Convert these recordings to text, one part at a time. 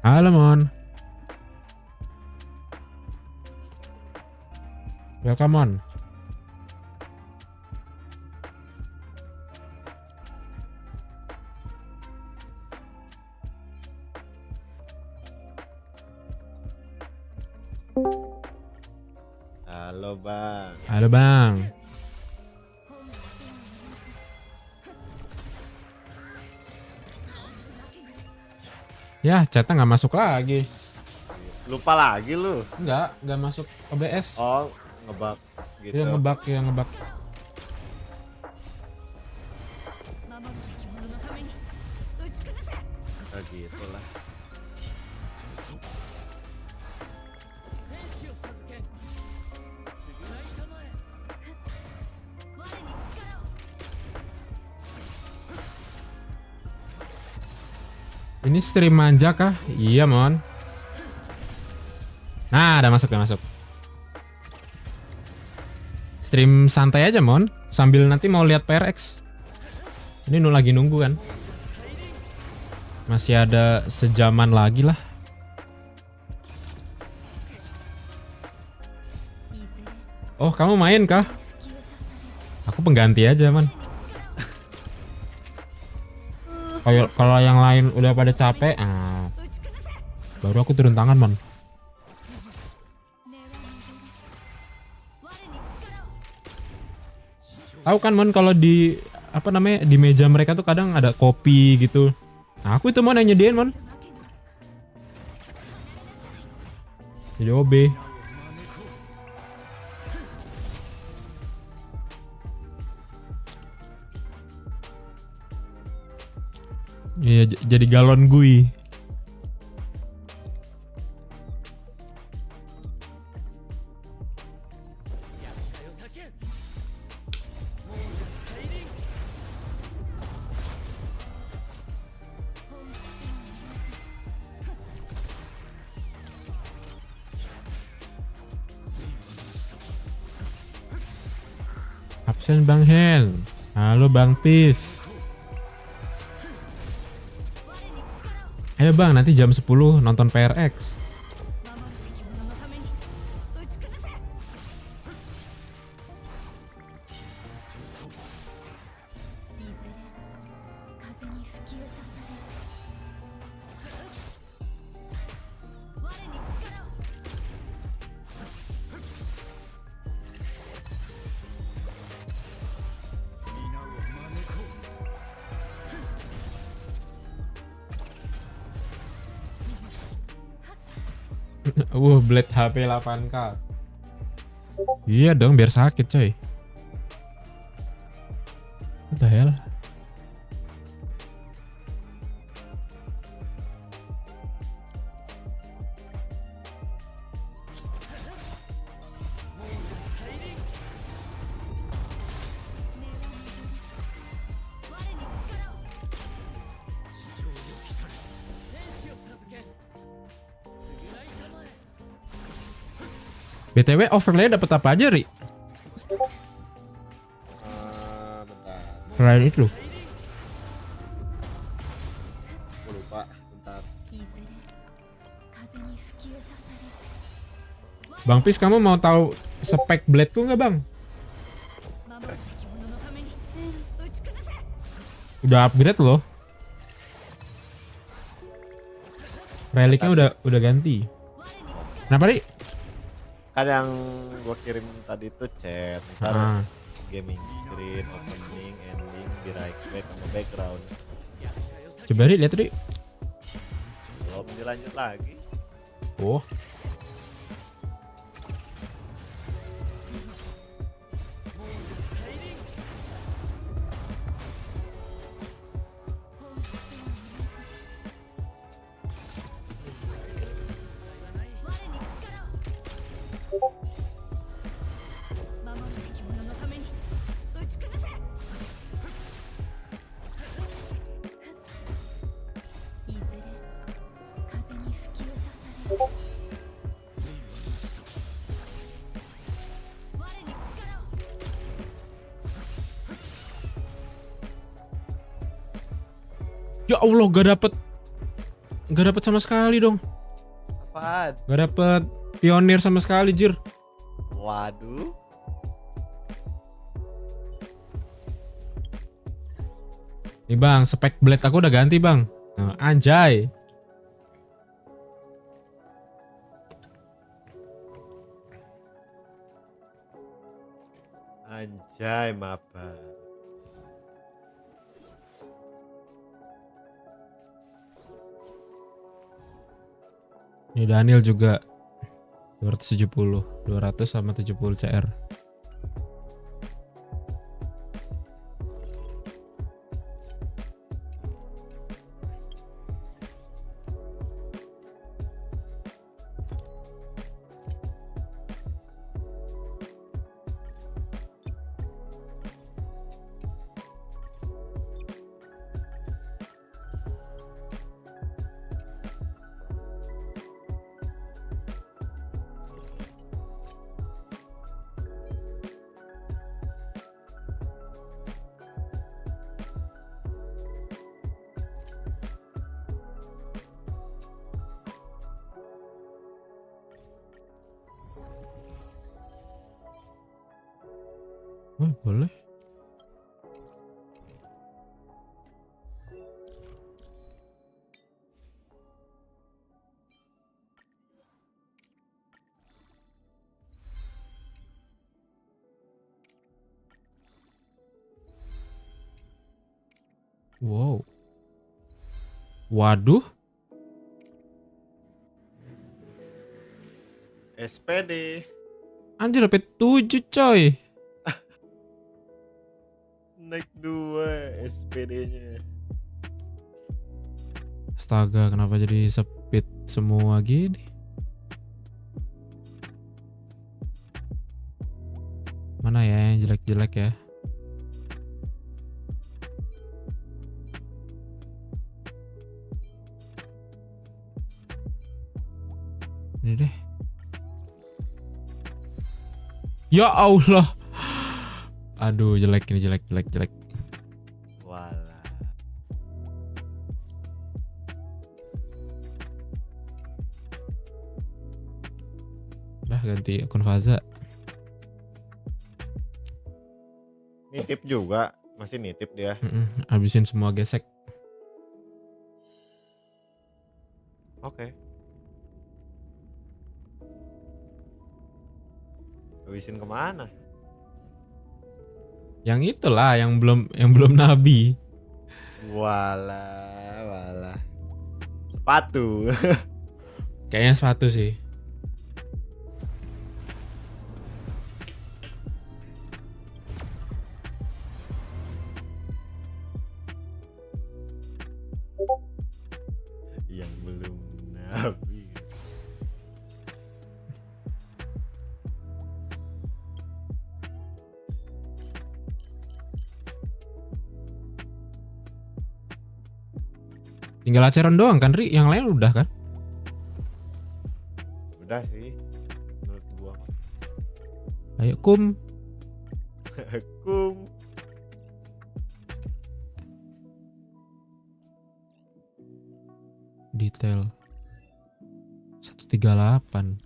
Halo Mon. Welkam Mon. Halo Bang. Halo Bang. Ya, chatnya nggak masuk lagi. Lupa lagi lu. Nggak masuk OBS. Oh, ngebug gitu. Ya ngebug. Oh, gitu lah. Ini stream manja kah? Iya Mon. Nah, udah masuk. Stream santai aja Mon, sambil nanti mau lihat PRX. Ini lagi nunggu kan. Masih ada sejaman lagi lah. Oh, kamu main kah? Aku pengganti aja Man. Kalau yang lain udah pada capek, baru aku turun tangan Mon. Tahu kan Mon, kalau di di meja mereka tuh kadang ada kopi gitu. Nah, aku itu Mon yang nyediain Mon. Jadi OB. Iya, jadi galon gui. Absen Bang Hen. Halo Bang Pis. Ayo Bang, nanti jam 10 nonton PRX. Blade HP 8K. Iya dong, biar sakit coy. What the hell? BTW overlay dapat apa aja, Ri? Bentar. Selain itu. Aku lupa, bentar. Bang Pis, kamu mau tahu spek blade ku nggak Bang? Udah upgrade loh. Reliknya udah ganti. Kenapa nih? Kan yang gua kirim tadi tuh chat, ntar Ah. gaming screen, opening, ending, di right back sama background. Coba nih lihat nih. Belum dilanjut lagi. Oh. Ya Allah, gak dapet sama sekali dong. Apaan? Gak dapet pionir sama sekali, jir. Waduh. Nih bang, spek blade aku udah ganti bang. Nah, anjay. Anjay, maba. Ini Daniel juga 270, 200 sama 70 CR. Wah, boleh. Wow. Waduh. SPD. Anjir dapet 7 coy. Naik 2 SPD-nya. Astaga, kenapa jadi speed semua gini? Mana ya yang jelek-jelek ya? Ini deh. Ya Allah. Aduh, jelek ini, jelek. Walah. Udah ganti akun Faza. Nitip juga, masih nitip dia. Habisin semua gesek. Oke. Habisin kemana? Yang itulah yang belum nabi. Walah. Sepatu. Kayaknya sepatu sih. Yang belum nabi. Tinggal acaran doang kan, Ri? Yang lain udah kan? Udah sih. Menurut gua. Ayo kum. Kum. Detail 138.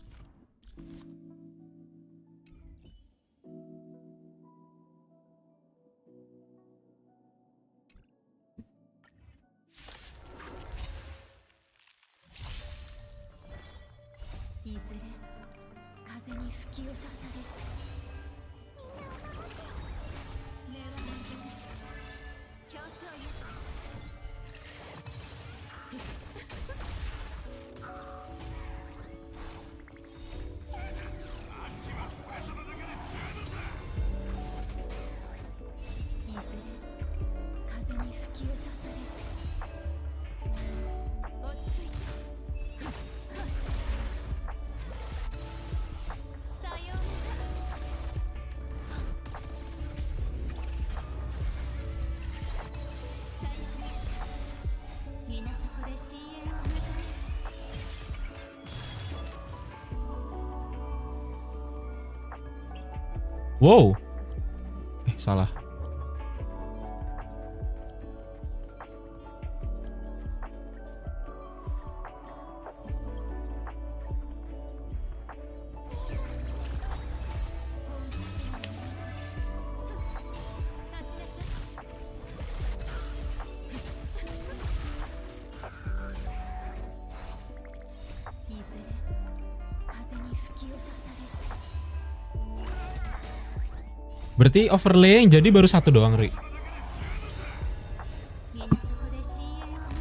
Wow. Salah. Berarti overlay yang jadi baru satu doang, Ri.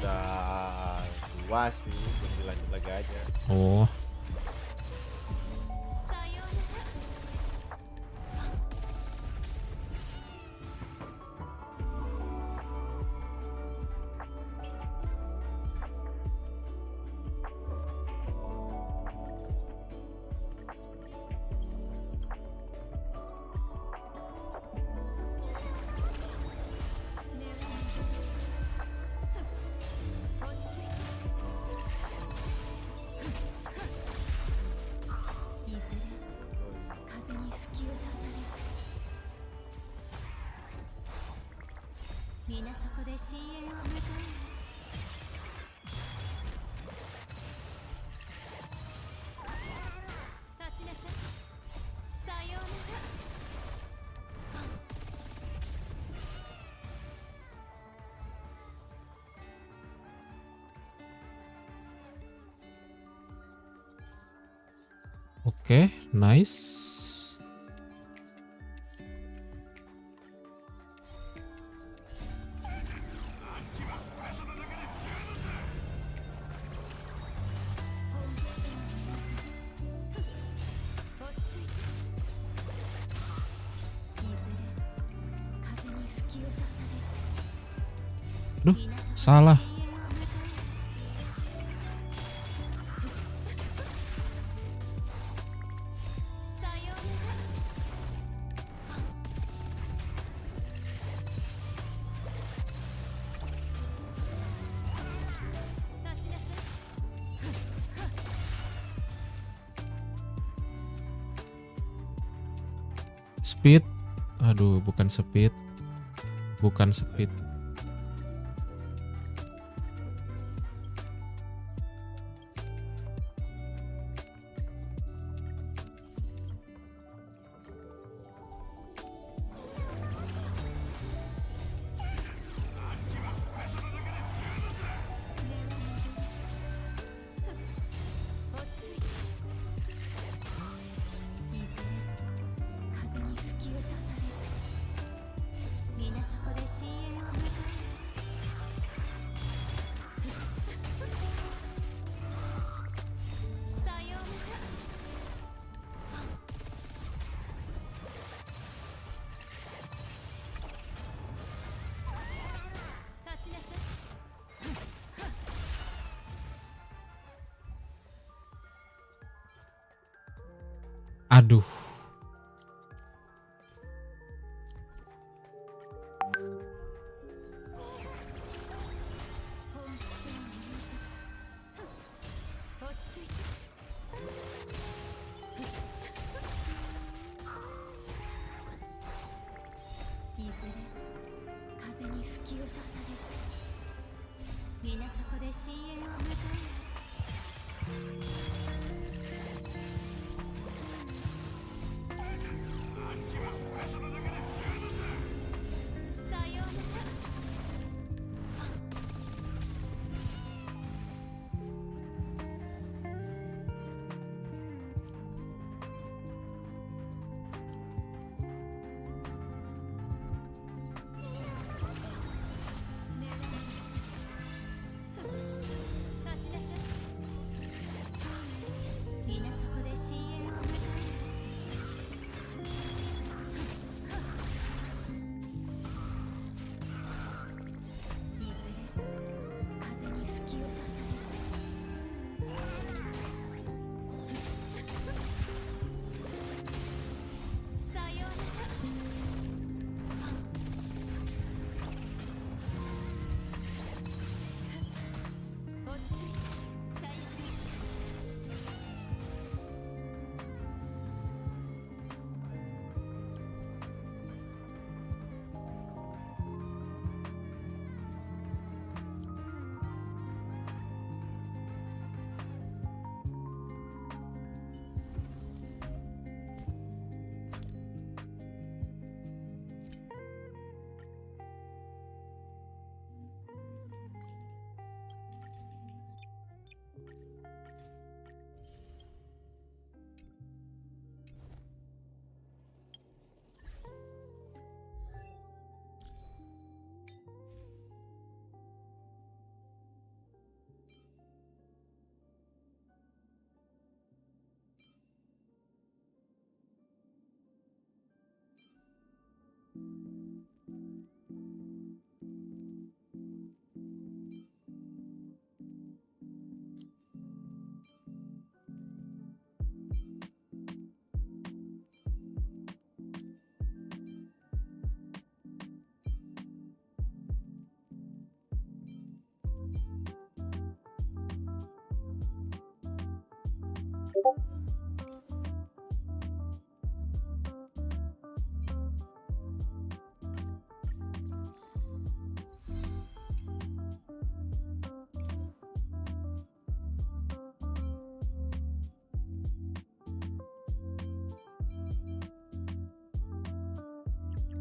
Udah 2 sih, belum dilanjut lagi aja. Oh. Oke, nice. Duh, salah. Speed. Aduh, bukan speed. Bukan speed. Aduh.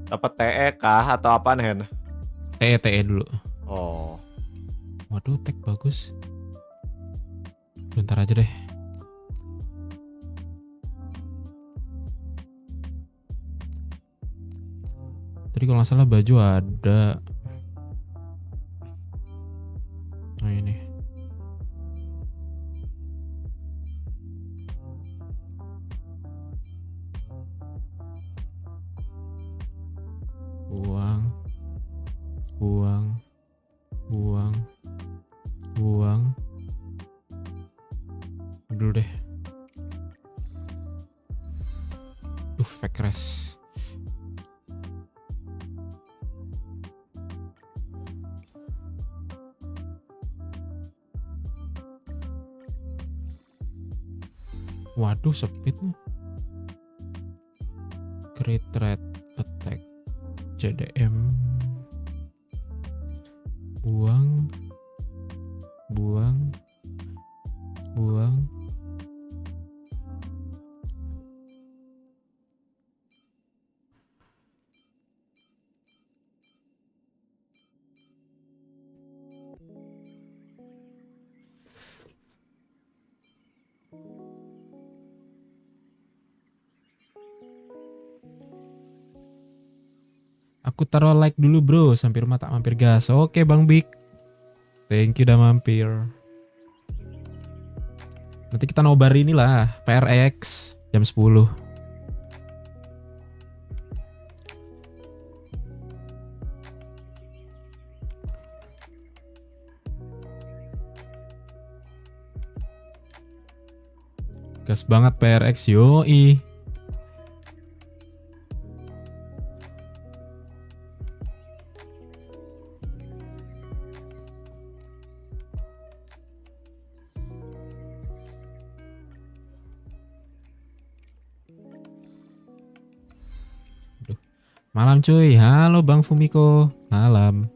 Dapat TE kah atau apaan Hen? TE dulu. Oh. Waduh, tag bagus. Bentar aja deh. Tadi kalau nggak salah baju ada. Nah ini. Buang. Dulu deh. Fake res. Waduh, speed. Great Red Attack. CDM. Buang. Aku taruh like dulu bro, sampai rumah tak mampir gas. Oke Bang Big, thank you udah mampir. Nanti kita nobar inilah PRX jam 10. Gas banget PRX, yoi. Malam cuy, halo Bang Fumiko, malam.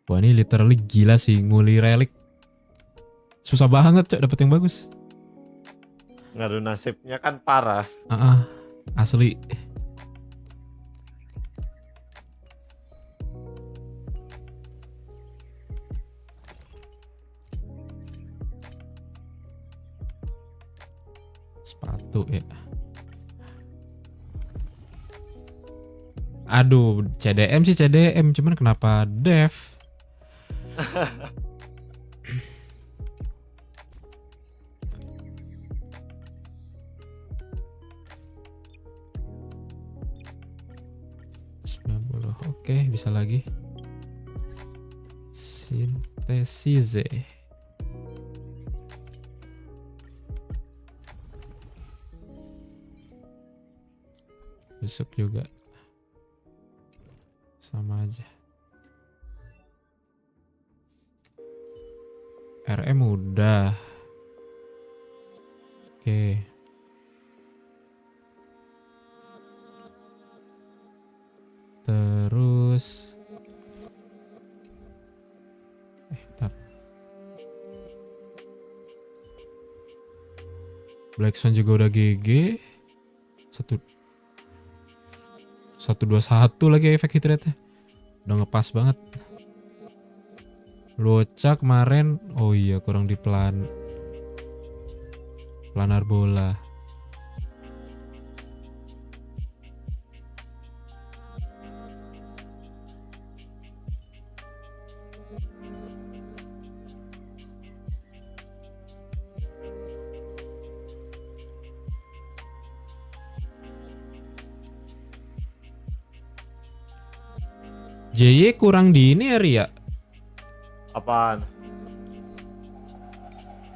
Wah ini literally gila sih, nguli relik. Susah banget cok dapet yang bagus. Ngaruh nasibnya kan parah. Asli. Sepatu ya. Aduh, CDM sih CDM, cuman kenapa dev? Oke, bisa lagi. Sintesize. Besok juga sama aja. RM udah. Oke. Terus bentar. Blackstone juga udah GG. 121 lagi efek hit rate-nya. Udah ngepas banget. Loca kemarin, oh iya kurang di planar bola. JY kurang di ini ya Ria? Apaan?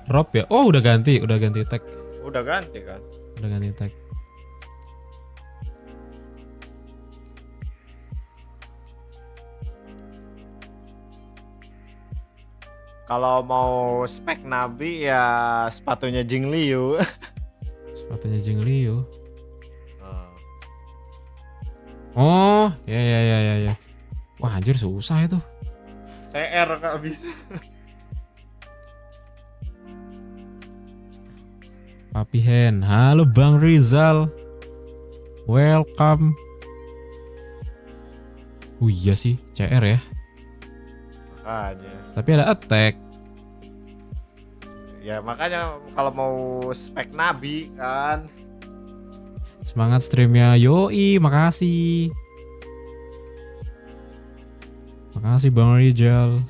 Rob ya? Oh udah ganti tag. Udah ganti kan? Udah ganti tag. Kalau mau spek nabi ya sepatunya Jing Liu. Sepatunya Jing Liu. Oh. Oh, ya. Wah, anjir susah itu. CR Kak bisa. Papi Hen. Halo Bang Rizal. Welcome. Oh iya sih, CR ya. Makanya. Tapi ada attack. Ya makanya kalau mau spek nabi kan. Semangat streamnya. Yoi, makasih. Makasih Bang Rizal.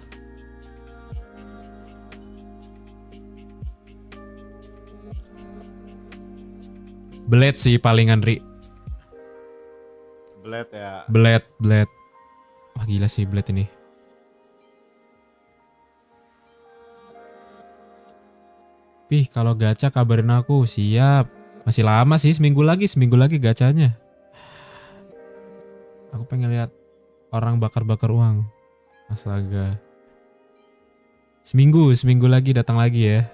Blade sih palingan Ri. Blade ya. Blade. Wah gila sih Blade ini. Pih kalau gacha kabarin aku. Siap. Masih lama sih, seminggu lagi gacanya. Aku pengen lihat orang bakar-bakar uang. Astaga. Seminggu lagi datang lagi ya.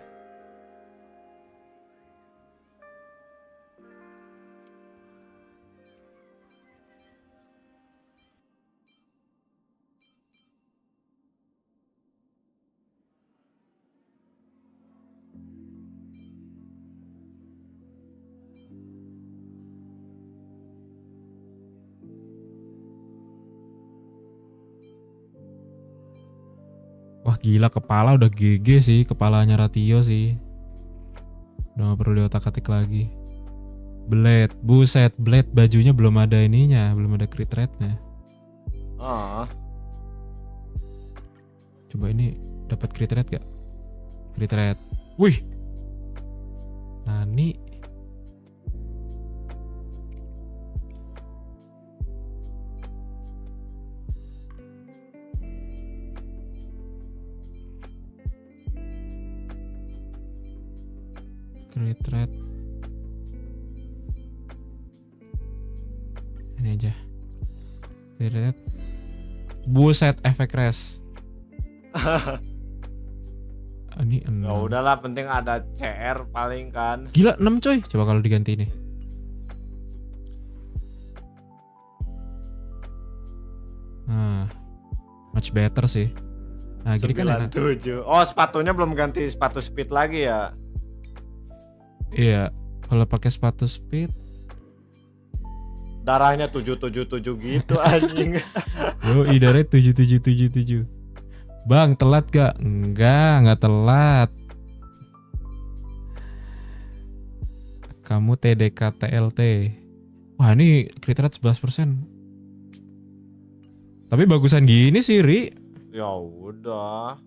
Wah gila, kepala udah GG sih, kepalanya Ratio sih. Udah gak perlu diotak-atik lagi. Blade, buset, Blade bajunya belum ada ininya, belum ada crit rate-nya. Ah. Coba ini dapat crit rate gak? Crit rate. Wih. Nani. Crit rate. Ini aja. Crit rate. Buset, efek res. Ini 6. Ya udahlah, penting ada CR paling kan. Gila 6 coy. Coba kalau diganti ini. Nah, much better sih. Nah, gini kan enak. 97. Oh, sepatunya belum ganti sepatu speed lagi ya. Iya, kalau pakai sepatu speed. Darahnya 777 gitu anjing. Yo, idaranya 7777. Bang, telat gak? Enggak telat. Kamu TDK TLT. Wah, ini crit rate 11%. Tapi bagusan gini sih, Ri. Ya udah.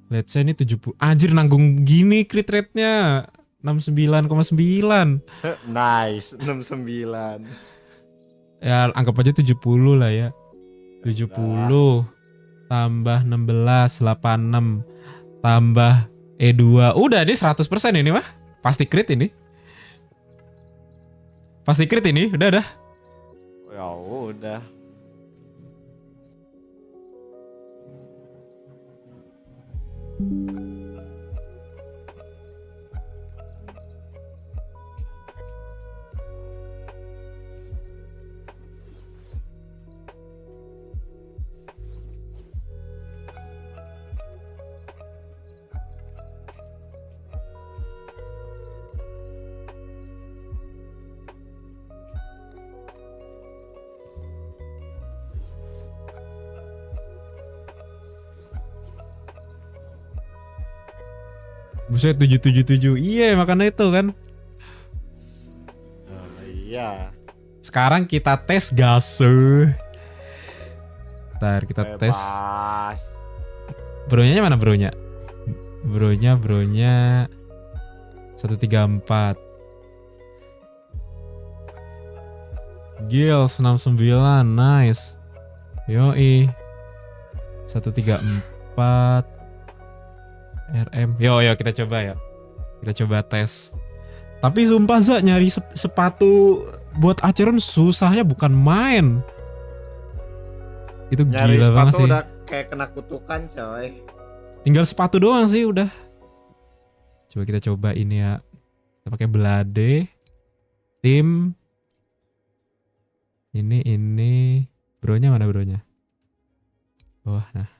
Let's say ini 70. Anjir, nanggung gini crit rate-nya. 69,9. Nice, 69. Ya, anggap aja 70 lah ya. 70 tambah 16, 86 tambah E2. Udah, ini 100% ini mah. Pasti crit ini. Pasti crit ini, udah. Ya udah. Buset 777. Iya, makanya itu kan. Iya. Sekarang kita tes gaser. Ntar kita tes. Bebas. Bronya mana bronya? Bronya 134. Gills 69, nice. Yoi. 134. RM. Yo kita coba ya. Kita coba tes. Tapi sumpah Za, nyari sepatu buat Acheron susahnya bukan main. Itu Nyari gila banget sepatu sih. udah kayak kena kutukan coy. Tinggal sepatu doang sih udah. Coba kita coba ini ya. Kita pakai belade. Tim. Ini. Bronya mana bronya? Wah, nah.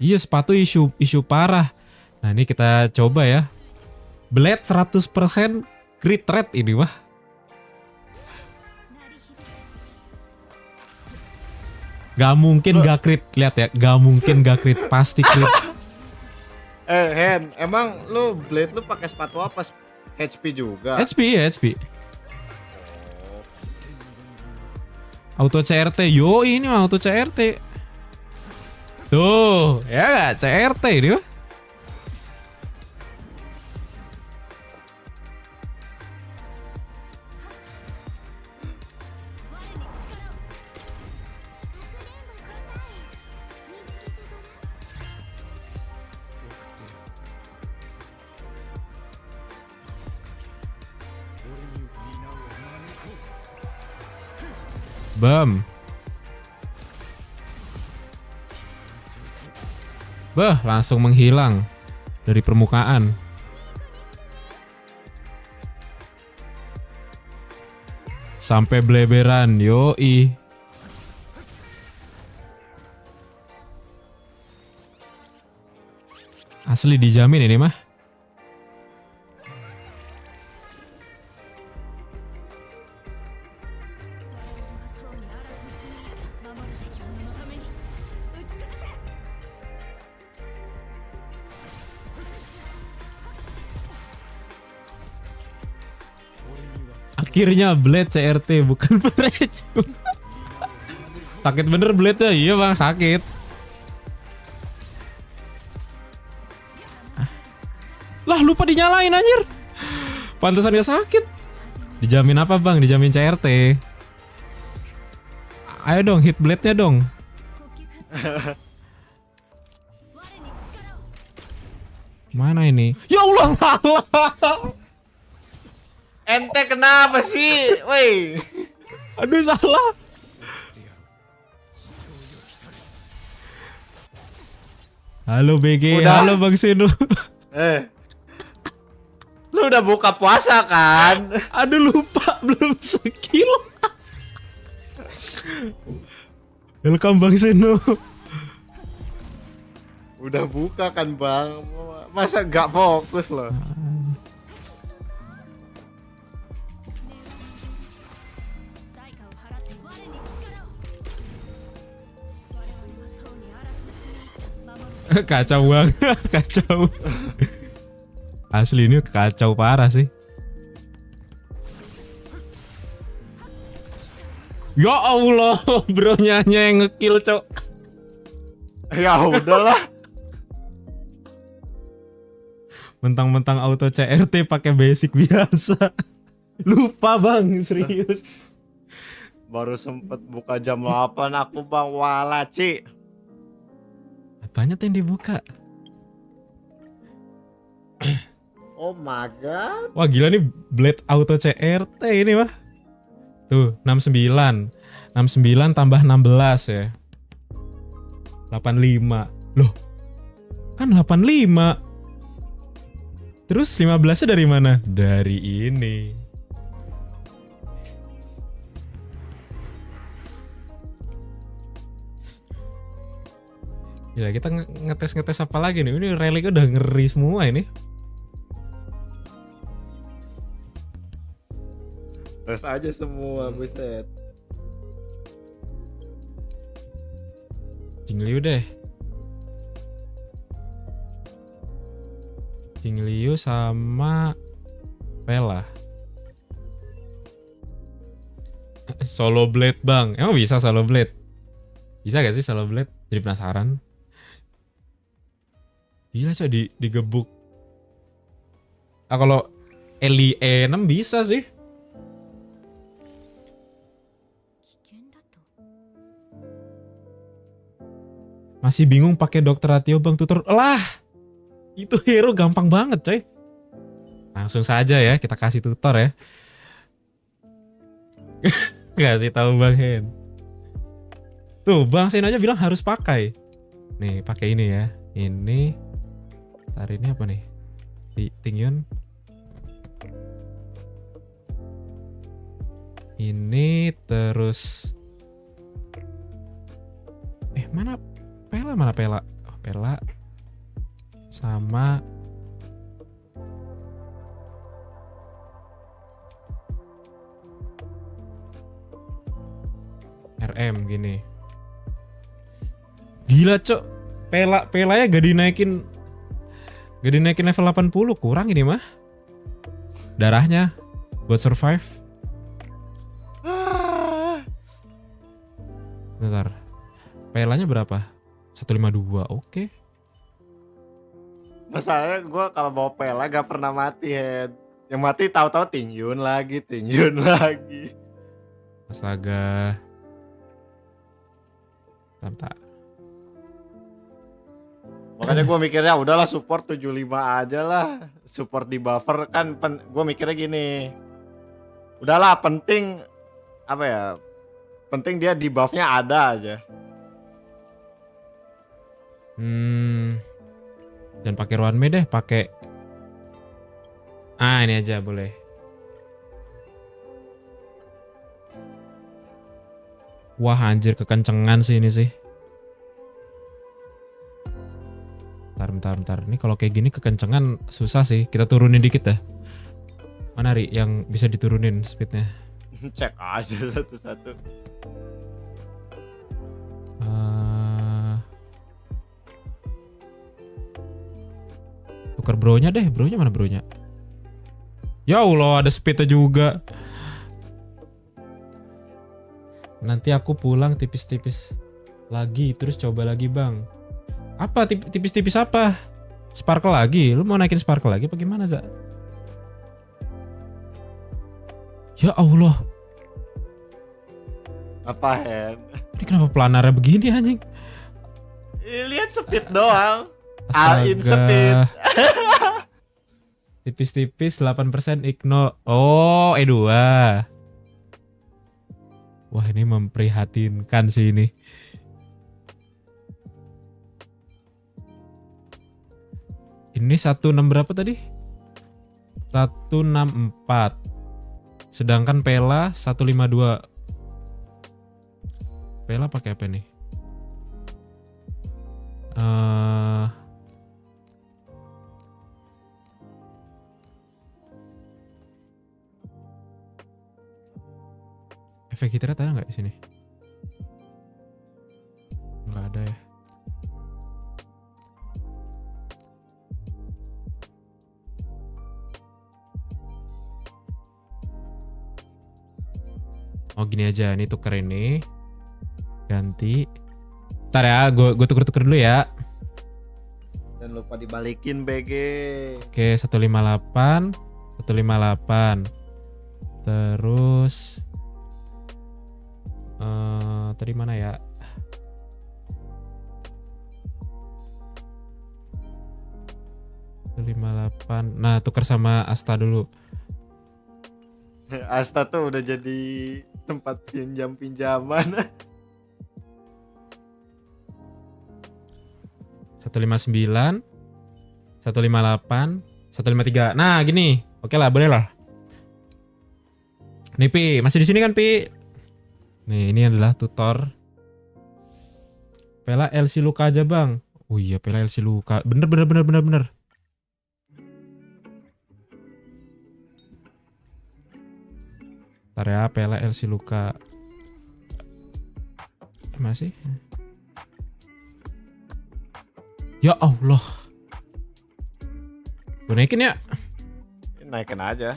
Iya, sepatu isu parah. Nah, ini kita coba ya. Blade 100% crit rate ini wah. Gak mungkin gak crit, lihat ya. Gak mungkin gak crit, pasti crit. Hen, emang lu blade lu pakai sepatu apa? HP juga. HP ya, HP. Auto CRT, yo ini mah auto CRT. Tuh, ya gak CRT ini mah. Bam. Bah, langsung menghilang dari permukaan. Sampai bleberan, yoi. Asli dijamin ini mah. Akhirnya blade CRT bukan peracun. Sakit bener blade ya? Iya bang, sakit. Lah lupa dinyalain anjir. Pantesan gak sakit. Dijamin apa bang? Dijamin CRT. Ayo dong hit blade-nya dong. Mana ini? Ya Allah. Ente kenapa sih? Woi. Aduh salah. Halo BG, udah. halo Bang Seno. Lu udah buka puasa kan? Aduh lupa belum skill. Welkam Bang Seno. Udah buka kan bang? Masa gak fokus loh? Kacau banget, kacau. Asli ini kacau parah sih. Ya Allah, bronya yang ngekill cok. Ya udahlah. Mentang-mentang auto CRT pakai basic biasa. Lupa bang, serius. Baru sempet buka jam 8 aku bang, wala ci. Apanya tuh yang dibuka? Oh my god. Wah gila nih blade auto CRT ini mah. Tuh 69. 69 tambah 16 ya. 85. Loh. Kan 85. Terus 15-nya dari mana? Dari ini. Ya kita ngetes apa lagi nih? Ini relik udah ngeri semua ini. Tes aja semua, buset. Jingliu deh. Jingliu sama Pela. Solo blade bang. Emang bisa solo blade? Bisa gak sih solo blade? Jadi penasaran. Gila coy digebuk. Ah kalau Eli E6 bisa sih. Masih bingung pakai dokter Ratio bang tutor. Lah. Itu hero gampang banget coy. Langsung saja ya kita kasih tutor ya. Kasih tahu Bang Hen. Tuh, Bang Sen aja bilang harus pakai. Nih, pakai ini ya. Ini. Ntar ini apa nih? Tingkyun. Ini terus. Mana pela? Mana pela? Oh, pela. Sama. RM gini. Gila, Cok. Pelanya gak dinaikin level 80, kurang ini mah. Darahnya buat survive. Bentar. Pelanya berapa? 152. Oke. Masalahnya gue kalau bawa pela gak pernah mati, head. Yang mati tahu-tahu Tengkyuu lagi. Astaga. Bentar. Makanya gue mikirnya udahlah support 75 aja lah. Support di buffer kan gue mikirnya gini. Udahlah penting apa ya? Penting dia di buffnya ada aja. Jangan pakai runway deh, pakai. Ini aja boleh. Wah anjir, kekencengan sih ini sih. Bentar. Ini kalau kayak gini kekencengan susah sih. Kita turunin dikit dah. Mana Ri yang bisa diturunin speednya? Cek aja satu-satu. Tuker bronya deh. Bronya mana bronya? Ya Allah, ada speednya juga. Nanti aku pulang tipis-tipis lagi, terus coba lagi Bang. Apa tipis-tipis apa? Sparkle lagi? Lu mau naikin sparkle lagi apa gimana, Za? Ya Allah. Apa, Hen? Ini kenapa planarnya begini anjing? Lihat speed doang. Astaga. In speed. Tipis-tipis 8% igno. Oh, E2. Wah, ini memprihatinkan sih ini. Ini 16 berapa tadi? 164. Sedangkan Pela 152. Pela pakai apa nih? Efek hit rate ada nggak di sini? Nggak ada ya. Oh gini aja, nih tuker ini. Ganti. Ntar ya, gue tuker-tuker dulu ya. Dan lupa dibalikin BG. Oke, 158. 158. Terus tadi mana ya? Nah, tukar sama Asta dulu. Asta tuh udah jadi tempat pinjaman. 159, 158, 153. Nah, gini. Oke lah, boleh lah. Nih Pi, masih di sini kan Pi? Nih, ini adalah tutor. Pela LC Luka aja, Bang. Oh iya, Pela LC Luka. Bener. Ntar ya, Pela LC Luka. Gimana sih? Ya Allah. Gue naikin ya. Naikin aja.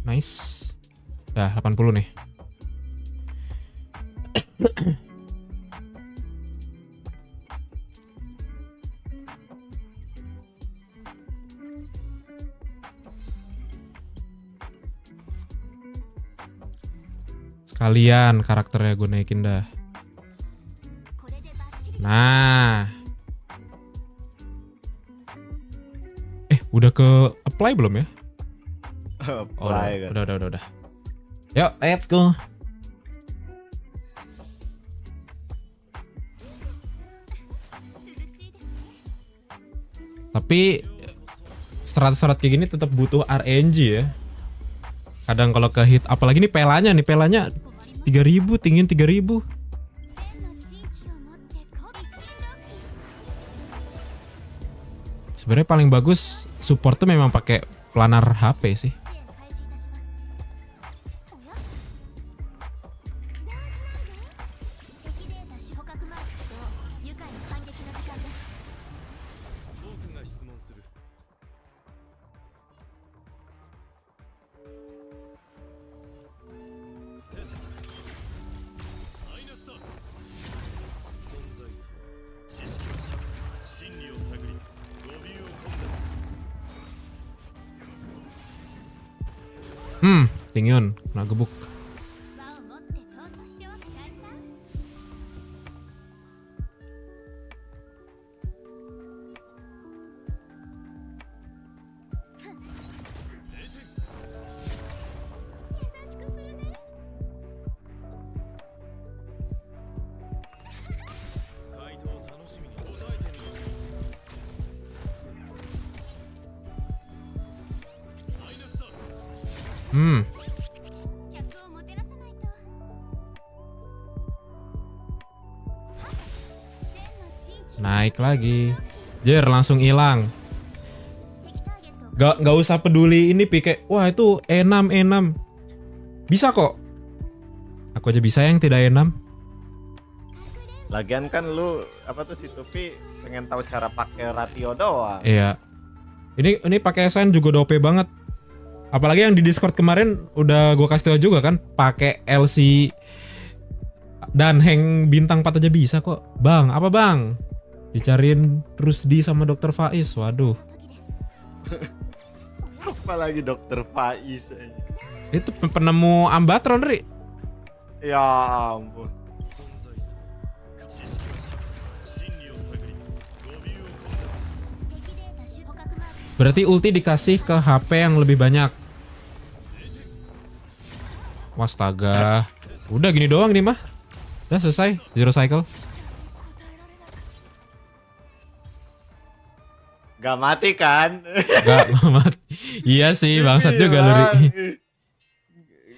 Nice. Dah 80 nih. Kalian karakternya gue naikin dah. Nah. Udah ke apply belum ya? Apply kan. Udah. Yuk, let's go. Tapi serat-serat kayak gini tetap butuh RNG ya. Kadang kalau ke hit, apalagi nih pelanya 3.000, tinggiin 3.000. Sebenarnya paling bagus support tuh memang pakai planar HP sih. Tinggiun, kena gebuk. Naik lagi. Jer, langsung hilang. Gak usah peduli ini kayak wah itu E6. Bisa kok. Aku aja bisa yang tidak E6. Lagian kan lu apa tuh si Tupi pengen tahu cara pakai ratio doang. Iya. Ini pakai SN juga udah OP banget. Apalagi yang di Discord kemarin udah gue kasih tau juga kan, pakai LC dan hang bintang 4 aja bisa kok. Bang, apa bang? Dicariin Rusdi sama Dokter Faiz. Waduh. Apalagi Dokter Faiz aja. Itu penemu ambatron, Ri. Ya ampun. Berarti ulti dikasih ke HP yang lebih banyak. Wastaga. Udah gini doang nih mah. Udah selesai. Zero cycle. Gak mati kan? Gak mati. Iya sih, bangsat juga lu, Ri.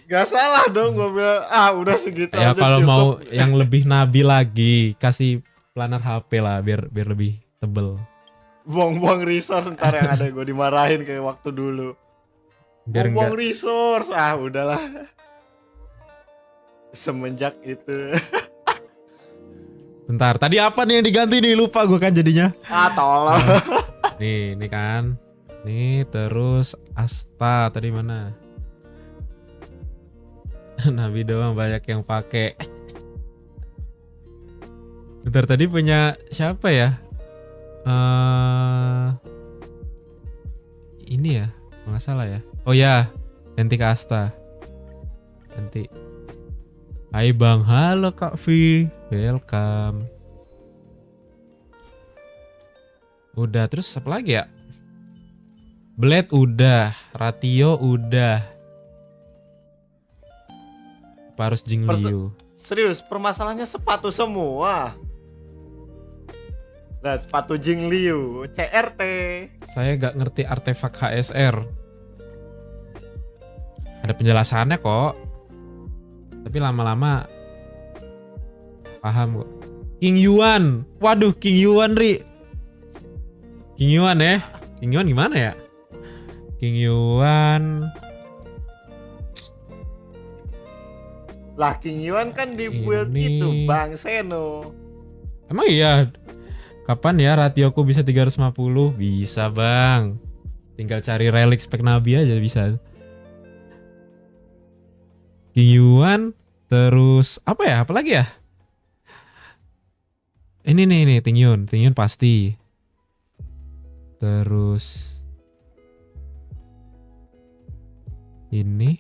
Gak salah dong gue bilang. Udah segitu Ya aja kalau cukup. mau yang lebih nabi lagi, kasih planar HP lah biar lebih tebel. Buang-buang resource ntar yang ada gue dimarahin kayak waktu dulu. Biar Buang enggak. resource. Udahlah. Semenjak itu. Bentar, tadi apa nih yang diganti nih? Lupa gue kan jadinya. Tolong. Nih kan. Nih terus Asta tadi mana? Nabi doang banyak yang pakai. Bentar, tadi punya siapa ya? Ini ya, nggak salah ya. Oh ya, ganti ke Asta. Ganti. Hai bang, halo Kak V, welcome. Udah, terus apa lagi ya? Blade udah, ratio udah. Apa harus Jingliu? Serius, permasalahannya sepatu semua. Nah, sepatu Jingliu, CRT. Saya gak ngerti artefak HSR. Ada penjelasannya kok. Tapi lama-lama paham kok. King Yuan. Waduh, King Yuan, Ri. King Yuan ya. King Yuan gimana ya? King Yuan. Lah, King Yuan kan di build Ini. itu, Bang Seno. Emang iya? Kapan ya ratioku bisa 350? Bisa bang. Tinggal cari relik spek nabi aja bisa. King Yuan. Terus apa ya? Apa lagi ya? Ini nih Tengkyuu. Tengkyuu pasti. Terus ini.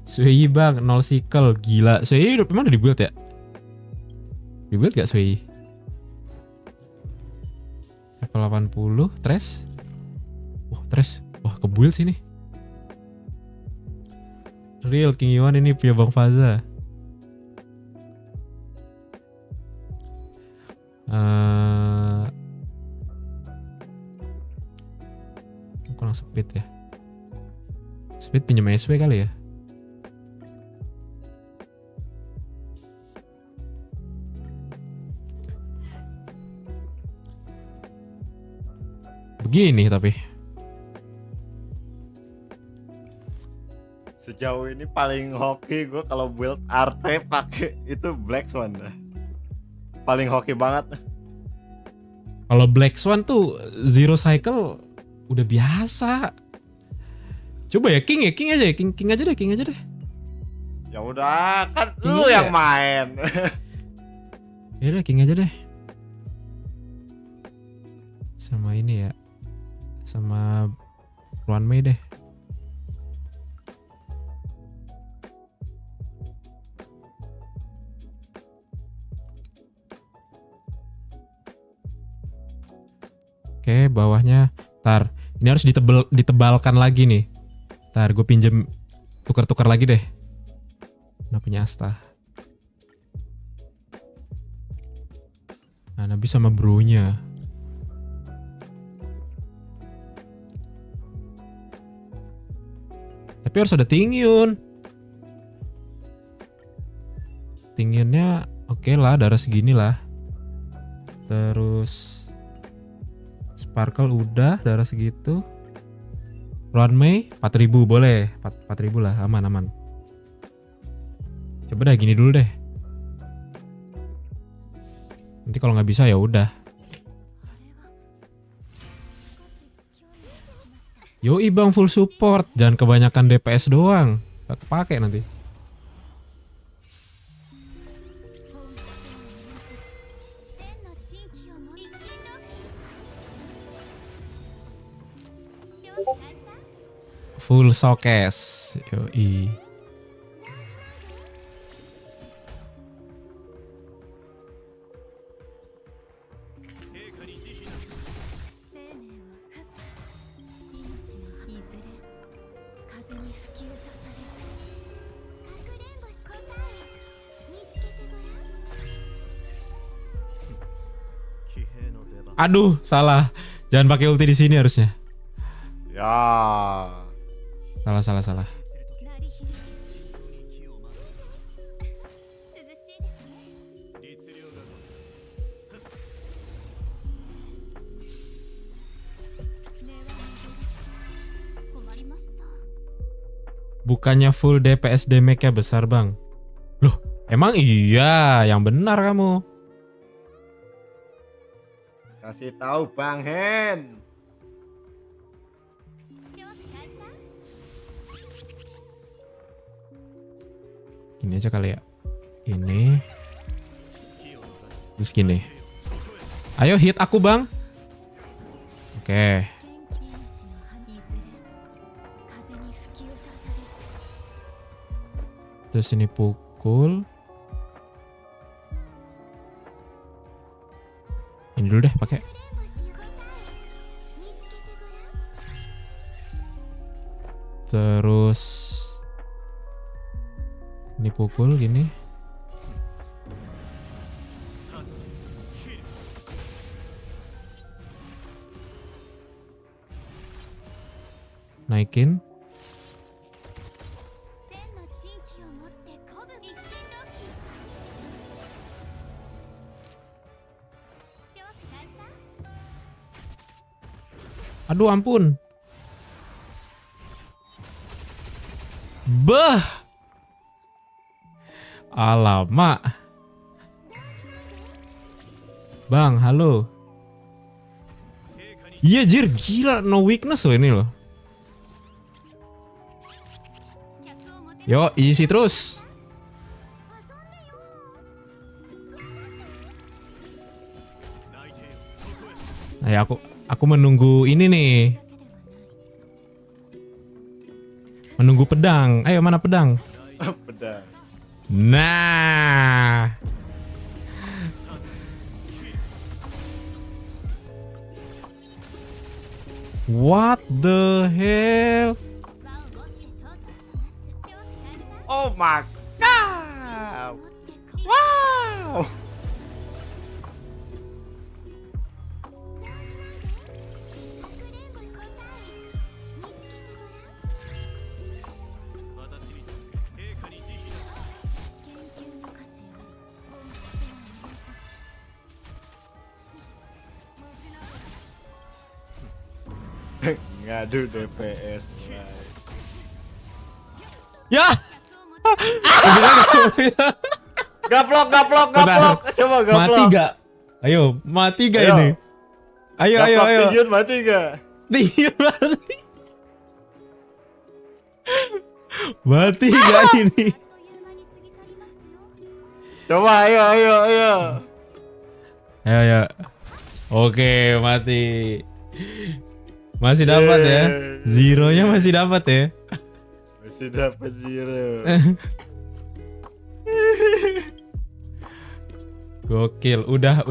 Sui bang, 0 cycle. Gila, Sui emang udah di-build ya? Di-build gak Sui? Level 80, Tres. Wah, Tres. Wah, ke-build sini. Real, King Iwan ini punya Bang Faza. Kurang speed ya. Speed pinjam SW kali ya. Begini tapi Sejauh ini paling hoki gue kalau build RT pakai itu Black Swan dah. Paling hoki banget. kalau Black Swan tuh zero cycle udah biasa. Coba ya King aja ya, King aja deh. Ya udah, kan King lu aja yang ya? main. Ya udah King aja deh. Sama ini ya. Sama Ruan Mei deh. Oke, bawahnya. Tar, ini harus ditebalkan lagi nih. Tar, gue pinjem tukar-tukar lagi deh. Nah, punya Asta. Nah, Nabi sama bronya. Tapi harus ada Tengkyuu. Tengkyuunya oke lah, darah segini lah. Terus Sparkle udah, darah segitu. Ruan Mei 4.000 boleh, 4.000 lah, aman. Coba dah gini dulu deh. Nanti kalau nggak bisa ya udah. Yoi bang, full support, jangan kebanyakan DPS doang, gak kepake nanti. Full showcase, yoi. Aduh, salah. Jangan pakai ulti di sini harusnya. Ya. Salah. Bukannya full DPS damage-nya besar bang? Loh, emang iya, yang benar kamu. Kasih tahu Bang Hen. Gini aja kali ya. Ini. Terus gini. Ayo hit aku bang. Oke. Terus ini pukul. Ini dulu deh pakai. Terus ini pukul gini. Naikin. Aduh ampun. Bah. Alamak. Bang, halo. Iya jir, gila, no weakness loh ini loh. Yo, isi terus. Nah, ya aku menunggu ini nih. Menunggu pedang. Ayo mana pedang? Udah. Nah. What the hell? Oh my god. Wow. Ngadu DPS mulai. Ya. Gaplok. Bentar. Coba gaplok. Mati gak? Ayo, mati gak Ayo. ini? Ayo. Tengkyuu mati gak? Tengkyuu mati. Mati gak ini? Coba ayo. Ayo. Oke, mati. Masih dapat ya. Zeronya masih dapat ya. Masih dapat 0. Gokil. Udah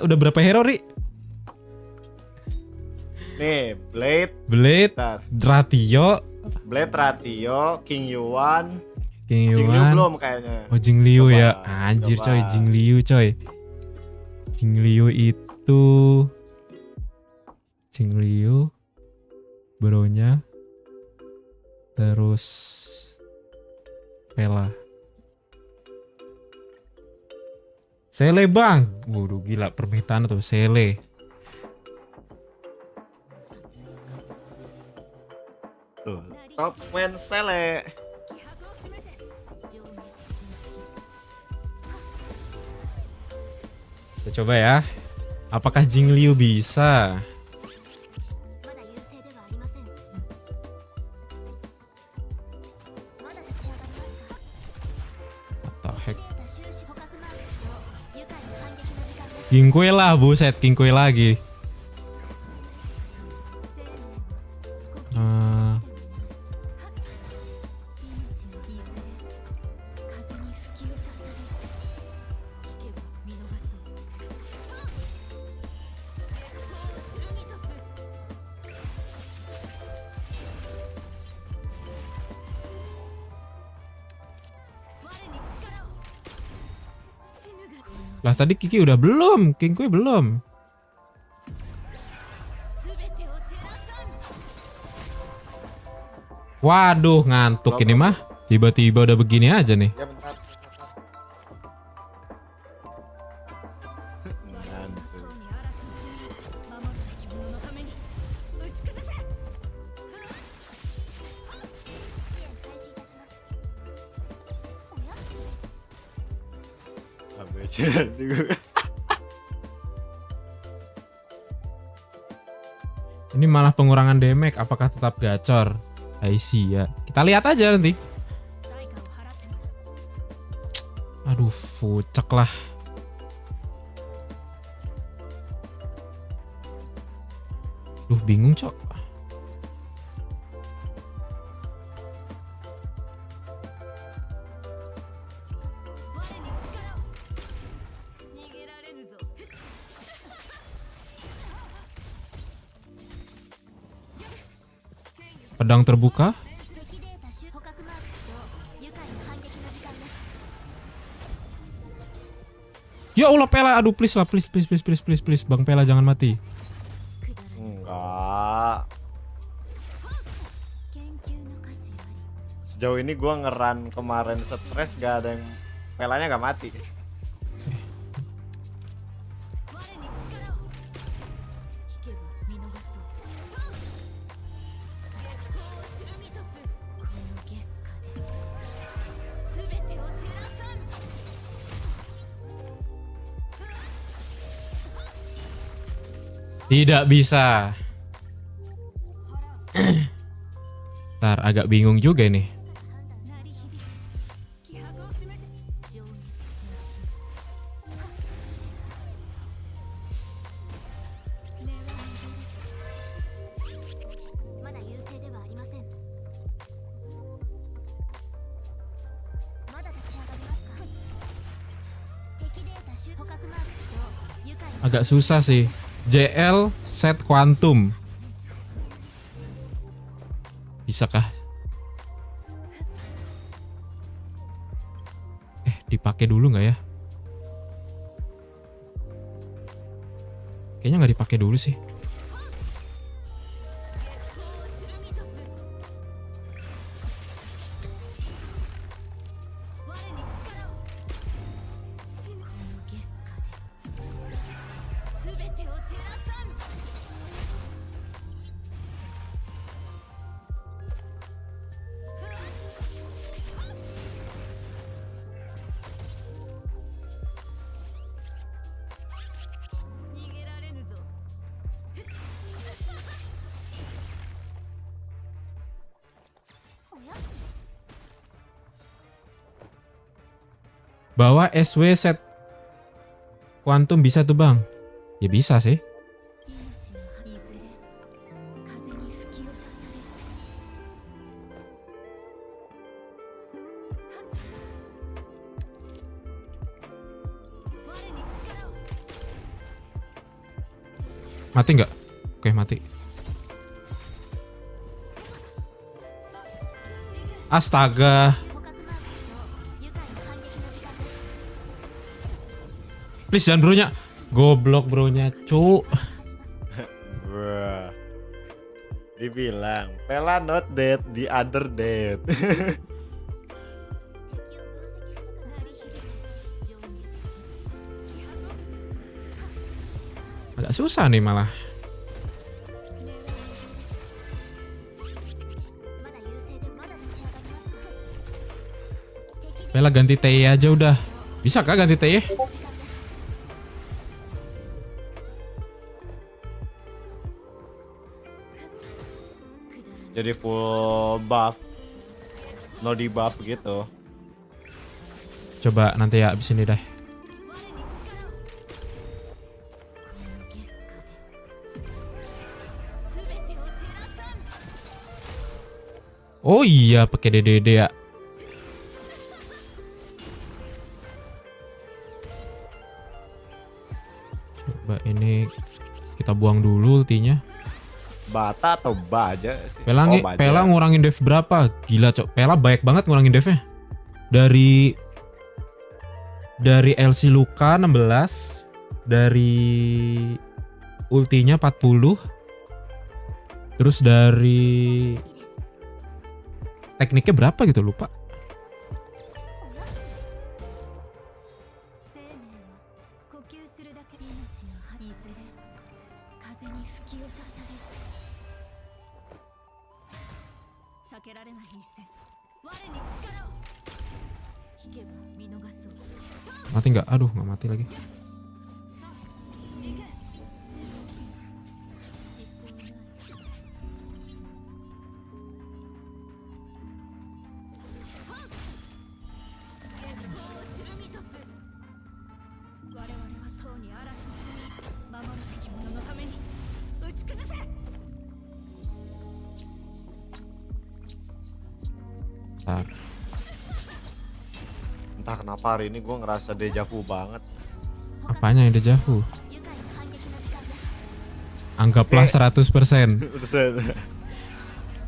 berapa hero, Ri? Nih, Blade, Blade, bentar. Ratio, Blade Ratio, King Yuan. King King Liu Yuan. belum kayaknya. Oh, Jing Liu Coba, ya. Anjir coba. coy, Jing Liu coy. Jing Liu itu Jing Liu Bronya terus Pela. Sele bang. Waduh gila permintaan tuh Sele. Tuh, top man Sele. Kita coba ya. Apakah Jing Liu bisa? What the heck? King Kue lah, buset, King Kue lagi. Lah tadi Kiki udah belum, King Kue belum. Waduh, ngantuk ini mah. Tiba-tiba udah begini aja nih. Ya bentar. Ngantuk. ABC. Ini malah pengurangan damage, apakah tetap gacor? I see ya. Kita lihat aja nanti. Aduh, fucek lah. Duh, bingung, Cok. Pedang terbuka. Ya Allah, Pela, aduh please lah, please, Bang Pela jangan mati. Enggak. Sejauh ini gua ngeran kemarin stres gak ada yang pelanya gak mati. Tidak bisa. Ntar agak bingung juga ini. Agak susah sih. JL set quantum. Bisakah? Dipakai dulu nggak ya? Kayaknya nggak dipakai dulu sih. Bawa SW set quantum bisa tuh bang? Ya bisa sih. Mati nggak? Oke mati. Astaga. Please jangan bronya. Goblok bronya, cu. Bruh. Dibilang, Pela not dead, the other dead. Agak susah nih malah. Pela ganti TE aja udah. Bisa kah ganti TE? Jadi full buff, no debuff gitu. Coba nanti ya abis ini deh. Oh iya pakai DDD ya. Coba ini kita buang dulu ultinya. Bata atau baja sih? Baja. Pela ngurangin dev berapa? Gila cok. Pela baik banget ngurangin devnya. Dari LC luka 16, dari ultinya 40. Terus dari tekniknya berapa gitu lupa. Mati nggak? Aduh nggak mati lagi. Bentar. Entah kenapa hari ini gue ngerasa dejavu banget. Apanya yang dejavu? Anggaplah 100%.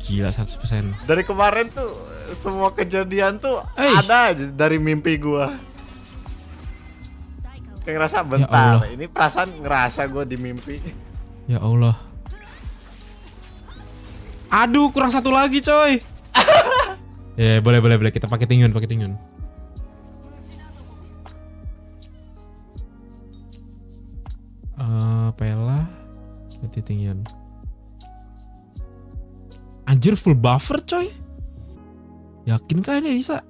Gila 100%. Dari kemarin tuh semua kejadian tuh ada aja dari mimpi gue. Kayak ngerasa bentar, ini perasaan ngerasa gue di mimpi. Ya Allah. Aduh kurang satu lagi coy. Ya boleh kita pakai tingyun. Pela ganti tingyun. Anjir full buffer coy. Yakin kah ini bisa?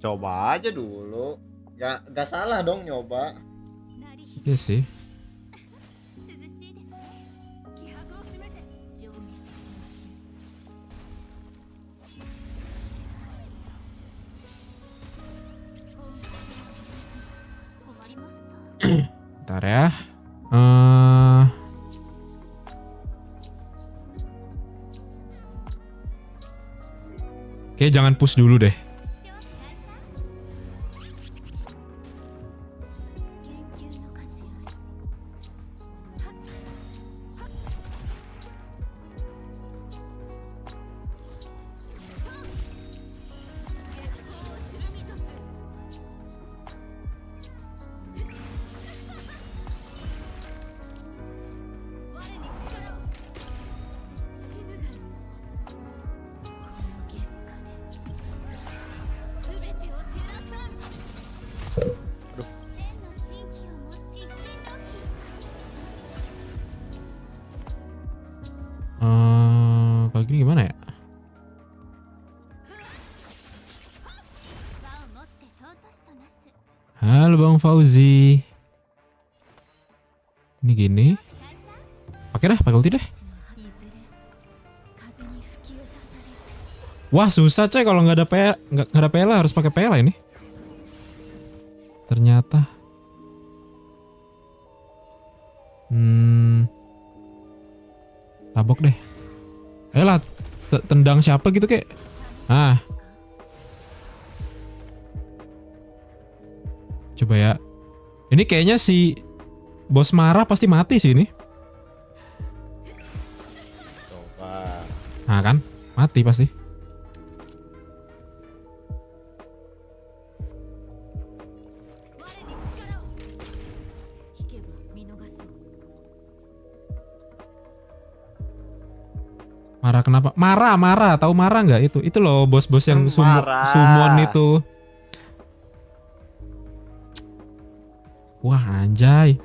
Coba aja dulu. Gak salah dong nyoba. Iya sih. Bentar ya. Oke, jangan push dulu deh. Ini gimana ya? Halo Bang Fauzi. Ini gini. Pakai ulti deh. Wah susah coy kalau nggak ada nggak ada pela, harus pakai pela ini. Ternyata. Tabok deh. Ayolah, tendang siapa gitu kek. Ah. Coba ya. Ini kayaknya si bos marah pasti mati sih ini. Coba. Nah kan, mati pasti. Marah kenapa? Marah. Tahu marah nggak itu? Itu loh bos-bos yang summon itu. Wah anjay.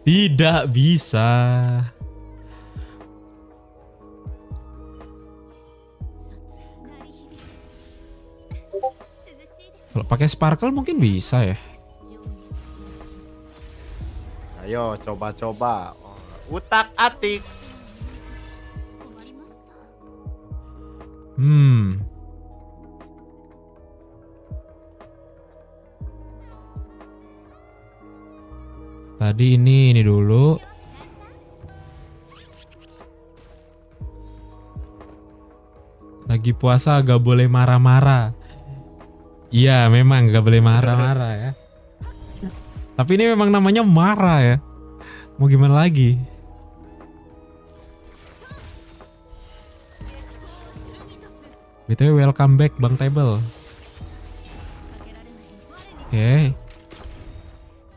Tidak bisa. Kalau pakai sparkle mungkin bisa ya. Ayo coba-coba. Utak-atik. Tadi ini dulu. Lagi puasa gak boleh marah-marah. Iya memang gak boleh marah-marah ya. Tapi ini memang namanya marah ya. Mau gimana lagi? BTW welcome back Bang Table. Oke.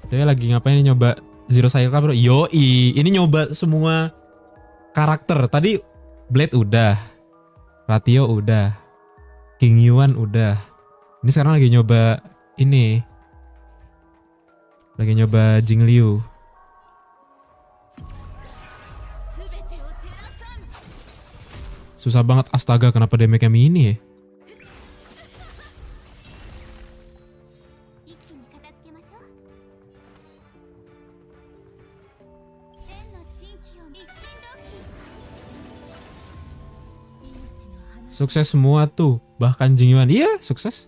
Dia lagi ngapain nih, nyoba Zero Cycle bro? Yoi, ini nyoba semua karakter. Tadi Blade udah, Ratio udah, King Yuan udah. Ini sekarang lagi nyoba ini. Lagi nyoba Jingliu. Susah banget, astaga kenapa damage-nya mini ya? Sukses semua tuh, bahkan Jingyuan. Iya, sukses.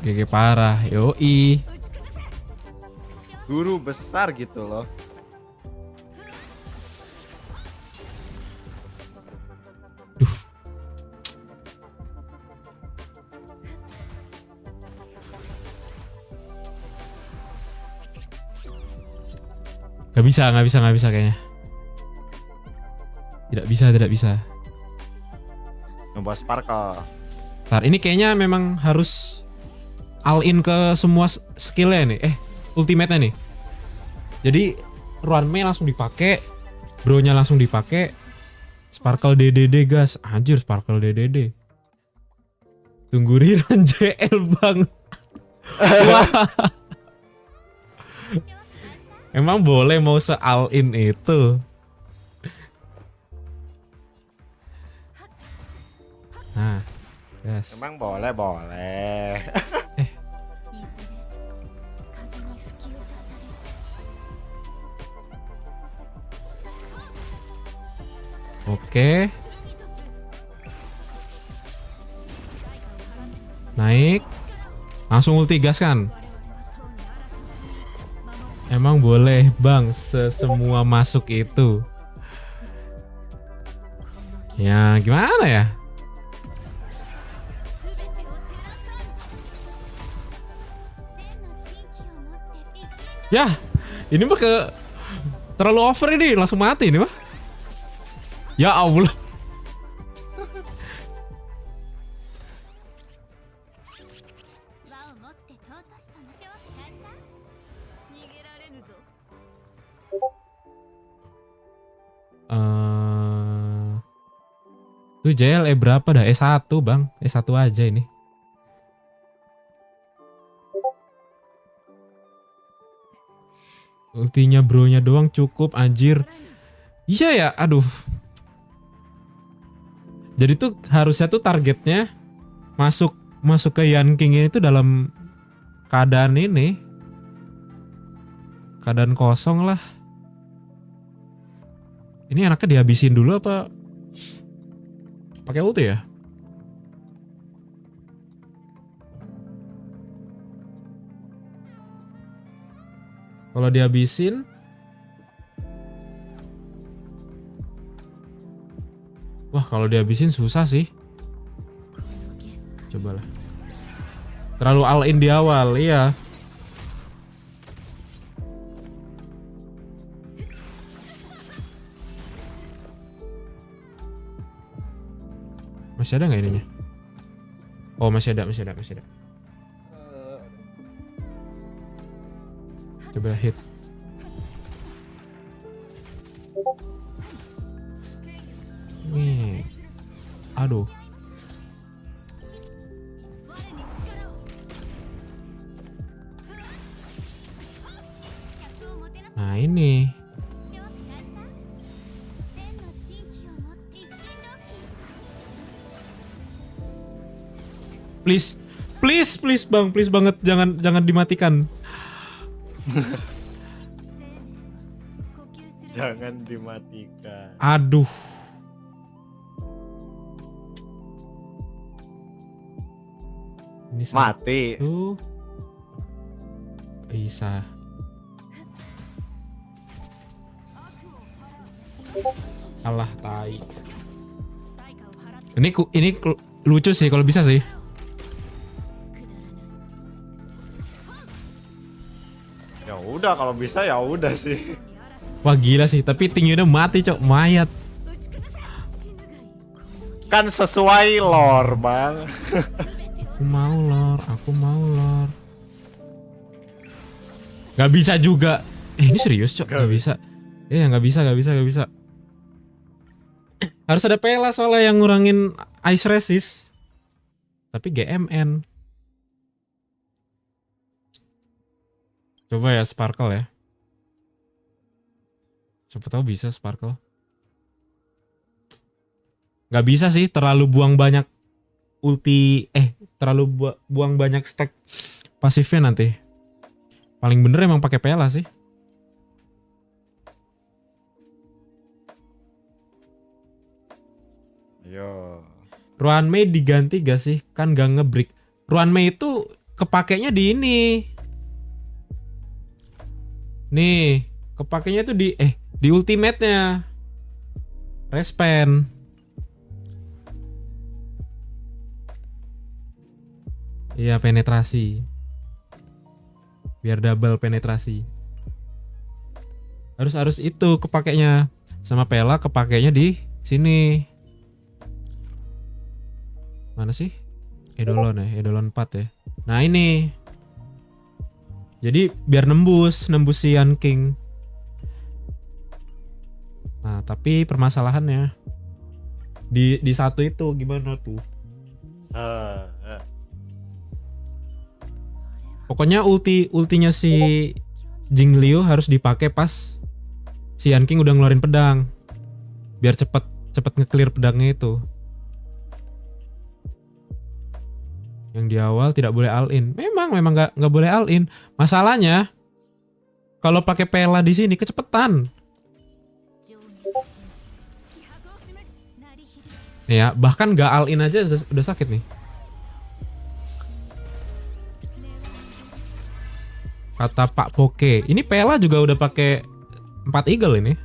GG parah, yoi. Guru besar gitu loh. Duh. Gak bisa kayaknya. Tidak bisa. Nyoba sparkle. Ntar ini kayaknya memang harus all in ke semua skillnya nih. Ultimate-nya nih. Jadi Ruanmei langsung dipakai, Bro-nya langsung dipakai. Sparkle DDD gas. Anjir Sparkle DDD. Tunggu Riran JL bang. Wah. Emang boleh mau se-all in itu? Nah, yes. Emang boleh. Oke. Naik. Langsung ulti gas kan? Emang boleh bang semua masuk itu. Ya gimana ya? Ya ini mah terlalu over ini, langsung mati ini mah. Ya Allah. Tuh JLE berapa dah? S1 bang, S1 aja ini. Ultinya bronya doang cukup anjir. Iya ya, aduh. Jadi tuh harusnya tuh targetnya masuk ke Yan King ini tuh dalam keadaan ini. Keadaan kosong lah. Ini anaknya dihabisin dulu apa pakai ulti ya? Kalau dihabisin wah, kalau dihabisin susah sih. Cobalah. Terlalu all in di awal, iya. Masih ada nggak ininya? Oh, masih ada. Coba hit. Nih. Aduh. Nah, ini. Please bang, please banget, jangan dimatikan. Jangan dimatikan. Aduh. Ini Mati. tuh. Bisa. Alah tai. Ini lucu sih kalau bisa sih. Ya udah kalau bisa ya udah sih. Wah gila sih, tapi Tengkyuu mati cok, mayat. Kan sesuai lore, Bang. Aku mau lor. Gak bisa juga. Ini serius cok, gak bisa. Gak bisa. Harus ada Pela soalnya yang ngurangin ice resist. Tapi GMN. Coba ya Sparkle ya. Siapa tahu bisa Sparkle. Gak bisa sih, terlalu buang banyak ulti. Terlalu buang banyak stack pasifnya nanti. Paling bener emang pakai Pela sih. Yo. Ruanmei diganti gak sih? Kan gak ngebreak. Ruanmei itu kepakainya di ini. Nih, kepakainya tuh di ultimate-nya. Respen. Iya, penetrasi. Biar double penetrasi. Harus itu kepakainya. Sama Pela kepakainya di sini. Mana sih? Eidolon 4 ya. Nah, ini. Jadi biar nembus si Yan King. Nah, tapi permasalahannya di satu itu gimana tuh? Pokoknya ultinya si Jingliu harus dipakai pas si Yan King udah ngeluarin pedang. Biar cepet nge-clear pedangnya itu. Yang di awal tidak boleh all in. Memang nggak boleh all in. Masalahnya kalau pakai Pela di sini kecepetan. Ya, bahkan nggak all in aja udah sakit nih. Kata Pak Poke. Ini Pela juga udah pakai 4 eagle ini.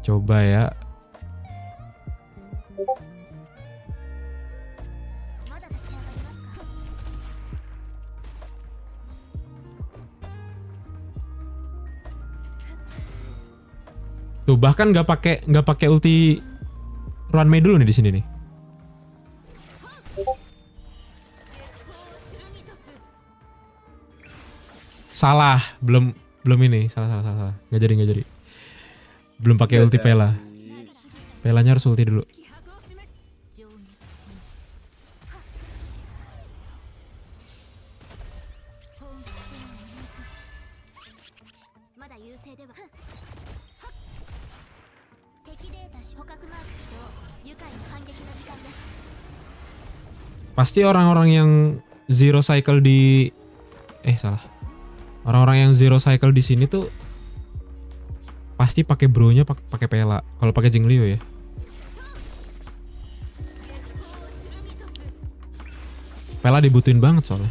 Coba ya. Tuh bahkan nggak pakai ulti Ruanmei dulu nih di sini nih. Salah, belum ini, salah. Nggak jadi. Belum pakai ulti Pela. Pelanya harus ulti dulu. Pasti orang-orang yang zero cycle di salah. Orang-orang yang zero cycle di sini tuh pasti pakai bronya pakai pela. Kalau pakai Jingliu ya. Pela dibutuhin banget soalnya.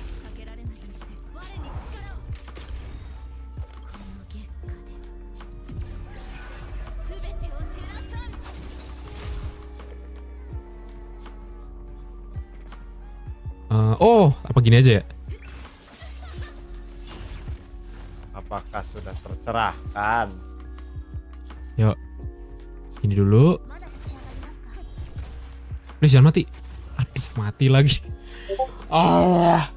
Apa gini aja ya? Apakah sudah tercerahkan? Yuk. Ini dulu. Please jangan mati. Aduh, mati lagi. Ah.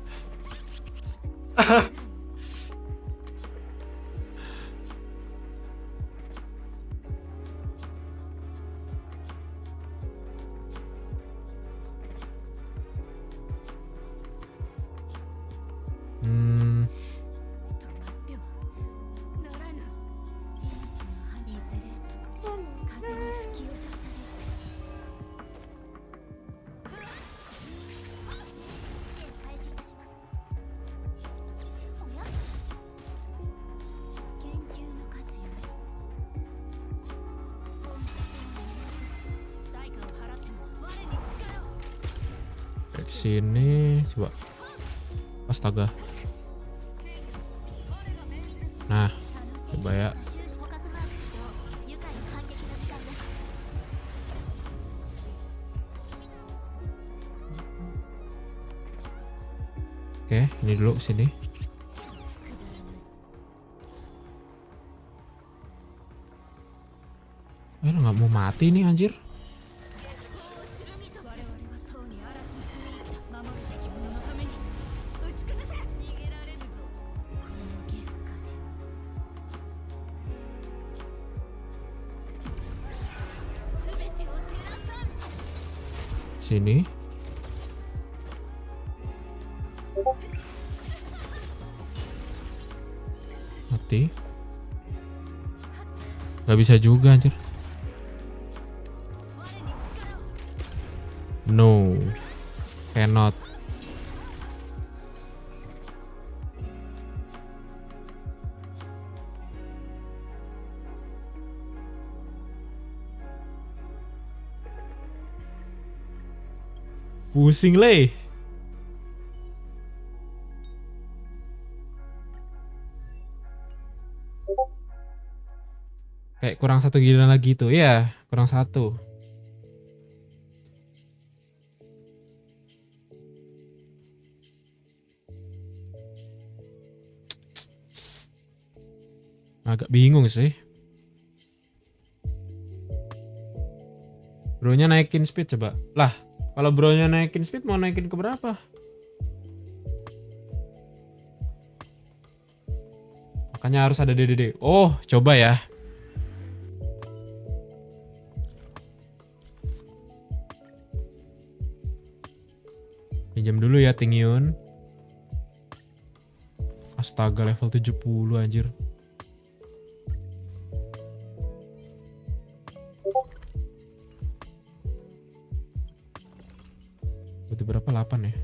Sini coba. Astaga. Nah, coba ya. Oke, ini dulu sini. Nggak mau mati nih anjir. Sini. Mati. Gak bisa juga anjir. No. Cannot. Pusing leh. Kayak kurang satu giliran lagi tuh. Iya, kurang satu. Agak bingung sih. Bro-nya naikin speed coba. Lah, kalau bro-nya naikin speed mau naikin ke berapa? Makanya harus ada DDD. Oh, coba ya. Pinjam dulu ya Tengkyuu. Astaga, level 70 anjir. Butuh berapa? 8 ya?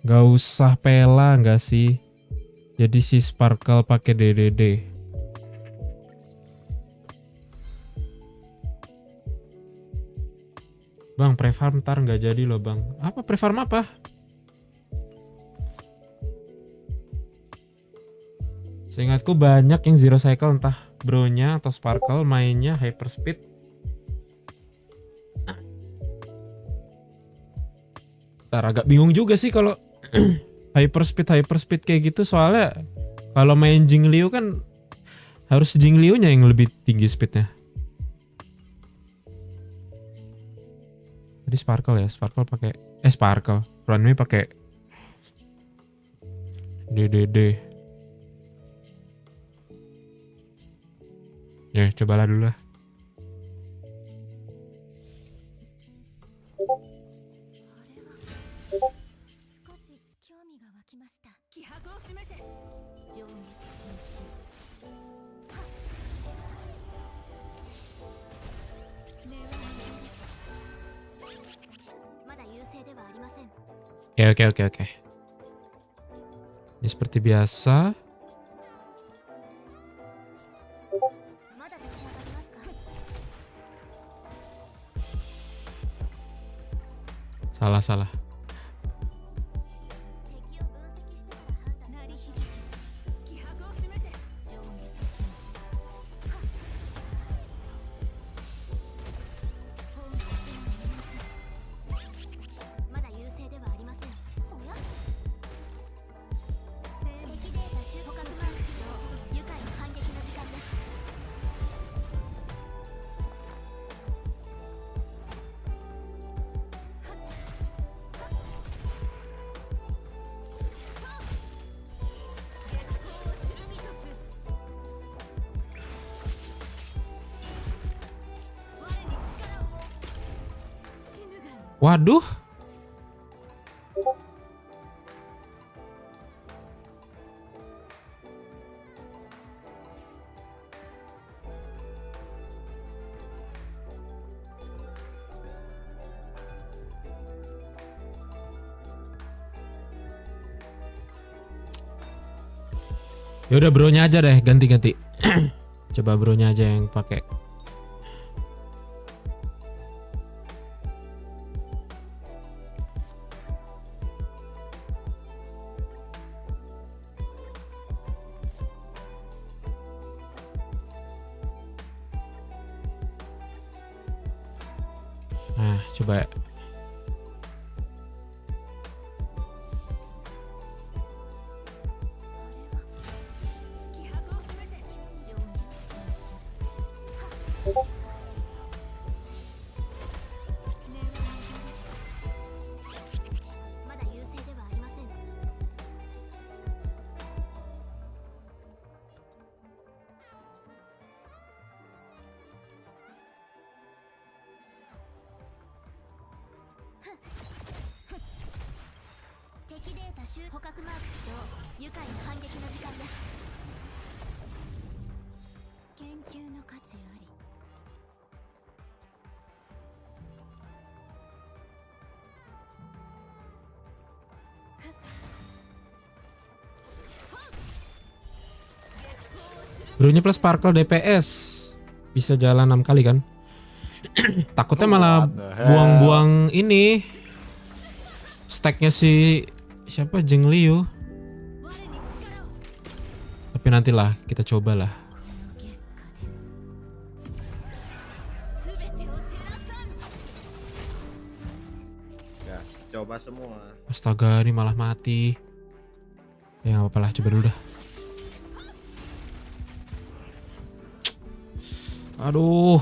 Gak usah pela gak sih? Jadi si Sparkle pakai DDD. Bang, prefarm ntar nggak jadi loh bang. Apa prefarm apa? Seingatku banyak yang zero cycle, entah bronya atau Sparkle mainnya hyperspeed. Ntar agak bingung juga sih kalau hyperspeed kayak gitu, soalnya kalau main Jingliu kan harus Jingliu-nya yang lebih tinggi speednya. Tadi sparkle ya, sparkle pakai sparkle. Runway pakai DDD. Ya, cobalah dulu lah. Oke. Ini seperti biasa. Salah. Waduh. Ya udah bronya aja deh, ganti-ganti. Coba bronya aja yang pakai. Nah, coba. Bronya plus sparkle DPS bisa jalan 6 kali kan? Takutnya malah buang-buang ini stacknya si siapa Jeng Liu. Tapi nantilah kita cobalah. Gas, coba semua. Astaga, ini malah mati. Ya nggak apa-apa lah, coba dulu dah. Aduh.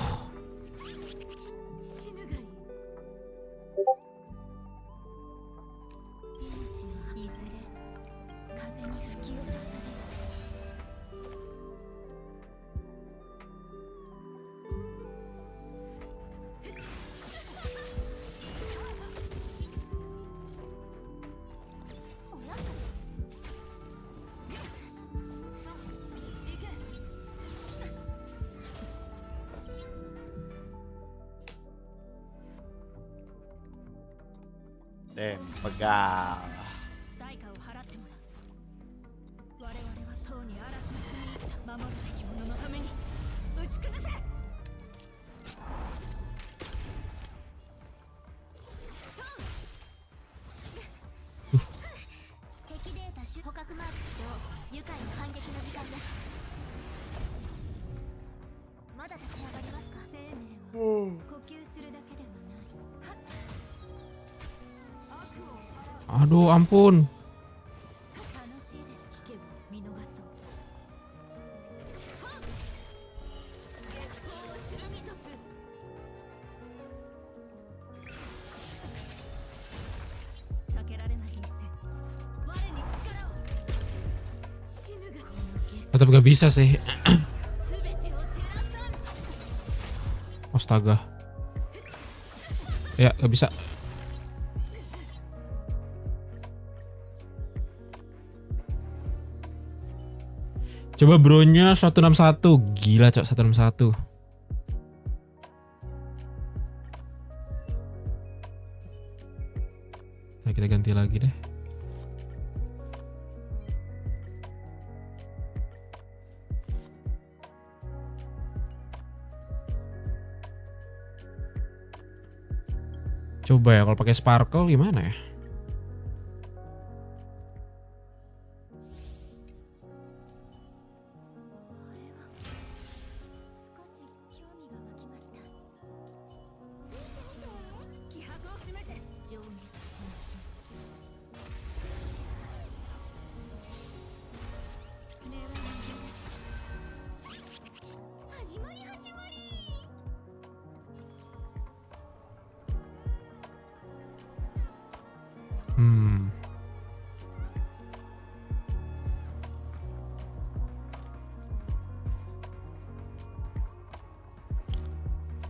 Pegal. Aduh, ampun. Tetap gak bisa sih. Astaga. Ya gak bisa. Coba bronya 161. Gila cok 161. Nah kita ganti lagi deh. Coba ya kalau pakai sparkle gimana ya?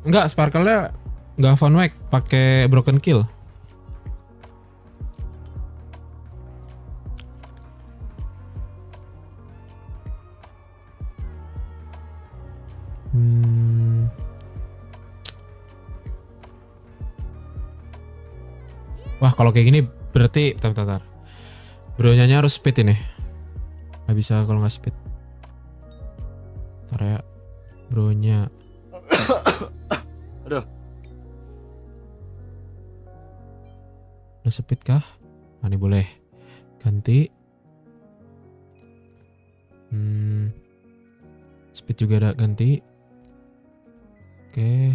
Enggak, sparkle-nya enggak fun whack, pakai broken kill. Wah, kalau kayak gini berarti bentar. Bro-nya harus speed ini. Gak bisa kalau nggak speed. Ntar ya, bro-nya. Aduh. Udah speed kah? Nah, ini boleh ganti. Speed juga ada ganti. Oke.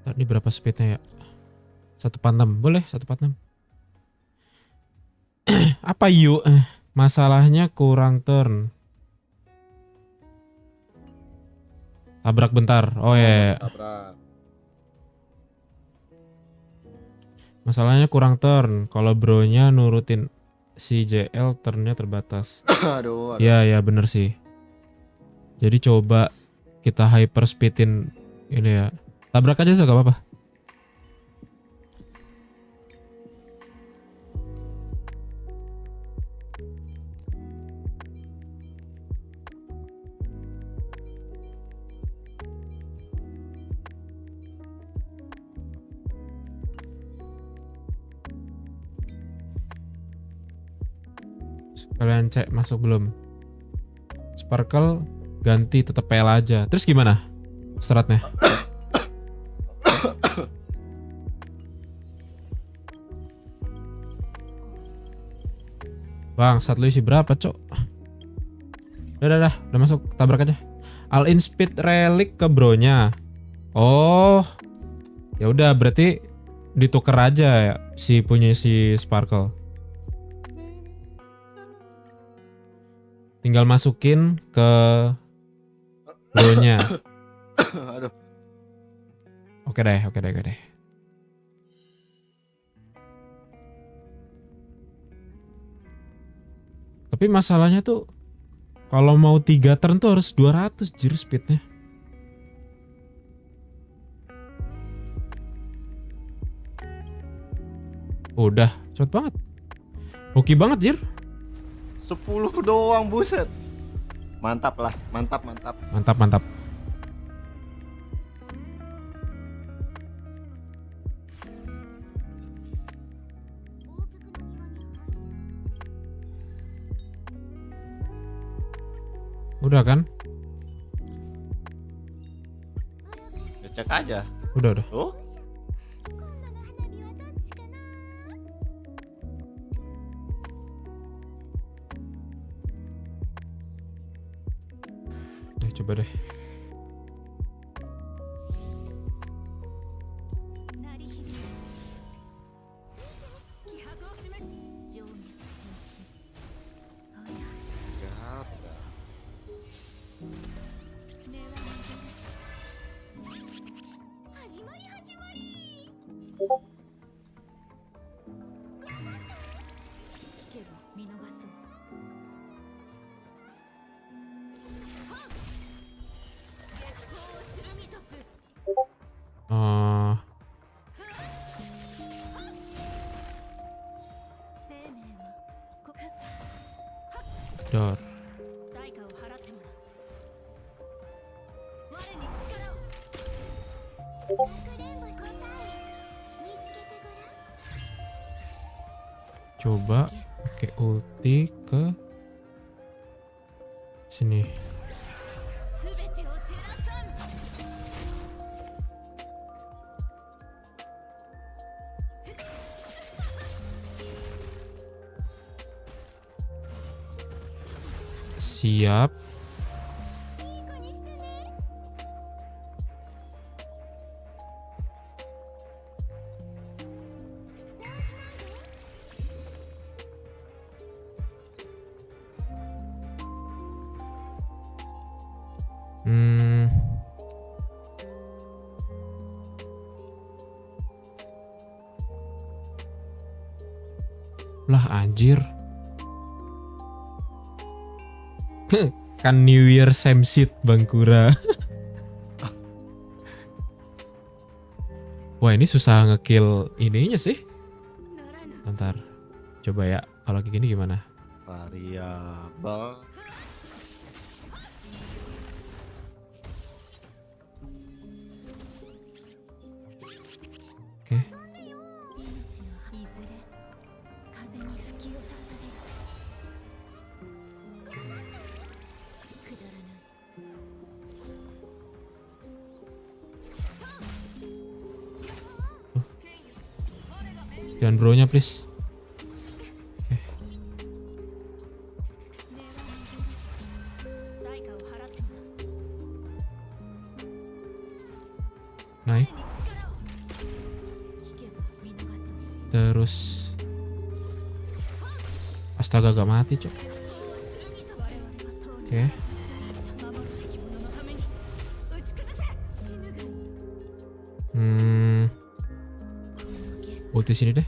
Tadi berapa speednya ya? 146, boleh 146. Apa yuk? Masalahnya kurang turn. Tabrak bentar. Oh ya. Tabrak. Masalahnya kurang turn. Kalau bro-nya nurutin si JL turnnya terbatas. Aduh. Ya bener sih. Jadi coba kita hyper speedin ini ya. Tabrak aja sih gak apa-apa. Kalian cek masuk belum? Sparkle ganti tetep PL aja. Terus gimana seratnya? Bang, saat lu isi berapa, cok? Udah masuk, tabrak aja. All in speed relic ke bro-nya. Oh. Ya udah, berarti ditukar aja ya si punya si Sparkle. Tinggal masukin ke bro-nya. Aduh. Oke deh. Tapi masalahnya tuh kalau mau 3 turn tuh harus 200 jir speednya. Udah, cepet banget. Hoki banget jir. 10 doang, buset. Mantap lah, mantap. Mantap. Udah kan? Ya, cek aja. Udah. Oh. Coba deh. Oh, dor. Coba pakai ulti ke sini. Siap. Lah anjir. Kan New Year same shit Bang Kura. Wah ini susah ngekill ininya sih. Bentar. Coba ya kalau kayak gini gimana? Variabel. Oke. Jangan bro-nya please. Oke. Naik. Terus astaga gak mati cok. Oke. Ulti sini deh.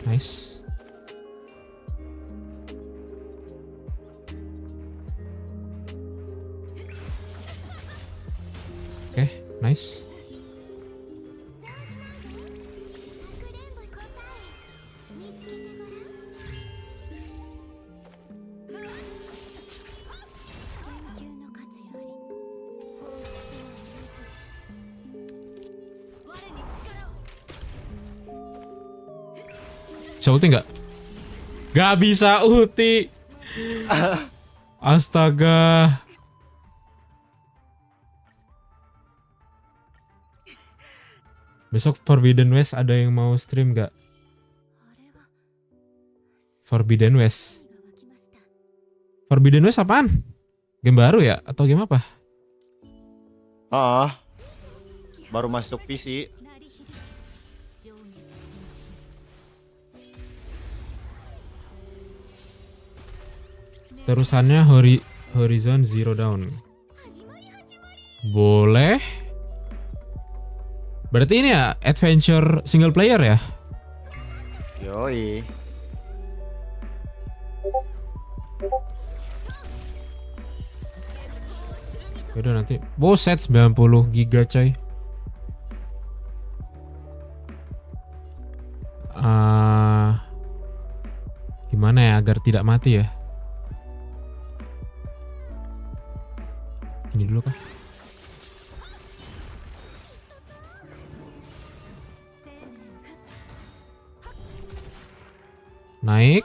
Nice. Oke, nice. Bisa ulti nggak? Gak bisa ulti. Astaga. Besok Forbidden West ada yang mau stream gak? Forbidden West. Forbidden West apaan? Game baru ya? Atau game apa? Baru masuk PC. Terusannya Horizon Zero Dawn. Boleh. Berarti ini ya adventure single player ya? Yoi. Yaudah nanti. Boset 90 giga coy. Gimana ya agar tidak mati ya? Ini dulu kah? Naik.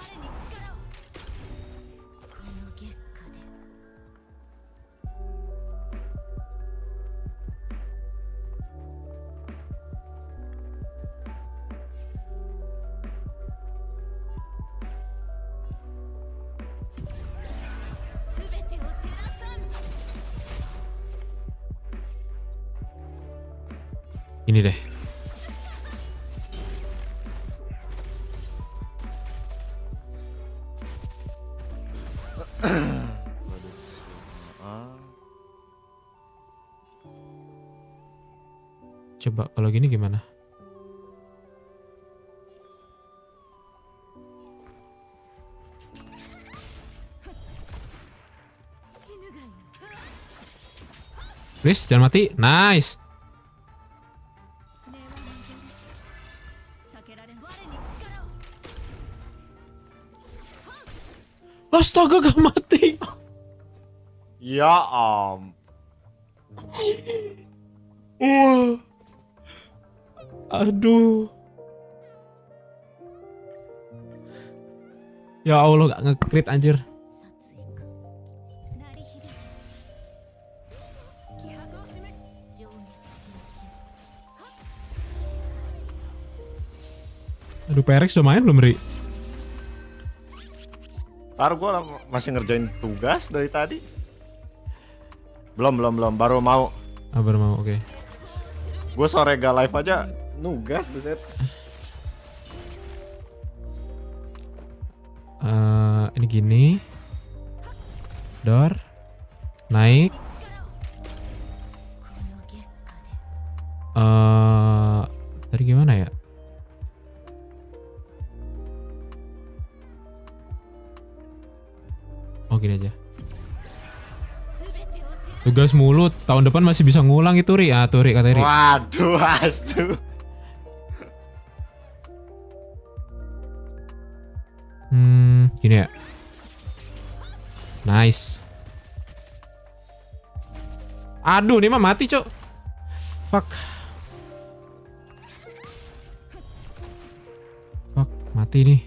Ini deh. Coba kalau gini gimana? Please, jangan mati. Nice. Astaga, gak mati. Ya Aduh. Ya Allah, gak nge-crit anjir. Aduh, Perex udah main belum, Ri? Ntar gue masih ngerjain tugas dari tadi. Belum, baru mau. Baru mau, oke. Gue sore gak live aja nugas, buset. Ini gini. Door. Naik. Tadi gimana ya? Oh, gini aja. Tugas mulut, tahun depan masih bisa ngulang itu, Ri. Ah, tuh Ri, kata Ri. Waduh, asu. Gini ya. Nice. Aduh, ini mah mati, Cok. Fuck. Fuck, mati nih.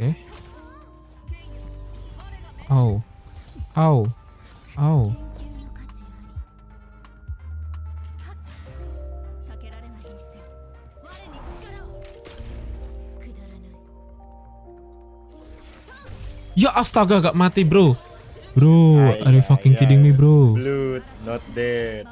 Oke. Au. Ya astaga, gak mati, bro. Bro, are you fucking kidding me, bro? Blood, not dead.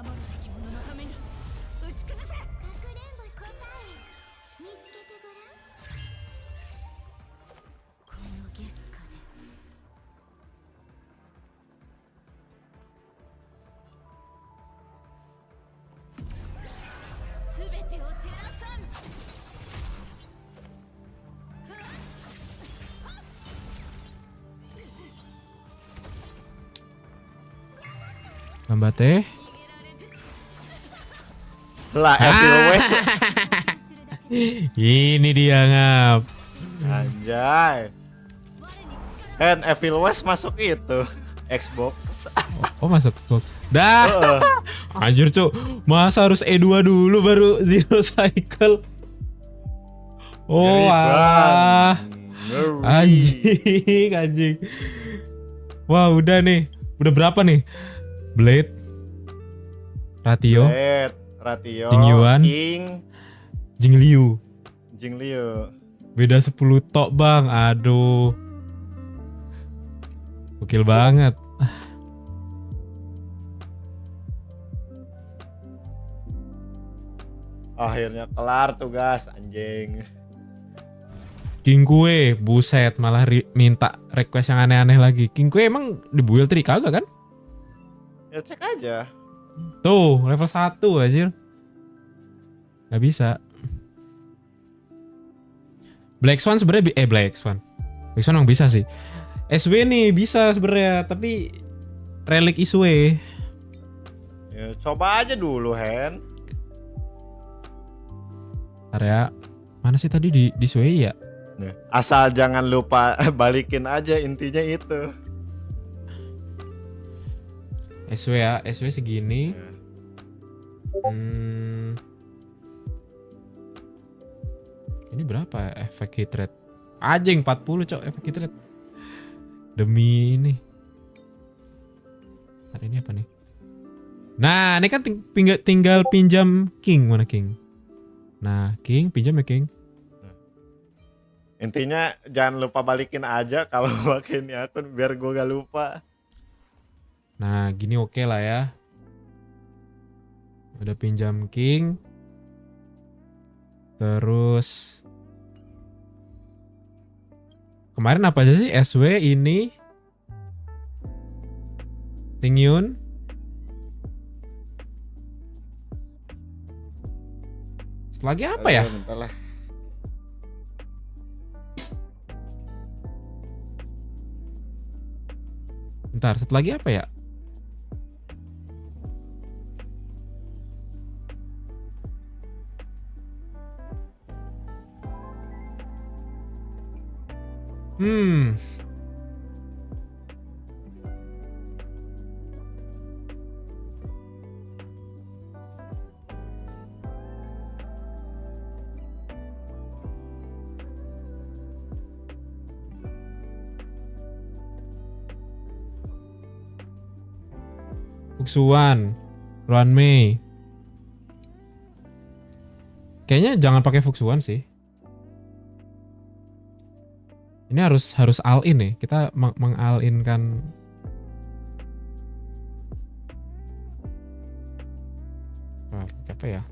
Gambate. Lah, Evil West. Ini dia, ngap. Anjay. Kan Evil West masuk itu Xbox. Oh, masuk box. Dah. Anjir, Cuk. Masa harus E2 dulu baru Zero Cycle? Oh, alah. Anjing. Wah, udah nih. Udah berapa nih? Blade, Ratio, Jingyuan, Jingliu. Beda 10 tok, Bang. Aduh. Gokil banget. Akhirnya kelar tugas, anjing. King Kue, buset, malah minta request yang aneh-aneh lagi. King Kue emang di build tri kagak kan? Ya cek aja. Tuh, level 1 anjir. Gak bisa. Black Swan sebenarnya Black Swan emang bisa sih. SW nih bisa sebenarnya, tapi relik iswe. Ya coba aja dulu, Hen. Area mana sih tadi di SW ya? Asal jangan lupa balikin aja, intinya itu. SW ya, SW segini. Ini berapa efek hit rate? Anjing 40, Cok, efek hit rate. Demi ini. Hari ini apa nih? Nah, ini kan tinggal pinjam king. Mana king? Nah, king pinjam ya king. Intinya jangan lupa balikin aja kalau pakai ini akun biar gue gak lupa. Nah, gini oke lah ya. Udah pinjam king. Terus kemarin apa aja sih? SW ini Tengkyuu. Lagi apa ya? Bentar lah. Bentar, satu lagi apa ya? Fuksuan, Runway. Kayaknya jangan pakai Fuksuan sih. Ini harus all in nih. Kita meng-all in kan. Apa ya?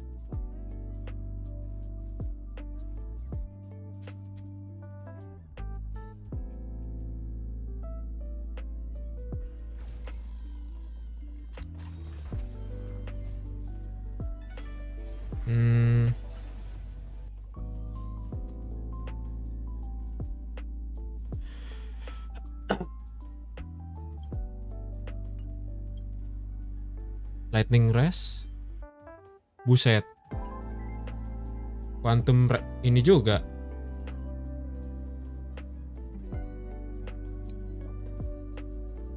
Lightning Race. Buset. Ini juga.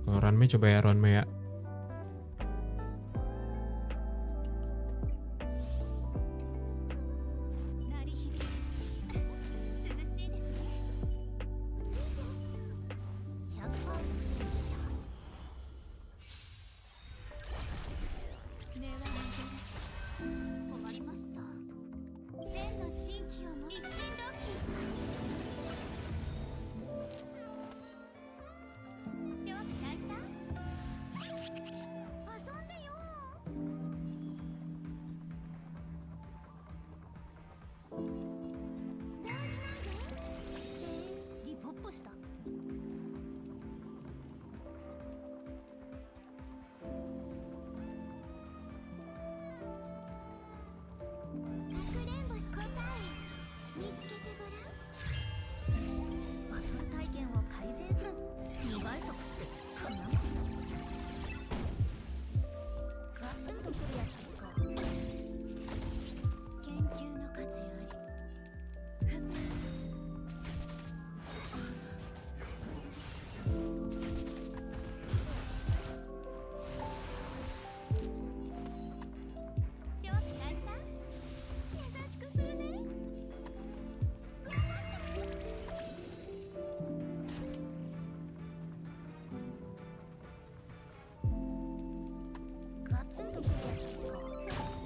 Kalau Runway coba ya Runway ya.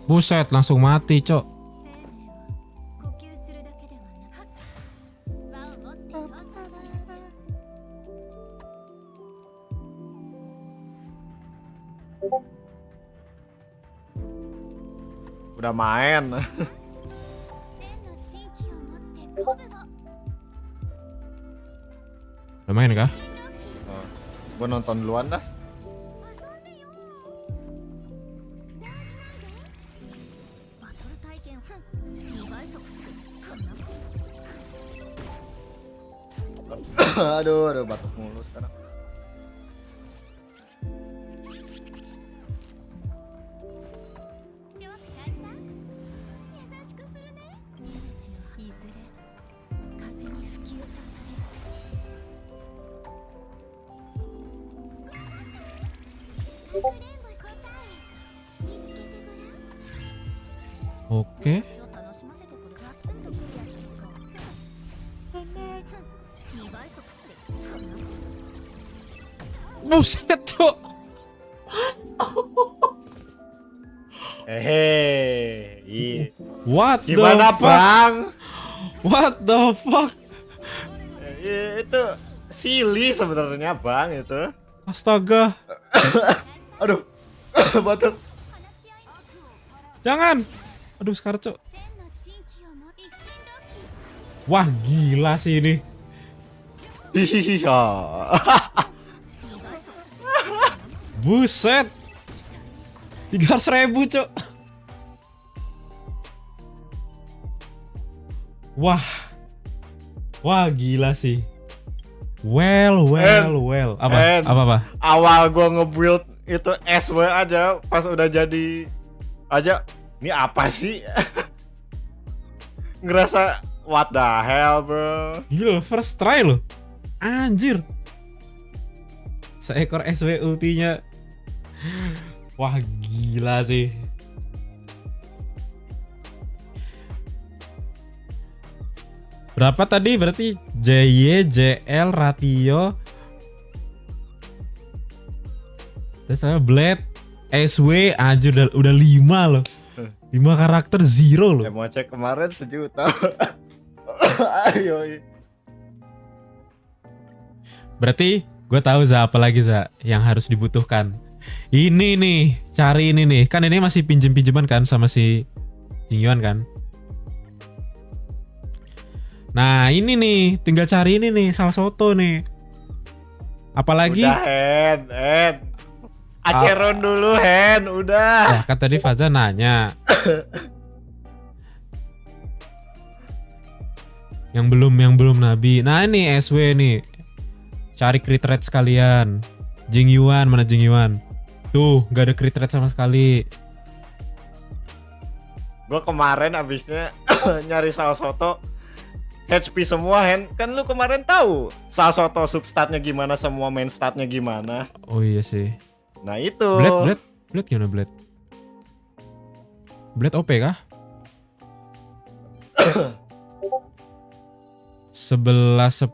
Buset, langsung mati, Cok. Udah main. Udah main kah? Gue nonton duluan dah. Aduh, batuk mulu sekarang. Oke. Buset, Cok. Iya. What Gimana the fuck? bang? What the fuck? Itu silly sebenarnya bang itu. Astaga. Aduh, batuk. Jangan. Aduh Skarco. Wah gila sih ini. Iya. Buset. 300.000 cok. Wah. Wah gila sih. Well. And Apa? awal gua nge-build itu SW aja, pas udah jadi aja, ini apa sih? Ngerasa what the hell bro. Gila first try loh. Anjir. Seekor SW ultinya. Wah gila sih. Berapa tadi berarti JY, JL, ratio. Terus sama Blade, SW, anjir udah 5 loh. 5 karakter zero loh. Mau cek kemarin 1 juta. Ayo. Berarti gue tahu Za, apa lagi Za yang harus dibutuhkan. Ini nih, cari ini nih. Kan ini masih pinjem-pinjeman kan sama si Jingyuan kan. Nah ini nih, tinggal cari ini nih, salah soto nih. Apalagi? Udah Hen. Aceron dulu Hen, udah. Ya kan tadi Faza nanya. yang belum Nabi. Nah ini SW nih. Cari crit rate sekalian. Jingyuan, mana Jingyuan? Tuh, gak ada crit rate sama sekali. Gue kemarin abisnya nyari salah soto HP semua Hen. Kan lu kemarin tahu salah soto substatnya gimana, semua main statnya gimana. Oh iya sih. Nah itu. Blade gimana Blade? Blade OP kah? 11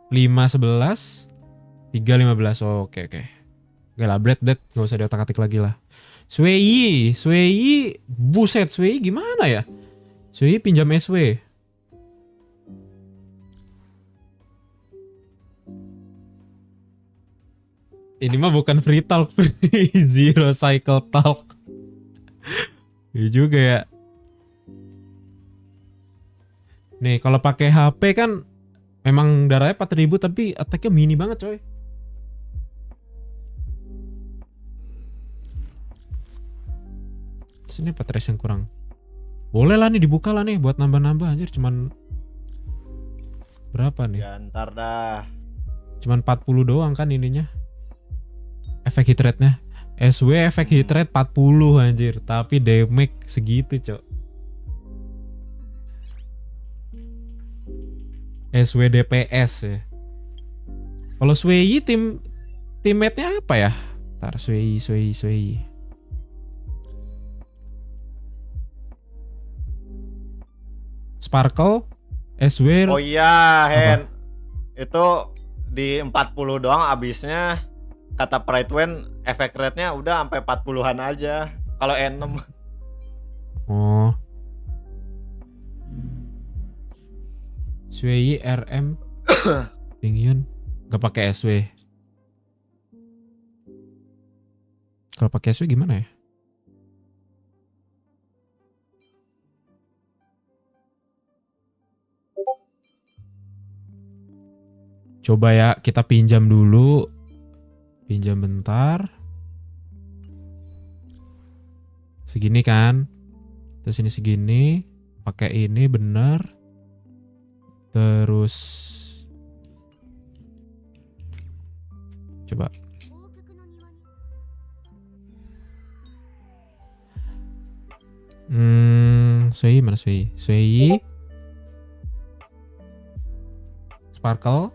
5 11 3 15. Oh, oke. Gak lah Blade gak usah diotak-atik lagi lah. Swei, buset Swei gimana ya? Swei pinjam SW. Ini mah bukan free talk, free zero cycle talk. Iya juga ya. Nih kalau pakai HP kan memang darahnya 4000 tapi attack-nya mini banget coy. Sini apa trace yang kurang? Boleh lah nih dibuka lah nih buat nambah-nambah anjir, cuman berapa nih? Ya ntar dah. Cuman 40 doang kan ininya. Efek hit rate-nya. SW efek hit rate 40 anjir, tapi damage segitu, Cok. SW DPS ya. Kalau Swei teammate-nya apa ya? Ntar Swei. Sparkle, SW. Oh iya Hen. Itu di 40 doang abisnya. Kata Pride efek rate-nya udah sampai 40-an aja. Kalau N6. Oh. Swei RM Tingyun gak pakai SW. Kalau pakai SW gimana ya? Coba ya kita pinjam dulu. Pinjam bentar. Segini kan? Terus ini segini. Pakai ini bener. Terus coba. Swei mana Swei? Swei. Sparkle.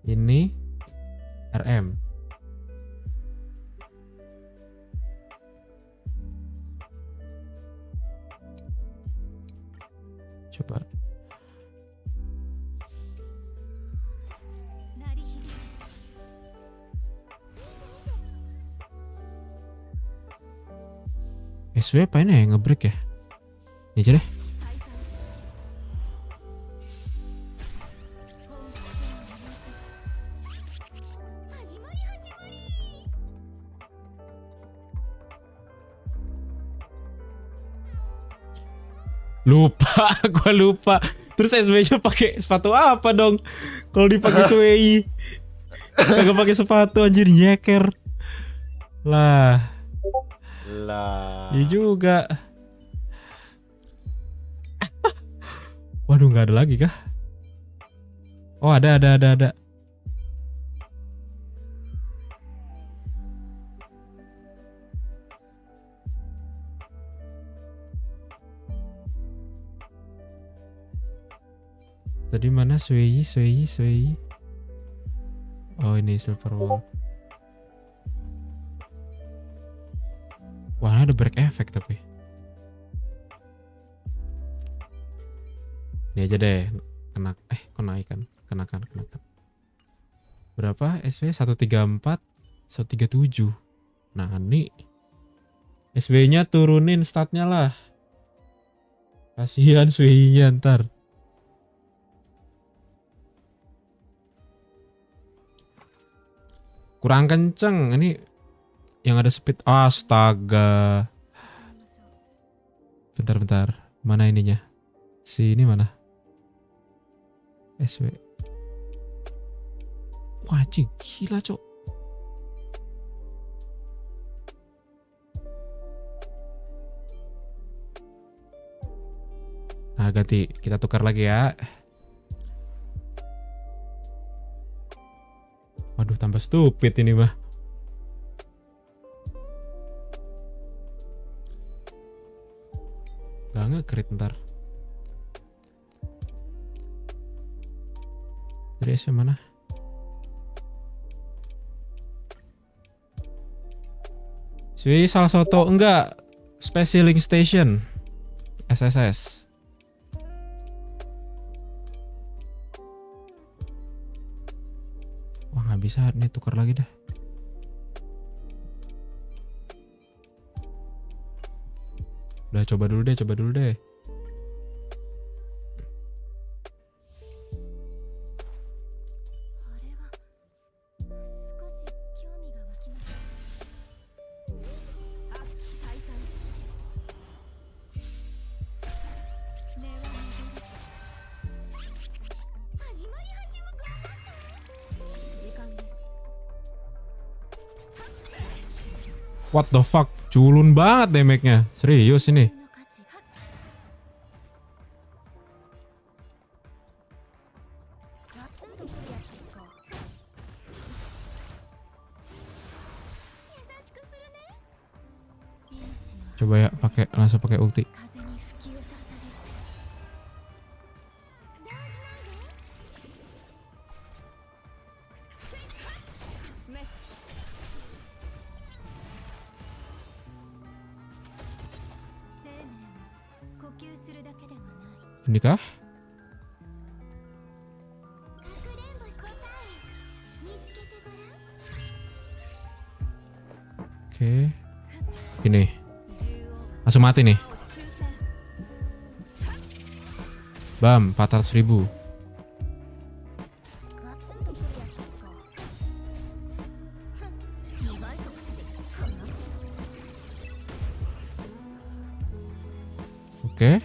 Ini RM. Coba. SW apa ini ya ngebreak ya? Ini aja deh. Lupa, gua lupa. Terus SW-nya pakai sepatu apa dong? Kalau dipakai SWI, kagak pakai sepatu anjir nyeker. Lah, iya juga. Waduh, nggak ada lagi kah? Oh, ada. Tadi mana Sway? Oh, ini silver wall. Wah, ada break effect tapi. Ini aja deh. Kenakan. Berapa SW? 134, 137. Nah, ini SW-nya turunin statnya lah. Kasihan SW-nya ntar. Kurang kenceng. Ini yang ada speed. Astaga. Bentar. Mana ininya? Si ini mana? SW. Wah, anjing, gila, Cok. Nah, ganti. Kita tukar lagi ya. Waduh, tambah stupid ini mah. Gak nge-crit ntar. Dari SM mana? Swi salah satu enggak. Specialing Station SSS. Wah, nggak bisa nih, tukar lagi dah. Udah, coba dulu deh. What the fuck? Culun banget damage-nya. Serius ini. Coba ya langsung pakai ulti. Ini kah? Oke. Ini. Langsung mati nih. Bam, 400.000. Oke.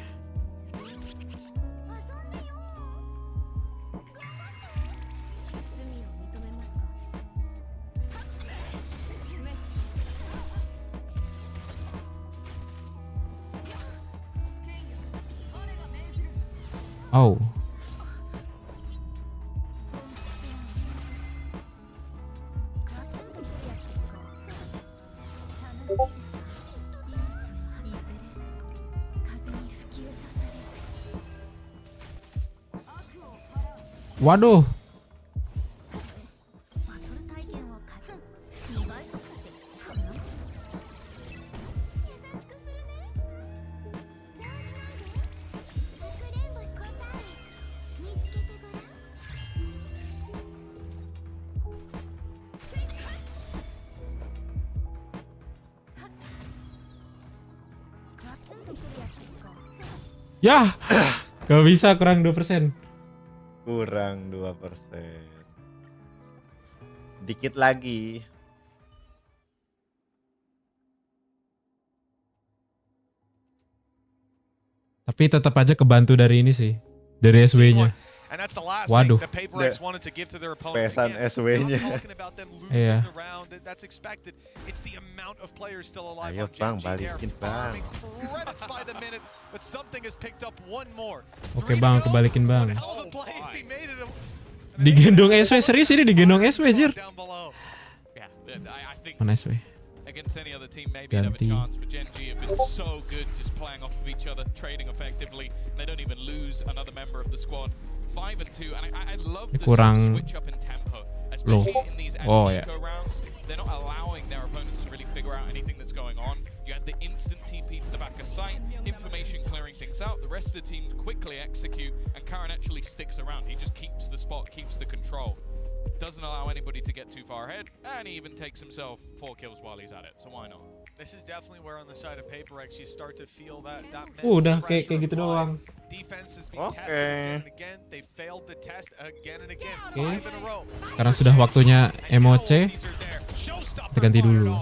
Oh. Waduh. Ya, gak bisa, kurang 2%. Kurang 2%. Dikit lagi. Tapi tetap aja kebantu dari ini sih. Dari SW-nya. Waduh. Pesan SW-nya. Iya. Ayo bang, balikin bang. Oke bang, kebalikin bang. Digendong SW, serius ini digendong SW, jir. Mana SW? Against any other team, maybe have a Ganti. chance, but Gen G have been so good just playing off of each other, trading effectively, and they don't even lose another member of the squad. 5 and 2, and I love the kurang switch up in tempo, low. especially in these Oh, anti-eco rounds. They're not allowing their opponents to really figure out anything that's going on. You had the instant TP to the back of sight, information clearing things out. The rest of the team quickly execute, and Karen actually sticks around. He just keeps the spot, keeps the control. Doesn't allow anybody to get too far ahead, and he even takes himself 4 kills while he's at it, so why not? This is definitely where on the side of PaperX you start to feel that Udah kayak gitu doang. Defense has been tested again and again. They failed the test again and again. Oke. 5 in a row. Karena sudah waktunya emoce, kita ganti dulu.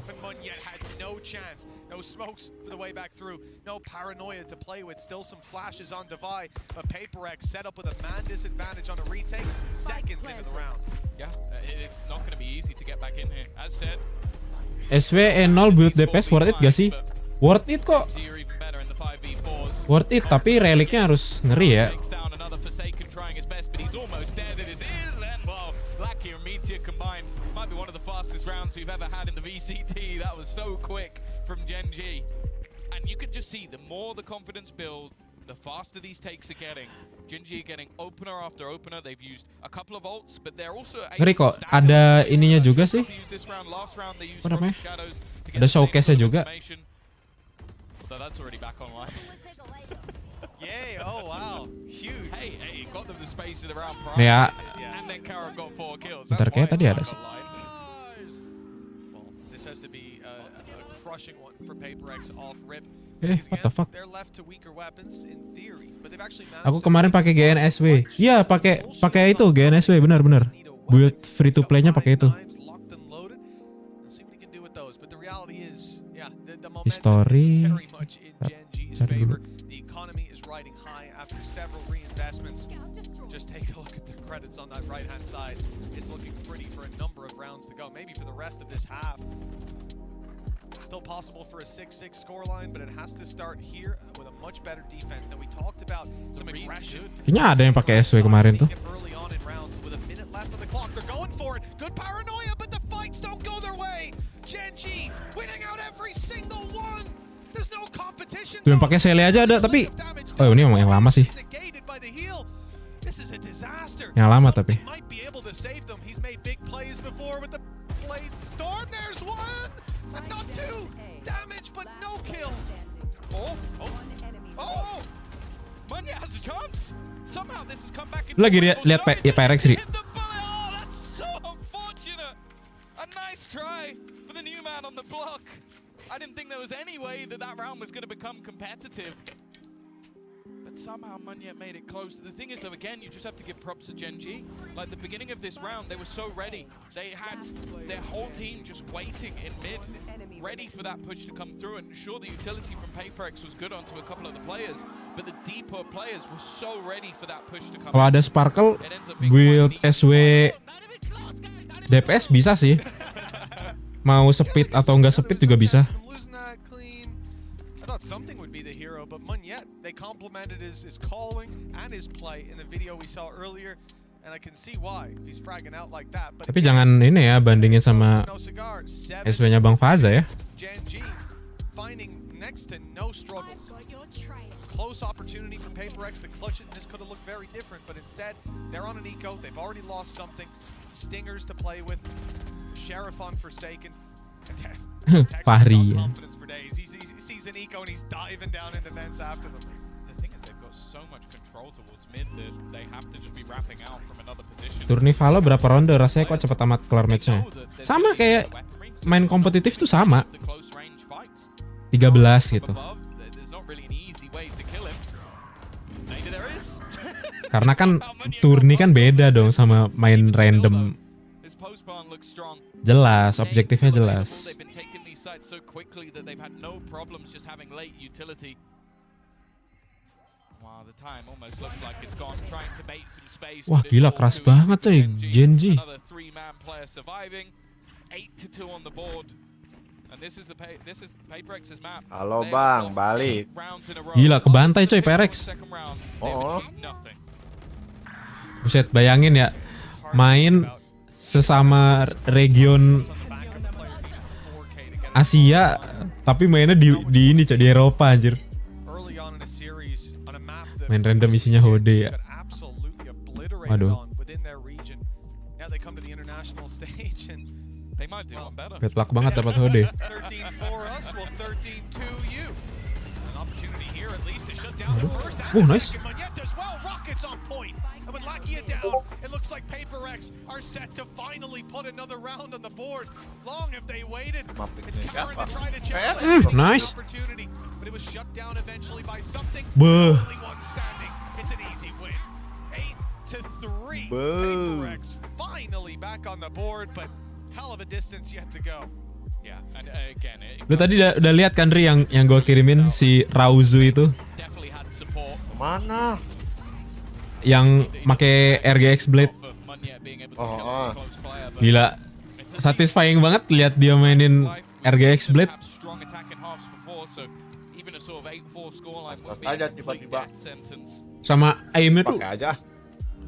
No smokes for the way back through. No paranoia to play with. Still some flashes on Divide. But PaperX set up with a man disadvantage on a retake. Seconds into the round. Yeah, it's not going to be easy to get back in here. As said, SW E0 build DPS worth it gak sih? Worth it kok. you're even better in the 5v4s. Worth it, tapi reliknya harus ngeri ya. Takes down another Forsaken trying his best, but he's almost there. That is, and well, Blacky and Meteor combined might be one of the fastest rounds we've ever had in the VCT. That was so quick from Gen G. And you can just see the more the confidence build, the faster these takes are getting. Gen G getting opener after opener. They've used a couple of ults, but they're also Ngeri kok, ada ininya juga sih. Apa namanya? Ada showcase-nya juga. Although that's already back online. Yay, oh wow. Huge. Hey, it got them the space in around Nih ya, and then Kara got 4 kills. bentar kayak tadi ada sih. Well, this has to be a crushing one for PaperX off rip. What the fuck? They're left to weaker weapons in theory, but they've actually Aku kemarin pakai GNSW. Iya, pakai itu GNSW, benar. Build free to play-nya pakai itu. History. Cari dulu. The economy is riding high after several reinvestments. Just take a look at their credits on that right-hand side. It's looking pretty for a number of rounds to go, maybe for the rest of this half. Still possible for a 6-6 scoreline, but it has to start here with a much better defense. Now we talked about some aggression. Kayaknya ada yang pakai SW kemarin tuh. Early on in rounds with a minute left on the clock, they're going for it. Good paranoia, but the fights don't go their way. Gen G winning out every single one. There's no competition. Tuh yang pakai Sele aja ada, tapi oh ini emang yang lama sih. This is a disaster. Yang lama tapi. Might be able to save them. He's made big plays before with the blade storm. There's one. And not 2 damage, but no kills. Oh! Manja has a chance. Somehow this has come back. Lagi lihat PRX, Ri. Hit the bullet. Oh, that's so unfortunate. A nice try for the new man on the block. I didn't think there was any way that round was going to become competitive. But somehow Manja made it close. The thing is, though, again, you just have to give props to Gen G. Like, the beginning of this round, they were so ready. They had their whole team just waiting in mid, ready for that push to come through. And sure, the utility from PaperX was good onto a couple of the players, but the deeper players were so ready for that push to come. Kalau ada Sparkle, build SW DPS bisa sih. Mau speed atau enggak speed juga bisa. Something would be the hero, but Manja, they complimented his calling and his play in the video we saw earlier, and I can see why he's fragging out like that. But tapi jangan ini ya bandingin sama SW-nya Bang Faza ya. Gen G finding next to no struggles. Close opportunity for PaperX to clutch it, and this could have looked very different, but instead they're on an eco. They've already lost something. Stingers to play with. Sheriff on Forsaken. Fahri. He sees an eco and he's diving down into vents after them. The thing is, they've got so much control towards mid that they have to just be wrapping out from another position. Turnivalo berapa ronde? Rasanya kok cepet amat kelar match-nya. Sama kayak main kompetitif tuh sama. 13 gitu. Karena kan turni kan beda dong sama main random. Jelas, objektifnya jelas. Wah gila keras banget coy, Genji. Halo bang, balik. Gila kebantai coy Perex. Oh. Buset bayangin ya, main sesama region Asia tapi mainnya di ini coy, di Eropa anjir. Main random isinya Hode ya. Waduh. Bad luck banget dapat Hode. Aduh. Nice. Nice. Beuh. Lu tadi udah lihat kan Ri yang gue kirimin si Rauzu itu? Mana? Yang make RGX Blade. Oh. Gila. Satisfying banget lihat dia mainin RGX Blade. Aja tiba-tiba. Sama aimnya tuh Pakai aja.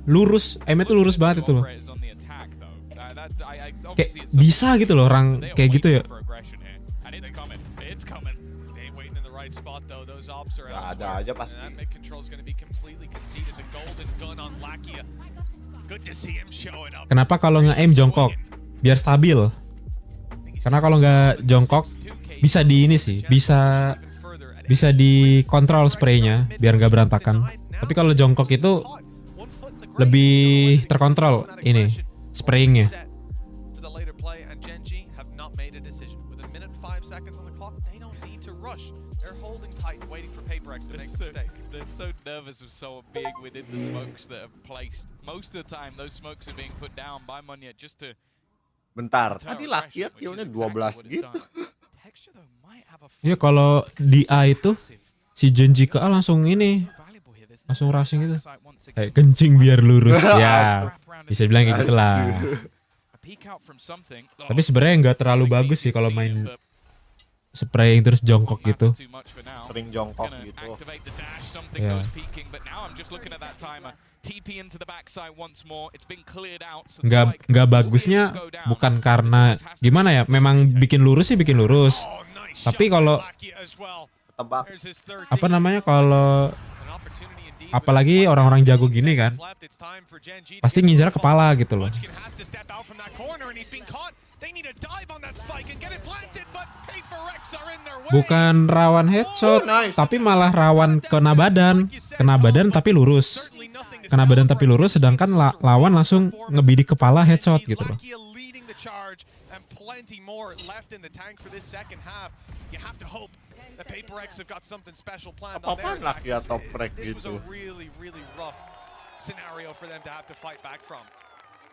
lurus. Aimnya tuh lurus banget itu loh. Kayak bisa gitu loh orang kayak gitu ya. Gak ada aja pasti. Kenapa kalau nge-aim jongkok? Biar stabil. Karena kalau nggak jongkok bisa di ini sih, bisa dikontrol spraynya biar nggak berantakan. Tapi kalau jongkok itu lebih terkontrol ini sprayingnya. They're so nervous of so being within the smokes that are placed. Most of the time, those smokes are being put down by Monyet just to. Bentar, tadi Lakiat killnya 12 gitu. Iya kalau di A itu si Genji ke A langsung ini, langsung rushing itu. Kayak kencing biar lurus ya. Bisa bilang kayak gitulah. Tapi sebenarnya nggak terlalu bagus sih kalau main spraying terus jongkok gitu. Sering jongkok gitu. Ya. Nggak bagusnya bukan karena gimana ya, memang bikin lurus sih bikin lurus. Tapi kalau Tebak. apa namanya, kalau apalagi orang-orang jago gini kan, pasti ngincar kepala gitu loh. Bukan rawan headshot, tapi malah rawan kena badan tapi lurus. Kena badan tapi lurus, sedangkan lawan langsung ngebidik kepala headshot gitu loh. Apa-apaan Lakiat top frag gitu.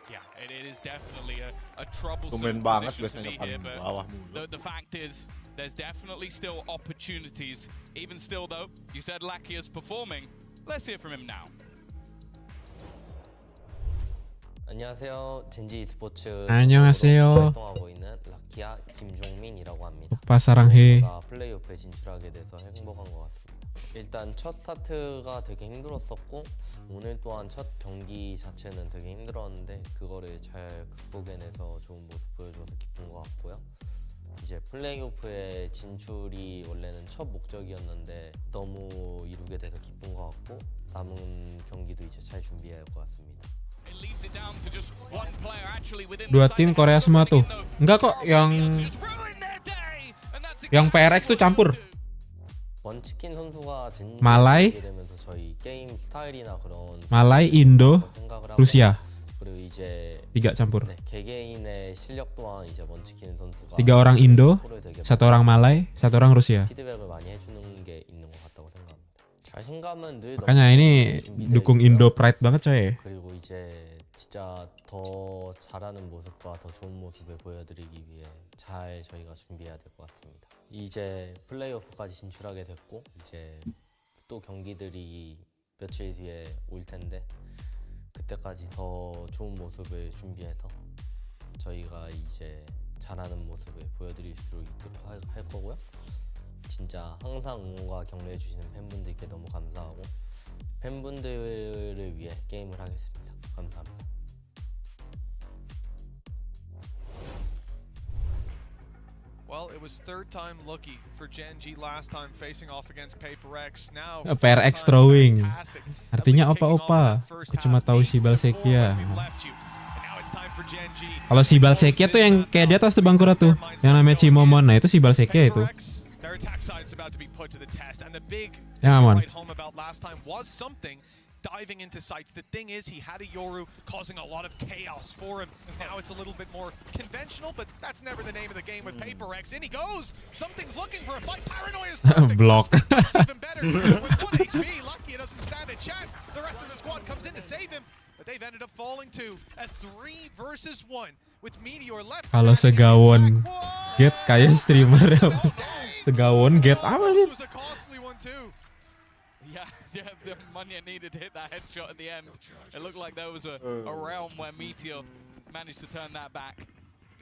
Yeah, it is definitely a troublesome Tumben banget position to biasanya be paling here, but bawah mulu. the fact is, there's definitely still opportunities. Even still though, you said Lakia's performing. Let's hear from him now. 안녕하세요. 젠지 e스포츠 안녕하세요. 활동하고 있는 라키아 김종민이라고 합니다. 오빠 사랑해. 제가 플레이오프에 진출하게 돼서 행복한 것 같습니다. 일단 첫 스타트가 되게 힘들었었고 오늘 또한 첫 경기 자체는 되게 힘들었는데 그거를 잘 극복해내서 좋은 모습 보여줘서 기쁜 것 같고요. 이제 플레이오프에 진출이 원래는 첫 목적이었는데 너무 이루게 돼서 기쁜 것 같고 남은 경기도 이제 잘 준비해야 할 것 같습니다. Dua tim Korea semua tuh. Enggak kok, yang PRX tuh campur. 원치킨 선수가 젠지 말라이? 되면서 저희 게임 스타일이나 그런 Malai, Indo, 생각을 하고 Rusia. 그리고 이제 3 campur. 네, 개개인의 실력 또한 이제 원치킨 선수가 3 orang Indo, 서로에 되게 1 orang Malai, 1 orang Rusia. 피드백을 많이 해주는 게 있는 것 같다고 생각합니다. 자신감은 늘 Makanya ini dukung Indo Pride banget coy. 그리고 이제 진짜 더 잘하는 모습과 더 좋은 모습을 보여드리기 위해 잘 저희가 준비해야 될 것 같습니다. 이제 플레이오프까지 진출하게 됐고 이제 또 경기들이 며칠 뒤에 올 텐데 그때까지 더 좋은 모습을 준비해서 저희가 이제 잘하는 모습을 보여드릴 수 있도록 할 거고요. 진짜 항상 응원과 격려해 주시는 팬분들께 너무 감사하고 팬분들을 위해 게임을 하겠습니다. 감사합니다. Well, it was third time lucky for Genji last time facing off against Paper X. Now Paper X throwing. Artinya opa-opa. Aku cuma tahu si Balsekia. Kalau si Balsekia tuh yang kayak di atas tuh Bangkura tuh, yang namanya Cimomon. Nah itu si Balsekia itu. Ya aman. Diving into sights. The thing is, he had a Yoru causing a lot of chaos for him. Now it's a little bit more conventional, but that's never the name of the game with Paper X. In he goes. Something's looking for a fight. Paranoia is perfect. Block. That's even better. With 1 HP, Lucky doesn't stand a chance. The rest of the squad comes in to save him, but they've ended up falling to a 3 versus 1 with Meteor left. Kalau segawon get kayak streamer. Segawon get apa nih? Was a costly one too. Yeah, the Manja needed to hit that headshot at the end. It looked like there was a realm where Meteor managed to turn that back.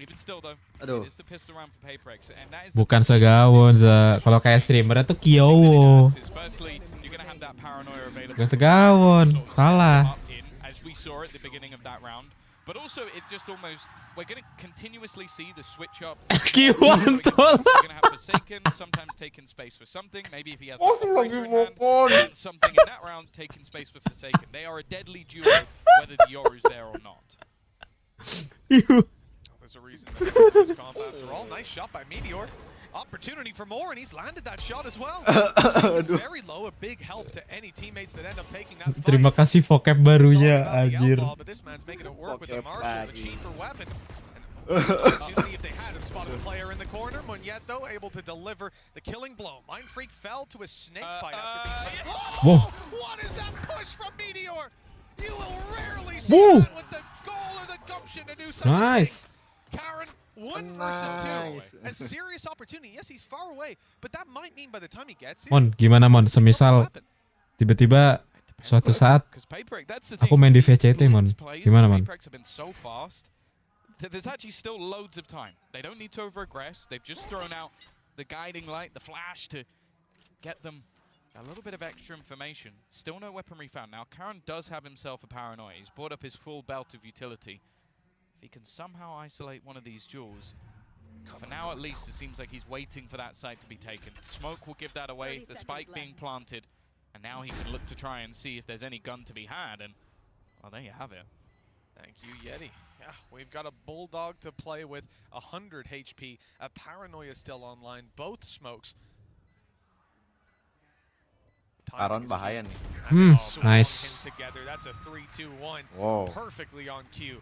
Even still though, Aduh. it's the pistol round for Paper X, and that is the Bukan segawon, kalau kayak streamer itu Kyowo. Firstly, you're gonna have that paranoia available. Bukan segawon, salah. As we saw at the beginning of that round. But also, it just almost, we're going to continuously see the switch up. Kiwan We're going to have Forsaken, sometimes taking space for something. Maybe if he has like, a Fraser in hand, and something in that round, taking space for Forsaken. They are a deadly duo, whether the Yoru's there or not. There's a reason that this comp after all. Nice shot by Meteor. Opportunity for more, and he's landed that shot as well. It's very low, a big help to any teammates that end up taking that fight. Terima kasih vocab barunya, anjir. But this man's making it work with the Marshall, the cheaper weapon. Opportunity if they had have spotted a player in the corner. Monyet though able to deliver the killing blow. Mind Freak fell to a snake bite after being Whoa. What is that push from Meteor? You will rarely see Woo. that with the goal or the gumption to do such a Nice. thing. Karen, 1 versus 2. A serious opportunity. Yes, he's far away, but that might mean by the time he gets here, Mon, gimana Mon? Semisal tiba-tiba suatu saat aku main di VCT, Mon. Gimana, Mon? There's actually still loads of time. They don't need to over-aggress. They've just thrown out the guiding light, the flash to get them a little bit of extra information. Still no weaponry found. Now, Karen does have himself a paranoia. He's brought up his full belt of utility. If he can somehow isolate one of these jewels, for now at least, it seems like he's waiting for that site to be taken. Smoke will give that away, the spike being planted, and now he can look to try and see if there's any gun to be had, and, well, there you have it. Thank you, Yeti. Yeah, we've got a Bulldog to play with, 100 HP, a Paranoia still online, both smokes. Aaron bahaya nih. Nice. Together. That's a 3-2-1. Wow. Perfectly on cue.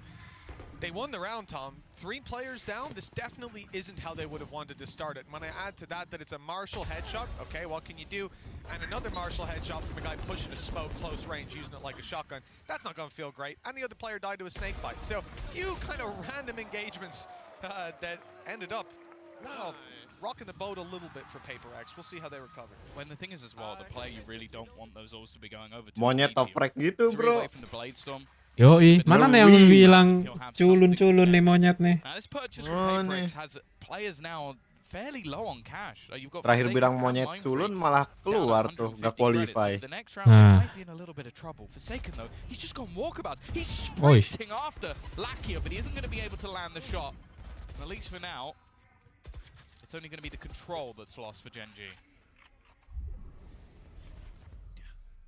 They won the round, Tom. 3 players down. This definitely isn't how they would have wanted to start it. When I add to that it's a Marshall headshot, okay, what can you do? And another Marshall headshot from a guy pushing a smoke close range, using it like a shotgun. That's not going to feel great. And the other player died to a snake bite. So, few kind of random engagements that ended up, well, rocking the boat a little bit for Paper X. We'll see how they recover. When the thing is as well, the player you really don't want those alls to be going over to. Monyet top rank gitu, bro. Yoi, mana nih yang bilang culun-culun nih monyet nih? Terakhir bilang monyet culun malah keluar tuh, gak qualify. Nah. Oi. It's only going to be the control that's lost for Genji.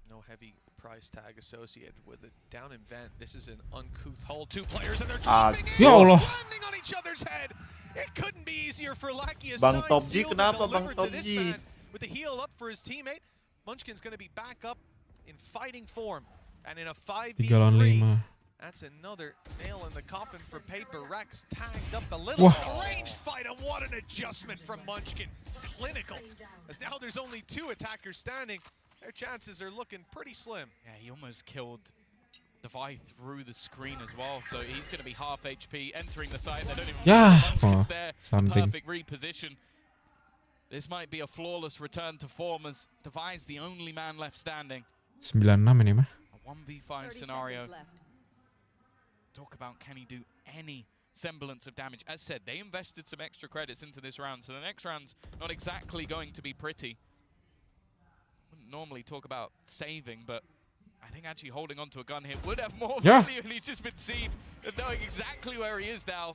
No heavy price tag associated with it. Down in vent, this is an uncouth hole. 2 players and they're dropping in, Ya Allah. landing on each other's head. It couldn't be easier for Lackey. Bang Top G, kenapa Bang Top G? With the heal up for his teammate, Munchkin's going to be back up in fighting form. And in a 5v3, 3 lawan 5. that's another nail in the coffin for Paper Rex. Tagged up a little. Wah. Ranged fight, and what an adjustment from Munchkin. Clinical. As now there's only 2 attackers standing. their chances are looking pretty slim. Yeah, he almost killed Devi through the screen as well, so he's going to be half HP entering the site. They don't even Yeah. know Munchkin's there. Something. Perfect reposition. This might be a flawless return to form as Devi's the only man left standing. 96 ini mah. A 1v5 scenario. Talk about can he do any semblance of damage. As said, they invested some extra credits into this round, so the next round's not exactly going to be pretty. Wouldn't normally talk about saving, but I think actually holding onto a gun here would have more value, and he's just been seen and knowing exactly where he is now.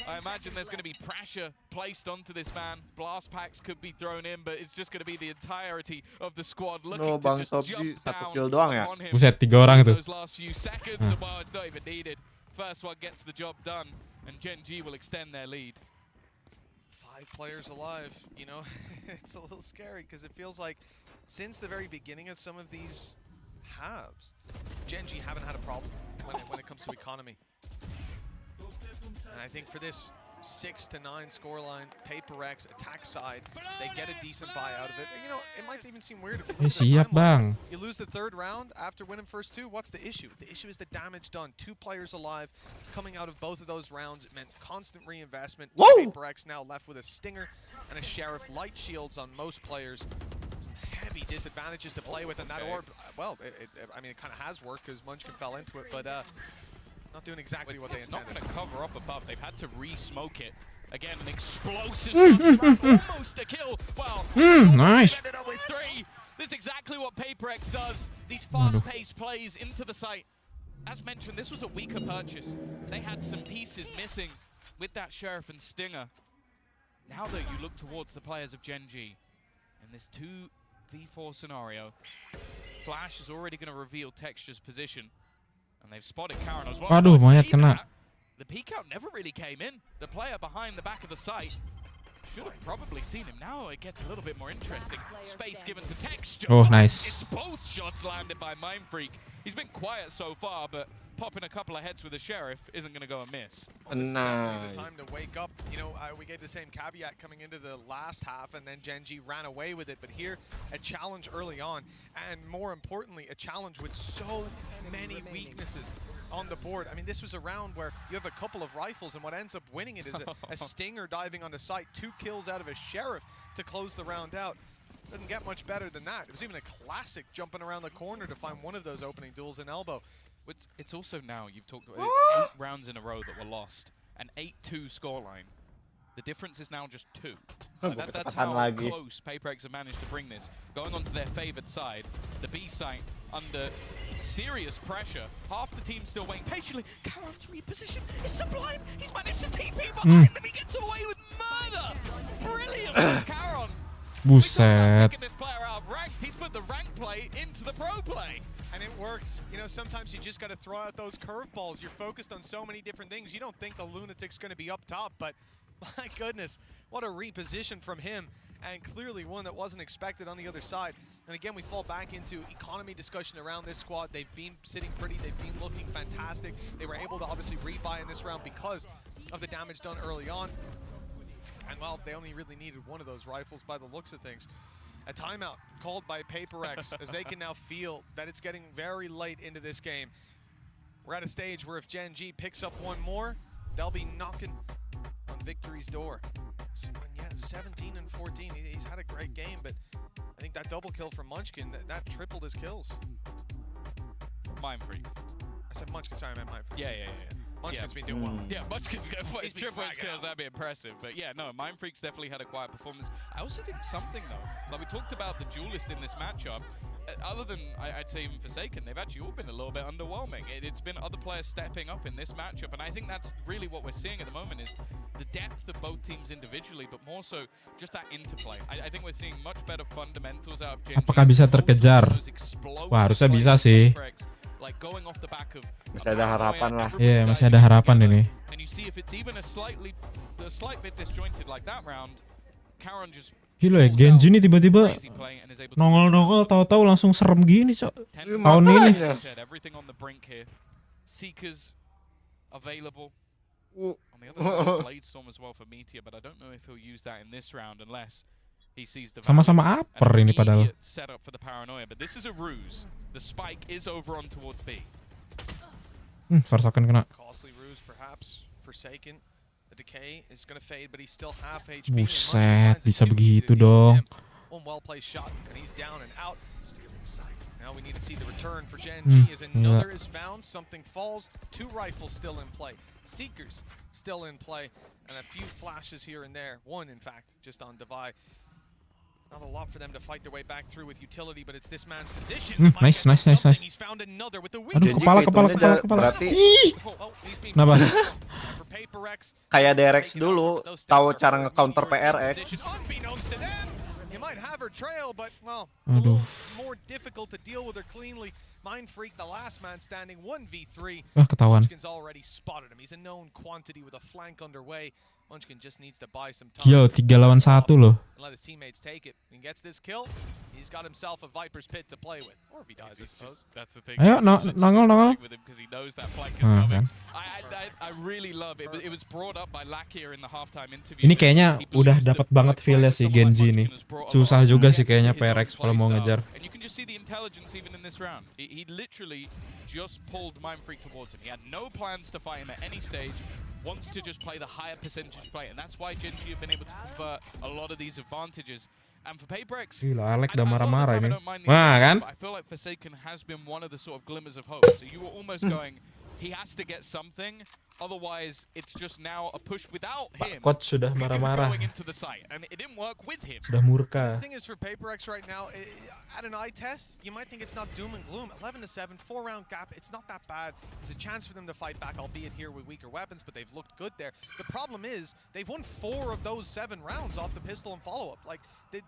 I imagine there's going to be pressure placed onto this man. Blast packs could be thrown in, but it's just going to be the entirety of the squad looking No, to Bang just Top jump G, satu down kill doang ya? on him. Buset, 3 orang itu. Those last few seconds, well, it's not even needed. First one gets the job done, and Gen G will extend their lead. 5 players alive, you know, it's a little scary because it feels like since the very beginning of some of these halves, Gen G haven't had a problem when it comes to economy. And I think for this 6-9 scoreline, Paper X attack side, they get a decent buy out of it. And, you know, it might even seem weird if you look at the Siap timeline. bang. You lose the 3rd round after winning first 2. What's the issue? The issue is the damage done. 2 players alive coming out of both of those rounds. It meant constant reinvestment. Whoa! Paper X now left with a Stinger and a Sheriff. Light shields on most players. Some heavy disadvantages to play with, and that orb, well, I mean, it kind of has worked because Munchkin fell into it, but not doing exactly what they It's not intended. going to cover up above. They've had to re-smoke it. Again, an explosive round, almost a kill. Well, Nice. ended up with 3. This is exactly what Paper X does. These fast-paced plays into the site. As mentioned, this was a weaker purchase. They had some pieces missing with that Sheriff and Stinger. Now, though, you look towards the players of Gen G. In this 2v4 scenario, Flash is already going to reveal Texture's position. And they've spotted Karen as well. Waduh, But monyet see kena. that? The peek out never really came in. The player behind the back of the site should have probably seen him. Now it gets a little bit more interesting. Space given to Texture. Oh, It's nice. both shots landed by Mindfreak. He's been quiet so far, but popping a couple of heads with a Sheriff isn't going to go amiss. Well, this is definitely Nice. the time to wake up. You know, we gave the same caveat coming into the last half, and then Gen G ran away with it. But here, a challenge early on, and more importantly, a challenge with so many weaknesses on the board. I mean, this was a round where you have a couple of rifles, and what ends up winning it is a Stinger diving onto site, 2 kills out of a Sheriff to close the round out. Doesn't get much better than that. It was even a classic jumping around the corner to find one of those opening duels in elbow. It's also now, you've talked about it's 8 rounds in a row that were lost. An 8-2 scoreline. The difference is now just 2. That's how lagi. close Paper X have managed to bring this. Going onto their favored side, the B site under serious pressure. Half the team still waiting patiently. Karen's reposition. It's Sublime. He's managed to TP behind them. He gets away with murder. Brilliant from Karen. Buset. This player out of ranked. He's put the rank play into the pro play. And it works. You know, sometimes you just got to throw out those curveballs. You're focused on so many different things. You don't think the Lunatic's going to be up top, but my goodness, what a reposition from him. And clearly one that wasn't expected on the other side. And again, we fall back into economy discussion around this squad. They've been sitting pretty. They've been looking fantastic. They were able to obviously rebuy in this round because of the damage done early on. And well, they only really needed one of those rifles by the looks of things. A timeout called by Paper X as they can now feel that it's getting very late into this game. We're at a stage where if Gen G picks up one more, they'll be knocking on victory's door. So, yeah, 17 and 14. He's had a great game, but I think that double kill from Munchkin, that tripled his kills. Mindfreak. I said Munchkin, sorry, I meant Mindfreak. Yeah. Munchkin's been doing well. Yeah, Munchkin's going for He's been triple fragging kills. out. That'd be impressive. But yeah, no, Mindfreak's definitely had a quiet performance. I also think something, though, like we talked about the duelists in this matchup, other than, I'd say even Forsaken, they've actually all been a little bit underwhelming. It's been other players stepping up in this matchup, and I think that's really what we're seeing at the moment is the depth of both teams individually, but more so just that interplay. I think we're seeing much better fundamentals out of Gen G. Apakah bisa terkejar? Those explosive Wah, harusnya plays bisa from sih. Paper X, like going off the back of Masih ada harapan lah. Iya, masih ada harapan ini. And you see if it's even a slight bit disjointed like that round, Karen just Gila ya, Genji nih tiba-tiba nongol-nongol tahu-tahu langsung serem gini, Cok. Tahun ini. Everything on the brink here. Seekers available. Uh. On the other side, Blade Storm as well for Meteor, but I don't know if he'll use that in this round unless He sees the Sama-sama value and aper ini padahal. immediate setup for the paranoia, but this is a ruse. The spike is over on towards B. First akan kena. Costly ruse, perhaps. Forsaken. The decay is going to fade, but he's still half HP. and Buset, Munchkin bisa finds it too begitu easy to deal with dong. him. One well-placed shot, and he's down and out. Now we need to see the return for Gen G as another is found. Something falls. 2 rifles still in play. Seekers still in play. And a few flashes here and there. 1, in fact, just on Divide. Not a lot for them to fight their way back through with utility, but it's this man's position. Might Nice, get nice, nice, something. nice. He's found another with the Aduh, weak. kepala. Berarti Ih, He's being kenapa? for Paper X. kayak Derex dulu tahu cara nge-counter PRX. Unbeknownst to them, you might have her trail, but well, it's a little more difficult to deal with her cleanly. Mind Freak, the last man standing, 1v3. Wah, ketahuan. Munchkin's already spotted him. He's a known quantity with a flank underway. Munchkin just needs to buy some time. Gila, 3 lawan 1 loh. And let his teammates take it. And gets this kill, he's got himself a Viper's Pit to play with. Or if he dies, I suppose. That's the thing. Ayo, nongol. With him because he knows that flank is Ah, coming. kan. I really love it. It was brought up by Lakia in the halftime interview. Ini kayaknya He udah believes dapat that banget playing feel-nya with si someone like Genji Munchkin nih. has brought a Susah lot juga to sih kayaknya his own PRX kalau mau playstyle. ngejar. And you can just see the intelligence even in this round. He literally just pulled Mind Freak towards him. He had no plans to fight him at any stage. Wants to just play the higher percentage play, and that's why Gen G have been able to convert a lot of these advantages. And for Paperex, Gila, Alek udah and a lot of the marah-marah time I ini. don't mind the Wah, advantage, kan? but I feel like Forsaken has been one of the sort of glimmers of hope. So you were almost going, he has to get something, otherwise it's just now a push without him. Coach sudah marah-marah. Going into the site, and it didn't work with him. Sudah murka. The thing is for Paperex right now, at an eye test, you might think it's not doom and gloom. 11-7, 4-round gap, it's not that bad. It's a chance for them to fight back, albeit here with weaker weapons, but they've looked good there. The problem is, they've won 4 of those 7 rounds off the pistol and follow-up. Like,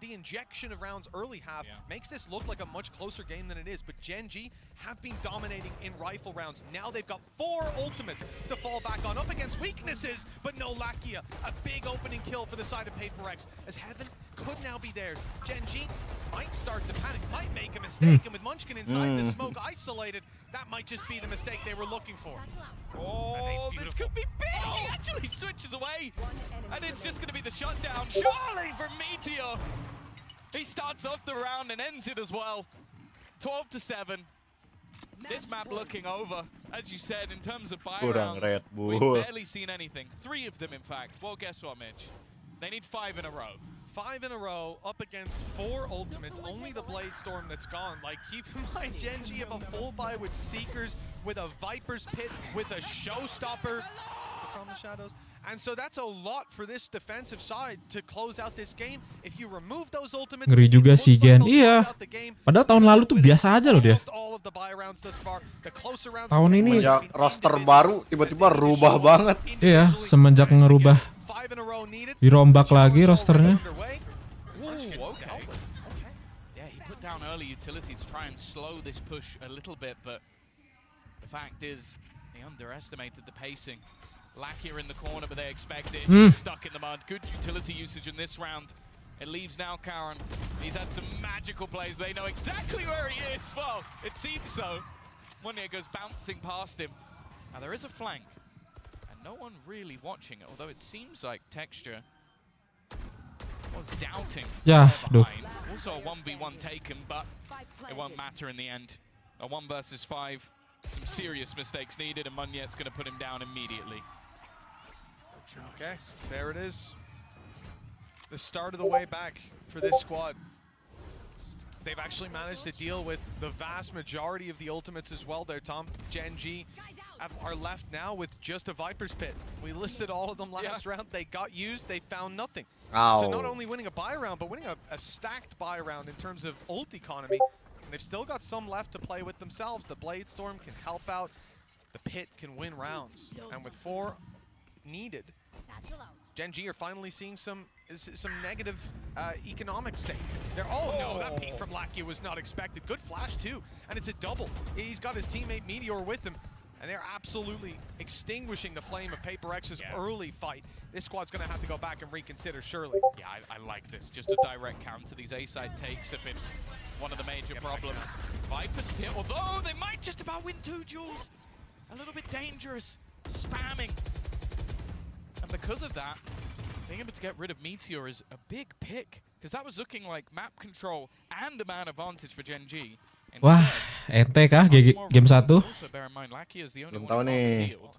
the injection of rounds early half makes this look like a much closer game than it is, but Gen G have been dominating in rifle rounds. Now they've got 4 ultimates to fall back on, up against weaknesses, but no Lakia. A big opening kill for the side of Paperex, as Heaven could now be theirs. Gen G might start to panic, might make a mistake, and with Munchkin inside the smoke isolated, that might just be the mistake they were looking for. Oh, this could be big! He actually switches away, and it's just going to be the shutdown. Surely from Meteor! He starts off the round and ends it as well. 12-7. This map looking over, as you said, in terms of buy Kurang rounds, Red we've Bull. barely seen anything. 3 of them, in fact. Well, guess what, Mitch? They need 5 in a row. 5 in a row, up against 4 ultimates, only the Blade Storm that's gone. Like, keep in mind, Gen G have a full buy with Seekers, with a Viper's Pit, with a Showstopper from the Shadows. And so that's a lot for this defensive side to close out this game. If you remove those ultimates, Ngeri juga it si looks like Gen. they'll Iya. close out the game. Padahal tahun lalu tuh biasa aja loh dia. Almost all of the buy rounds thus far. The closer rounds Tahun have ini- been Semenjak roster baru tiba-tiba rubah banget. Iya, semenjak ngerubah, 5 in a row needed. dirombak lagi rosternya. Ooh, okay. Yeah, he put down early utility to try and slow this push a little bit, but the fact is, he underestimated the pacing. Lakia in the corner, but they expect it. He's stuck in the mud. Good utility usage in this round. It leaves now Karen. He's had some magical plays, but they know exactly where he is. Well, it seems so. One here goes bouncing past him. Now there is a flank, and no one really watching it, although it seems like Texture was doubting. Ya, there duh. behind. Also a 1v1 taken, but it won't matter in the end. A 1 versus 5. Some serious mistakes needed, and Munyet's going to put him down immediately. Okay, there it is. The start of the way back for this squad. They've actually managed to deal with the vast majority of the ultimates as well there, Tom. Gen G are left now with just a Viper's Pit. We listed all of them last round. They got used, they found nothing. So not only winning a buy round, but winning a stacked buy round in terms of ult economy. And they've still got some left to play with themselves. The Blade Storm can help out. The Pit can win rounds. And with 4 needed, Gen G are finally seeing some negative economic state. Oh no, that peek from Lakia was not expected. Good flash too, and it's a double. He's got his teammate Meteor with him, and they're absolutely extinguishing the flame of Paperex's early fight. This squad's gonna have to go back and reconsider, surely. Yeah, I like this. Just a direct counter. These A-side takes have been one of the major problems. Viper's Pit, although they might just about win 2 duels. A little bit dangerous. Spamming. And because of that, being able to get rid of Meteor is a big pick because that was looking like map control and the man advantage for Gen G. Wah, ente kah game 1? Also bear in mind, Lackey is the only Belum one tahu involved in the nih. field.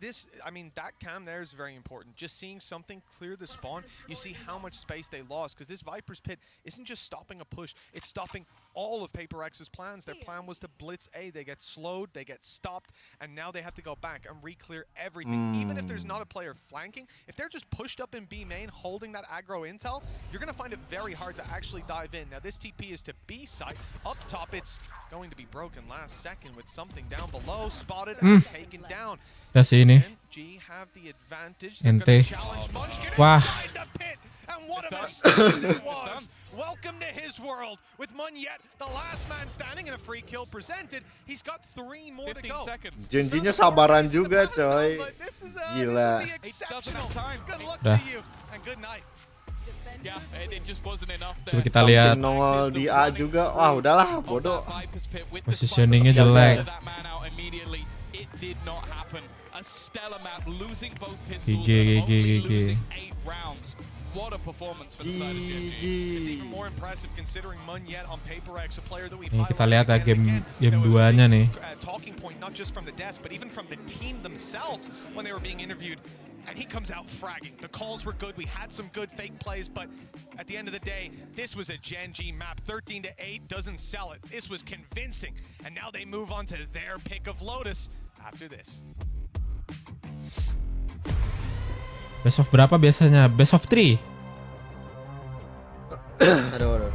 This, I mean, that cam there is very important. Just seeing something clear the spawn, you see how much space they lost. Because this Viper's Pit isn't just stopping a push, it's stopping all of Paper X's plans. Their plan was to blitz A. They get slowed, they get stopped, and now they have to go back and re-clear everything. Even if there's not a player flanking, if they're just pushed up in B main, holding that aggro intel, you're going to find it very hard to actually dive in. Now, this TP is to B side. Up top, it's going to be broken last second with something down below. Spotted and taken down. Ya sih ini. G have the advantage. Ente. Wah. Wah. And what a mistake it was. Welcome to his world with Munyet, the last man standing, and a free kill presented. He's got 3 more to 15 go. seconds. Janjinya sabaran juga, coy. Gila. Good luck Dah. to you and good night. Yeah, it just wasn't enough Coba there. kita lihat. Nongol di A juga. Wah, udahlah, bodoh. Positioningnya jelek. It did not happen. A stellar map, losing both pistols GG, and GG, only GG. losing 8 rounds. What a performance for the side of GG. It's even more impressive considering Munyet on Paper X, a player that we've Nih, kita highlighted lihat ya again and again. game There was a 2-nya big, nih. Talking point not just from the desk, but even from the team themselves when they were being interviewed. And he comes out fragging. The calls were good. We had some good fake plays, but at the end of the day, this was a Gen G map. 13-8 doesn't sell it. This was convincing. And now they move on to their pick of Lotus after this. Best of berapa biasanya? Best of 3. Aduh.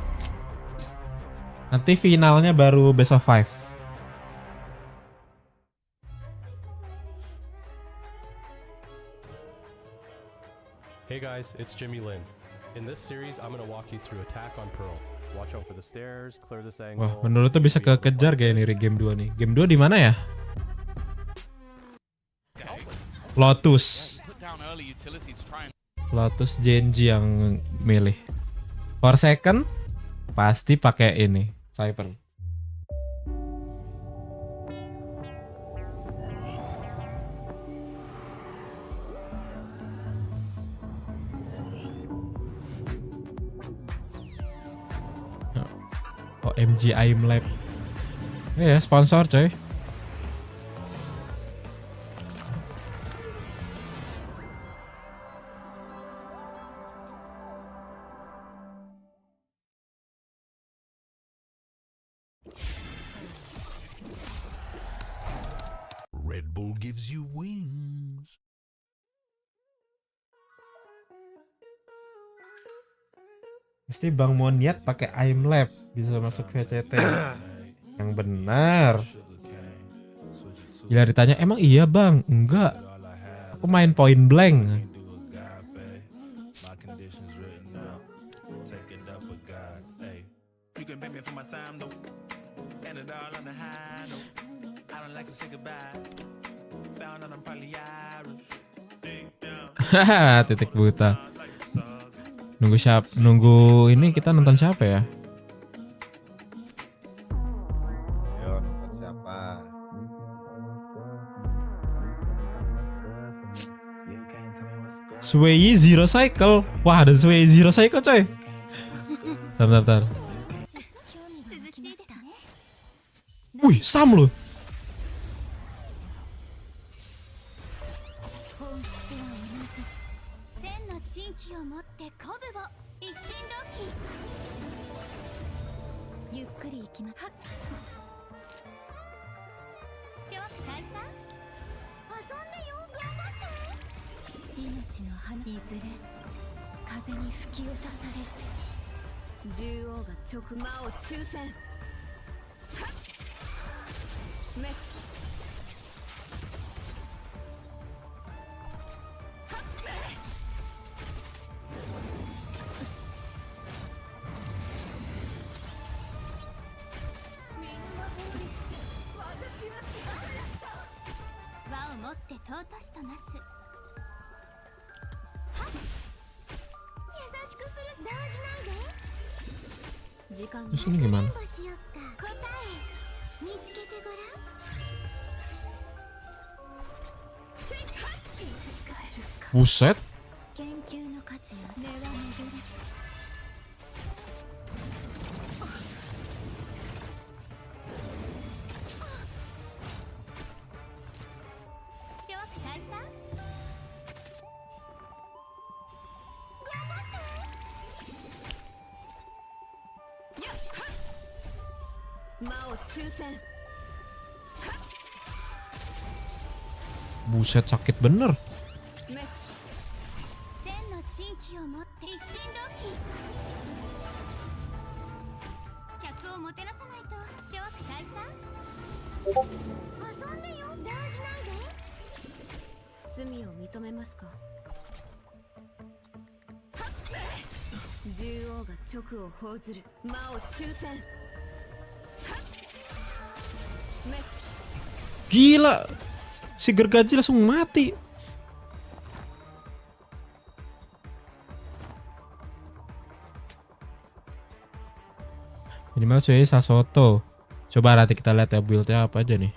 Nanti finalnya baru best of 5. Hey guys, it's Jimmy Lin. In this series, I'm gonna walk you through attack on Pearl. Watch out for the stairs, clear this angle. Wah, menurut tuh bisa kekejar gak ini game 2 nih? Game 2 di mana ya? Lotus. Put down early utility to try and Lotus Genji yang milih. For second pasti pakai ini, Cyber. OMG I'm Lab. Ya, sponsor coy. Red Bull gives you wings. Pasti Bang Moniat pakai I'm Lab bisa masuk VCT. Yang benar. Bila ditanya, emang iya Bang? Enggak. Aku main point blank. Haha, titik buta. Nunggu ini kita nonton siapa ya? Yo, nonton siapa? Sway Zero Cycle. Wah, ada Sway Zero Cycle coy. Bentar. Wih, Sam loh. Terus ini gimana? Buset. Buset, sakit bener. Gila, si gergaji langsung mati. Minimal cuy Sasoto. Coba nanti kita lihat ya buildnya apa aja nih.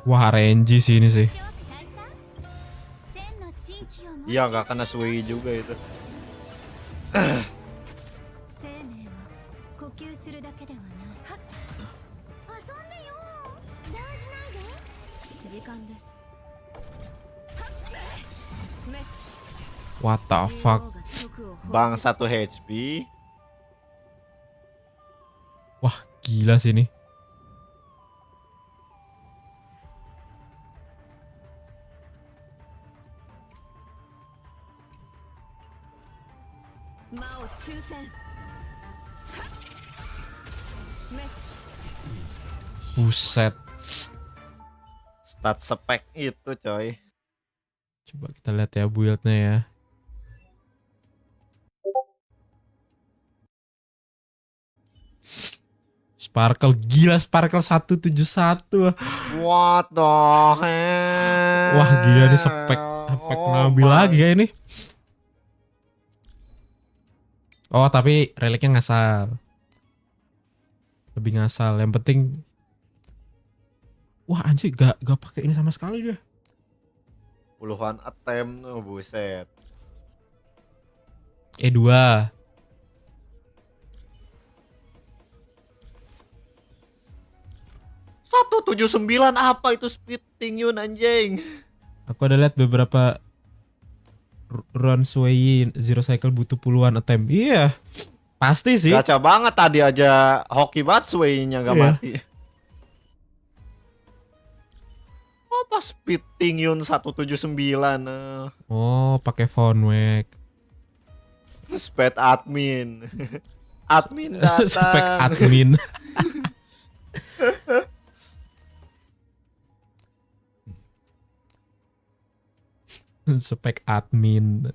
Wah, RNG sih ini sih. Iya, nggak kena sway juga itu. What the fuck? Bang 1 HP. Wah, gila sih ini. Buset. Stat spek itu coy. Coba kita lihat ya buildnya ya. Sparkle, gila Sparkle 171. What the hell? Wah, gila nih spek nabil lagi ya ini. Oh, tapi reliknya ngasal. Lebih ngasal. Yang penting, wah anjir gak pakai ini sama sekali dia. Puluhan attempt, oh, buset. E2. .179 apa itu speeding Yun anjing? Aku ada lihat beberapa run sway zero cycle butuh puluhan attempt. Iya. Pasti sih. Gacha banget tadi aja hoki banget sway-nya gak Iya. mati. Apa speeding Yun 179? Oh, pakai phone wag. Sped admin. Admin datang. Spek admin. Spek admin.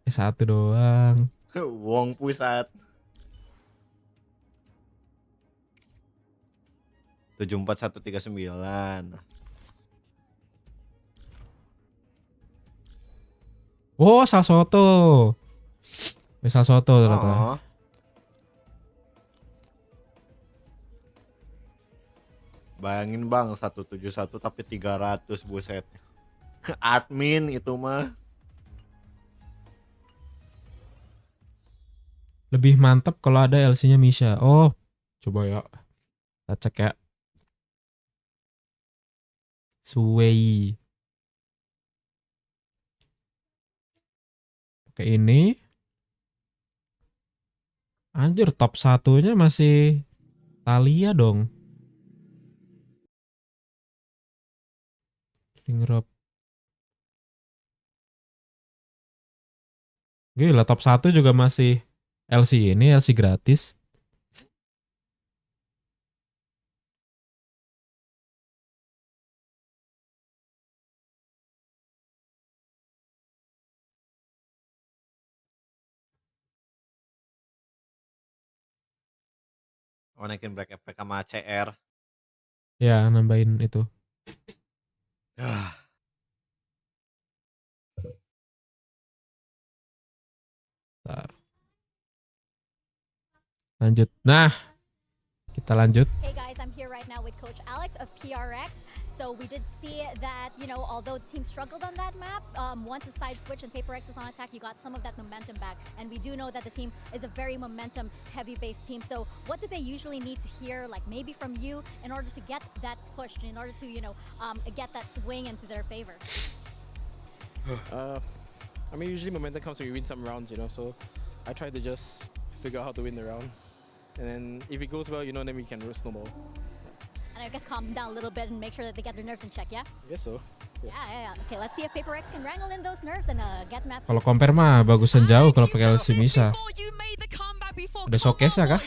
Satu doang. Wong pusat. 74139. Oh, Sasoto. Sasoto ternyata. Oh. Bayangin bang 171 tapi 300 buset. Admin itu mah. Lebih mantap kalau ada LC-nya Misha. Oh, coba ya. Kita cek ya. Suwei. Pakai ini. Anjir, top satunya masih Talia dong. Ring rope. Gila, top 1 juga masih LC ini, LC gratis. Oh, naikin black effect sama CR. Ya, nambahin itu. Bentar. Lanjut. Nah, kita lanjut. Hey guys, I'm here right now with Coach Alex of PRX. So we did see that, although the team struggled on that map, once the side switch and Paper X was on attack, you got some of that momentum back. And we do know that the team is a very momentum heavy based team. So what do they usually need to hear, like maybe from you, in order to get that push, in order to, get that swing into their favor? I mean, usually momentum comes when you win some rounds, so I try to just figure out how to win the round. And then if it goes well, then we can snowball. And I guess calm them down a little bit and make sure that they get their nerves in check, yeah? I guess so. Yeah. Okay, let's see if Paper X can wrangle in those nerves and get map. Kalau compare mah bagusan jauh kalau pakai LC bisa. Ada showcase ya kah?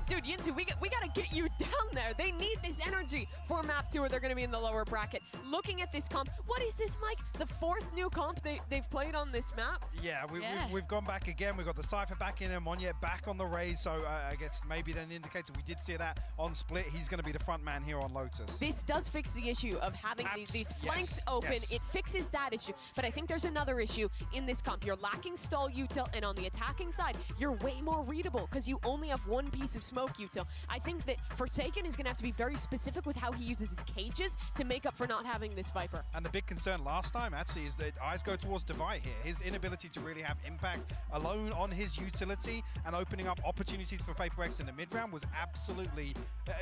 Dude, Yinsu, we gotta get you down there. They need this energy for map 2 or they're gonna be in the lower bracket. Looking at this comp, what is this, Mike? The 4th new comp they've played on this map? Yeah, we've gone back again. We've got the Cypher back in and Monye back on the raise, so I guess maybe then indicates we did see that on split. He's going to be the front man here on Lotus. This does fix the issue of having these flanks open. Yes. It fixes that issue, but I think there's another issue in this comp. You're lacking stall util, and on the attacking side, you're way more readable because you only have one piece of smoke util. I think that Forsaken is going to have to be very specific with how he uses his cages to make up for not having this Viper. And the big concern last time, actually, is that eyes go towards Divide here. His inability to really have impact alone on his utility and opening up opportunities for Paper X in the mid-round was absolutely,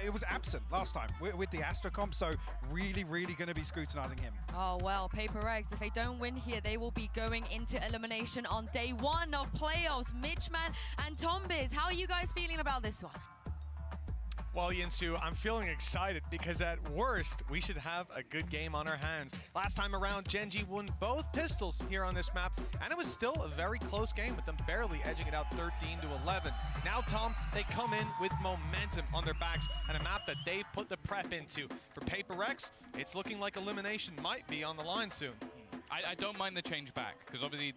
it was absent last time with the Astra comp, so really going to be scrutinizing him. Oh, well, Paper X, if they don't win here, they will be going into elimination on day 1 of playoffs. Mitchman and Tombiz, how are you guys feeling about this one? Well, Yinsu, I'm feeling excited because at worst, we should have a good game on our hands. Last time around, Genji won both pistols here on this map, and it was still a very close game with them barely edging it out 13-11. Now, Tom, they come in with momentum on their backs and a map that they've put the prep into. For Paper X, it's looking like elimination might be on the line soon. I don't mind the change back, because obviously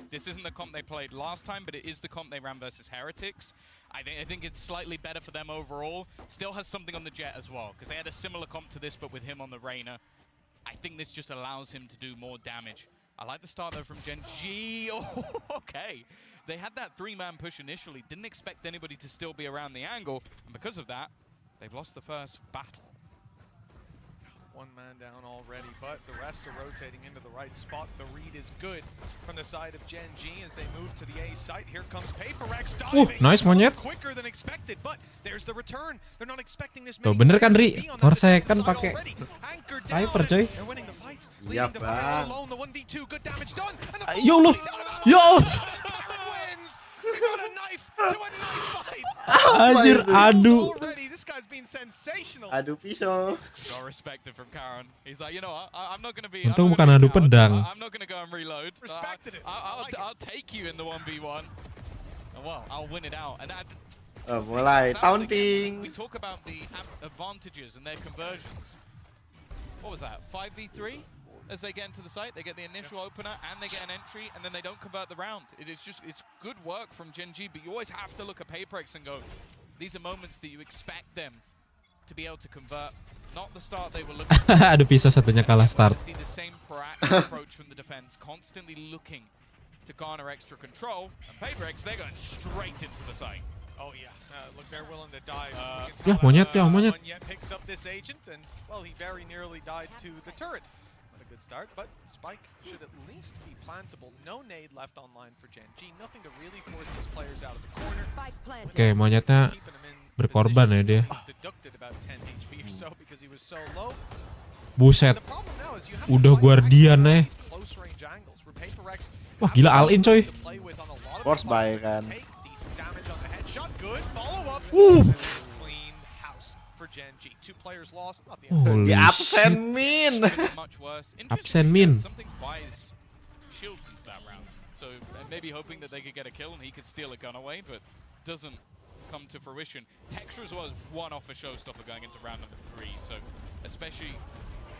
this isn't the comp they played last time, but it is the comp they ran versus Heretics. I think it's slightly better for them overall. Still has something on the Jet as well, because they had a similar comp to this, but with him on the Reyna. I think this just allows him to do more damage. I like the start, though, from Genji. Oh, okay. They had that 3-man push initially. Didn't expect anybody to still be around the angle, and because of that, they've lost the first battle. One man down already, but the rest are rotating into the right spot. The read is good from the side of Genji as they move to the A site. Here comes Paper X diving. Nice monyet. Quicker than expected, but there's the return. They're not expecting this Tuh many bener kan players Ri? to be on that Forsaken defensive side pakai already. Anchored Cypher down, coy. and they're winning the fights. Iya, Leading the fight Bang. alone. The 1v2, good damage done. And the Ya Allah. Ya Allah. wins. Got a knife to a knife fight. Anjir, aduh. Already, this guy's been sensational. Adu pisau. Got respected from Karen. He's like, you know what? I'm not going to be... Untung I'm not bukan gonna adu be coward. pedang. I'm not going to go and reload. Respected it. I'll take you in the 1v1. And well, I'll win it out. And that... Mulai sounds again, taunting. we talk about the advantages and their conversions. What was that? 5v3? As they get into the site, they get the initial opener and they get an entry, and then they don't convert the round. It's good work from Genji, but you always have to look at Paper X and go, these are moments that you expect them to be able to convert. Not the start they were looking for. Aduh, pisau satunya kalah start. See the same proactive approach from the defense, constantly looking to garner extra control. And Paper X, they're going straight into the site. Oh yeah, look, they're willing to dive. Ya, monyet, ya, monyet. Picks up this agent, and well, he very nearly died to the turret. Not a good start, but Spike should at least be plantable. No nade left online for Genji. Nothing to really force these players out of the corner. Oke, monyetnya berkorban ya dia. Deducted about 10 HP or so because he was so low. Buset. The problem now is you have Udah guardian these close range angles where Paper X Wah, gila all in coy. Force buy kan. Damage on the headshot, good follow up. Clean house for Genji. 2 players lost. Not the end. Holy Di absen shit. min. Much worse. Absen min. Something buys shields into that round. So maybe hoping that they could get a kill and he could steal a gun away, but doesn't come to fruition. Texture as well as one off a showstopper going into round number 3. So especially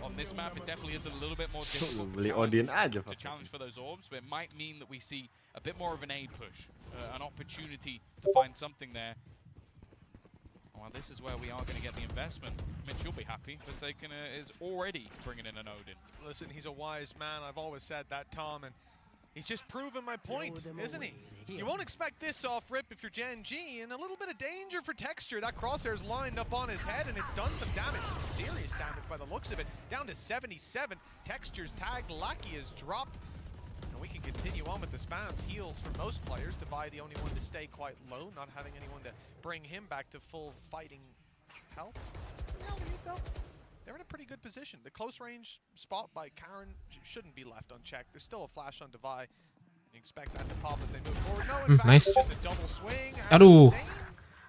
on this map, it definitely is a little bit more difficult Beli Odin aja to challenge for those orbs, but it might mean that we see a bit more of an aid push, an opportunity to find something there. Well, this is where we are going to get the investment. Mitch, you'll be happy. Forsaken is already bringing in an Odin. Listen, he's a wise man. I've always said that, Tom, and He's just proven my point, isn't he? You won't expect this off rip if you're Gen G, and a little bit of danger for Texture. That crosshair's lined up on his head, and it's done some damage, some serious damage by the looks of it. Down to 77. Texture's tagged, Lackey is dropped. And we can continue on with the spams. Heals for most players. Divide the only one to stay quite low, not having anyone to bring him back to full fighting health. Though. They're in a pretty good position. The close range spot by Karen shouldn't be left unchecked. There's still a flash on Divide. You expect that to pop as they move forward. No, in fact, nice. it's just a double swing. Aduh. Same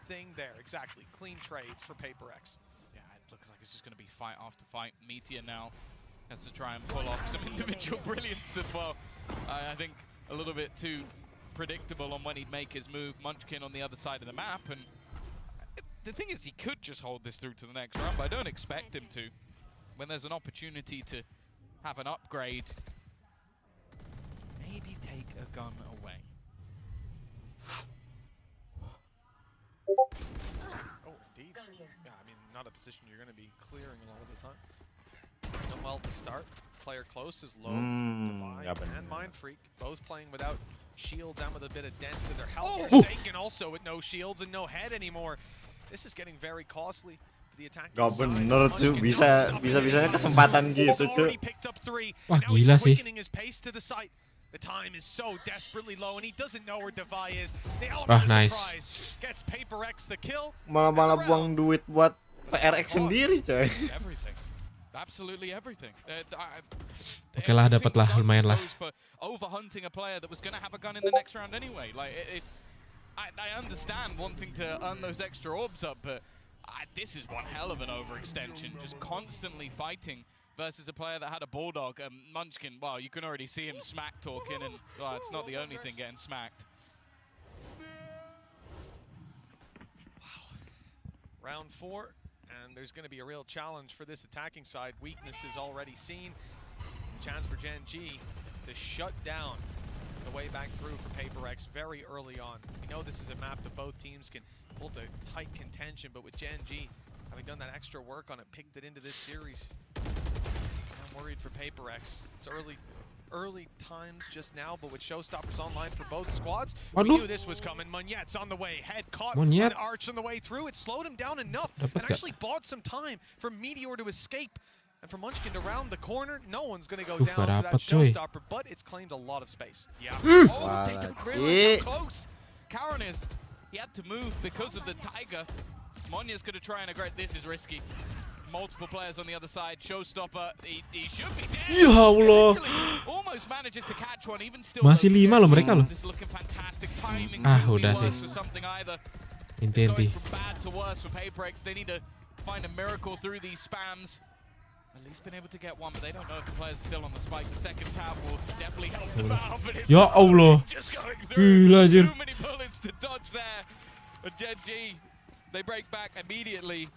thing there, exactly. Clean trades for Paper X. Yeah, it looks like it's just going to be fight after fight. Meteor now has to try and pull off some individual brilliance as well. I think a little bit too predictable on when he'd make his move. Munchkin on the other side of the map, and the thing is, he could just hold this through to the next round, but I don't expect him to. When there's an opportunity to have an upgrade, maybe take a gun away. Oh, indeed. Yeah, I mean, not a position you're going to be clearing a lot of the time. Done well to start. Player close is low. Divide and Mind Freak, both playing without shields and with a bit of dent to their health. Forsaken also with no shields and no head anymore. This is getting very costly. The attack. Gak bener cuy, bisa-bisanya kesempatan gitu cuy. Wah gila sih. The time is so desperately low, and he doesn't know where Divide is. Wah nice. Gets Paper X the kill. Malah buang duit buat PRX sendiri coy. Everything. Absolutely everything. Oke lah, dapat lah, lumayan lah. Overhunting a player that was going to have a gun in the next round anyway. Like I understand wanting to earn those extra orbs up, but this is one hell of an overextension. Just constantly fighting versus a player that had a bulldog. And Munchkin, wow, you can already see him smack talking, and well, it's not the only thing getting smacked. Wow. Round 4, and there's going to be a real challenge for this attacking side. Weakness is already seen. Chance for Gen G to shut down the way back through for Paper X very early on. We know this is a map that both teams can pull to tight contention, but with Gen G having done that extra work on it, picked it into this series. I'm worried for Paper X. It's early times just now, but with Showstoppers online for both squads, we knew this was coming. Monyet's on the way, head caught on the arch on the way through. It slowed him down enough and actually bought some time for Meteor to escape. And for Munchkin to round the corner, no one's going to go down to that Showstopper, but it's claimed a lot of space. Yeah. Oh, they don't realize how close Karen is. He had to move because of the Tiger. Monya's going to try and aggress. This is risky. Multiple players on the other side. Showstopper, he should be dead. Ya Allah. Almost manages to catch one, even still. Masih 5 loh mereka loh. This is looking fantastic. Timing udah sih. Inti-inti. From bad to worse for Paper X. They need to find a miracle through these spams. At least been able to get one, but they don't know if the player's still on the spike. The second tab will definitely help them out, but it's ya Allah. Just going through. Too many bullets to dodge there. But Gen G, they break back immediately.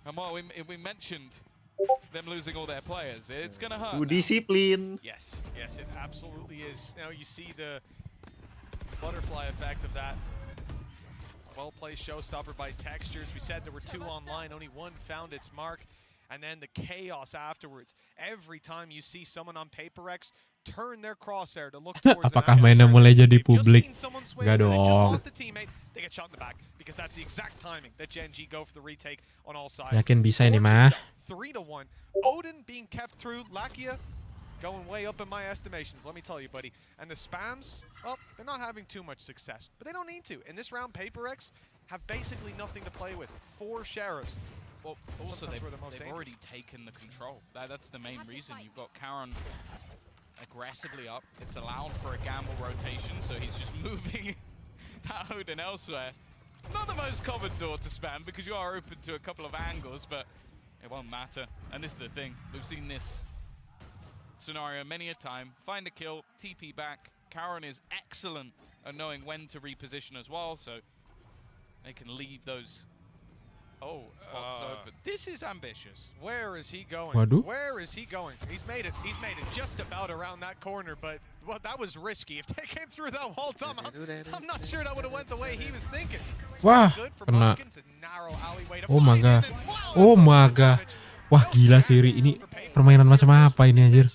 And well, we mentioned them losing all their players. It's going to hurt. Discipline. Yes, it absolutely is. Now you see the butterfly effect of that. Well-played Showstopper by Textures. We said there were 2 online, only 1 found its mark. And then the chaos afterwards. Every time you see someone on Paper X turn their crosshair to look towards apakah mainnya mulai jadi publik? Gak dong. They get shot in the back because that's the exact timing that Gen G go for the retake on all sides. Yakin bisa ini mah. 3-1. Odin being kept through. Lakia going way up in my estimations, let me tell you, buddy. And the spams, well, they're not having too much success, but they don't need to. In this round, Paper X have basically nothing to play with. 4 sheriffs. Well, also they've already taken the control. That's the main reason. You've got Karen aggressively up. It's allowed for a gamble rotation, so he's just moving that Odin elsewhere. Not the most common door to spam because you are open to a couple of angles, but it won't matter. And this is the thing. We've seen this scenario many a time. Find a kill, TP back. Karen is excellent at knowing when to reposition as well, so they can leave those spots open. This is ambitious. Where is he going? Waduh. Where is he going? He's made it just about around that corner, but well, that was risky. If they came through that wall, Tom, I'm not sure that would have went the way he was thinking. Wah, kena. Oh my god. Oh my god. Wah gila seri ini permainan macam apa ini anjir.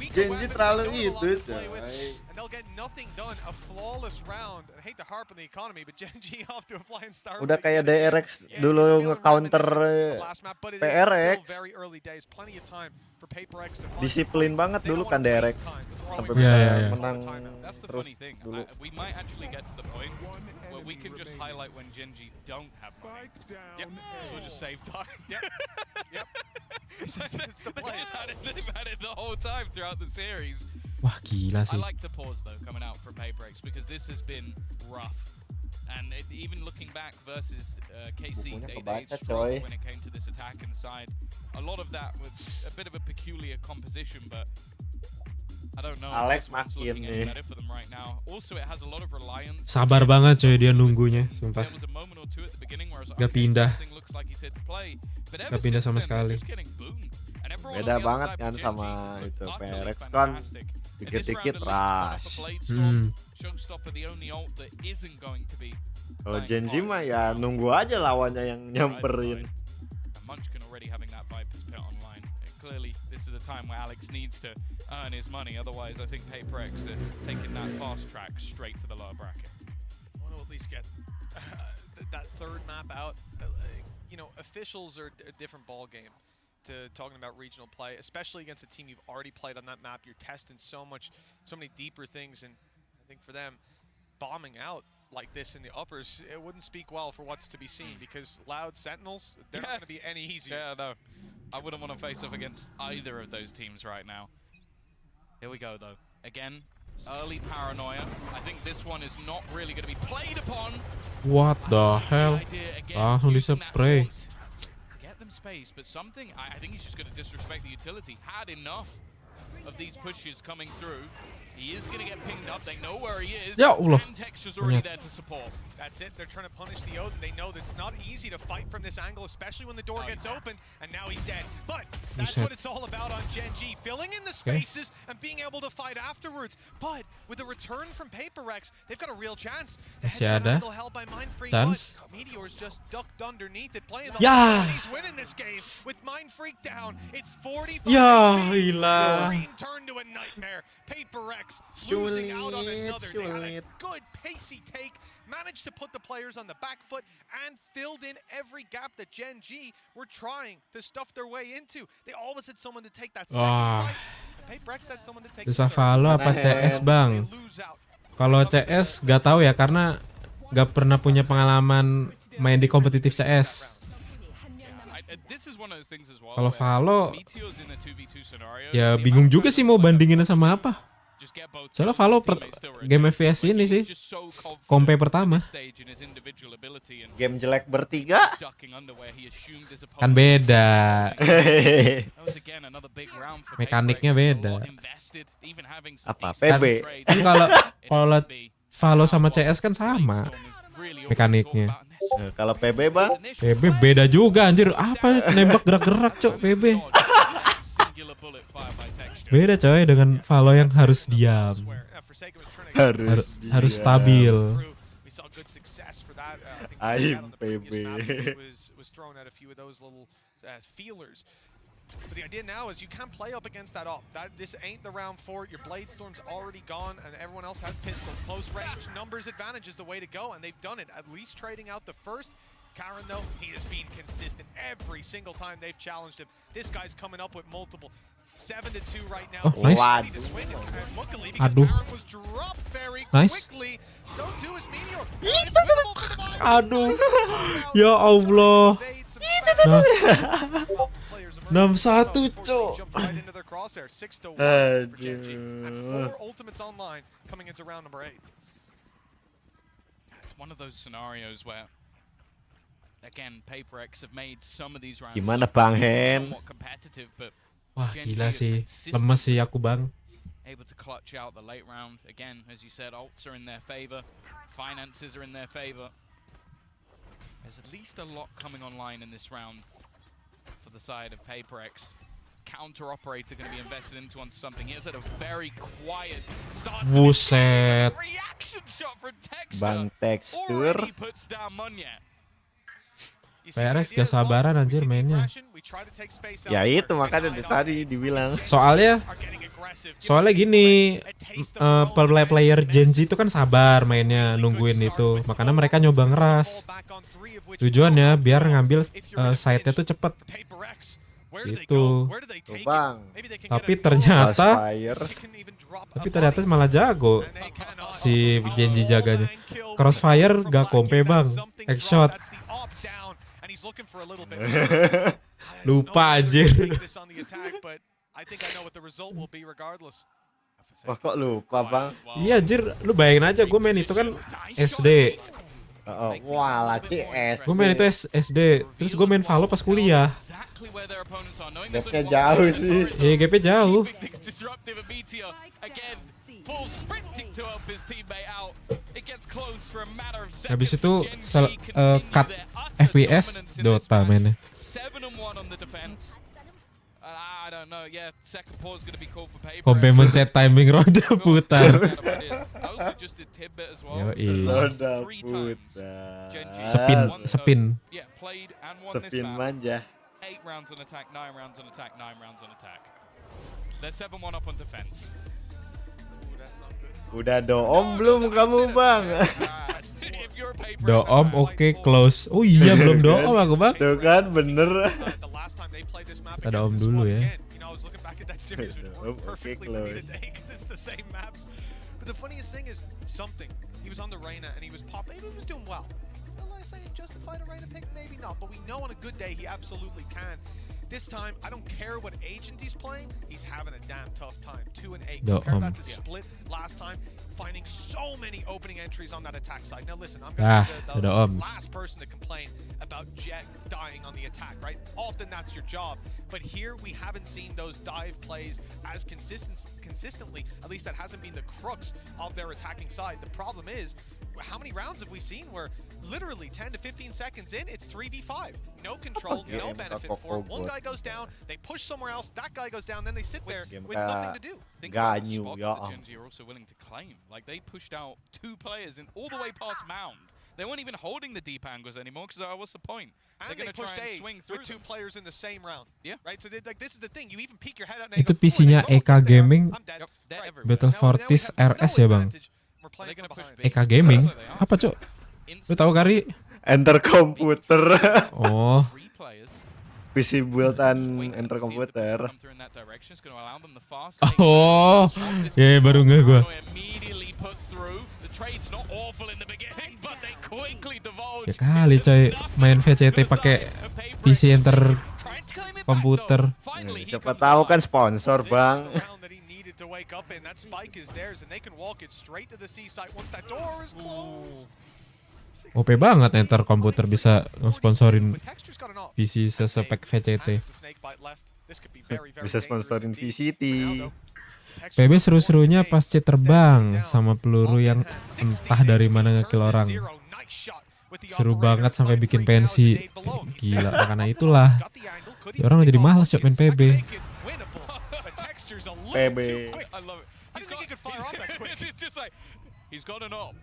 Genji weapons, terlalu they don't have a lot itu, to play with, coy. and they'll get nothing done. A flawless round. I hate to harp on the economy, but Genji off to a flying start. Udah with the kayak game. DRX Yeah, dulu it's feeling nge-counter reminiscent of last map, but it is PRX. still very early days. Plenty of time for PaperX to find Disiplin banget They dulu don't kan wanna DRX. waste time with throwing Sampai away bisa Iya, iya. menang That's the terus funny thing. dulu. We might actually get to the point where we can just highlight when Genji don't have money. Yep. We'll just save time. Yep. Yep. It's the They've play. just they've had it the whole time throughout the series. Wah gila I sih. like the pause though coming out from PaperX because this has been rough. And even looking back versus KC, Bukunya they kebaca, struggled coy. when it came to this attack inside. A lot of that was a bit of a peculiar composition, but I don't know. Alex This one's makin looking any nih. better for them right now. Also, it has a lot of reliance. Sabar banget coy dia nunggunya, sumpah. There was a moment or two at the beginning where I was like, Gak okay, pindah. something looks like he's here to play. But ever Gak pindah since sama then, sekali. they're just getting boomed. And everyone on Beda the other banget side kan with sama Genji just itu looked utterly PRX kan fantastic. And this dikit-dikit round at least went off rush. a blade storm. Hmm. Showstopper, the only ult that isn't going to be Kalau playing Genji part mah in ya this round. nunggu aja lawannya yang nyamperin. And Munchkin already having that Viper's Pit online. Clearly, this is a time where Alex needs to earn his money. Otherwise, I think PaperX are taking that fast track straight to the lower bracket. I want to at least get that third map out. You know, officials are a different ball game to talking about regional play, especially against a team you've already played on that map. You're testing so many deeper things, and I think for them, bombing out like this in the uppers, it wouldn't speak well for what's to be seen, because Loud Sentinels, they're not going to be any easier. Yeah, no. I wouldn't want to face off against either of those teams right now. Here we go, though. Again, early paranoia. I think this one is not really going to be played upon. What the hell? Langsung di-spray. To get them space, but something, I think he's just going to disrespect the utility. Had enough of these pushes coming through. He is going to get pinged up. They know where he is. Ya Allah. And Texture's already there to support. That's it. They're trying to punish the Odin. They know that it's not easy to fight from this angle, especially when the door gets opened, and now he's dead. But that's what it's all about on Genji, filling in the spaces and being able to fight afterwards. But with a return from PaperX, they've got a real chance. The Masih headshot ada angle held by Mindfreak, chance. but Meteor's just ducked underneath it, playing the Ya. and he's winning this game with Mindfreak down. It's 45 Ya, HP. gila. Dream turned to a nightmare. PaperX losing out on another. They had a good pacey take, managed to put the players on the back foot, and filled in every gap that Genji were trying to stuff their way into. They always had someone to take that second Wah. fight. PaperX had someone to take Susah the third. Valo apa CS bang? Kalau CS gak tahu ya karena gak pernah punya pengalaman main di kompetitif CS. Kalau Valo ya bingung juga sih mau bandinginnya sama apa. Soalnya Valo game FPS ini sih kompe pertama. Game jelek bertiga Kan beda. Mekaniknya beda. Apa PB? Kan kalau Valo sama CS kan sama mekaniknya. Kalau PB bang? PB beda juga anjir. Apa nembak gerak-gerak cok PB. Beda coy dengan Valo yang harus diam. Harus stabil. Aim PB. But the idea now is you can't play up against that up. This ain't the round for it. Your Blade Storm's already gone, and everyone else has pistols. Close range, numbers advantage is the way to go, and they've done it, at least trading out the first. Karen, though, he has been consistent every single time they've challenged him. This guy's coming up with multiple. 7-2 right now. Oh, nice. Aduh. Nice. Aduh. Ya Allah. 6-1 cok. It's one of those scenarios where again PaperX have made some of these rounds Gimana Bang Hen? somewhat competitive, but Wah gila sih, lemes sih aku bang. able to clutch out the late round. Again, as you said, ults are in their favor, finances are in their favor. There's at least a lot coming online in this round for the side of PaperX. Counter operator going to be invested into on something. Here's at a very quiet start. Buset. Reaction shot from Texture. Bang Texture. Already puts down Manja. PRX gak sabaran anjir mainnya. Ya itu makanya dari tadi dibilang. Soalnya gini, player Gen Z itu kan sabar mainnya, nungguin itu. Makanya mereka nyoba ngeras. Tujuannya biar ngambil side-nya tuh cepet. Gitu. Bang. Tapi ternyata malah jago si Gen Z jaganya. Crossfire gak kompe bang, X-shot. Lupa anjir. Wah kok lupa bang? Iya anjir, lu bayangin aja gue main itu kan SD. Wah CS. Gue main itu SD, terus gue main Valo pas kuliah. Gapnya jauh sih. Iya gapnya jauh. Habis itu cut FPS Dota mainnya. Kompe mencet timing roda putar. Roda putar. Spin manja. 8 rounds on attack, 9 rounds on attack, 9 rounds on attack. They're 7-1 up on defense. Udah doom belum kamu bang? Doom oke, close. Oh iya belum doom aku bang. Tuh kan bener. Kita doom dulu ya. Oke, close. But the funniest thing is something. He was on the Reyna and he was popping. He was doing well. Will I say justified a Reyna pick? Maybe not. But we know on a good day he absolutely can. This time, I don't care what agent he's playing. He's having a damn tough time. 2 and 8. Compare that to Split last time, finding so many opening entries on that attack side. Now listen, I'm gonna be the last person to complain about Jet dying on the attack, right? Often that's your job. But here we haven't seen those dive plays as consistently. At least that hasn't been the crux of their attacking side. The problem is, how many rounds have we seen where literally 10 to 15 seconds in, it's 3v5. No control, no benefit for it. One guy goes down, they push somewhere else, that guy goes down, then they sit there with nothing to do. Think about the spots that Gen Z are also willing to claim. Like they pushed out 2 players in all the way past Mound. They weren't even holding the deep angles anymore because what's the point? And they pushed A with 2 players in the same round. Yeah. Right. So like this is the thing. You even peek your head out. Itu PC-nya EK Gaming Battle Fortis RS ya bang. EK Gaming? Apa cok? Lu tahu kali? Enter komputer. Oh. PC build-an enter komputer. Oh. Ya baru nggak gua. Ya kali coy main VCT pakai PC enter komputer. Siapa tahu kan sponsor bang. OP banget enter komputer bisa sponsorin PC sespek VCT. Bisa sponsorin VCT. PB seru-serunya pasca terbang sama peluru yang entah dari mana ngekill orang. Seru banget sampai bikin pensi. Gila, karena itulah orang jadi malas shot main PB. PB. He's got an op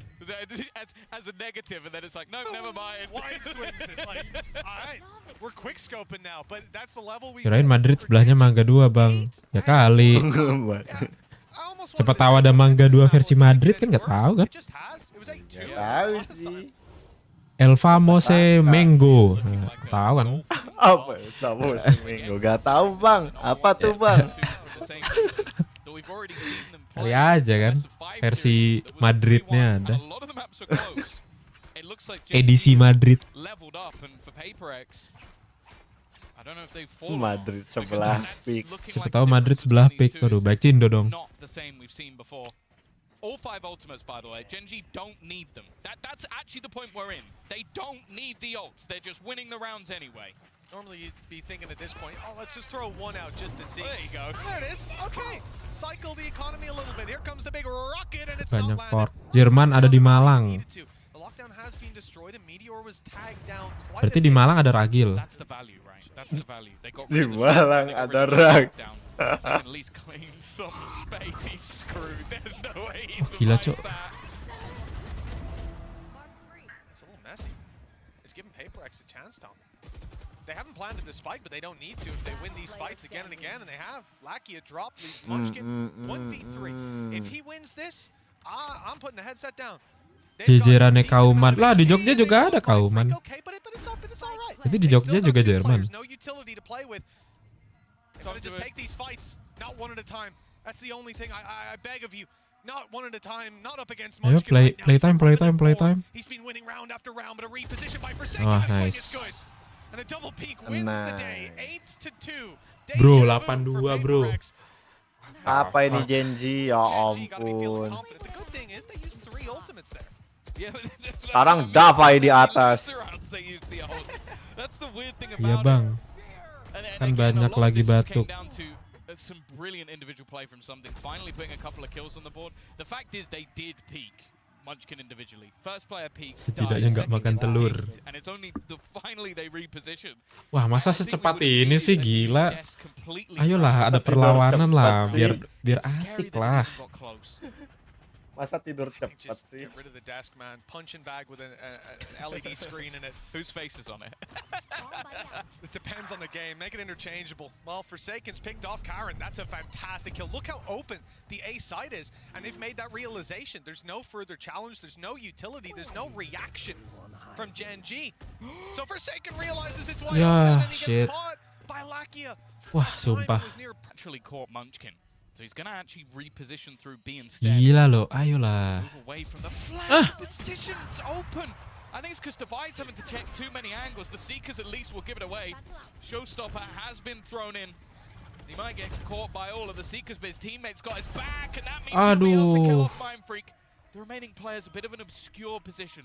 as a negative, and then it's like, no, never mind. Wide swings it, like, all right, we're quick scoping now, but that's the level we. Kirain Madrid sebelahnya Mangga 2 bang. Ya kali. Siapa tahu ada Mangga 2 versi Madrid kan nggak tahu kan? Nggak tahu sih. El Famose Mango. Nah, tahu kan? Apa? Famose Mango? Gak tahu bang. Apa tuh bang? Kali aja kan versi Madridnya ada. Edisi Madrid. Madrid sebelah pick. Siapa tahu Madrid sebelah pick. Waduh, baik Cindo dong. All 5 ultimates, by the way. Gen Z don't need them. That's actually the point we're in. They don't need the ults. They're just winning the rounds anyway. Normally you'd be thinking at this point, oh, let's just throw one out just to see. There you go. There it is. Okay. Cycle the economy a little bit. Here comes the big rocket and it's Banyak not port. landed. Jerman ada di Malang. The lockdown has been destroyed and Meteor was tagged down quite Berarti a di bit. Malang ada Ragil. That's the value, right? That's the value. They got Di rid of the Malang they got ada rid of the Rag. lockdown. So they can at least claim some space. He's screwed. There's no way he Gila, survives Cok. that. It's a little messy. It's giving PaperX a chance, Tom. They haven't planted the spike, but they don't need to if they win these fights again and again, and they have. Lakia drop, leaves Munchkin 1v3. If he wins this, I'm putting the headset down. Jejerannya Kauman. Lah di Jogja juga ada Kauman. Tapi di Jogja juga Jerman. No utility to play with. They're gonna just take these fights, not one at a time. That's the only thing I beg of you. Not one at a time, not up against Munchkin. Ayo playtime. He's been winning round after round, but a reposition by Forsaken. Oh, The swing is nice. good. And the double peak wins the day, 8-2. Bro, 8-2 bro. Apa ini Genji? Ya ampun. The good thing is they used 3 ultimates there. Sekarang Davai di atas. Iya bang. Kan banyak lagi batuk. Some brilliant individual play from something, finally putting a couple of kills on the board. The fact is they did peak Munchkin individually. First player peak. Setidaknya nggak makan telur. And it's only finally they reposition. Wah, masa secepat ini sih, gila. Ayolah, ada perlawanan lah, biar asik lah. Masa tidur cepat sih? Get rid of the desk, man. Punching bag with an LED screen in it. Whose face is on it? It depends on the game. Make it interchangeable. Well, Forsaken's picked off Karen. That's a fantastic kill. Look how open the A side is, and they've made that realization. There's no further challenge. There's no utility. There's no reaction from Genji. So Forsaken realizes it's wide open, and he gets caught by Lakia. Wah, sumpah. Actually caught Munchkin. So he's gonna actually reposition through B instead. Gila loh, ayolah. Move away from the flank. Decision's open. I think it's because Divide's having to check too many angles. The Seekers at least will give it away. Showstopper has been thrown in. He might get caught by all of the Seekers, but his teammates got his back, and that means he'll be able to kill off Mind Freak. The remaining players a bit of an obscure position.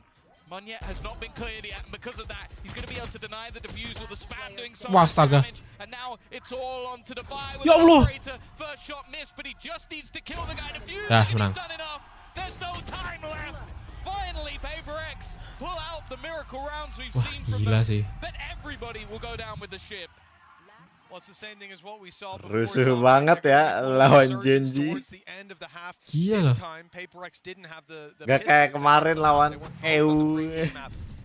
Manja has not been cleared yet, and because of that, he's going to be able to deny the defusal, the spam doing so much damage, and now it's all on to Divide with the operator. First shot missed, but he just needs to kill the guy defusing, and he's done enough. There's no time left. Finally, PaperX pull out the miracle rounds we've seen from them, but everybody will go down with the ship. Rusuh banget ya lawan Genji. Iya. Gak kayak kemarin lawan EU.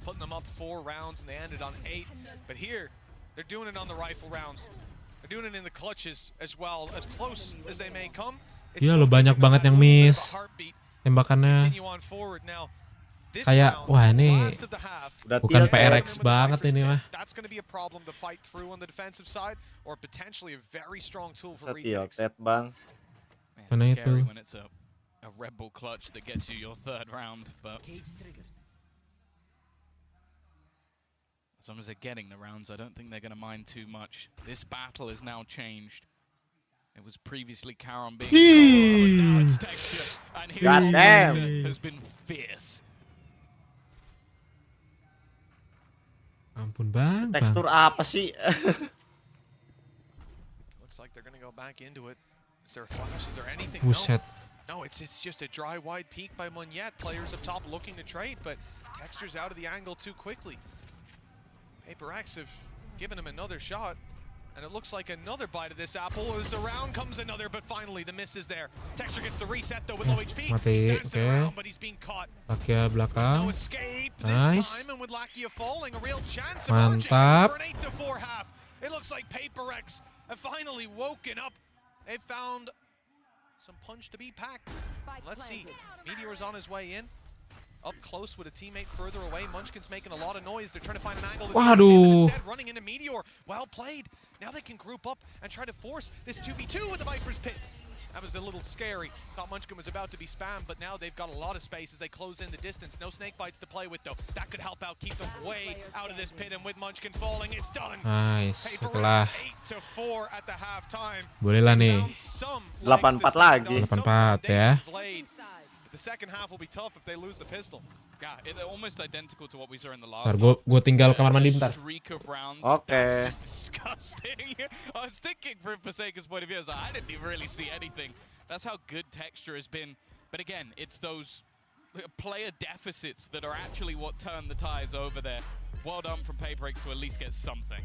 Putting them up 4 rounds and they ended on 8. But here, they're doing it on the rifle rounds. They're doing it in the clutches as well, as close as they may come. Iya loh, banyak banget yang miss tembakannya. Kayak wah ini bukan PRX banget ini mah. Setiotet bang. Mana itu? A Red Bull clutch that gets you your 3rd round, but as long as they're getting the rounds, I don't think they're going to mind too much. This battle is now changed. It was previously Karon being now it's Texture, and here has been fierce. Ampun bang. Tekstur apa sih? Looks like they're gonna go back into it. Is there a flash? Is there anything? Buset. No, it's just a dry wide peek by Monyet. Players up top looking to trade, but Texture's out of the angle too quickly. PaperX have given him another shot, and it looks like another bite of this apple. As around comes another, but finally the miss is there. Texture gets the reset though with low HP. Mati, He's dancing around, but he's being caught. Lakia belakang. No escape Nice. this time, and with Lakia falling, a real chance Mantap. for an 8-4 half. It looks like PaperX have finally woken up. They've found some punch to be packed. Let's see. Meteor's on his way in. Up close with a teammate further away. Munchkin's making a lot of noise. They're trying to find an angle. Waduh. Instead, running into Meteor. Well played. Now they can group up and try to force this 2v2 with the Viper's Pit. That was a little scary. Thought Munchkin was about to be spammed, but now they've got a lot of space as they close in the distance. No snake bites to play with though. That could help out, keep them way out of this pit, and with Munchkin falling, it's done. Nice. Setelah 8-4 at the halftime. boleh lah nih. 8-4 lagi. 8-4 ya. The second half will be tough if they lose the pistol. Yeah, it's almost identical to what we saw in the last. Ntar gue tinggal kamar mandi bentar. Oke. Disgusting. I was thinking from Forsaken's point of view, I didn't even really see anything. That's how good Texture has been. But again, it's those player deficits that are actually what turn the tides over there. Well done from PaperX to at least get something.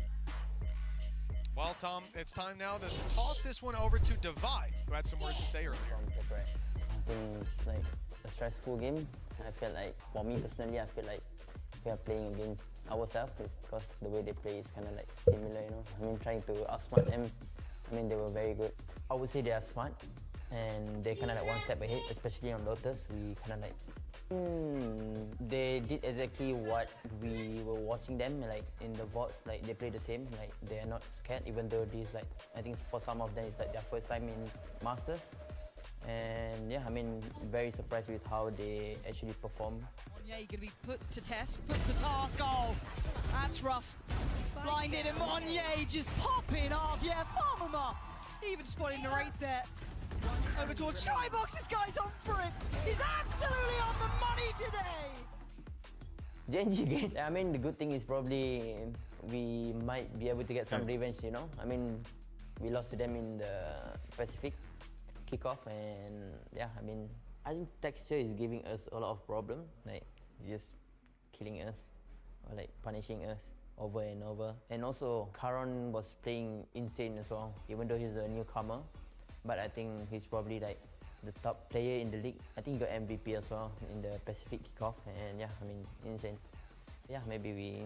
Well, Tom, it's time now to toss this one over to Divide, who had some words to say earlier. I think it's like a stressful game. I feel like, for me personally, I feel like we are playing against ourselves because the way they play is kind of like similar, you know. I mean, trying to outsmart them. I mean, they were very good. I would say they are smart and they're kind of like one step ahead, especially on Lotus. We kind of like, they did exactly what we were watching them, like in the VODs, like they play the same, like they are not scared, even though this, like, I think for some of them it's like their first time in Masters. And yeah, I mean, very surprised with how they actually perform. Yeah, you're going to be put to test, put to task. Oh, that's rough. Blinded and Monye just popping off. Yeah, farm him up. Even spotting the right there. Over towards Shybox. This guy's on for it. He's absolutely on the money today. Genji game. I mean, the good thing is probably we might be able to get some revenge, you know. I mean, we lost to them in the Pacific kickoff, and yeah, I mean, I think texture is giving us a lot of problem, like just killing us or like punishing us over and over. And also, Karon was playing insane as well, even though he's a newcomer. But I think he's probably like the top player in the league. I think he got MVP as well in the Pacific kickoff, and yeah, I mean, insane. Yeah, maybe we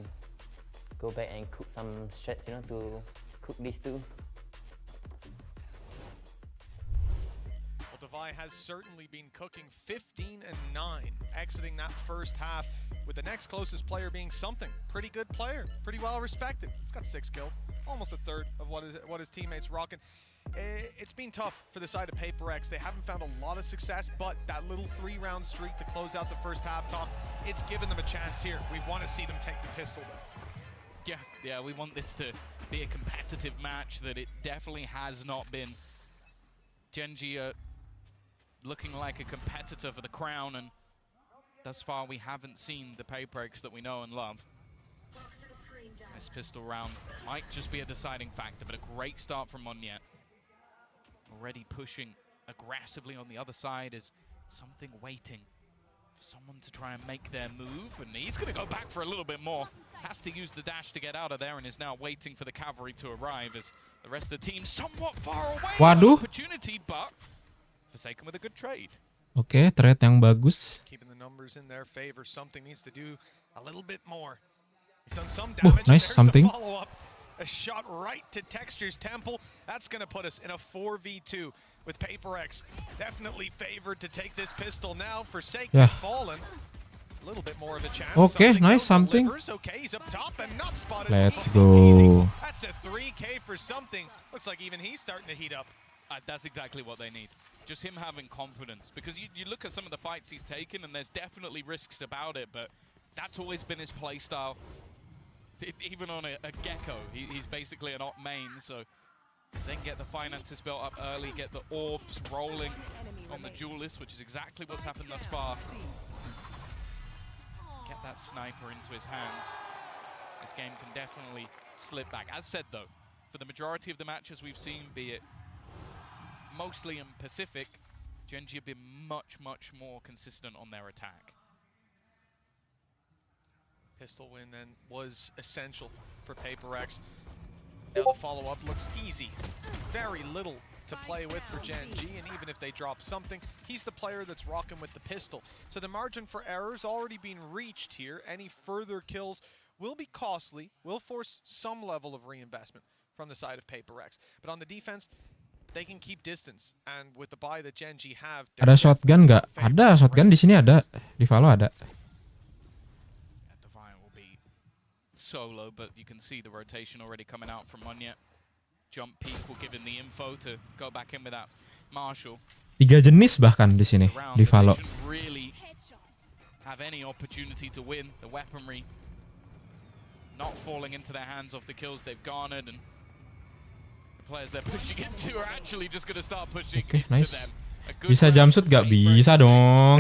go back and cook some strats, you know, to cook these two. Divai has certainly been cooking 15-9, exiting that first half with the next closest player being something. Pretty good player, pretty well respected. He's got 6 kills, almost a third of what his teammates rocking. It's been tough for the side of PaperX. They haven't found a lot of success, but that little 3-round streak to close out the first half, Tom, it's given them a chance here. We want to see them take the pistol, though. Yeah, we want this to be a competitive match that it definitely has not been. Genji looking like a competitor for the crown, and thus far we haven't seen the PaperX that we know and love. This pistol round might just be a deciding factor, but a great start from Monyet. Already pushing aggressively on the other side is something waiting for someone to try and make their move, and he's going to go back for a little bit more. Has to use the dash to get out of there and is now waiting for the cavalry to arrive as the rest of the team somewhat far away. Waduh. Opportunity, but Forsaken with a good trade. Oke, trade yang bagus. Keeping the numbers in their favor. Something needs to do a little bit more. He's done some damage. Nice, There's something. the follow-up. A shot right to Texture's temple. That's going to put us in a 4v2 with PaperX. Definitely favored to take this pistol now. Forsaken fallen. A little bit more of a chance. Okay, nice, something. Okay, he's up top and not spotted. Let's go. That's a 3K for something. Looks like even he's starting to heat up. That's exactly what they need. Just him having confidence. Because you look at some of the fights he's taken and there's definitely risks about it, but that's always been his play style. Even on a Gecko, he's basically an op main, so then get the finances built up early, get the orbs rolling on the duelist, which is exactly what's happened thus far. Get that sniper into his hands. This game can definitely slip back. As said though, for the majority of the matches we've seen, be it mostly in Pacific, Genji have been much more consistent on their attack. Pistol win then was essential for PaperX. Now the follow-up looks easy. Very little to play with for Genji, and even if they drop something, he's the player that's rocking with the pistol. So the margin for error's already been reached here. Any further kills will be costly, will force some level of reinvestment from the side of PaperX. But on the defense, they can keep distance, and with the buy that Genji have, Ada shotgun nggak? Ada shotgun di sini ada. Di Valo ada. Solo, but you can see the rotation already coming out from Monyet. Jump peek will give him the info to go back in with that Marshall. 3 jenis bahkan di sini di Valo. Really have any opportunity to win. The weaponry not falling into their hands off the kills they've garnered, and the players they're pushing into are actually just going to start pushing into Nice. them. Bisa jumpsuit gak? Bisa dong.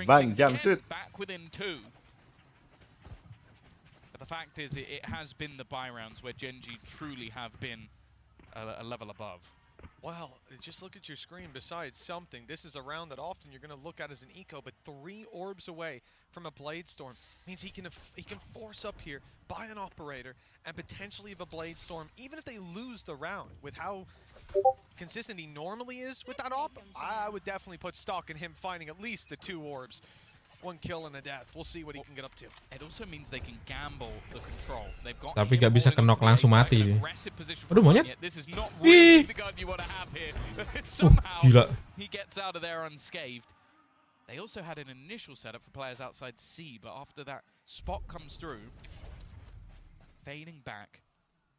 Bang, jumpsuit. Back within 2. The fact is, it has been the buy rounds where Genji truly have been a level above. Well, just look at your screen. Besides something, this is a round that often you're going to look at as an eco, but 3 orbs away from a Blade Storm means he can force up here, buy an operator, and potentially have a Blade Storm, even if they lose the round. With how consistent he normally is with that op, I would definitely put stock in him finding at least the 2 orbs. one kill and a death. We'll see what he can get up to. It also means they can gamble the control. They've got Tapi gak bisa kenok langsung mati dia. Aduh monyet. This is not Ih. really the gun you want to have here. Somehow gila. he gets out of there unscathed. They also had an initial setup for players outside C, but after that spot comes through, fading back.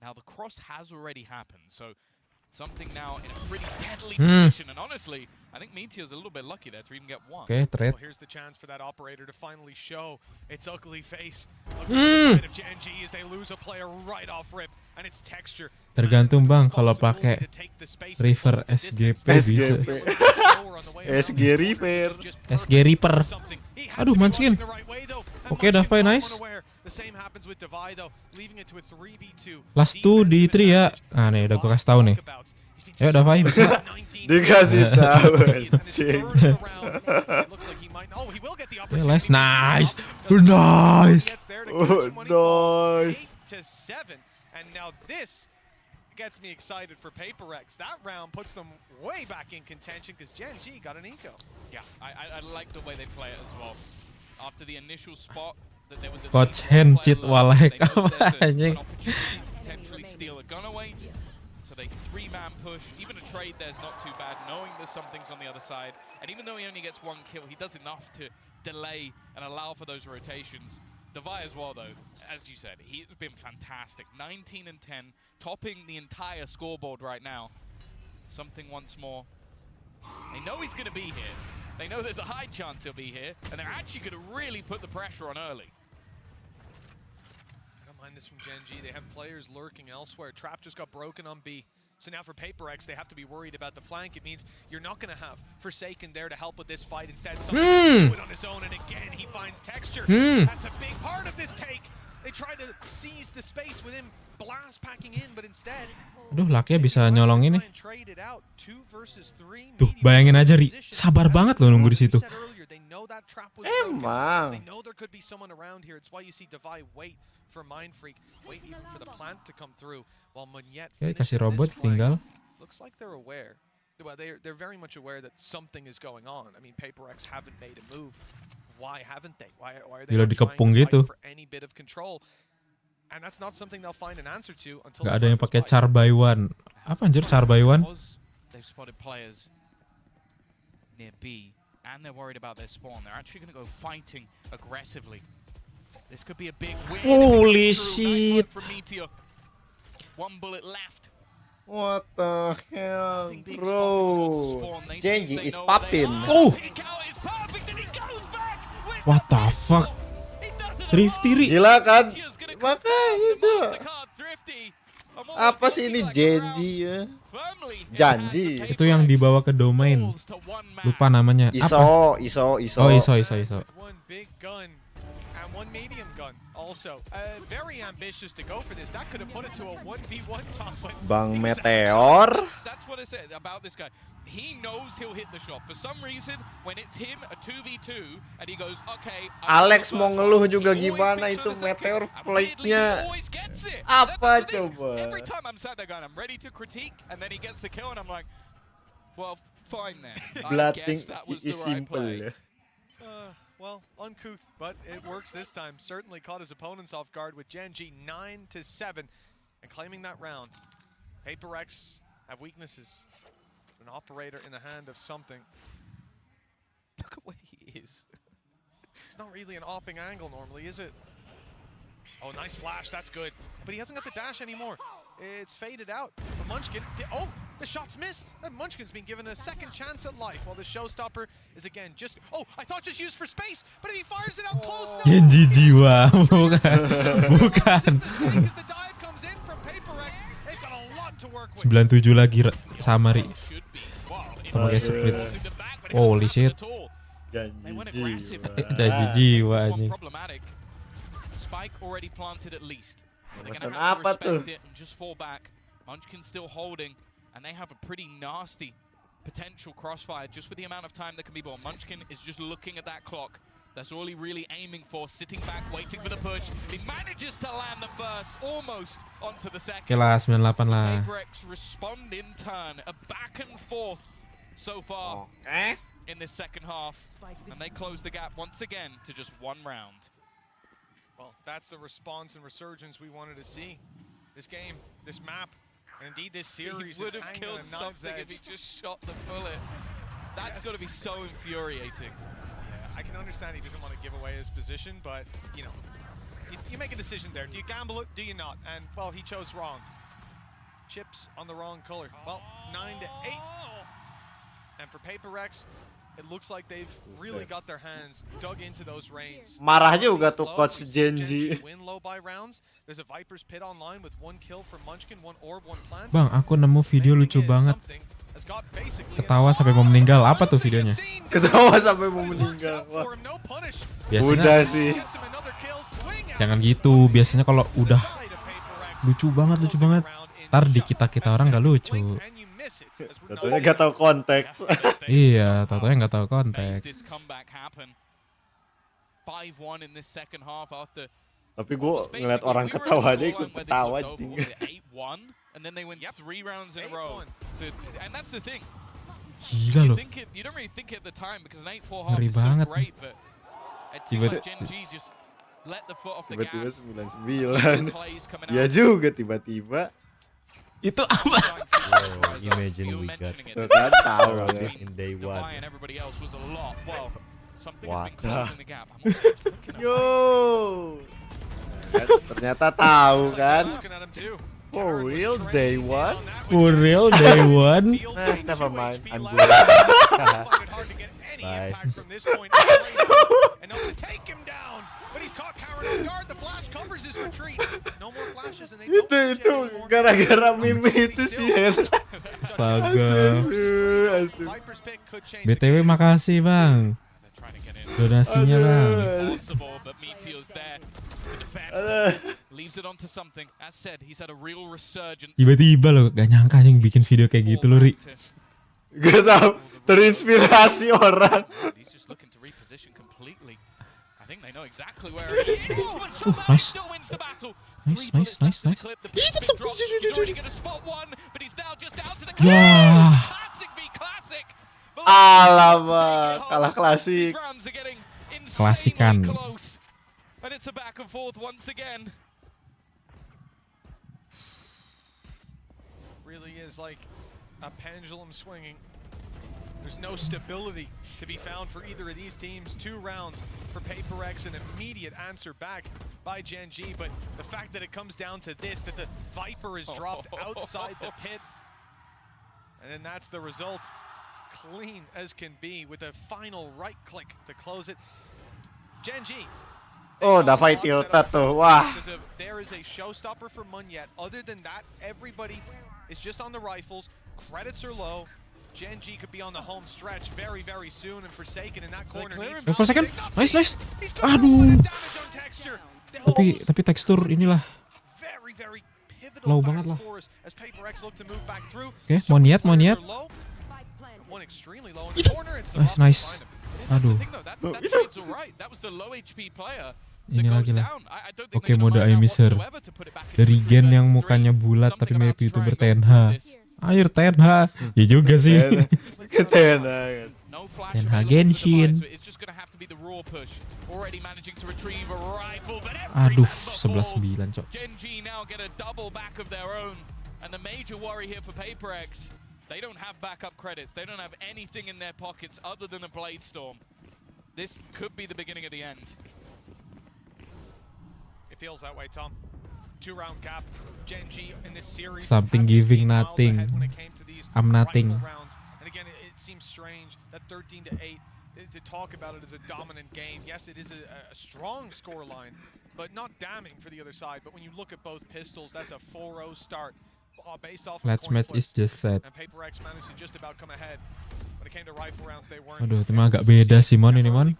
Now the cross has already happened, so something now in a pretty deadly position, and honestly, I think Meteor's a little bit lucky there to even get one. Oke, trade. Well, here's the chance for that operator to finally show its ugly face. Look at the side of Gen.G as they lose a player right off rip, and its texture. Tergantung bang, kalau pakai River SGP bisa. SG River. SG Reaper. Aduh, Munchkin. Oke, dah play nice. Last 2 di 3 ya. Nah nih, udah gue kasih tahu nih. Ayo, udah Fai bisa. Dikasih tahu. Nice, nice, nice. Nice. And now this gets me excited for PaperX. That round puts them way back in contention because Gen.G got an eco. Yeah, I like the way they play it as well. After the initial spot, that there was a Coach Hen cheat walek apa anjing. potentially steal a gun away. So they 3-man push. Even a trade there's not too bad, knowing there's some things on the other side. And even though he only gets 1 kill, he does enough to delay and allow for those rotations. Devi as well, though, as you said, he's been fantastic. 19 and 10, topping the entire scoreboard right now. Something once more. They know he's going to be here. They know there's a high chance he'll be here, and they're actually going to really put the pressure on early. I don't mind this from Gen.G. They have players lurking elsewhere. Trap just got broken on B. So now for PaperX, they have to be worried about the flank. It means you're not going to have Forsaken there to help with this fight. Instead, someone do it on his own, and again, he finds texture. That's a big part of this take. They try to seize the space with him blast packing in, but instead... Aduh, Lucky bisa nyolong ini. Tuh, bayangin aja, Ri. Sabar banget loh nunggu di situ. Emang. They know there could be someone around here. It's why you see Devi wait for Mind Freak, wait even for the plant to come through, while Monyet Oke, kasih robot tinggal. Looks like they're aware. Well, they're very much aware that something is going on. I mean, PaperX haven't made a move. Why haven't they? Why are they not trying to fight for any bit of control? And that's not something they'll find an answer to until. Gak ada yang pakai char by one. Apa anjir char by one? They've spotted players near B, and they're worried about their spawn. They're actually going to go fighting aggressively. This could be a big win. Holy shit! From Meteor. 1 bullet left. What the hell, bro? Gen.G is popping. Oh! What the fuck? Drifty, Ri. Gila kan? Makanya itu. Apa sih ini Gen.G ya? Janji. Itu yang dibawa ke domain. Lupa namanya. ISO. Oh, ISO. One medium gun also very ambitious to go for this. That could have put it to a 1v1 top. Bang Meteor. That's what I said about this guy. He knows he'll hit the shot. For some reason, when it's him a 2v2 and he goes, okay. Alex mau ngeluh juga gimana itu Meteor plate-nya. Apa coba? Every time I'm sat there going, I'm ready to critique, and then he gets the kill, and I'm like, well, fine then. I guess that was the right play. Well, uncouth, but it works this time. Certainly caught his opponents off guard with Gen.G 9-7 and claiming that round. PaperX have weaknesses. An operator in the hand of something. Look at where he is. It's not really an opping angle normally, is it? Oh, nice flash. That's good. But he hasn't got the dash anymore. It's faded out. But Munchkin, oh, the shot's missed. And Munchkin's been given a second chance at life while the showstopper is again just, oh, I thought just used for space, but if he fires it out close, no. Gen.G jiwa, bukan. Because the dive comes in from PaperX, they've got a lot to work with. 97 lagi sama Ri. Pakai split. Holy shit. Janji jiwa anjing. Spike already planted at least. So they're going to Apa have to tuh? respect it and just fall back. Munchkin still holding, and they have a pretty nasty potential crossfire just with the amount of time that can be born. Munchkin is just looking at that clock. That's all he really aiming for, sitting back, waiting for the push. He manages to land the first, almost onto the second. Oke lah, 98 lah. PaperX respond in turn, a back and forth so far. in this second half, and they close the gap once again to just 1 round. Well, that's the response and resurgence we wanted to see. This game, this map, and indeed this series He would is have hanging on killed a knife's something if edge. he just shot the bullet. That's got to be so infuriating. Yeah, I can understand he doesn't want to give away his position, but, you know, you make a decision there. Do you gamble it? Do you not? And, well, he chose wrong. Chips on the wrong color. Well, 9-8. And for Paper-Rex, it looks like they've really got their hands dug into those reins. Marah juga tuh coach Genji. Win low by rounds. There's a Viper's Pit online with 1 kill from Munchkin, 1 orb, 1 plant. Bang, aku nemu video lucu banget. Ketawa sampai mau meninggal. Apa tuh videonya? Ketawa sampai mau meninggal. Wah. Biasanya Udah sih. Jangan gitu. Biasanya kalau udah lucu banget, ntar di kita orang nggak lucu. Tentunya gak tahu konteks. Iya, tau-taunya nggak tahu konteks. Tapi gue ngeliat orang ketawa aja ikut ketawa. And then they win 3 rounds in a row. And that's the thing. Gila loh. You don't really think it at the time because an 8-4 half Ngeri is still banget. great, but it seemed like Genji just let the foot off the Tiba-tiba gas. 99. Iya juga tiba-tiba. Itu apa? Imagine we got Tuh kan tahu surrounded in day 1. And everybody else was a lot. Well, something What? has been closing the gap. I'm also looking at Yo. Ternyata tahu kan. For real day 1? For real day 1? Never mind. I'm good. Bye. And to take him down, but he's caught Karen off guard. The flash covers his retreat. No more flashes, and they don't push Itu anymore. gara-gara meme itu sih. Astaga. Astaga. Viper's Pick could change BTW makasih bang. Donasinya bang. possible, but Meteor's there to defend. Leaves it onto something. As said, he's had a real resurgence. Tiba-tiba loh, gak nyangka yang bikin video kayak gitu loh, Ri. Gak tau, terinspirasi orang. He's just looking to reposition completely. I think they know exactly where he is, but somehow he Nice. still wins the battle. Nice. The clip, the pitch drops. He's already gonna spot 1, but he's now just out to the Yeah. Classic v classic. Alamak, kalah klasik. Rounds are getting Klasikan. insanely close. And it's a back and forth once again. Really is like a pendulum swinging. There's no stability to be found for either of these teams. 2 rounds for Paper-Rex, an immediate answer back by Genji, but the fact that it comes down to this, that the Viper is dropped outside the pit, and then that's the result. Clean as can be with a final right click to close it. Genji. Oh, udah fight tilted tuh. Wah. There is a showstopper for Munyet. Other than that, everybody is just on the rifles. Credits are low. Genji could be on the home stretch very, very soon, and Forsaken in that corner needs For second, nice. Aduh. Tapi tekstur inilah very, very low pivotal banget lah. for us as Paper-Rex look to move back through. Oke, mau niat. One extremely low in the corner. It's the Nice. Aduh. That trade's all right. That was the low HP player. Ini lagi lah. Oke, mode I Miser. Dari Gen yang mukanya bulat tapi mirip YouTuber Tenha. Air Tenha. Ya juga sih. Tenha. Tenha Genshin. Aduh, 11-9 cok. Genji now get a double back of their own, and the major worry here for Paper-Rex, they don't have backup credits. They don't have anything in their pockets other than a Blade Storm. This could be the beginning of the end. It feels that way, Tom. 2-round gap. Genji in this series. Something giving nothing. I'm nothing. And again, it seems strange that 13-8 to talk about it as a dominant game. Yes, it is a strong scoreline, but not damning for the other side. But when you look at both pistols, that's a 4-0 start. Based off Let's match is just set. And Paper-Rex managed to just about come ahead. When it came to rifle rounds, they weren't. Aduh, itu mah agak beda sih Mon ini Mon.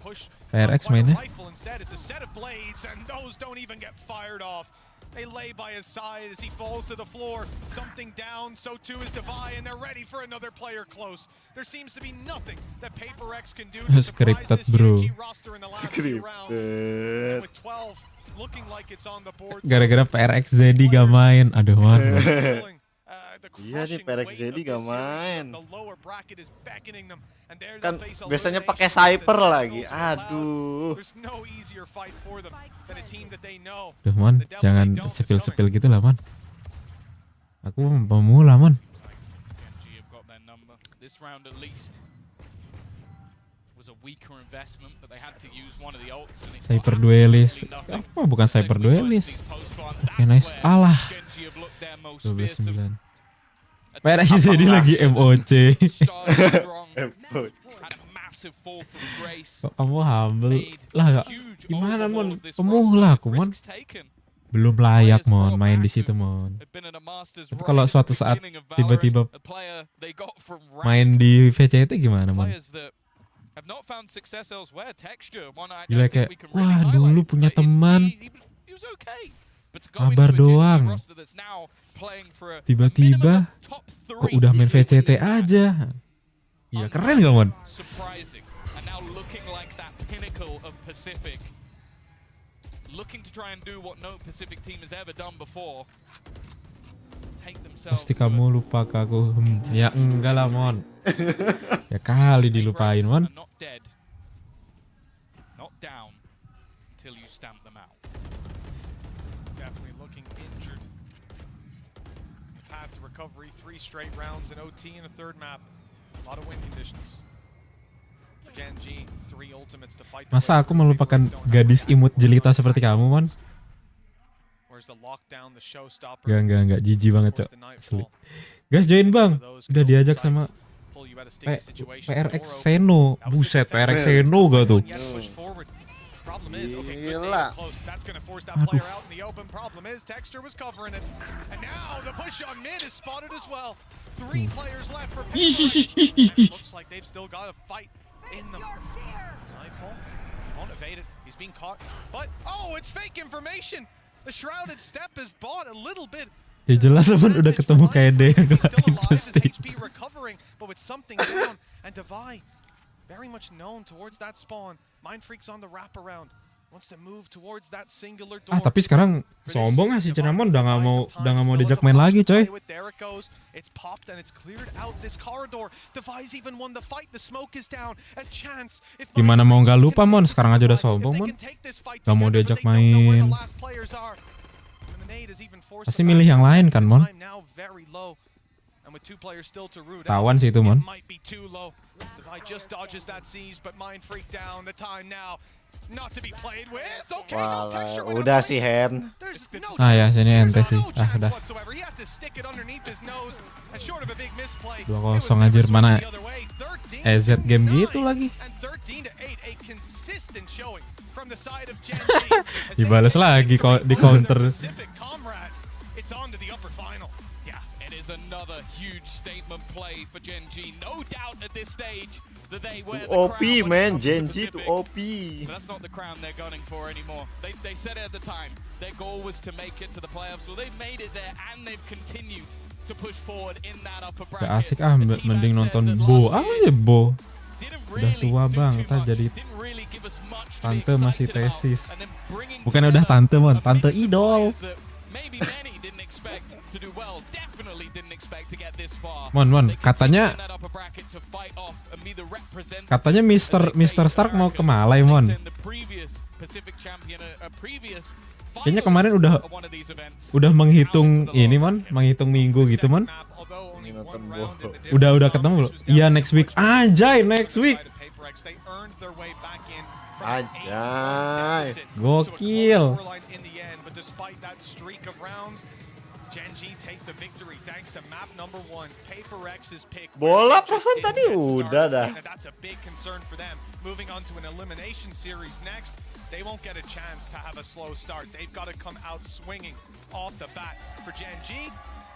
PRX mainnya. Instead, it's a set of blades, and those don't even get fired off. They lay by his side as he falls to the floor. Something down, so too is Devi, and they're ready for another player close. There seems to be nothing that Paper-Rex can do to surprise this GG roster in the last few rounds. And with 12 looking like it's on the board. Gara-gara PRX Zedi gak main. Aduh, Mon. Iya nih, Perek jadi gak main. Kan biasanya pakai sniper lagi. Aduh. Duh Mon, jangan sepil-sepil gitu lah Mon. Aku pemula Mon. This round at least was a weaker investment, but they had to use one of the ults. Cyber duelist. Oh, bukan cyber duelist. Oke, nice. Alah. 12-9. Merah jadi lagi MOC. Kok kamu humble lah gak? Gimana Mon? Pemula aku Mon. Belum layak Mon main di situ Mon. Tapi kalau suatu saat tiba-tiba main di VCT gimana Mon? Gila kayak, wah dulu punya teman, kabar doang. Tiba-tiba kok udah main VCT aja. Iya keren gak Mon? Looking to try and do what no Pacific team has ever done before. Take themselves. Pasti kamu lupa ke aku. Ya enggak lah Mon. Ya kali dilupain Mon. Not dead. Not down until you stamp them out. Definitely looking injured. The path to recovery, 3 straight rounds in OT in the third map. A lot of win conditions. Genji, 3 ultimates to fight. Masa aku melupakan gadis imut jelita seperti kamu Mon? Enggak, jijik banget Cok. Asli. Guys join bang. Udah diajak sama PRX Seno. Buset, PRX Seno gak tuh? Gila. Aduh. In them. Nightfall, motivated. He's being caught, but oh, it's fake information. The shrouded step is bought a little bit. Ya jelas Mon udah ketemu KD yang lain pasti. Recovering, but with something down and Devi, very much known towards that spawn. Mind Freak's on the wraparound. Wants to move towards that singular door. Tapi sekarang sombong si Cinnamon udah nggak mau diajak main lagi coy. It's popped and it's cleared out this corridor. Devi's even won the fight. The smoke is down. A chance. Gimana mau nggak lupa Mon? Sekarang aja udah sombong Mon. Nggak mau diajak main. Pasti milih yang lain kan Mon? Tawan sih itu Mon. Walah, udah sih Hen. Ah ya, sini ente sih. Ah udah. 2-0 anjir, mana EZ game gitu lagi. Dibales lagi di counter. Is another huge statement play for Genji. No doubt at this stage that they were the OP crown man, when it comes to Genji to Pacific. OP. But that's not the crown they're gunning for anymore. They said it at the time. Their goal was to make it to the playoffs. Well, they've made it there and they've continued to push forward in that upper bracket. Gak asik ah, mending nonton Bo. Ah ya Bo. Udah tua bang, kita jadi tante masih tesis. Bukan udah tante Mon, tante idol. Mon, katanya Mr. Stark mau ke Malai Mon. Kayaknya kemarin udah menghitung ini Mon, menghitung minggu gitu Mon. Udah ketemu belum? Iya next week. Anjay, next week. Anjay. Gokil. Bola perasaan tadi udah dah. Moving on to an elimination series next, they won't get a chance to have a slow start. They've got to come out swinging off the bat. For Genji,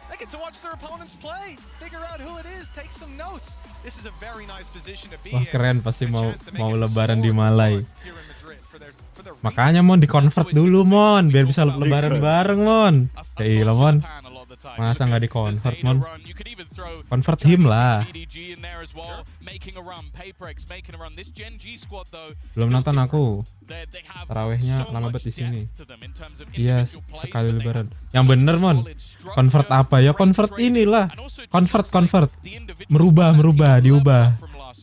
they get to watch their opponents play, figure out who it is, take some notes. This is a very nice position to be in. Wah keren, pasti mau lebaran di Malai. Makanya Mon di convert dulu Mon, biar bisa lebaran bareng Mon. Ya iyalah Mon. the time. Masa nggak di-convert, Mon? You could even throw Convert him lah. BDG in there as well, making a run. PaperX making a run. This Gen G squad though, Belum nonton aku. they have Tarawehnya so lama much banget di sini. depth to them in terms of Iya, individual plays, sekali but they lebaran. have Yang bener, Mon. Convert apa ya? Convert inilah. Convert. Merubah, diubah.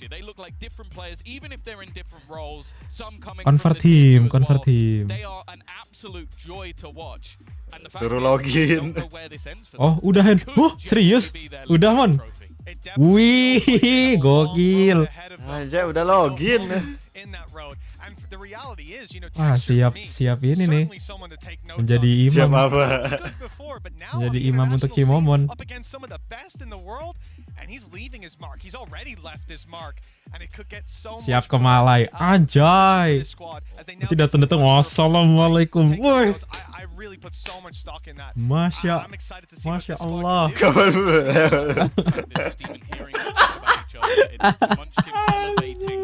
They look like different players, even if they're in different roles. Some coming Convert from the tier 2 as convert well. him. They are an absolute joy to watch. And the fact Suruh is, login. don't know where this ends for Oh, them. udahan. It could Oh, serius? genuinely be their Udah, last Mon. trophy. Wih, gokil. Aja udah login. In that road. And the reality is, you know, Ah, Texture for me siap is ini nih. certainly someone to take notes Menjadi on. imam. Siap apa? Good before, but now Menjadi on the imam untuk international Cimomon. scene, up against some of the best in the world, and he's leaving his mark. He's already left his mark, and it could get so Siap much ke more Malai. out of Anjay. this squad as they now Nanti datang-datang. Wassalamualaikum. take Woi. notes. I really put so much stock in that. Masya, I'm excited to see what Masya this squad Allah. can do. Kapan They're just even hearing us talk about each other. It's Munchkin elevating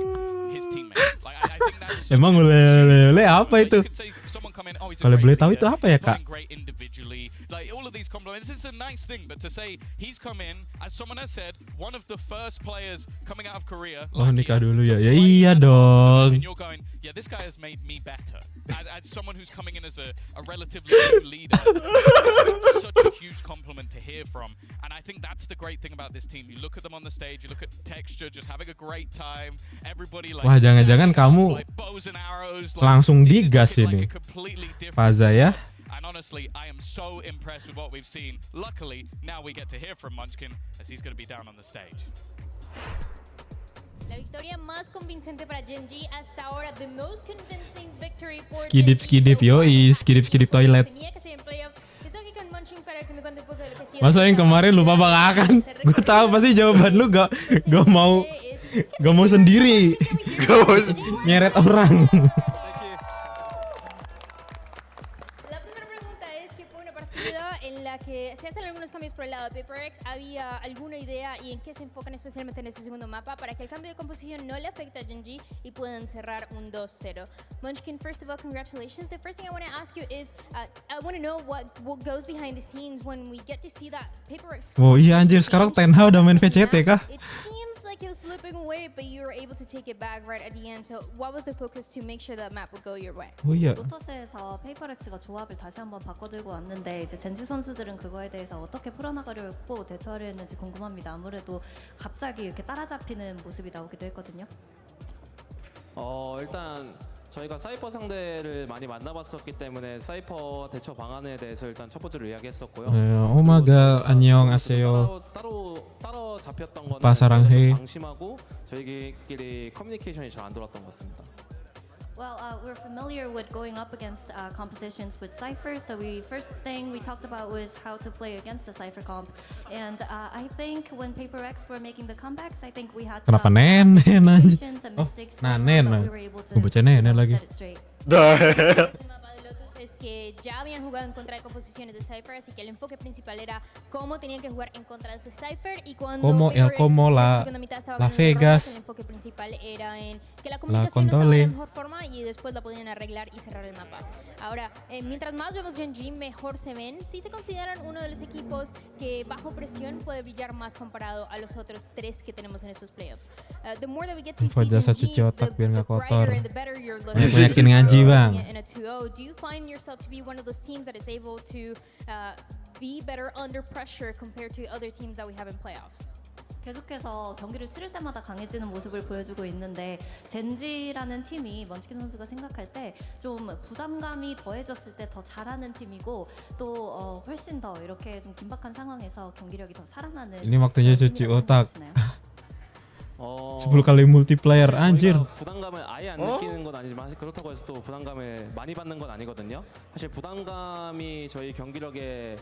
his teammates. Like, I think that's so Emang good. lele apa Like, itu? you could say someone come in, oh, he's a Kalau great boleh tahu leader, itu apa ya, he's Kak? playing great individually. Like all of these compliments, this is a nice thing. But to say he's come in, as someone has said, one of the first players coming out of Korea. Oh, nikah dulu ya. to Ya play iya at Barcelona, dong. And you're going, yeah, this guy has made me better. As someone who's coming in as a relatively new leader, that's such a huge compliment to hear from. And I think that's the great thing about this team. You look at them on the stage, you look at Texture just having a great time. Everybody like Wah, jangan-jangan kamu like bows and arrows, like, langsung this is digas looking ini. like a completely different Faza ya. And honestly, I am so impressed with what we've seen. Luckily, now we get to hear from Munchkin as he's going to be down on the stage. La victoria más convincente para Gen G hasta ahora, the most convincing victory for Skidip, Gen G so far. yoi, skidip toilet. Tenía que ser en playoffs. Estoy aquí con Munchkin para que me cuente un poco de lo que ha sido. Masa yang kemarin lupa Bang Akan. Gue tahu pasti jawaban lu gak mau sendiri. Nyeret orang. La primera pregunta es que fue una partida en la que se hacen algunos cambios por el lado de PaperX. ¿Había alguna idea y en qué se enfocan especialmente en este segundo mapa para que el cambio de composición no le afecte a Gen G y puedan cerrar un 2-0? Munchkin, first of all, congratulations. The first thing I want to ask you is, I want to know what goes behind the scenes when we get to see that PaperX. Oh iya anjir, sekarang Tenha udah main VCT kah? It seems like it was slipping away, but you were able to take it back right at the end. So what was the focus to make sure that map would go your way? Oh iya. 로터스에서 페이퍼렉스가 조합을 다시 한번 바꿔들고 왔는데 이제 젠지 선수들은 그거에 대해서 어떻게 풀어나가려고 대처를 했는지 궁금합니다. 아무래도 갑자기 이렇게 따라잡히는 모습이 나오기도 했거든요. 일단 저희가 사이퍼 상대를 많이 만나봤었기 때문에 사이퍼 대처 방안에 대해서 일단 첫 번째로 이야기했었고요. 오마가 안녕하세요. 따로 잡혔던 거는 빠사랑해. 방심하고 저희끼리 커뮤니케이션이 잘 안 돌았던 것 같습니다. Well, we're familiar with going up against compositions with Cypher, so first thing we talked about was how to play against the Cypher comp. And I think when PaperX were making the comebacks, I think we had Kenapa some nenen anjir? and Oh, mistakes, nanen. but we were able to Gue baca nenen lagi. set it straight. Es que ya habían jugado en contra de composiciones de Cypher, así que el enfoque principal era cómo tenían que jugar en contra de ese Cypher y cuando la Vegas, el enfoque principal era en que la comunicación no estaba de la mejor forma y después la podían arreglar y cerrar el mapa. Ahora, mientras más vemos Gen G, mejor se ven. Sí se consideran uno de los equipos que bajo presión puede brillar más comparado a los otros tres que tenemos en estos playoffs. The more that we get to see Gen G, the brighter and the better you're looking. Banyakin ngaji, Bang. In a 2-0, do you find yourself to be one of those teams that is able to be better under pressure compared to other teams that we have in playoffs? 계속해서 경기를 치를 때마다 강해지는 모습을 보여주고 있는데 젠지라는 팀이 먼치킨 선수가 생각할 때 좀 부담감이 더해졌을 때 더 잘하는 팀이고 또 훨씬 더 이렇게 좀 긴박한 상황에서 경기력이 더 살아나는 Ini waktunya cuci otak. 10 kali multiplayer anjir. 부담감을 아예 안 느끼는 건 아니지만 사실 그렇다고 해서 또 부담감을 많이 받는 건 아니거든요. 사실 부담감이 저희 경기력에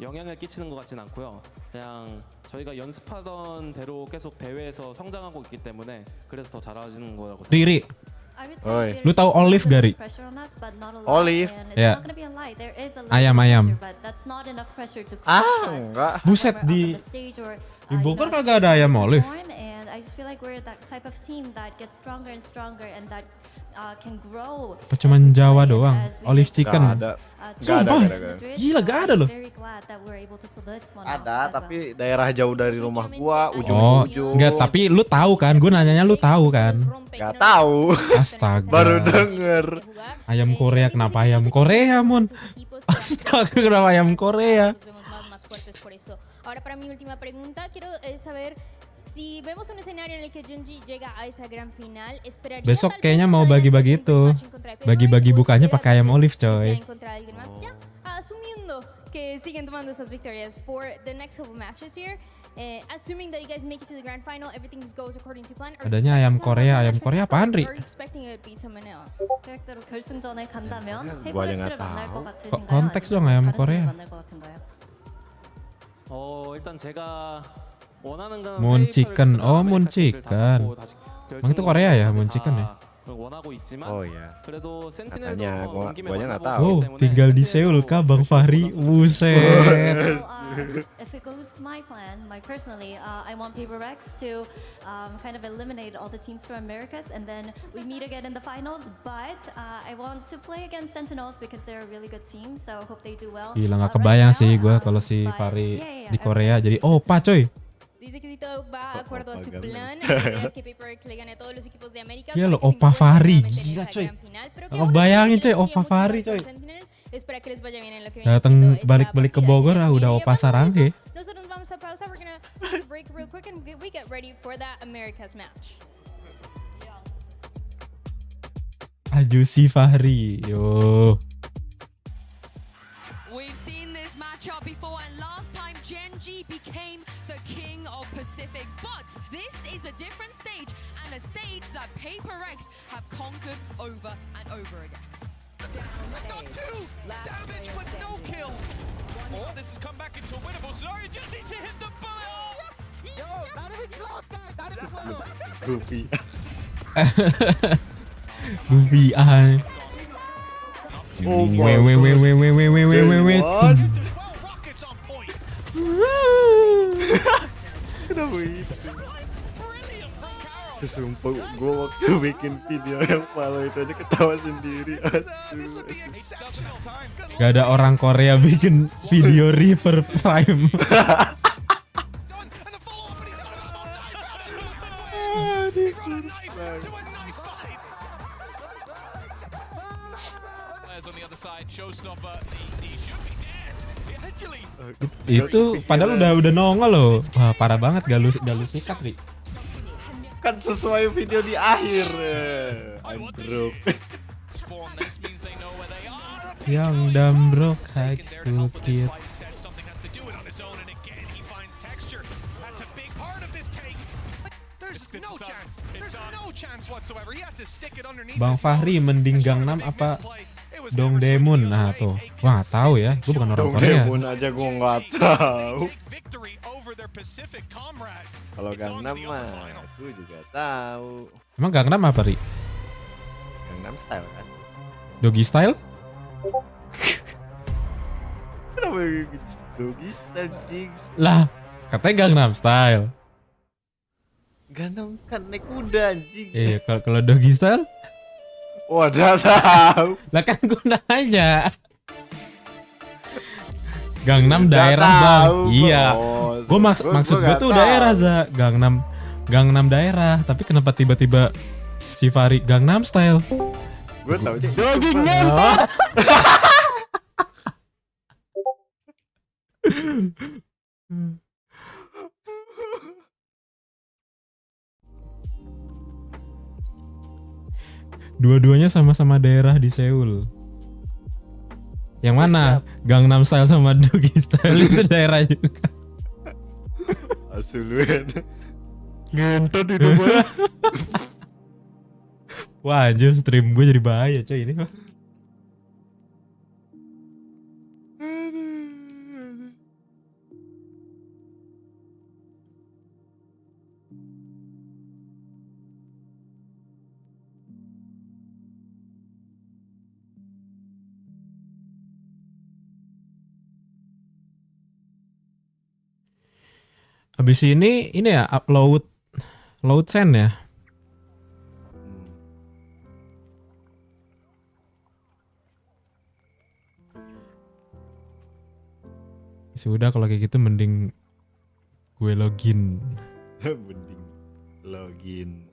영향을 끼치는 것 같진 않고요. 그냥 저희가 연습하던 대로 계속 대회에서 성장하고 있기 때문에 그래서 더 잘하시는 거라고 Riri. Oi. Lu tahu Olive gak, Ri? Olive. Ya. Ayam. Ah, enggak. Buset di Bogor kagak ada ayam Olive. I just feel like we're that type of team that gets stronger and stronger and that can grow. Apa cuman Jawa doang? Olive chicken. Gak ada. Sumpah. Gila gak ada loh. Very glad that we're able to pull this one Ada, off as tapi daerah jauh dari rumah gua, Oh, ujung-ujung. enggak, tapi lu tahu kan? Gue nanyanya lu tahu kan? Gak tahu. Astaga. Baru denger. Ayam Korea, kenapa ayam Korea, Mon? Astaga, kenapa ayam Korea? Por eso. Ahora para mi última pregunta, quiero saber si vemos un escenario en el que Genji llega a esa gran final, ¿esperaría Besok tal vez kayaknya más mau adelante bagi-bagi un itu. match en contra de Paper Bagi-bagi Rex, o bukanya espera pakai ayam tal vez olive, que sea coy. en contra de alguien más? Ya, asumiendo que siguen tomando esas victorias for the next couple matches here, assuming that you guys make it to the grand final, everything goes according to plan. are you Adanya ayam expecting Korea, to have a ayam match Korea with Paper apaan, Rex, Ri? or are you expecting it to be someone else? 계획대로 결승전에 간다면 gua aja 페이퍼렉스를 nggak 만날 tahu. 것 같으신가요? konteks 아니면 dong ayam 다른 Korea. 팀을 만날 것 같은가요? 일단 제가 원하는 건 Moon chicken. 페이퍼렉스가 Oh, moon 아메리카 팀들 다 chicken. 잡고 다시 Emang itu Korea ya, moon 다 chicken ya? 원하고 있지만 Oh iya. 그래도 Katanya, 센티넬도 gua 온 김에 guanya nggak 만나보고 tahu. Oh, 때문에 tinggal di Seoul kah Bang Fahri? Buset. If it goes to my plan, personally, I want Paper Rex to kind of eliminate all the teams from Americas, and then we meet again in the finals. But I want to play against Sentinels because they're a really good team, so hope they do well. Gila gak Right kebayang now, sih gue kalau si Fahri di Korea jadi opa coy. Dice que si todo va de acuerdo a su plan, la idea es que Paper Rex le gane a todos los equipos de América. Gila lo para que se opa encuentren Fahri, nuevamente en gila esa coy. gran final, pero que Gak aún así kebayangin les coy sigue opa Fahri motivando coy. a Sentinels. Espera que les vaya bien en lo que viene Dateng siendo esta balik-balik ke partida. Bogor Y udah hablando opa de eso, Saranghe. nosotros vamos a pausa. We're gonna take a break real quick and we get ready for that Americas match. Aju si Fahri. Yo. We've seen this matchup before, and last time Genji became the king of Pacifics. But this is a different stage, and a stage that Paper Rex have conquered over and over again. Got two damage but no kills. Oh, this has come back into a winnable scenario. Just need to hit the bullet off. Yo, not even close, guys. Not even close. Goofy. Goofy ah. Oh my Wait. God. What? Kenapa itu? Sumpah gue waktu bikin video yang follow itu aja ketawa sendiri. Aduh. Gak ada orang Korea bikin video River Prime. Players on the other side, showstopper. He should be dead. Actually, Itu padahal udah nongol loh. Wah, parah banget gak lu sikat, Ri. Kan sesuai video di akhir. I'm broke. spawn this means they know where they are. Young dumb broke high school kids. Says something has to do it on his own, and again he finds texture. That's a big part of this take. There's no chance. There's no chance whatsoever. He had to stick it underneath. Bang Fahri mending Gangnam apa Dongdaemun? Nah tuh, wah tahu ya, gue bukan orang Korea. Dongdaemun aja gue nggak tahu. Kalau Gangnam mah aku juga tahu. Emang Gangnam apa, Ri? Gangnam Style kan? Doggy style? Kenapa gitu? Doggy Style cing? Lah, katanya Gangnam Style. Gangnam kan naik kuda anjing. Iya, kalau doggy style? Wadah tahu. Lah kan gue nanya. Gangnam daerah bang. Iya. Gue maksud gue tuh daerah za. Gangnam daerah. Tapi kenapa tiba-tiba si Fahri Gangnam Style? Gue tahu aja. Jogging ngentot. Dua-duanya sama-sama daerah di Seoul. Yang mana? Gangnam Style sama Doggy Style itu daerah juga. Asuluan. Ngentot itu mah. Wah anjir, stream gue jadi bahaya coy ini mah. Habis ini ya upload Float sand ya. Sudah kalau kayak gitu mending gue login. Mending login.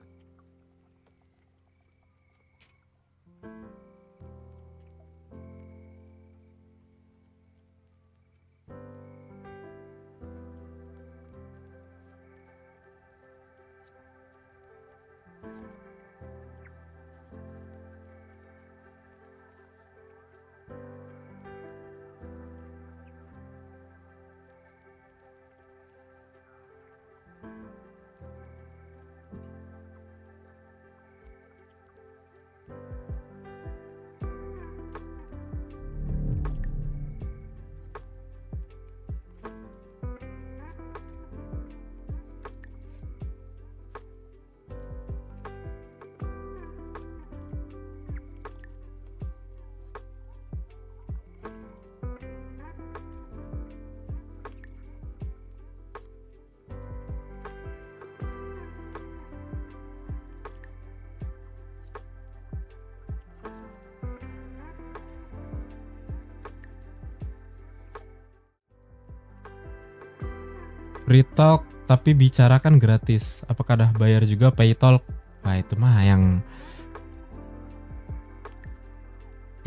Free talk tapi bicarakan gratis. Apakah dah bayar juga pay talk? Wah itu mah yang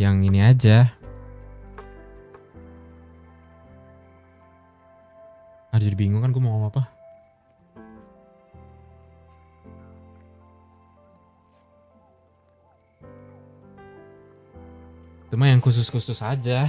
ini aja. Jadi bingung kan gue mau ngomong apa. Itu mah yang khusus-khusus aja.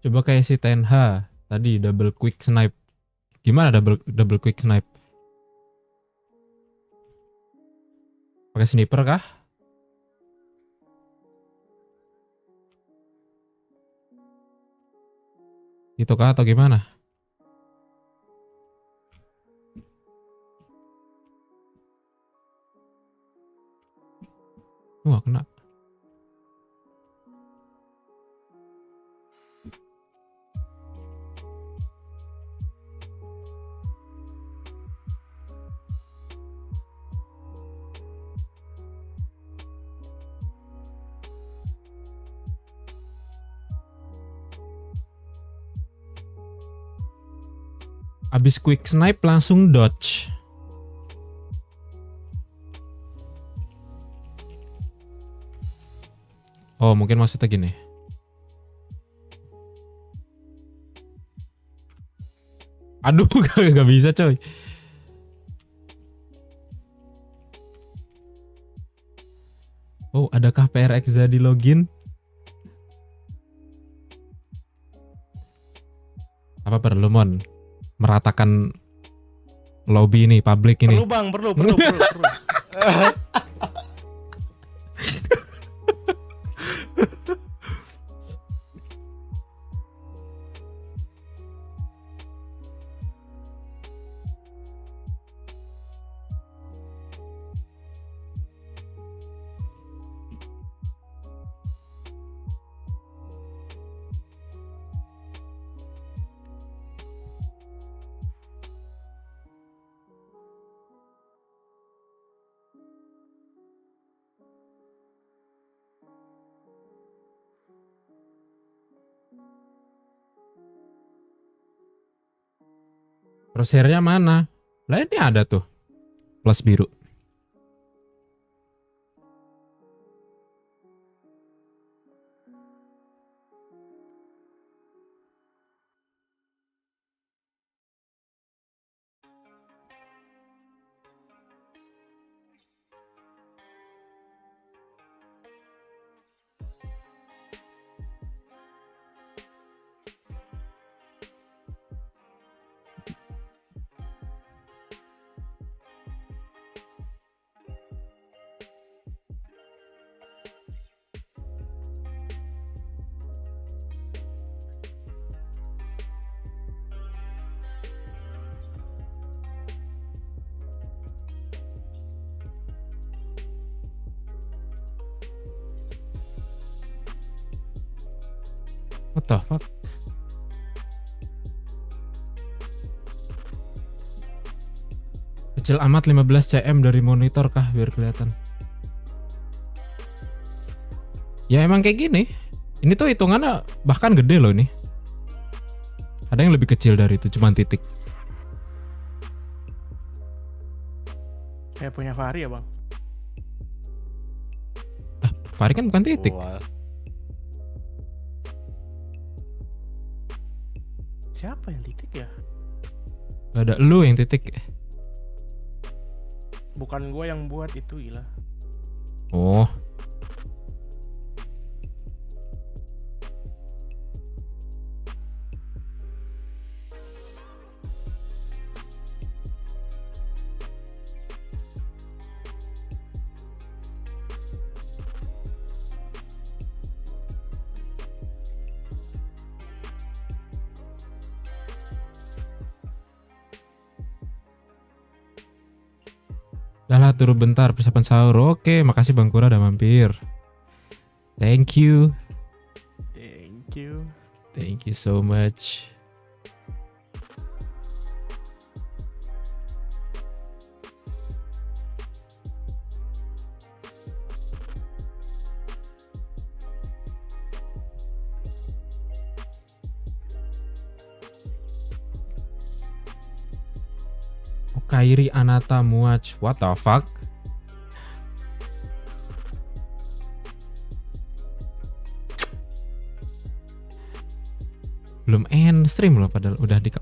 Coba kayak si Tenha tadi double quick snipe. Gimana double quick snipe? Pakai sniper kah? Itu kah atau gimana? Wah kena. Abis quick snipe langsung dodge. Oh mungkin maksudnya gini. Aduh gak bisa coy. Oh adakah PRX di login? Apa perlu mon? Meratakan lobby ini, publik ini. Perlu bang, perlu. Crosshair-nya mana? Lah ini ada tuh. Plus biru. What the fuck? Kecil amat 15 cm dari monitor kah biar kelihatan. Ya emang kayak gini. Ini tuh hitungannya bahkan gede loh ini. Ada yang lebih kecil dari itu, cuman titik. Kayak punya Fahri ya bang? Fahri kan bukan titik. Siapa yang titik ya? Gak ada lu yang titik. Bukan gue yang buat itu, gila. Oh. Dah lah, turun bentar persiapan sahur. Oke, makasih Bang Kura udah mampir. Thank you. Thank you. Thank you so much. Kairi Anata Muach. What the fuck? Belum end stream loh padahal udah di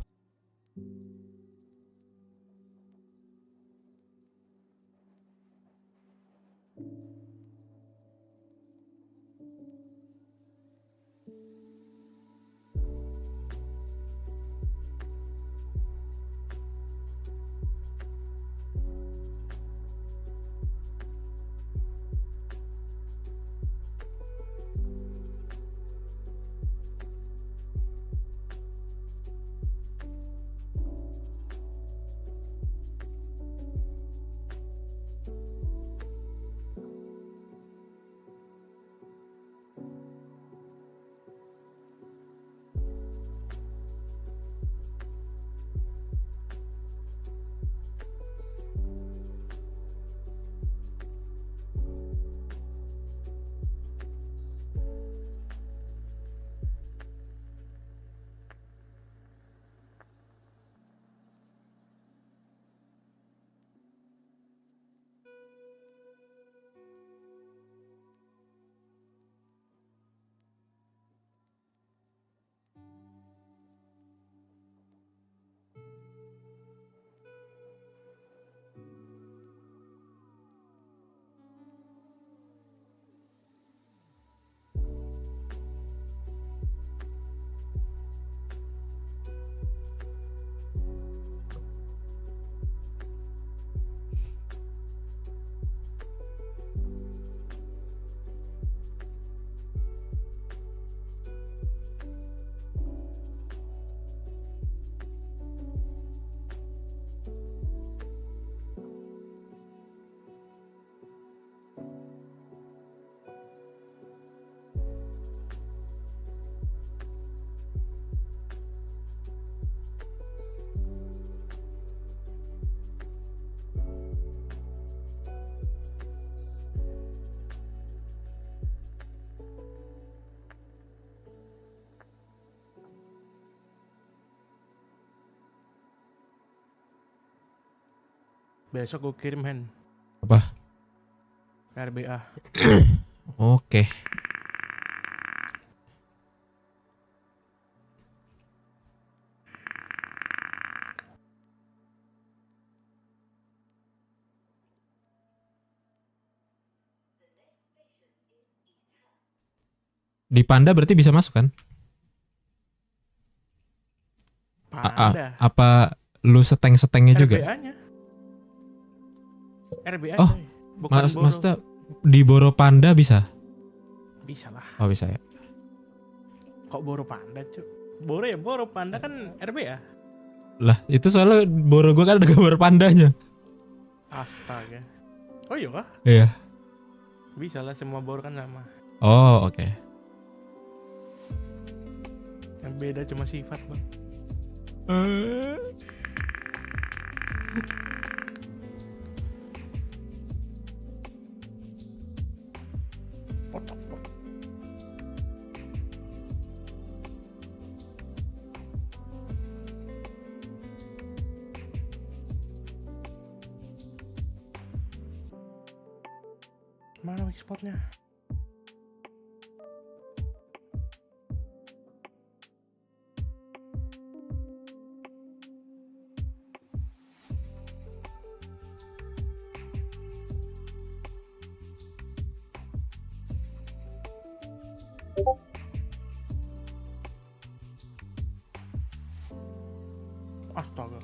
Besok gue kirim Hen. apa? RBA. Oke. Di Panda berarti bisa masuk kan? Panda. Apa lu seteng-setengnya juga? RBA-nya. RBA. Oh, bukan Boro. maksudnya di Boro Panda bisa? Bisa lah. Oh bisa ya. Kok Boro Panda cuy? Boro ya Boro, Panda kan RBA. Lah itu soalnya Boro gue kan ada gambar pandanya. Astaga. Oh iya kah? Iya. Bisa lah, semua Boro kan sama. Oh oke. beda cuma sifat bang. Mana weak spotnya? Astaga.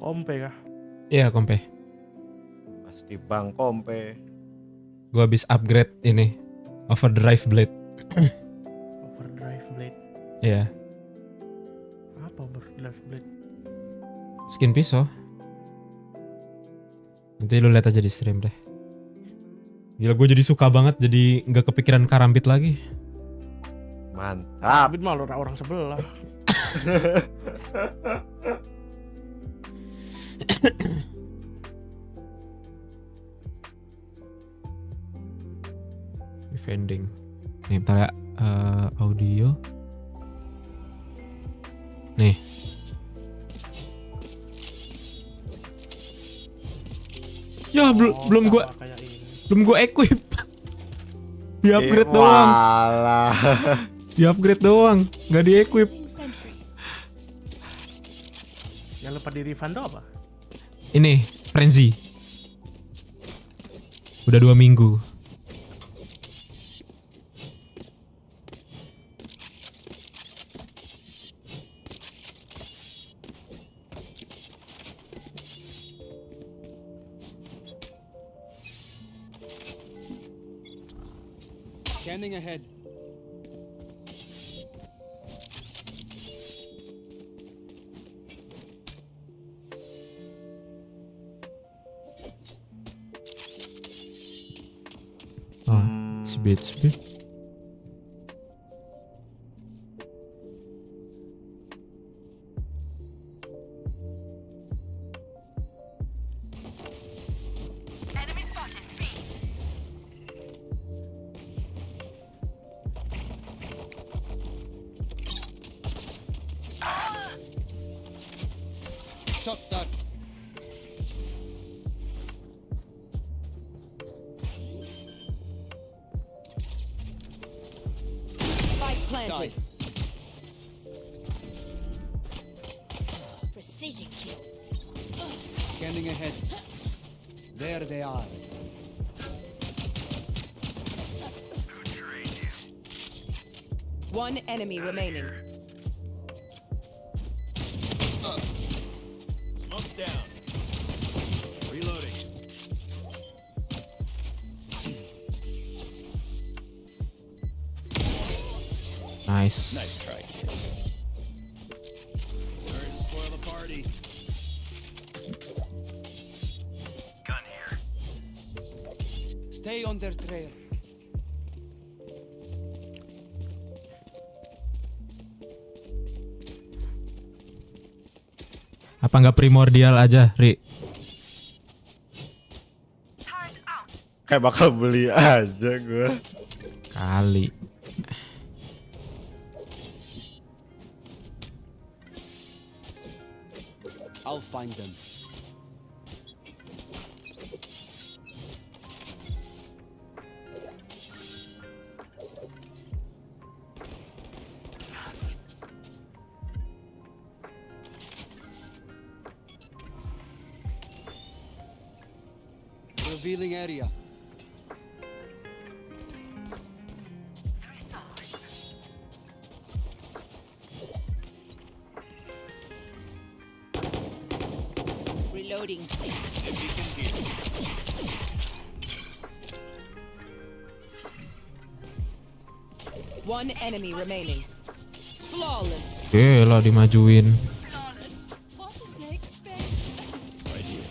Kompe kah? Iya, kompe. Pasti Bang Kompe. Gua habis upgrade ini overdrive blade. Overdrive blade. Iya. Apa overdrive blade? Skin pisau. Nanti lu lihat aja di stream deh. Gila, gue jadi suka banget, jadi nggak kepikiran karambit lagi. Mantap. Karambit mah orang sebelah. Vending. Nih, bentar ya. Audio. Nih. Ya belum gue equip. Di upgrade doang. Di upgrade doang, nggak di equip. Yang lupa di refund apa? Ini frenzy. Udah 2 minggu. Scanning ahead. It's a bit. Enemy spotted. B. Shot that. Planted. Precision kill. Scanning ahead. There they are. One enemy remaining. Smoke's down. Reloading. Nice. Try, kid. Sorry to spoil the party. Gun here. Stay on their trail. Apa nggak primordial aja, Ri? Kayak bakal beli aja gue. Kali. I'll find them. Revealing area. Reloading. One enemy remaining. Flawless. Lah dimajuin. Right here.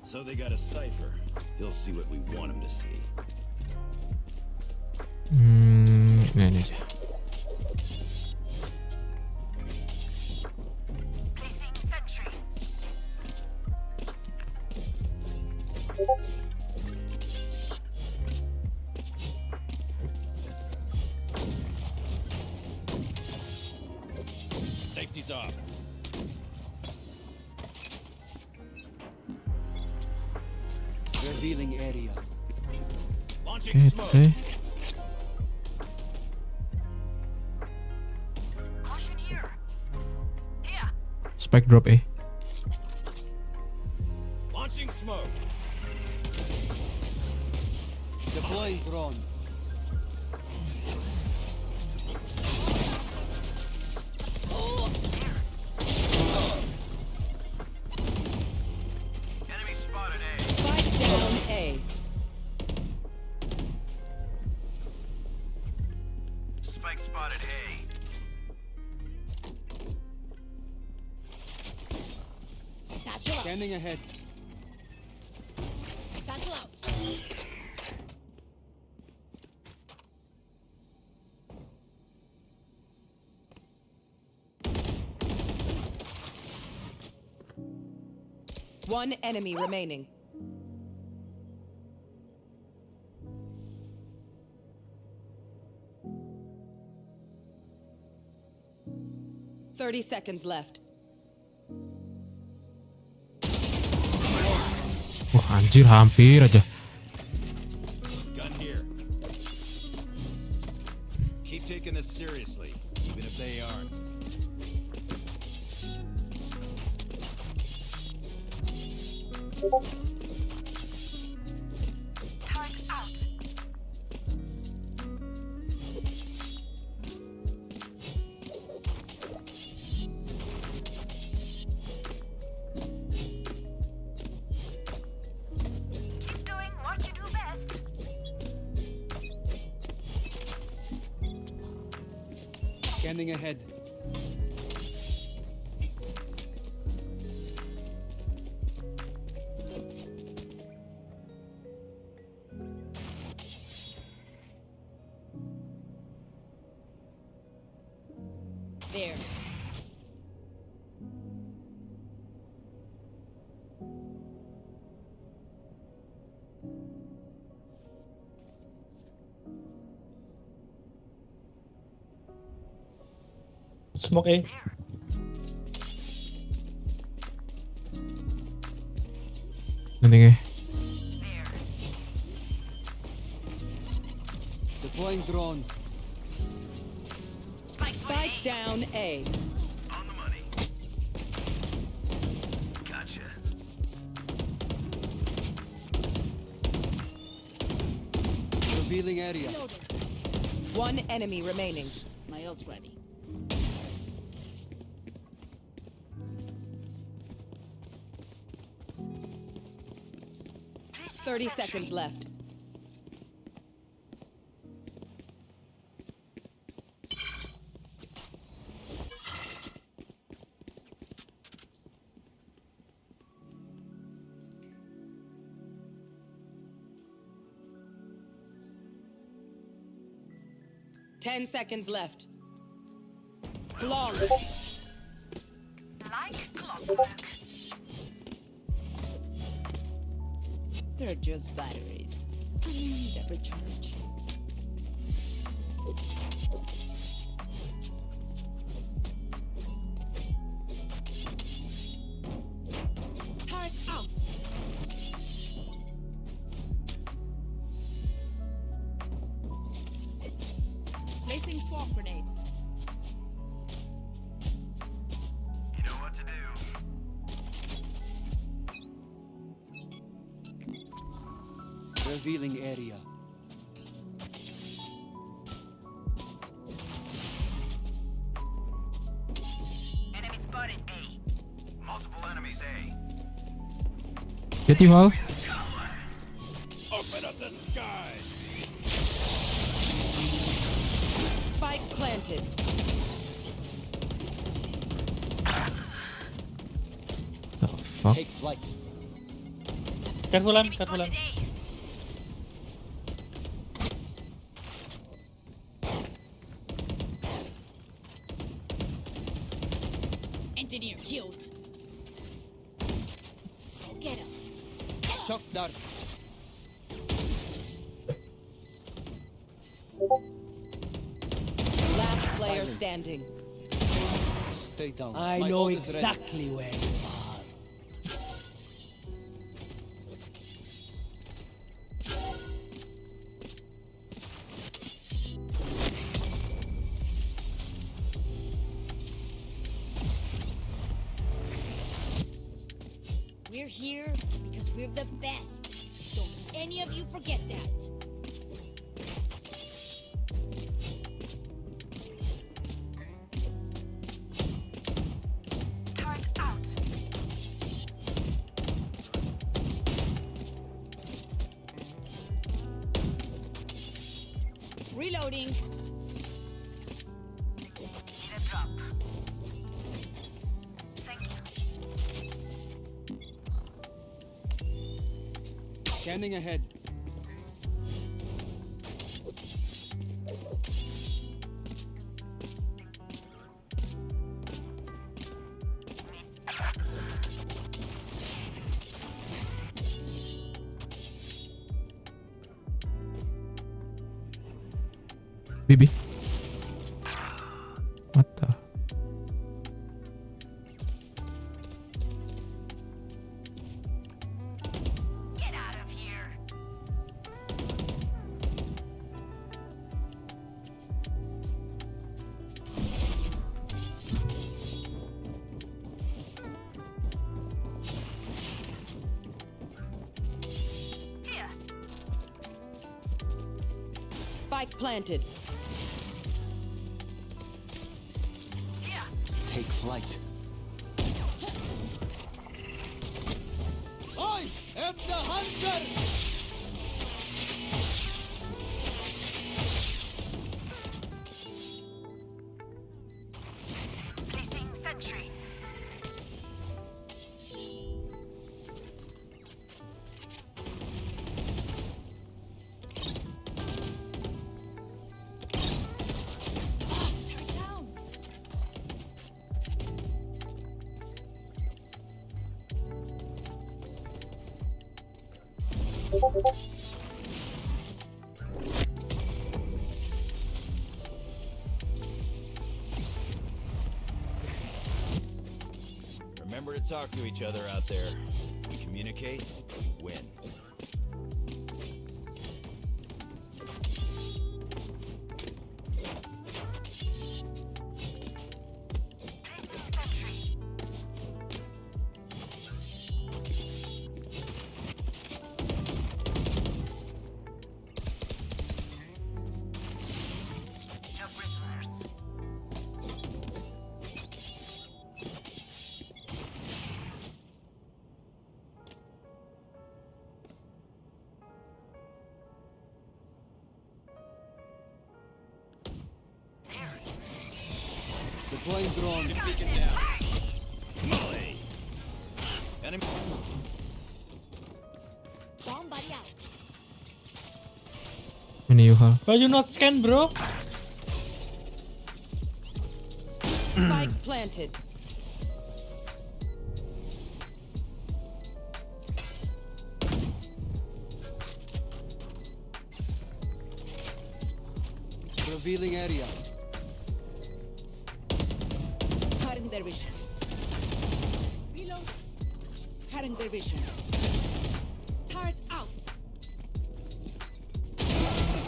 So they got a cipher. He'll see what we want him to see. Ini aja. Safety's off. Revealing area. Launching Oke, sih. Spike drop Launching smoke. Deploying drone. Scanning ahead. Satchel out. One enemy remaining. Thirty seconds left. Wah anjir hampir aja. Gun here. Keep taking this seriously, even if they aren't. Target out. Keep doing what you do best. Scanning ahead. There. Smoke A. Nanti Deploying drone. Spike down A. On the money. Gotcha. Revealing area. One enemy remaining. My ult's ready. 30 seconds left. Ten seconds left. Flawless. Like clockwork. They're just batteries. I need a recharge. Turret out. Placing swamp grenade. You know what to do. Revealing area. Enemy spotted A. Multiple enemies, A. Get you all. Open up the sky. Spike planted. The fuck? Take flight. Careful, Lan. Careful, Lan. Engineer killed. Go get him. Shock dart. Last player Silence. standing. Stay down. I My know ult is ready. exactly where you are. We're here because we're the best. Don't any of you forget that. Turret out. Reloading. Need a drop. Thank you. Scanning ahead. Bibi. What the? Get out of here. Here. Spike planted. Take flight. I am the hunter! Placing sentry. Remember to talk to each other out there. We communicate, we win. No prisoners. Deploying drone. Beacon down. Bolee. Enemy. Bomb buddy out. Ini Yuhal. Why you not scan, bro? Spike planted. Revealing area. Cutting their vision. Reload. Cutting their vision. Turret out.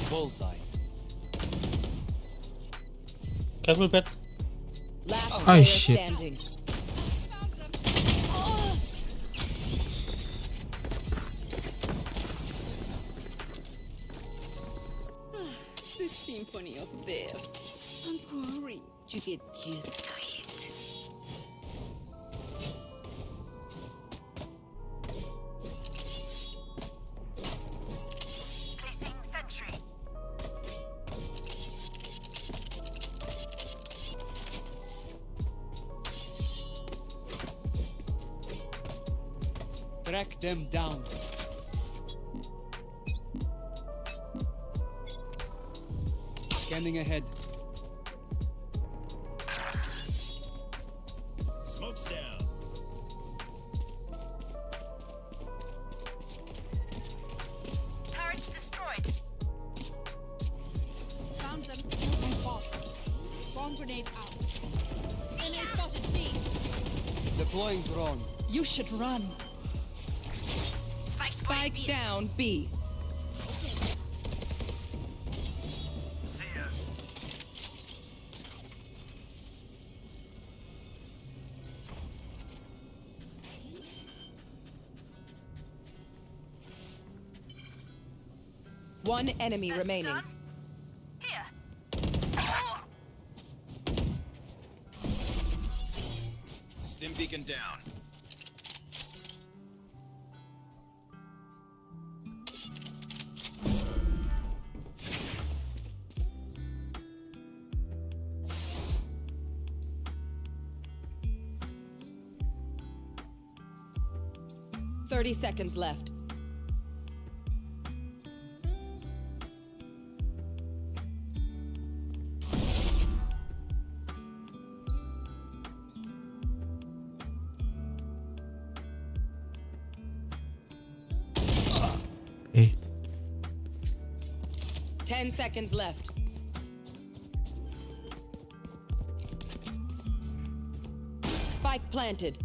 Bullseye. Careful, pet. Last Oh, player shit. standing. The symphony of death. Don't worry, you get used to it. Placing sentry. Track them down. Scanning ahead. Smoke's down. Turrets destroyed. Found them. Bomb grenade out. Enemy spotted B. Deploying drone. You should run. Spike down B. One enemy remaining. Here. Stim beacon down. .30 seconds left. 10 seconds left. Spike planted.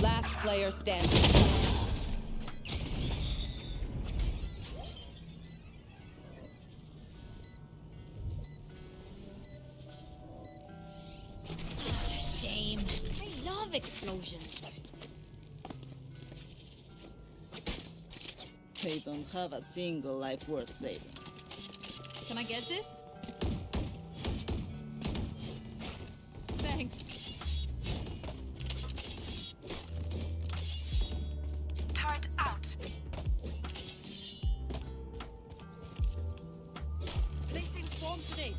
Last player standing. Shame. I love explosions. They don't have a single life worth saving. Can I get this? Thanks. Turret out. Placing swarm grenade.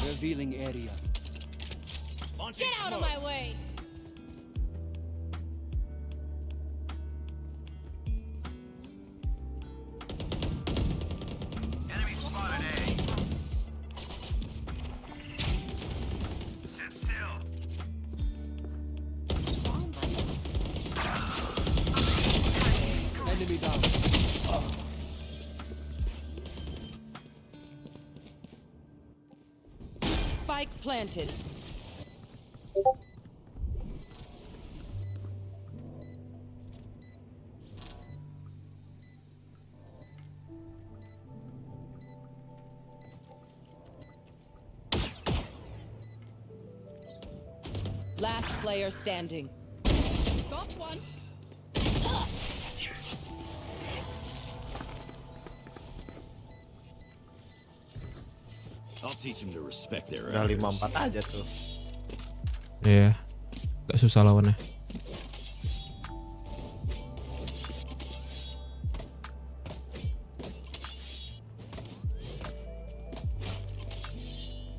Revealing area. Get out of my way! Enemy spotted A. Sit still. Enemy down. Spike planted. Last player standing. Got one. I'll teach him to respect their Udah elders. 5-4 aja tuh. Iya. Gak susah lawannya.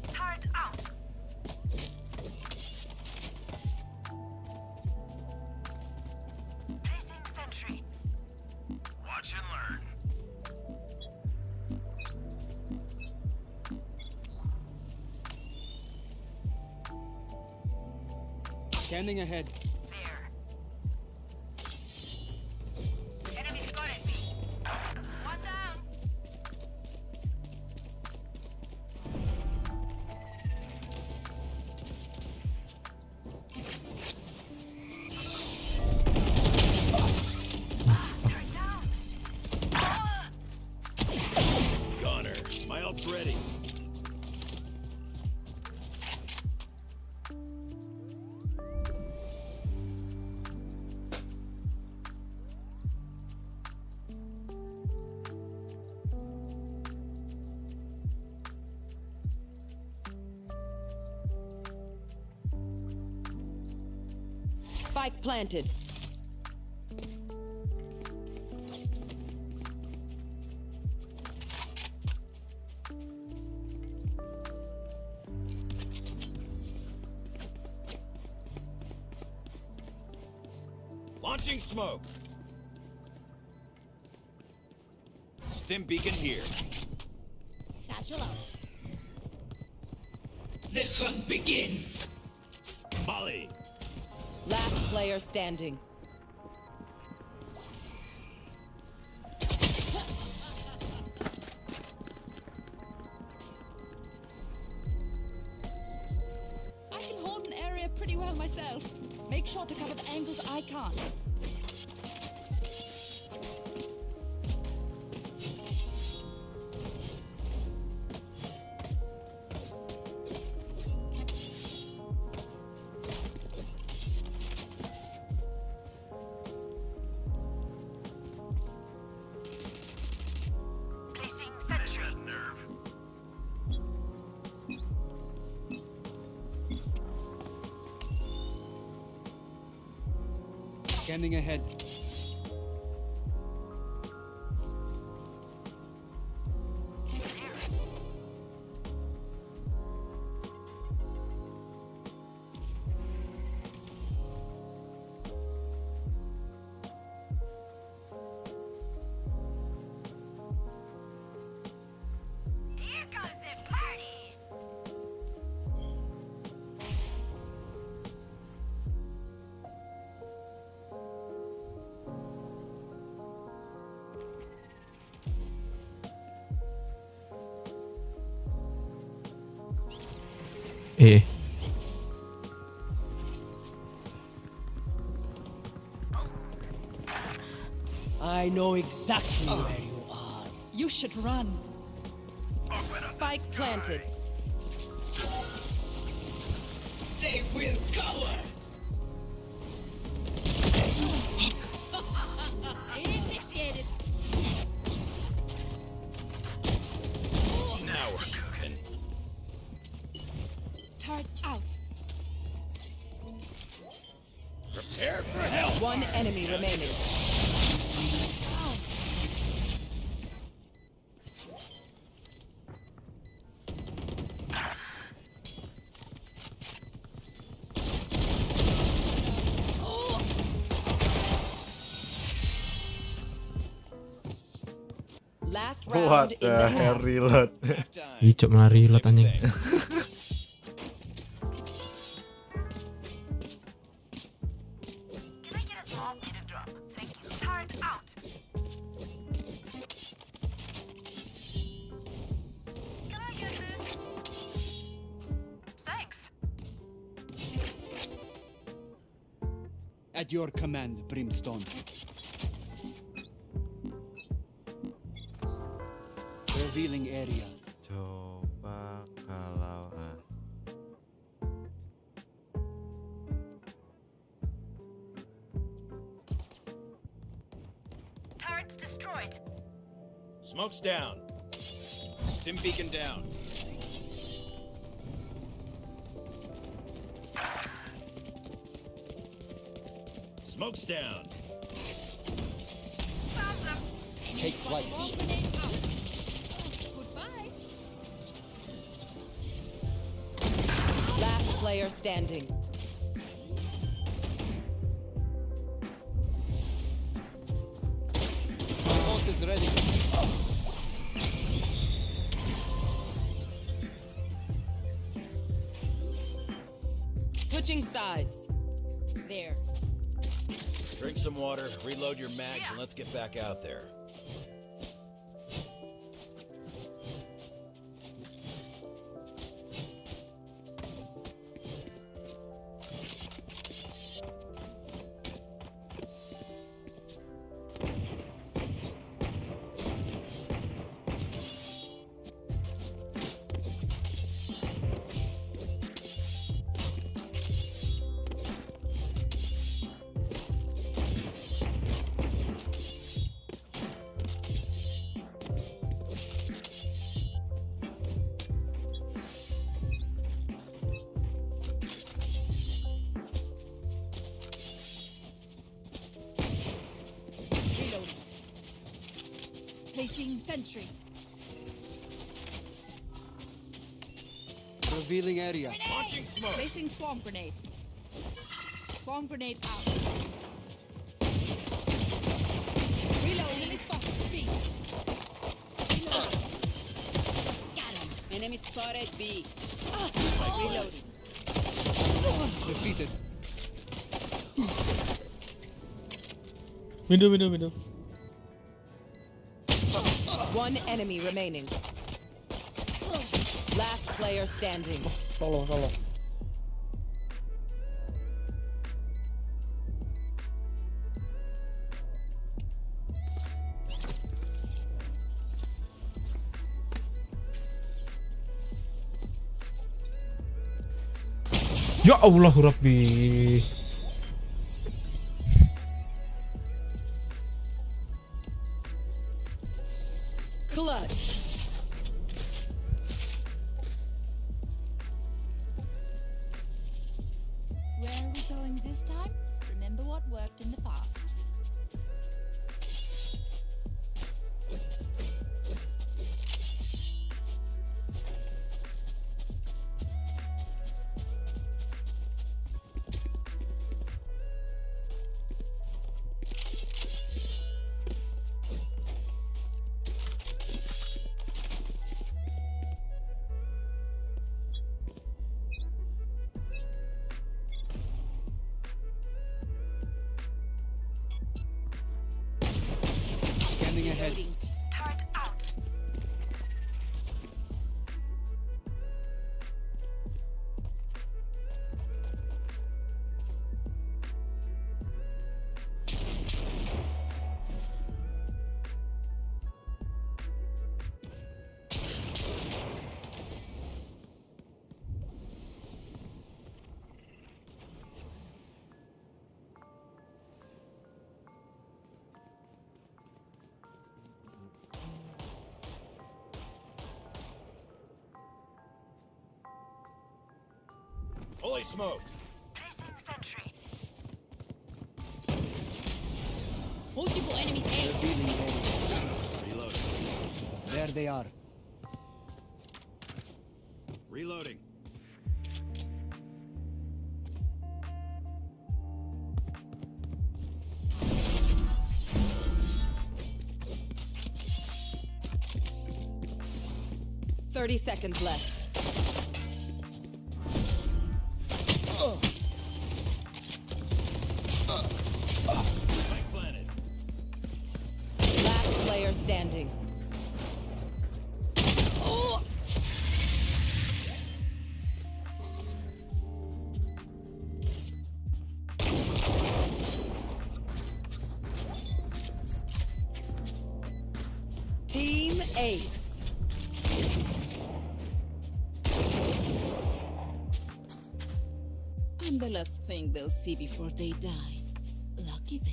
Turret out. Placing sentry. Watch and learn. Scanning ahead. There. Enemy spotted me. One down. Gunner, my ult's ready. Spike planted. Launching smoke. Stim beacon here. Satchel out. The hunt begins. Bolee. Last player standing. I can hold an area pretty well myself. Make sure to cover the angles I can't. Placing sentry. Nerve. Scanning ahead. I know exactly where you are. You should run. Spike planted. They will cover. Initiated. Now we're cooking. Turret out. Prepare for hell. One enemy remaining. Last round What in the the hell, half. reload? Icok malah reload anjing. At your command, Brimstone. Revealing area. Coba kalau Turrets destroyed. Smoke's down. Stim beacon down. Smoke's down. Take flight. Goodbye. Last player standing. My ult is ready. Switching sides. There. Drink some water, reload your mags, and let's get back out there. Reloading. Placing sentry. Revealing area. Launching smoke. Placing swarm grenade. Swarm grenade out. Reloading. Enemy spot. B. Reloading. Got him. Enemy spotted B. Reloading. Defeated. Window. One enemy remaining. Last player standing. Solo. Ya Allah Rabbi. Clutch. Where are we going this time? Remember what worked in the past. Scanning ahead. Turret out. Fully smoked. Placing sentry. Multiple enemies A. Revealing area. Reloading. There they are. Reloading. Thirty seconds left. Spike planted. Last player standing. Team Ace. I'm the last thing they'll see before they die. Lucky them.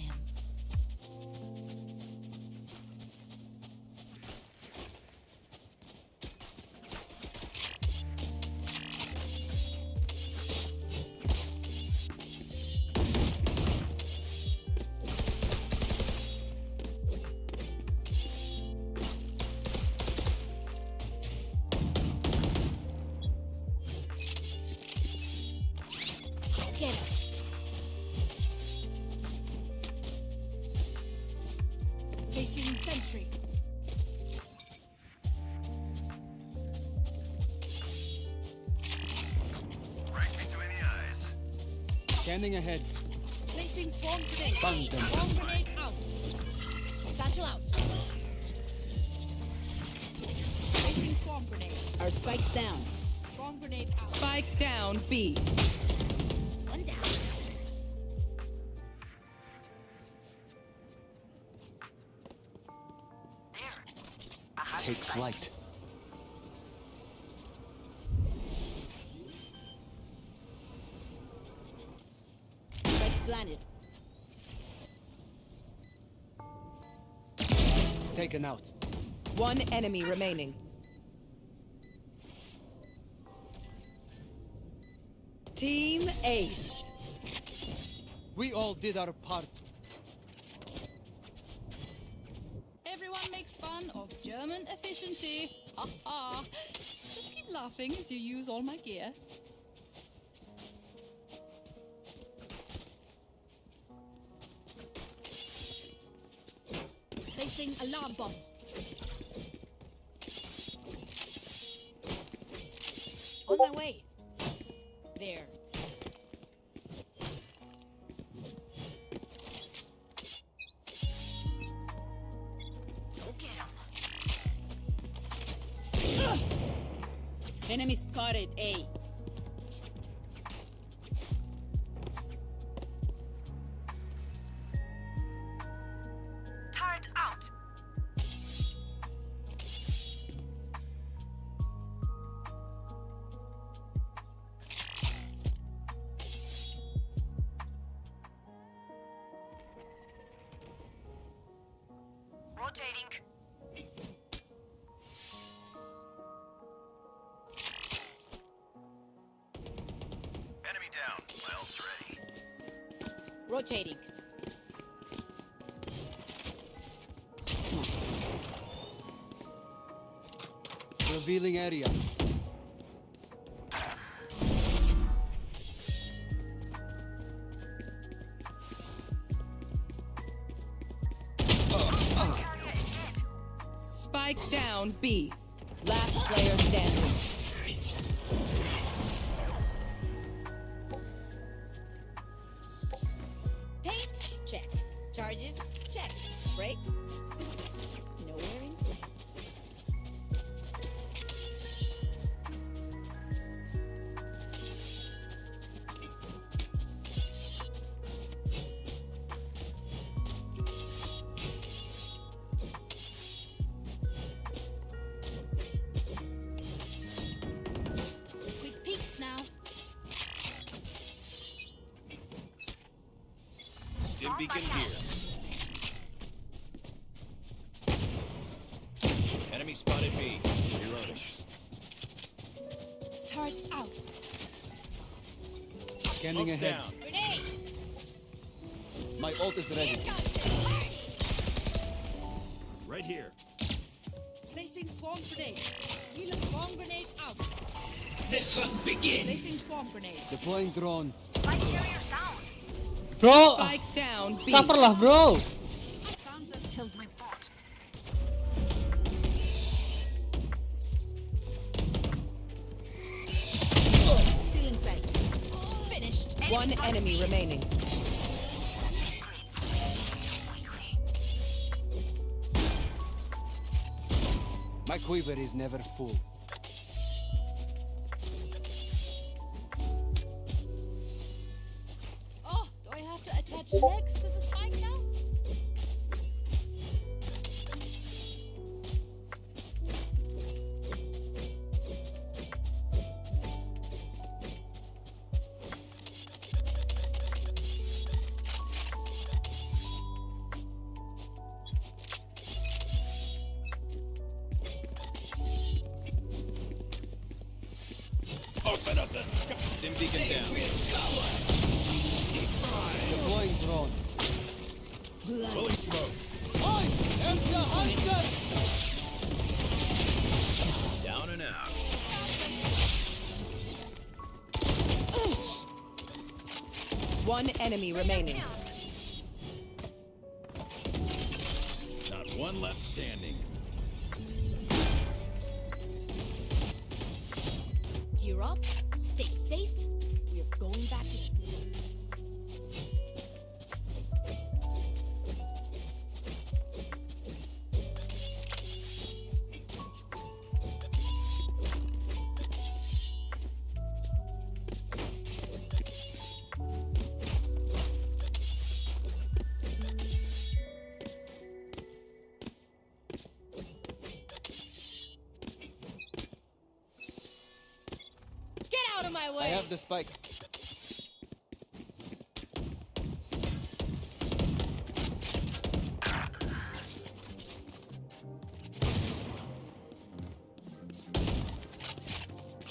Get it. Placing sentry. Right between the eyes. Scanning ahead. Placing swarm grenade. Bang them. Swarm grenade out. Satchel out. Placing swarm grenade. Our spikes down. Swarm grenade out. Spike down B. One down. Take flight. Spike planted. Taken out. One enemy remaining. Team Ace. We all did our part. Everyone makes fun of German efficiency. Ha ha. Just keep laughing as you use all my gear. Placing alarm bomb. On my way. There. Go get 'em. Enemy spotted A. Turret out. Rotating. Enemy down. My ult's ready. Rotating. Revealing area. Spike down B. Last player standing. Paint, check. Charges, check. Brakes. Stim beacon here. Enemy spotted B. Reloading. Turret out. Scanning Smoke's ahead. down. Grenade. My ult is ready. Right here. Placing swarm grenade. Reload swarm grenade out. The hunt begins. Placing swarm grenade. Deploying drone. Bro, Spike down B. cover lah bro. Killed my bot. Feeling safe. Finished. One enemy remaining. My quiver is never full. Oh, do I have to attach legs to the spike now? Open up the sky. Stim beacon down. Deploying drone. Rolling smokes. Down and out. One enemy remaining. Not one left standing. Gear up. Stay safe. We're going back in. Get out of my way. I have the spike.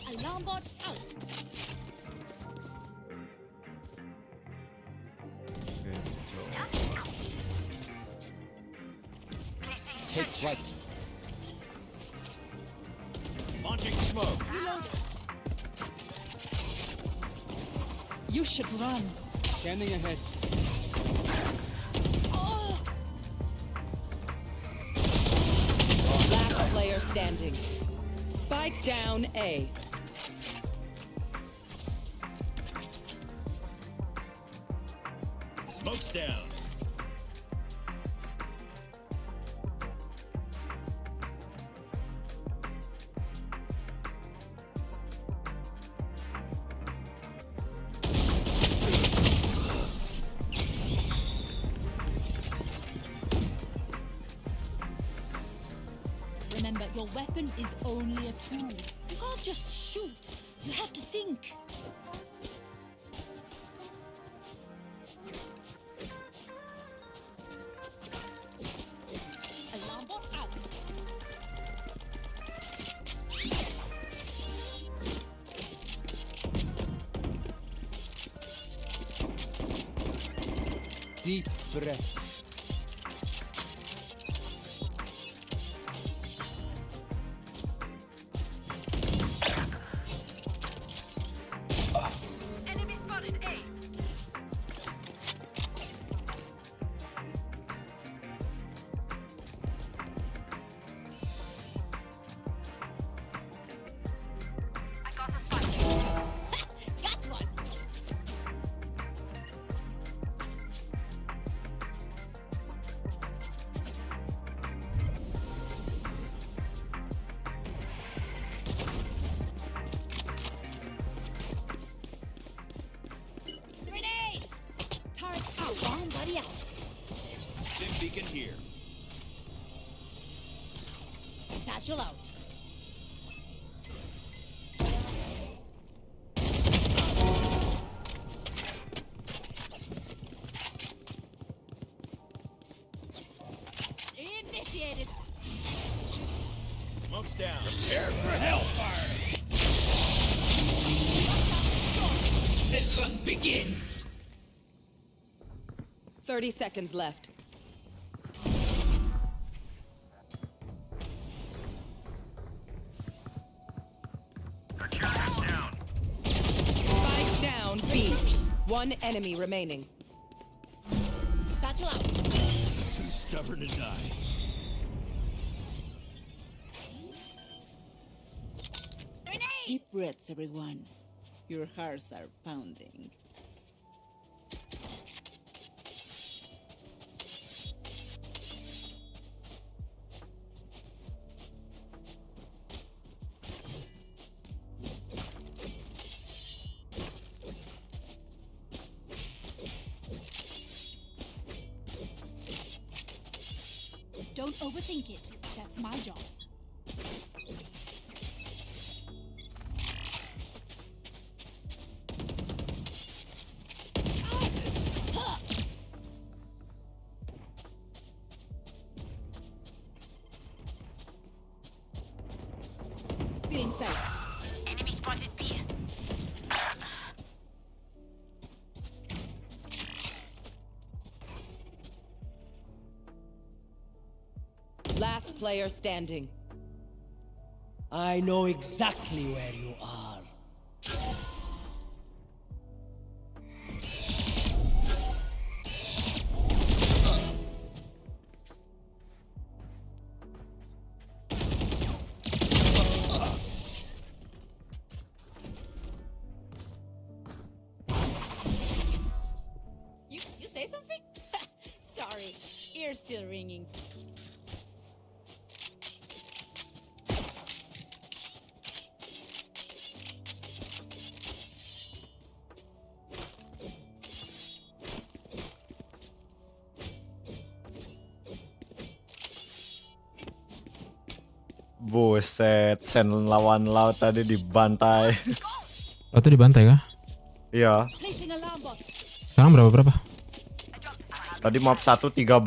Alarm bot out. Take flight. Launching smoke. Reload. You should run. Scanning ahead. Oh. Last player standing. Spike down A. Smoke's down. Remember, your weapon is only a tool. You can't just shoot. You have to think. Alarm bot out. Deep breath. Enemy spotted A. I got a spike. Got one. Grenade. Turret out. Bomb buddy out. Stim beacon here. Satchel out. begins. 30 seconds left. Spike down B. One enemy remaining. Satchel out. Too stubborn to die. Deep breaths, everyone. Your hearts are pounding. Don't overthink it. That's my job. Still in sight. Enemy spotted B. Last player standing. I know exactly where you are. You say something? Sorry, ear's still ringing. Buset, Sen lawan laut tadi dibantai. Oh, tuh dibantai kah? Iya. Placing alarm bot. Sekarang berapa? Tadi map 1 13-3.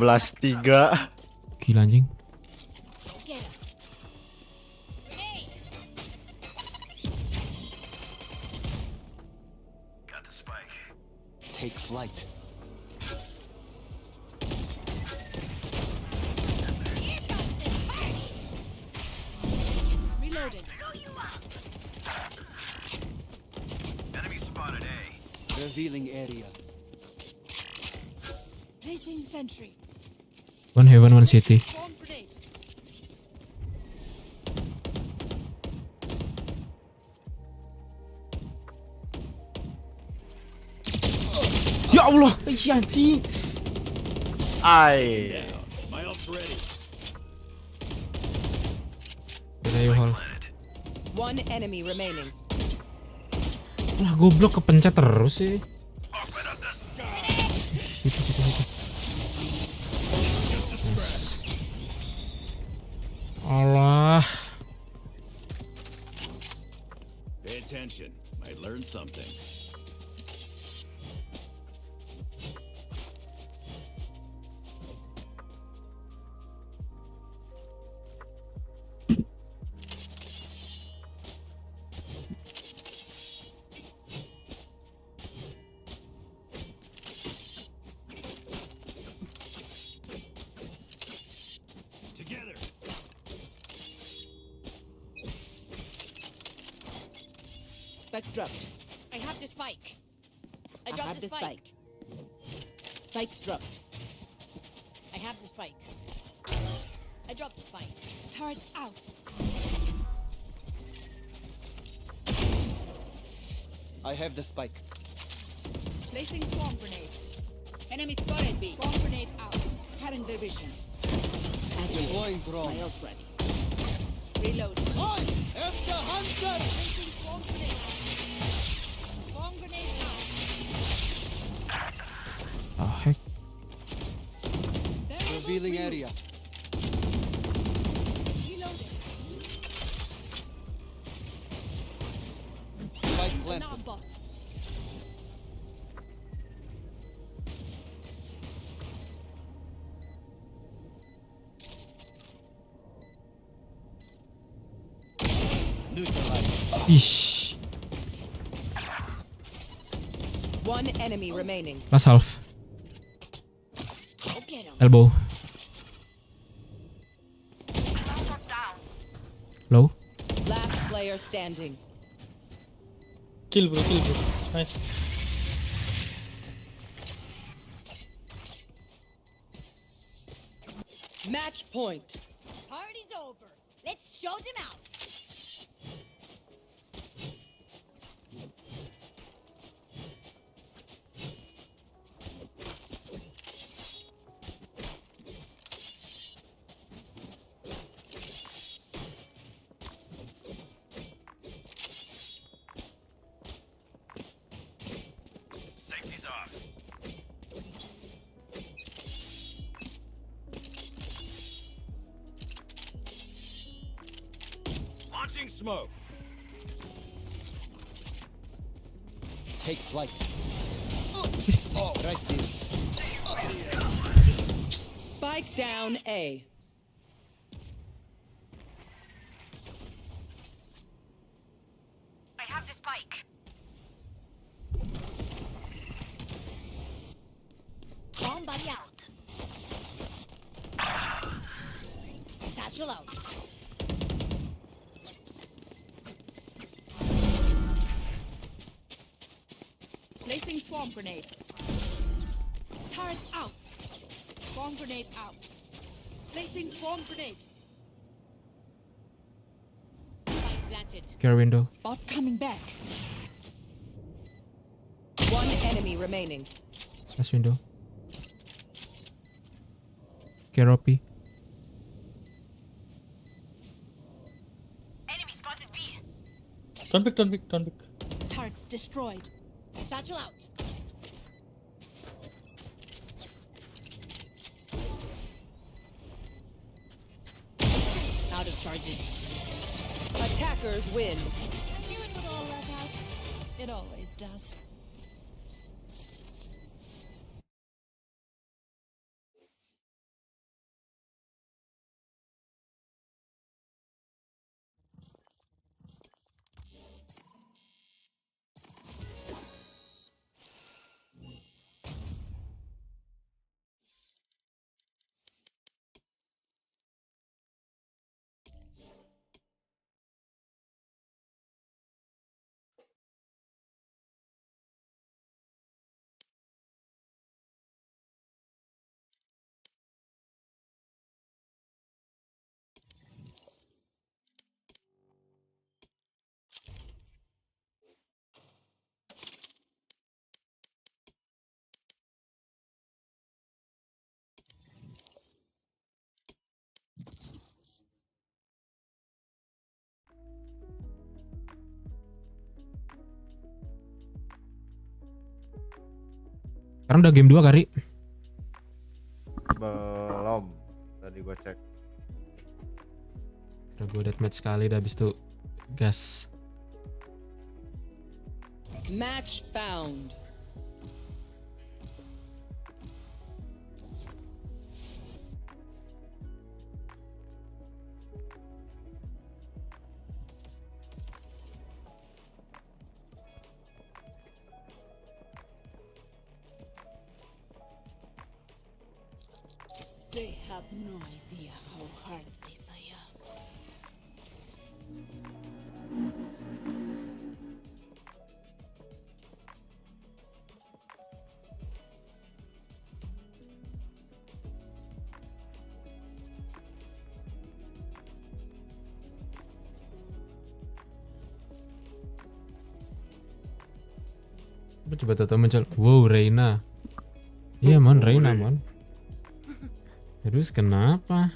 Gila anjing. Take flight. Reloading. Enemy spotted A. Revealing area. Placing sentry. One heaven, one city. Swarm grenade. Ya Allah, iya anjing. Ai. My ult's ready. One enemy remaining. Lah goblok kepencet terus sih. Allah. Pay attention. Might learn something. Together. Spike dropped. I have the spike. I I dropped have the the spike. Spike dropped. I have the spike. I dropped the spike. Turret out. I have the spike. Placing swarm grenade. Enemy spotted B. Swarm grenade out. Current division. Deploying drone. My ult ready. Reload. I am the hunter. Placing swarm grenade. Swarm grenade out. Oh heck. Revealing area. Reloading. Spike planted. Alarm bot. Neutralized. Ish. One enemy remaining. Last half. Go get 'em. Elbow. Low. Last player standing. Chill bro, chill bro. Nice. Match point. Party's over. Let's show them out. Safety's off. Launching smoke. Take flight. Right there. Spike down A. I have the spike. Bomb buddy out. Satchel out. Placing swarm grenade. Turret out. Swarm grenade out. Placing swarm grenade. Spike planted. Care window. Bot coming back. One enemy remaining. Last window. Care OP. Enemy spotted B. Don't pick, don't pick, don't pick. Turrets destroyed. Satchel out. Out of charges. Attackers win. I knew it would all work out. It always does. Sekarang udah game 2 Kari. Belum. Tadi gua cek. Udah gue deathmatch sekali dah, habis itu gas. Match found. They have no idea how heartless I am. Coba tahu muncul. Wow, Reina. Iya mon, Reina mon. Terus kenapa?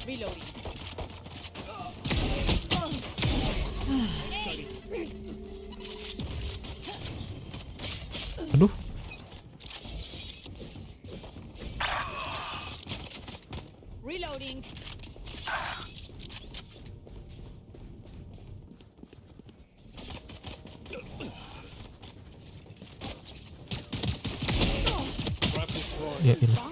Reloading. Aduh. Reloading. Ya ilah.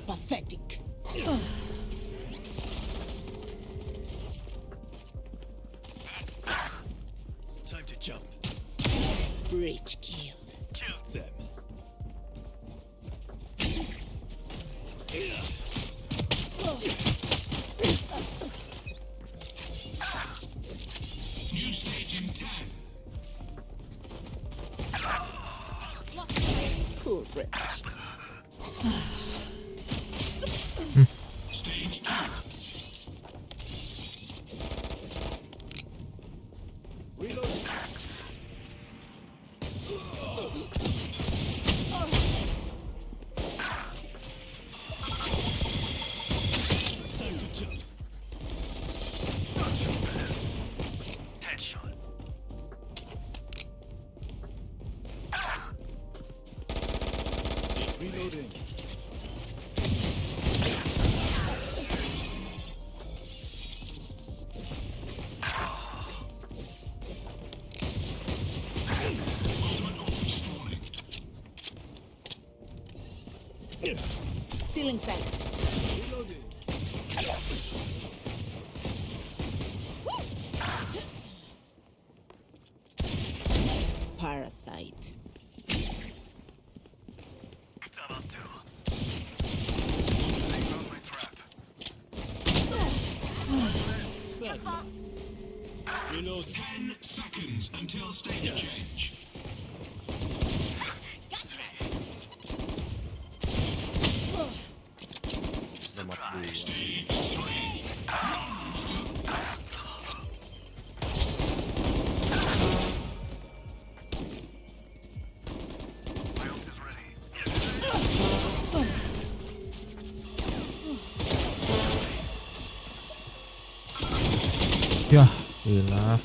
Pathetic. Time to jump. Bridge killed. Killed them. New stage in 10. Poor wretch. Stage 2. Reload. Time to jump. Headshot. Reloading. Ultimate orb stalling. Stealing sight. Reloading. Parasite. Reload. 10 seconds until stage change. Stage 3. Ya ilah.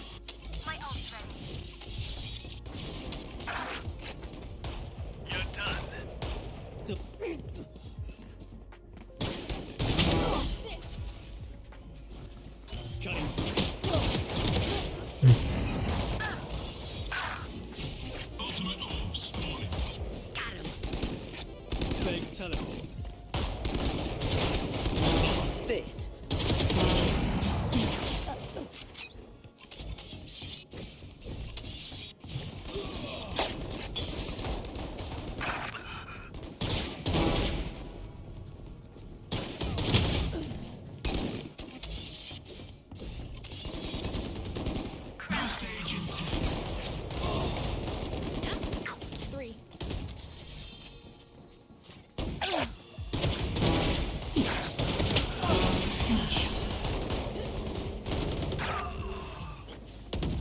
Ultimate orb stalling. Big teleport. There. New stage in 10. 3.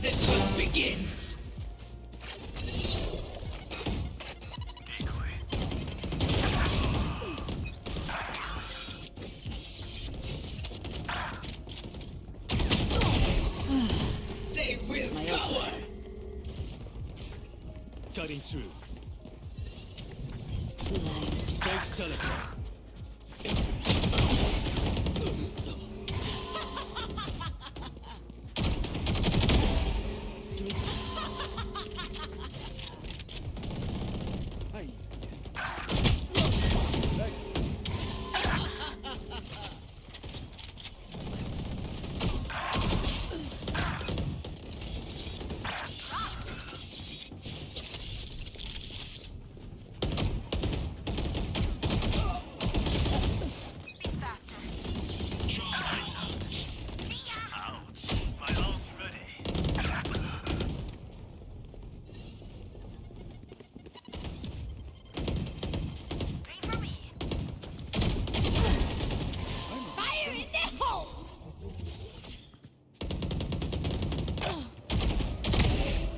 The hunt begins. They will cover. Cutting through. Blind. Big teleport.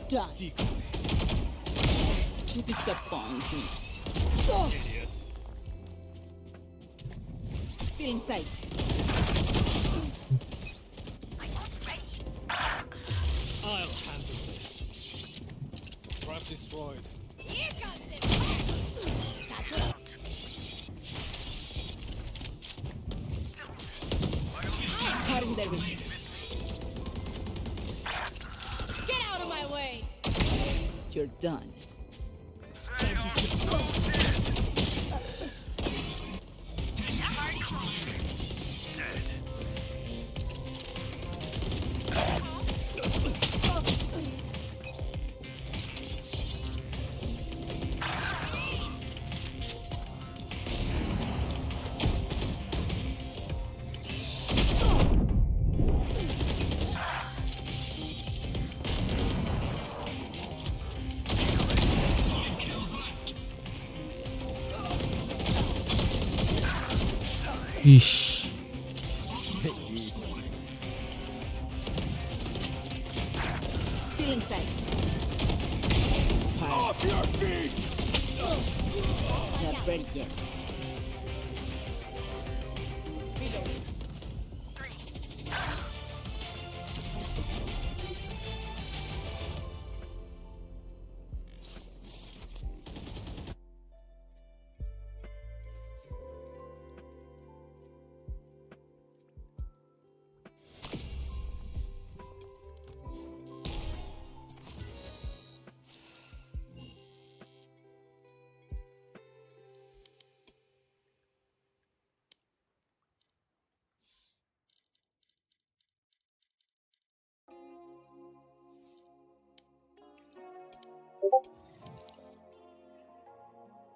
Done. You disappoint me. Idiot. Still in sight. I'll handle this. Trap destroyed. Cutting their vision. Get out of my way! You're done. Ish. Still in sight. Off your feet! Not ready yet.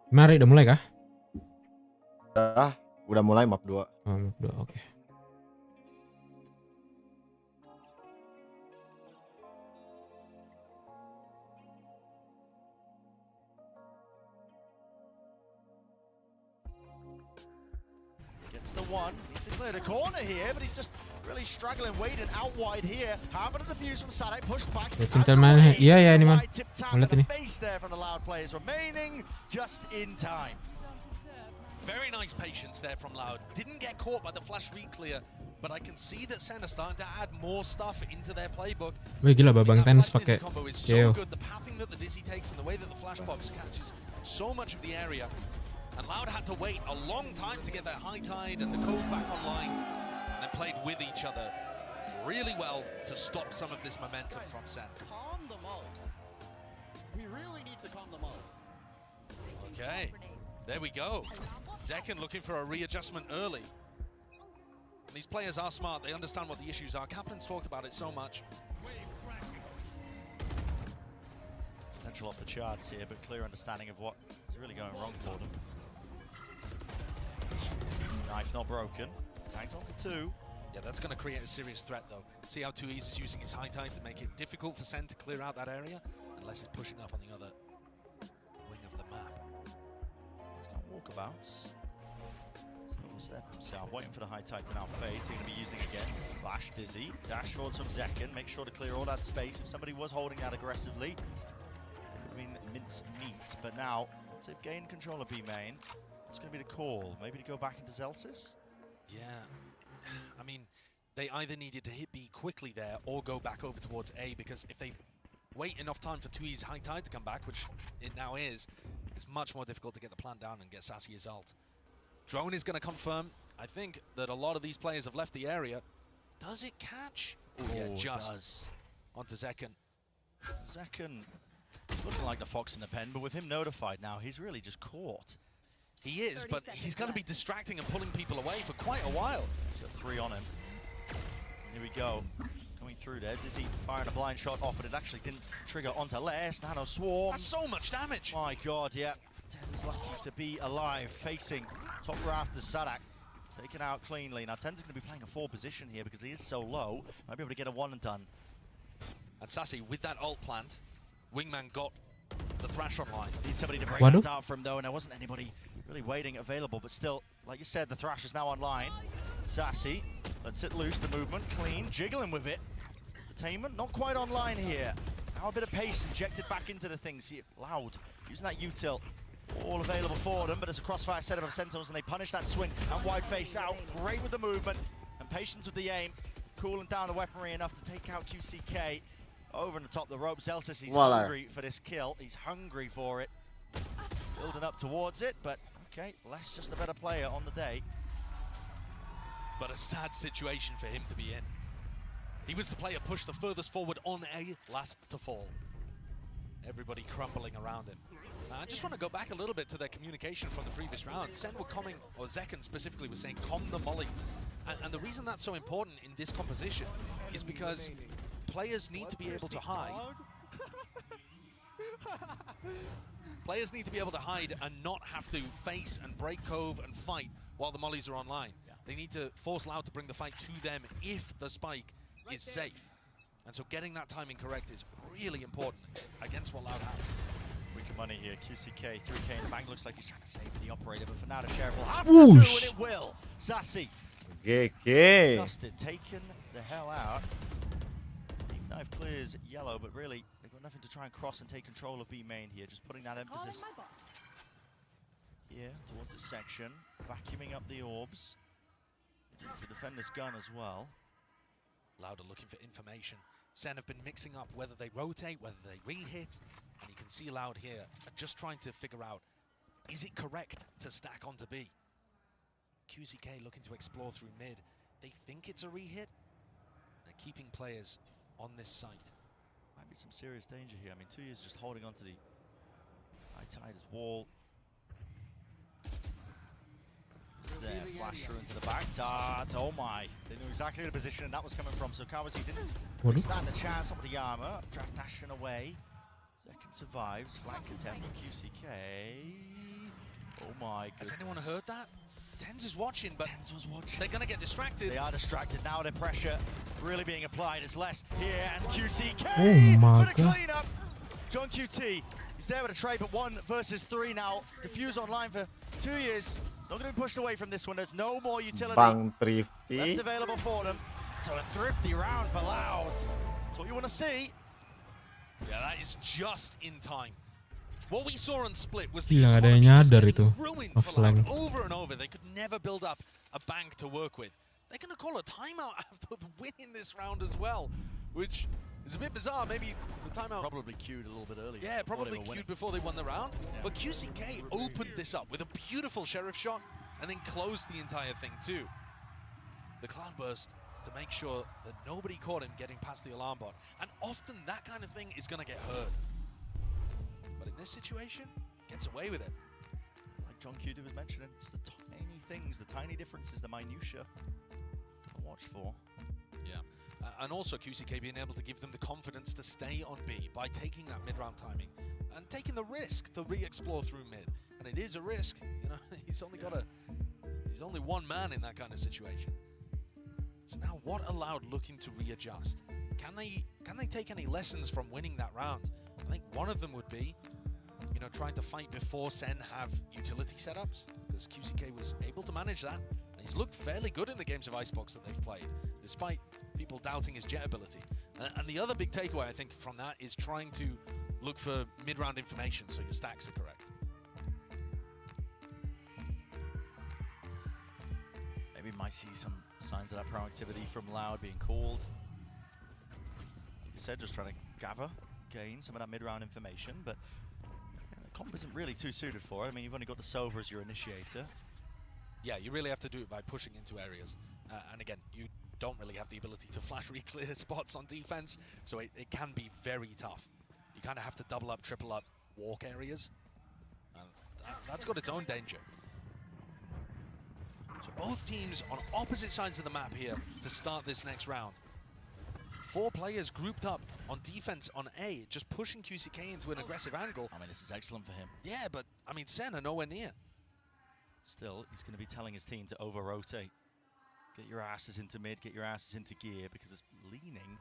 Mari, udah mulai kah? Udah mulai map 2. Oh, map 2, oke. Gets the one, needs to clear the corner here, but he's just really struggling, waiting out wide here. Having a defuse from Sadek, pushed back. Lihat Sintel mana? Iya ya ini man. Lihat ini. Face there from the Loud players remaining just in time. Very nice patience there from Loud. Didn't get caught by the flash re-clear, but I can see that Senna starting to add more stuff into their playbook. Wih gila babang tenis pakai So good, the pathing that the Dizzy takes and the way that the flash box catches so much of the area. And Loud had to wait a long time to get that high tide and the code back online, and then played with each other really well to stop some of this momentum from Sen. Calm the most. We really need to calm the most. Okay, there we go. Zekken looking for a readjustment early. And these players are smart, they understand what the issues are. Kaplan's talked about it so much. Potential off the charts here, but clear understanding of what is really going wrong for them. Knife not broken. Tanked onto 2. Yeah, that's going to create a serious threat though. See how 2E's is using his high tide to make it difficult for Sen to clear out that area, unless he's pushing up on the other wing of the map. He's got walkabouts. Step himself, waiting for the high tide to now fade. He's going to be using again. Flash Dizzy. Dash forwards from Zekken. Make sure to clear all that space. If somebody was holding that aggressively, it would have been mince meat. But now, to gain control of B main, it's going to be the call. Maybe to go back into Zelsis? Yeah, I mean, they either needed to hit B quickly there or go back over towards A, because if they wait enough time for 2E's high tide to come back, which it now is, it's much more difficult to get the plant down and get Sassy his ult. Drone is going to confirm. I think that a lot of these players have left the area. Does it catch? Oh yeah, just does. onto Zekken. Zekken is looking like the fox in the pen, but with him notified now, he's really just caught. He is, but he's going to be distracting and pulling people away for quite a while. He's got 3 on him. Here we go. Coming through there. Dizzy firing a blind shot off, but it actually didn't trigger onto Les. Nano Swarm. That's so much damage. My god, yeah. Ten's lucky to be alive, facing top raft of Sadak. Taken out cleanly. Now Ten's going to be playing a 4 position here because he is so low. Might be able to get a 1 and done. And Sassy, with that ult plant, Wingman got the Thrash online. Need somebody to break that out from though, and there wasn't anybody really waiting available, but still, like you said, the Thrash is now online. Sassy lets it loose, the movement clean, jiggling with it. Entertainment not quite online here. Now a bit of pace injected back into the thing. See, Loud using that util. All available for them, but it's a crossfire setup of Sentinels, and they punish that swing and wide face out. Great with the movement and patience with the aim. Cooling down the weaponry enough to take out QCK. Over on the top of the rope, Zelsis, he's hungry for this kill. He's hungry for it. Building up towards it, but okay, less just a better player on the day. But a sad situation for him to be in. He was the player pushed the furthest forward on A, last to fall. Everybody crumbling around him. I just want to go back a little bit to their communication from the previous round. Sen were calming, or Zekken specifically was saying, calm the mollies. And the reason that's so important in this composition is because players need to be able to hide. Players need to be able to hide and not have to face and break cove and fight while the mollies are online. They need to force Loud to bring the fight to them if the spike is safe. And so getting that timing correct is really important against what Loud have. Freaking money here, QCK, 3K in the bank. Looks like he's trying to save the operator, but for now the sheriff will have to do, and it will. Sassy. Dusted, taken the hell out. Deep Knife clears yellow, but really, they've got nothing to try and cross and take control of B main here. Just putting that emphasis here towards this section. Vacuuming up the orbs. To defend this gun as well. Loud are looking for information. Sen have been mixing up whether they rotate, whether they re-hit. And you can see Loud here just trying to figure out, is it correct to stack onto B? QCK looking to explore through mid. They think it's a re-hit. They're keeping players on this site. Might be some serious danger here. I mean, 2 years just holding onto the high tide's wall. There, flash through into the back. Dart, oh my. They knew exactly the position that was coming from, so Kawasi didn't stand the chance up with the armor. Draft dashing away. Second survives. Flank attempt from QCK. Oh my goodness. Has anyone heard that? Tens is watching, but Tens was watching. They're going to get distracted. They are distracted now. Their pressure really being applied. It's less here, and QCK Oh my for the God. cleanup. John QT. He's there with a trade, but 1 versus 3 now. Diffuse online for 2 years. It's not going to be pushed away from this one. There's no more utility Bang left Thrifty. available for them. So a thrifty round for Loud. That's what you want to see. Yeah, that is just in time. What we saw on Split was Gila, nggak ada yang nyadar itu. ruined Off for Loud lane. over and over. They could never build up a bank to work with. They're going to call a timeout after winning this round as well, which is a bit bizarre. Maybe the timeout Probably queued a little bit earlier. Yeah, before they probably were queued winning. before they won the round. But QCK opened this up with a beautiful sheriff shot and then closed the entire thing too. The cloudburst to make sure that nobody caught him getting past the alarm bot. And often that kind of thing is going to get hurt. But in this situation, gets away with it. Like John QT was mentioning, it's the tiny things, the tiny differences, the minutia to watch for. Yeah. And also QCK being able to give them the confidence to stay on B by taking that mid-round timing and taking the risk to re-explore through mid. And it is a risk, you know, he's only one man in that kind of situation. So now what allowed looking to readjust? Can they take any lessons from winning that round? I think one of them would be, you know, trying to fight before Sen have utility setups, because QCK was able to manage that. And he's looked fairly good in the games of Icebox that they've played, despite people doubting his jet ability. And the other big takeaway, I think, from that is trying to look for mid-round information so your stacks are correct. Maybe might see some signs of that proactivity from Loud being called. Like I said, just trying to gather, gain some of that mid-round information, but the comp isn't really too suited for it. I mean, you've only got the Sova as your initiator. Yeah, you really have to do it by pushing into areas. And again, you don't really have the ability to flash re-clear spots on defense, so it can be very tough. You kind of have to double up, triple up, walk areas. That's got its own danger. So both teams on opposite sides of the map here to start this next round. 4 players grouped up on defense on A, just pushing QCK into an aggressive angle. I mean, this is excellent for him. Yeah, but I mean, Sen are nowhere near. Still, he's going to be telling his team to over-rotate. Get your asses into mid, get your asses into gear, because it's leaning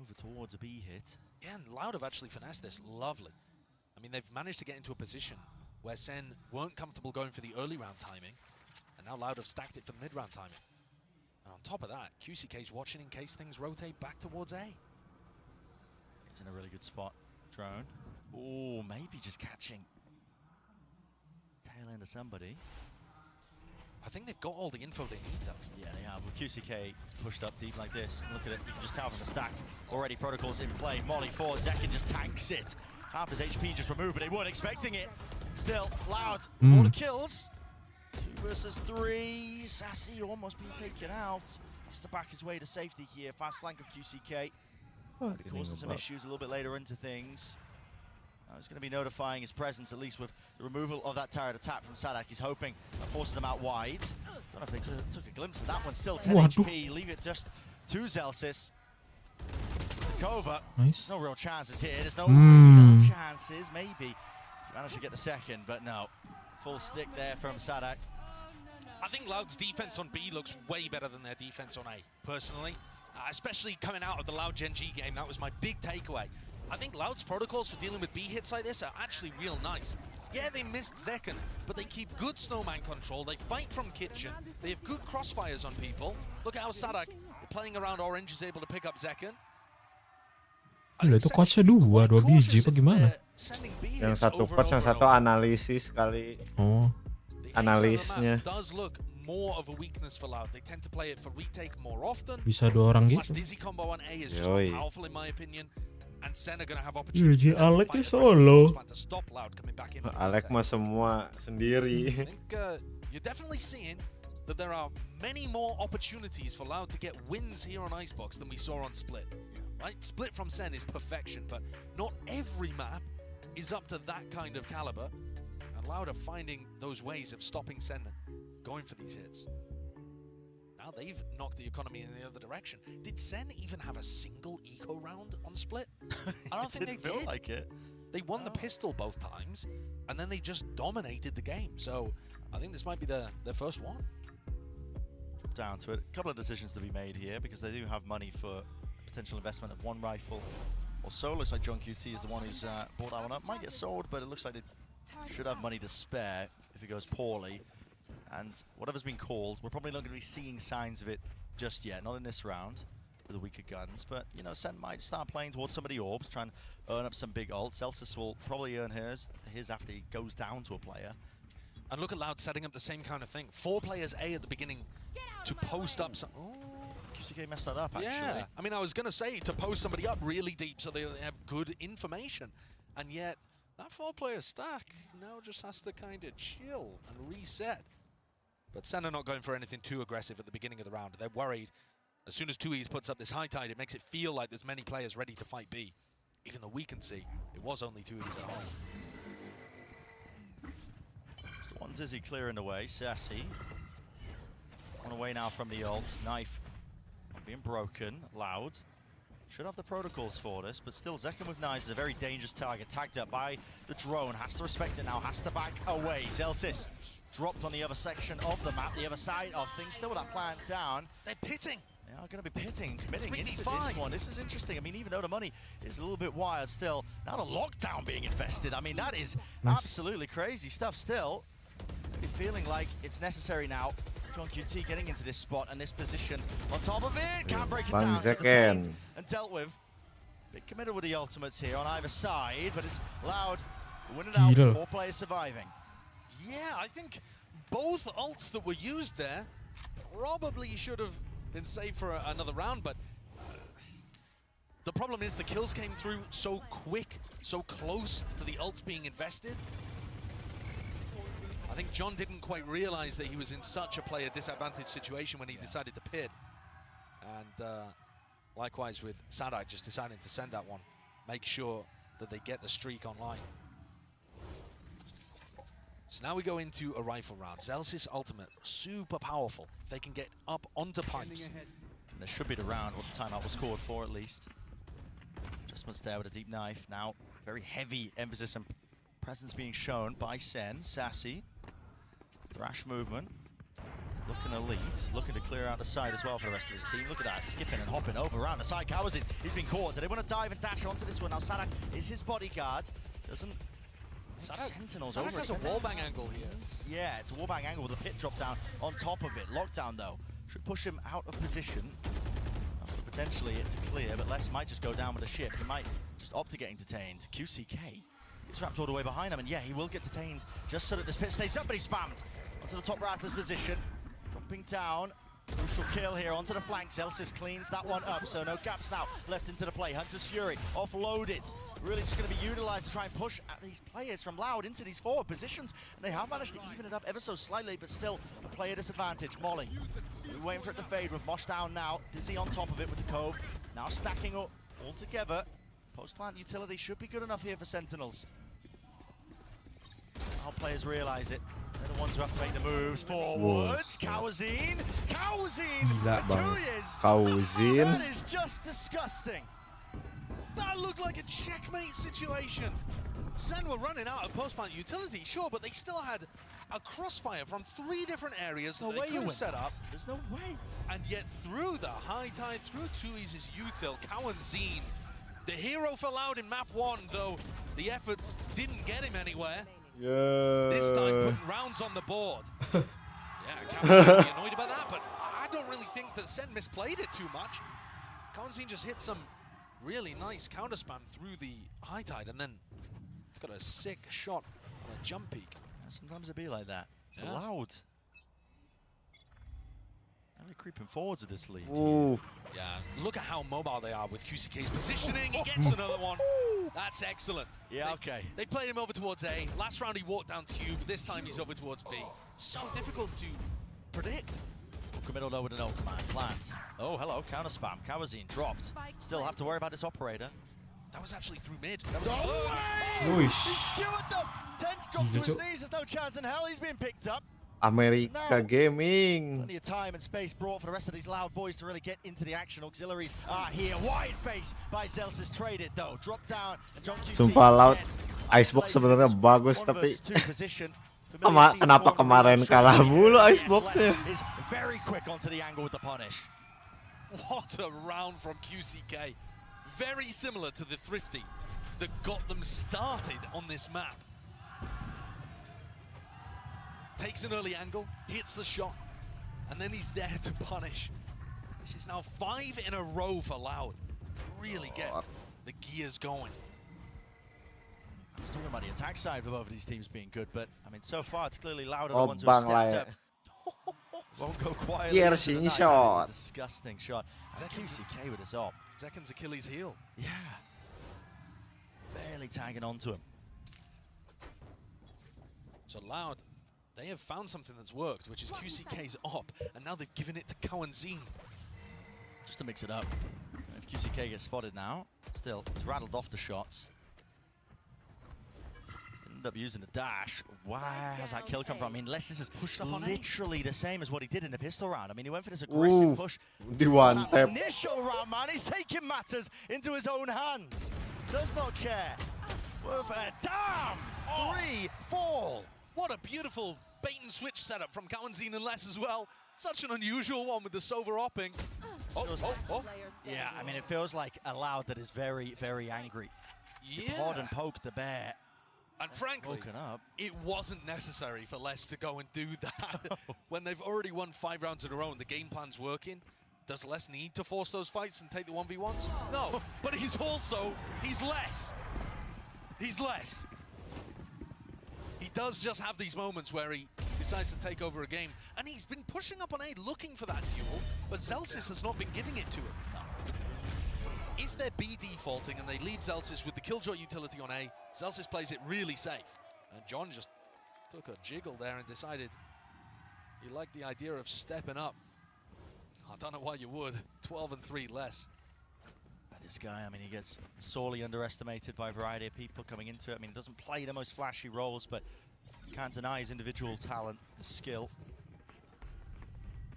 over towards a B hit. Yeah, and Loud have actually finessed this. Lovely. I mean, they've managed to get into a position where Sen weren't comfortable going for the early round timing, and now Loud have stacked it for the mid-round timing. And on top of that, QCK's watching in case things rotate back towards A. He's in a really good spot. Drone. Oh, maybe just catching tail end of somebody. I think they've got all the info they need, though. Yeah, they have. With QCK pushed up deep like this, look at it. You can just tell from the stack. Already protocols in play. Molly forward. Zekin just tanks it. Half his HP just removed, but they weren't expecting it. Still, Loud. All the kills. 2 versus 3. Sassy almost being taken out. Has to back his way to safety here. Fast flank of QCK. Causing some issues a little bit later into things. Now he's going to be notifying his presence, at least with the removal of that turret attack from Sadak. He's hoping that forces them out wide. Don't know if they took a glimpse of that one. Still 10 HP. Leave it just to Zelsis. Kova. Nice. No real chances here. There's no real chances. Maybe managed to get the second, but no. Full stick there from Sadak. I think Loud's defense on B looks way better than their defense on A, personally. Especially coming out of the Loud Gen G game, that was my big takeaway. I think Loud's protocols for dealing with B hits like this are actually real nice. Yeah, they missed Zekin, but they keep good snowman control. They fight from kitchen. They have good crossfires on people. Look at how Sadak, playing around orange, is able to pick up Zekin. Udah itu coachnya dua biji apa gimana? Yang satu coach, yang satu analisis kali. Oh. Analisnya. Does look more of a weakness for Loud. They tend to play it for retake more often. Bisa 2 orang Flash gitu. Dizzy combo on A is just more powerful in my opinion. And Sen are going to have opportunities Alec di solo. to stop Loud coming back in. Alec mah semua sendiri. I think you're definitely seeing that there are many more opportunities for Loud to get wins here on Icebox than we saw on Split. Right? Split from Sen is perfection, but not every map is up to that kind of caliber. And Loud are finding those ways of stopping Sen going for these hits. Now they've knocked the economy in the other direction. Did Sen even have a single eco round on Split? I don't think they feel did. like it. They won the pistol both times, and then they just dominated the game. So I think this might be their first one. Drop down to it. A couple of decisions to be made here because they do have money for potential investment of 1 rifle or so. Looks like John QT is the one who's bought that one up. Might get sold, but it looks like they should have money to spare if it goes poorly. And whatever's been called, we're probably not going to be seeing signs of it just yet. Not in this round with the weaker guns. But, you know, Sen might start playing towards some of the orbs, try and earn up some big ults. Celsius will probably earn his after he goes down to a player. And look at Loud setting up the same kind of thing. 4 players A at the beginning to post up some... Oh, QCK messed that up, actually. yeah. I mean, I was going to say to post somebody up really deep so they have good information. And yet, that 4-player stack now just has to kind of chill and reset. But Sen are not going for anything too aggressive at the beginning of the round. They're worried. As soon as 2Es puts up this high tide, it makes it feel like there's many players ready to fight B. Even though we can see it was only 2Es at home. Just one Dizzy clearing away. Sassy on away now from the ult. Knife being broken. Loud should have the protocols for this, but still Zekin with knives is a very dangerous target. Tagged up by the drone. Has to respect it now. Has to back away. Zelsis dropped on the other section of the map, the other side of things. Still with that plant down. They're pitting. They are going to be pitting, committing into 3v5. this one. This is interesting. I mean, even though the money is a little bit wired still, now the lockdown being invested. I mean, that is absolutely crazy stuff still. Maybe feeling like it's necessary now. John QT getting into this spot and this position on top of it. Can't break it down. So detained and dealt with. Big committed with the ultimates here on either side, but it's Loud winning out. 4 players surviving. Yeah, I think both ults that were used there probably should have been saved for another round, but the problem is the kills came through so quick, so close to the ults being invested. I think John didn't quite realize that he was in such a player disadvantaged situation when he decided to pit. And likewise with Sadak just deciding to send that one, make sure that they get the streak online. So now we go into a rifle round. Zelsis ultimate, super powerful. If they can get up onto pipes. And this should be the round what the timeout was scored for at least. Adjustments there with a deep knife. Now very heavy emphasis and presence being shown by Sen. Sassy. Thrash movement. Looking elite. Looking to clear out the side as well for the rest of his team. Look at that. Skipping and hopping over around the side. Cowers it. He's been caught. Do they want to dive and dash onto this one? Now Sadak is his bodyguard. Doesn't... Sentinels over. Has a wallbang angle here. Yeah, it's a wallbang angle with a pit drop down on top of it. Lockdown though should push him out of position. Potentially it to clear, but Les might just go down with the ship. He might just opted getting detained. QCK is wrapped all the way behind him, and yeah, he will get detained just so that this pit stays up, but he's spammed onto the top Raptors position. Dropping down. Crucial kill here onto the flank. Zelsis cleans that one up, so no gaps now left into the play. Hunter's Fury offloaded. Really just going to be utilized to try and push at these players from Loud into these forward positions. And they have managed to even it up ever so slightly, but still a player disadvantage. Molly, we're waiting for it to fade with Mosh down now. Dizzy on top of it with the Cove. Now stacking up all together. Post-plant utility should be good enough here for Sentinels. Our players realize it. They're the ones who have to make the moves forwards. Kawazine! Gila bang. That is just disgusting. That looked like a checkmate situation. Sen were running out of post-plant utility, sure, but they still had a crossfire from 3 different areas that they could have set up. There's no way. And yet through the high tide, through Tui's util, Kawazine, the hero for Loud in map 1, though the efforts didn't get him anywhere. Yeah. This time putting rounds on the board. Yeah, Kawazine be annoyed about that, but I don't really think that Sen misplayed it too much. Kawazine just hit some really nice counter spam through the high tide and then got a sick shot on a jump peak. Sometimes it be like that. Yeah. Loud. They're creeping forwards with this lead. Ooh. Yeah, look at how mobile they are with QCK's positioning. He gets another one. That's excellent. Yeah, okay. They played him over towards A. Last round he walked down to U, but this time he's over towards B. So difficult to predict. Middle though with an no command plant. Oh, hello, counter spam. Kawazine dropped. Still have to worry about this operator. That was actually through mid. That was He skewered them. Tench dropped to his knees. There's no chance in hell he's being picked up. America Gaming. Plenty of time and space brought for the rest of these Loud boys to really get into the action. Auxiliaries are here. Wide face by Zelsis traded though. Drop down. And John QT Sumpah Loud. Icebox sebenarnya bagus tapi kenapa kemarin kalah mulu Iceboxnya? Is very quick onto the angle with the punish. What a round from QCK. Very similar to the Thrifty that got them started on this map. Takes an early angle, hits the shot, and then he's there to punish. This is now 5 in a row for Loud to really get the gears going. I was talking about the attack side for both of these teams being good, but I mean, so far it's clearly Loud are the ones who have stepped up. Won't go quietly. Piercing into the night. shot. That is a disgusting shot. Is that QCK with his op? Zekan's Achilles heel. Yeah. Barely tagging onto him. So Loud, they have found something that's worked, which is QCK's op, and now they've given it to Kawazine. Just to mix it up. If QCK gets spotted now, still, he's rattled off the shots. Ended up using the dash. Why has that kill come from? I mean, unless this is literally the same as what he did in the pistol round. I mean, he went for this aggressive push. Di one tap. Initial round, man, he's taking matters into his own hands. Does not care. Worth a damn! 3 fall. What a beautiful bait and switch setup from Kawazine and Les as well. Such an unusual one with the Sova-opping. Yeah, I mean, it feels like a Loud that is very, very angry. Yeah. Pod and poke the bear. And frankly, it wasn't necessary for Les to go and do that. When they've already won 5 rounds in a row and the game plan's working, does Les need to force those fights and take the 1v1s? No, but he's Les. He's Les. He does just have these moments where he decides to take over a game, and he's been pushing up on A looking for that duel, but Zelsis has not been giving it to him. If they're B defaulting and they leave Zelsis with the Killjoy utility on A, Zelsis plays it really safe. And John just took a jiggle there and decided he liked the idea of stepping up. I don't know why you would. 12 and 3 less. This guy, I mean, he gets sorely underestimated by a variety of people coming into it. I mean, he doesn't play the most flashy roles, but you can't deny his individual talent, his skill.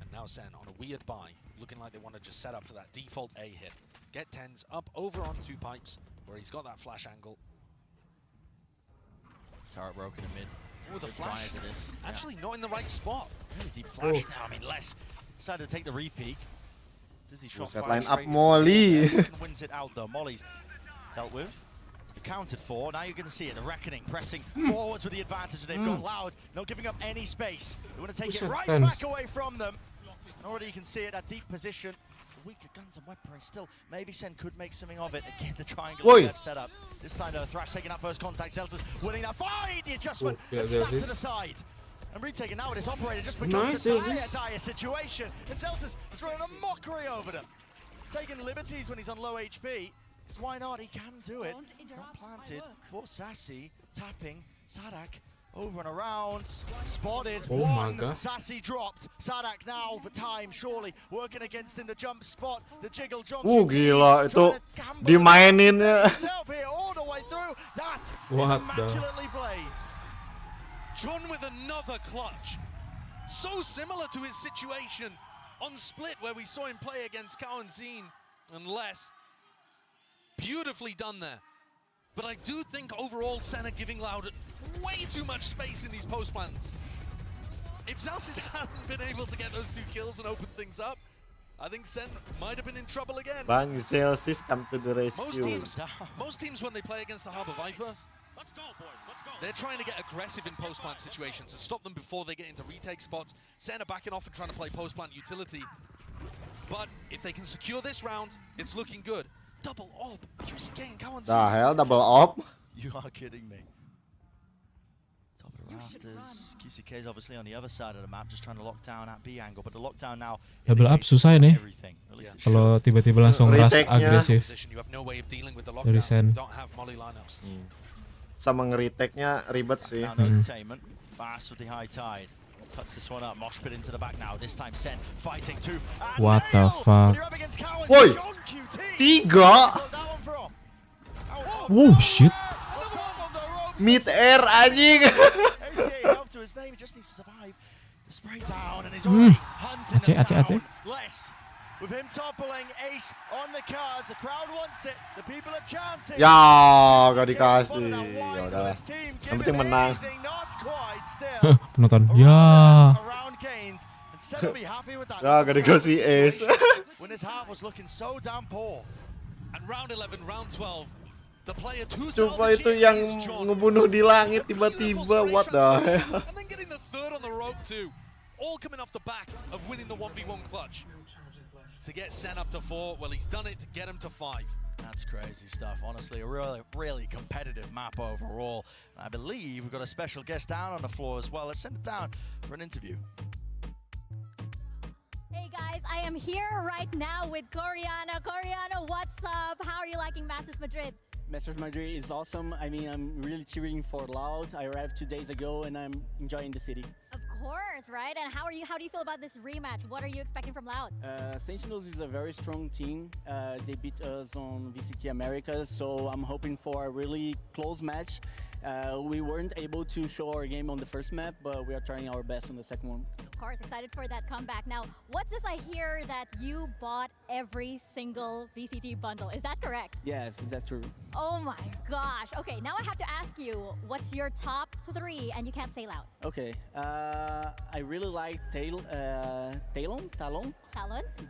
And now Sen on a weird buy, looking like they want to just set up for that default A hit. Get 10s up over on 2 pipes, where he's got that flash angle. Turret broken in mid. Oh, the flash. To this. Actually not in the right spot. Really deep flash now. I mean, Les decided to take the re-peek. Dizzy shot Set line up Molly. Wins it out though. Molly's dealt with. Accounted for. Now you're going to see it. The Reckoning pressing forwards with the advantage they've got. Loud, not giving up any space. They want to take it right back away from them. And already you can see it at deep position. weaker guns and weaponry still. Maybe Sen could make something of it. Again, the triangle Oi. set up. This time, though, Thrash taking that first contact. Zelz's winning that fight. The adjustment yeah, and there's snap to this. the side. And retaking now with this operator just becomes Nice, a Zelz's. dire situation. And Zelz's is running a mockery over them. Taking liberties when he's on low HP. So why not? He can do it. Not planted for Sassy. Tapping. Sadak over and around. Spotted. Oh my One. God. Sassy dropped. Sadak now, but time surely working against in the jump spot. The jiggle jump. Gila itu dimainin ya. All the way through. That is What the? immaculately played. John with another clutch. So similar to his situation on Split where we saw him play against Kao and Zine and less. Beautifully done there. But I do think overall Sen are giving Loud way too much space in these post plans. If Zelsis hadn't been able to get those 2 kills and open things up, I think Sen might have been in trouble again. Bang Zelsis come to the rescue. Most teams when they play against the Harbor Viper, they're trying to get aggressive in post-plant situations and stop them before they get into retake spots. Sen are backing off and trying to play post-plant utility. But if they can secure this round, it's looking good. Double op, QCK and Cowan. The hell, double op? You are kidding me. Top of the rafters. QCK is obviously on the other side of the map, just trying to lock down at B angle. But the lockdown now. Double up susah ini. Kalau tiba-tiba langsung rush agresif dari Sen. Sama nge-retake-nya ribet sih. Fast with the high tide. Cuts this one up. Mosh pit into the back now. This time Sen fighting 2. What the fuck? Woi, 3. Whoa, shit. Mid air anjing. To his name, he just needs to survive. The spray down and he's already hunting them down. Less. With him toppling, Ace on the cars, the crowd wants it, the people are chanting. Ya, gak dikasih. Ya udahlah. Yang penting menang. Penonton. Ya. Ya, gak dikasih Ace. When his half was looking so damn poor. And round 11, round 12. The player to Coba itu yang ngebunuh di langit tiba-tiba, what the hell. And then getting the 3rd on the rope too. All coming off the back of winning the 1v1 clutch. To get Sen up to 4, well, he's done it to get him to 5. That's crazy stuff. Honestly, a really competitive map overall. I believe we've got a special guest down on the floor as well. Let's send it down for an interview. Hey guys, I am here right now with Coriano. Coriano, what's up? How are you liking Masters Madrid? Masters Madrid is awesome. I mean, I'm really cheering for Loud. I arrived 2 days ago and I'm enjoying the city. Of course, right? And how do you feel about this rematch? What are you expecting from Loud? Sentinels is a very strong team. They beat us on VCT America, so I'm hoping for a really close match. We weren't able to show our game on the first map, but we are trying our best on the second one. Of course, excited for that comeback. Now, what's this I hear that you bought every single VCT bundle? Is that correct? Yes, is that true? Oh my gosh. Okay, now I have to ask you, what's your top 3? And you can't say Loud. Okay, I really like Talon,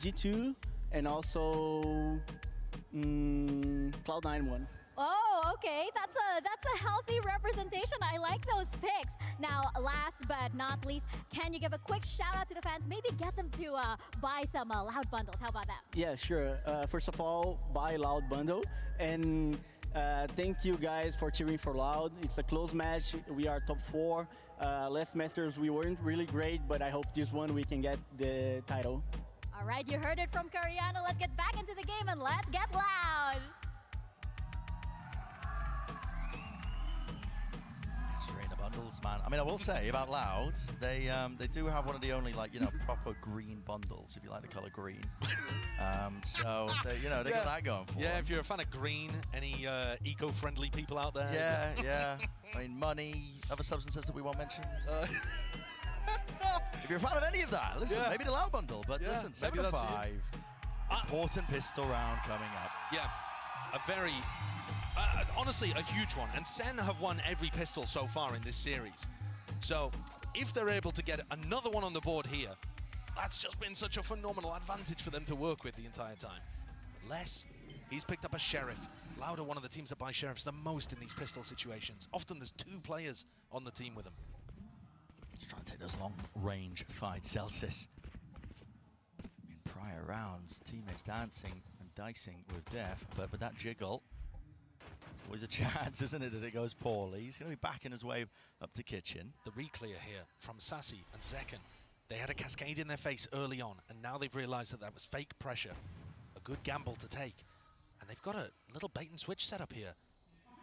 G2, and also Cloud9 one. Oh, okay. That's a healthy representation. I like those picks. Now, last but not least, can you give a quick shout out to the fans? Maybe get them to buy some Loud bundles. How about that? Yeah, sure. First of all, buy Loud bundle, and thank you guys for cheering for Loud. It's a close match. We are top 4. Last Masters we weren't really great, but I hope this one we can get the title. All right, you heard it from Coriano. Let's get back into the game and let's get loud. Bundles, man. I mean, I will say about Loud, they do have one of the only proper green bundles, if you like the color green. So they got that going for them. Yeah, if you're a fan of green, any eco-friendly people out there? Yeah. I mean, money, other substances that we won't mention. If you're a fan of any of that, listen, maybe the Loud bundle. But listen, 7 to 5. Important pistol round coming up. Yeah, a very. Honestly, a huge one. And Sen have won every pistol so far in this series. So, if they're able to get another one on the board here, that's just been such a phenomenal advantage for them to work with the entire time. Les, he's picked up a Sheriff. Loud are one of the teams that buy Sheriffs the most in these pistol situations. Often there's 2 players on the team with them. Just trying to take those long-range fights, Celsius. In prior rounds, teammates dancing and dicing with death, but with that jiggle, always a chance, isn't it, that it goes poorly. He's going to be backing his way up to kitchen. The re-clear here from Sassy and Zekken. They had a cascade in their face early on, and now they've realized that that was fake pressure. A good gamble to take. And they've got a little bait and switch set up here.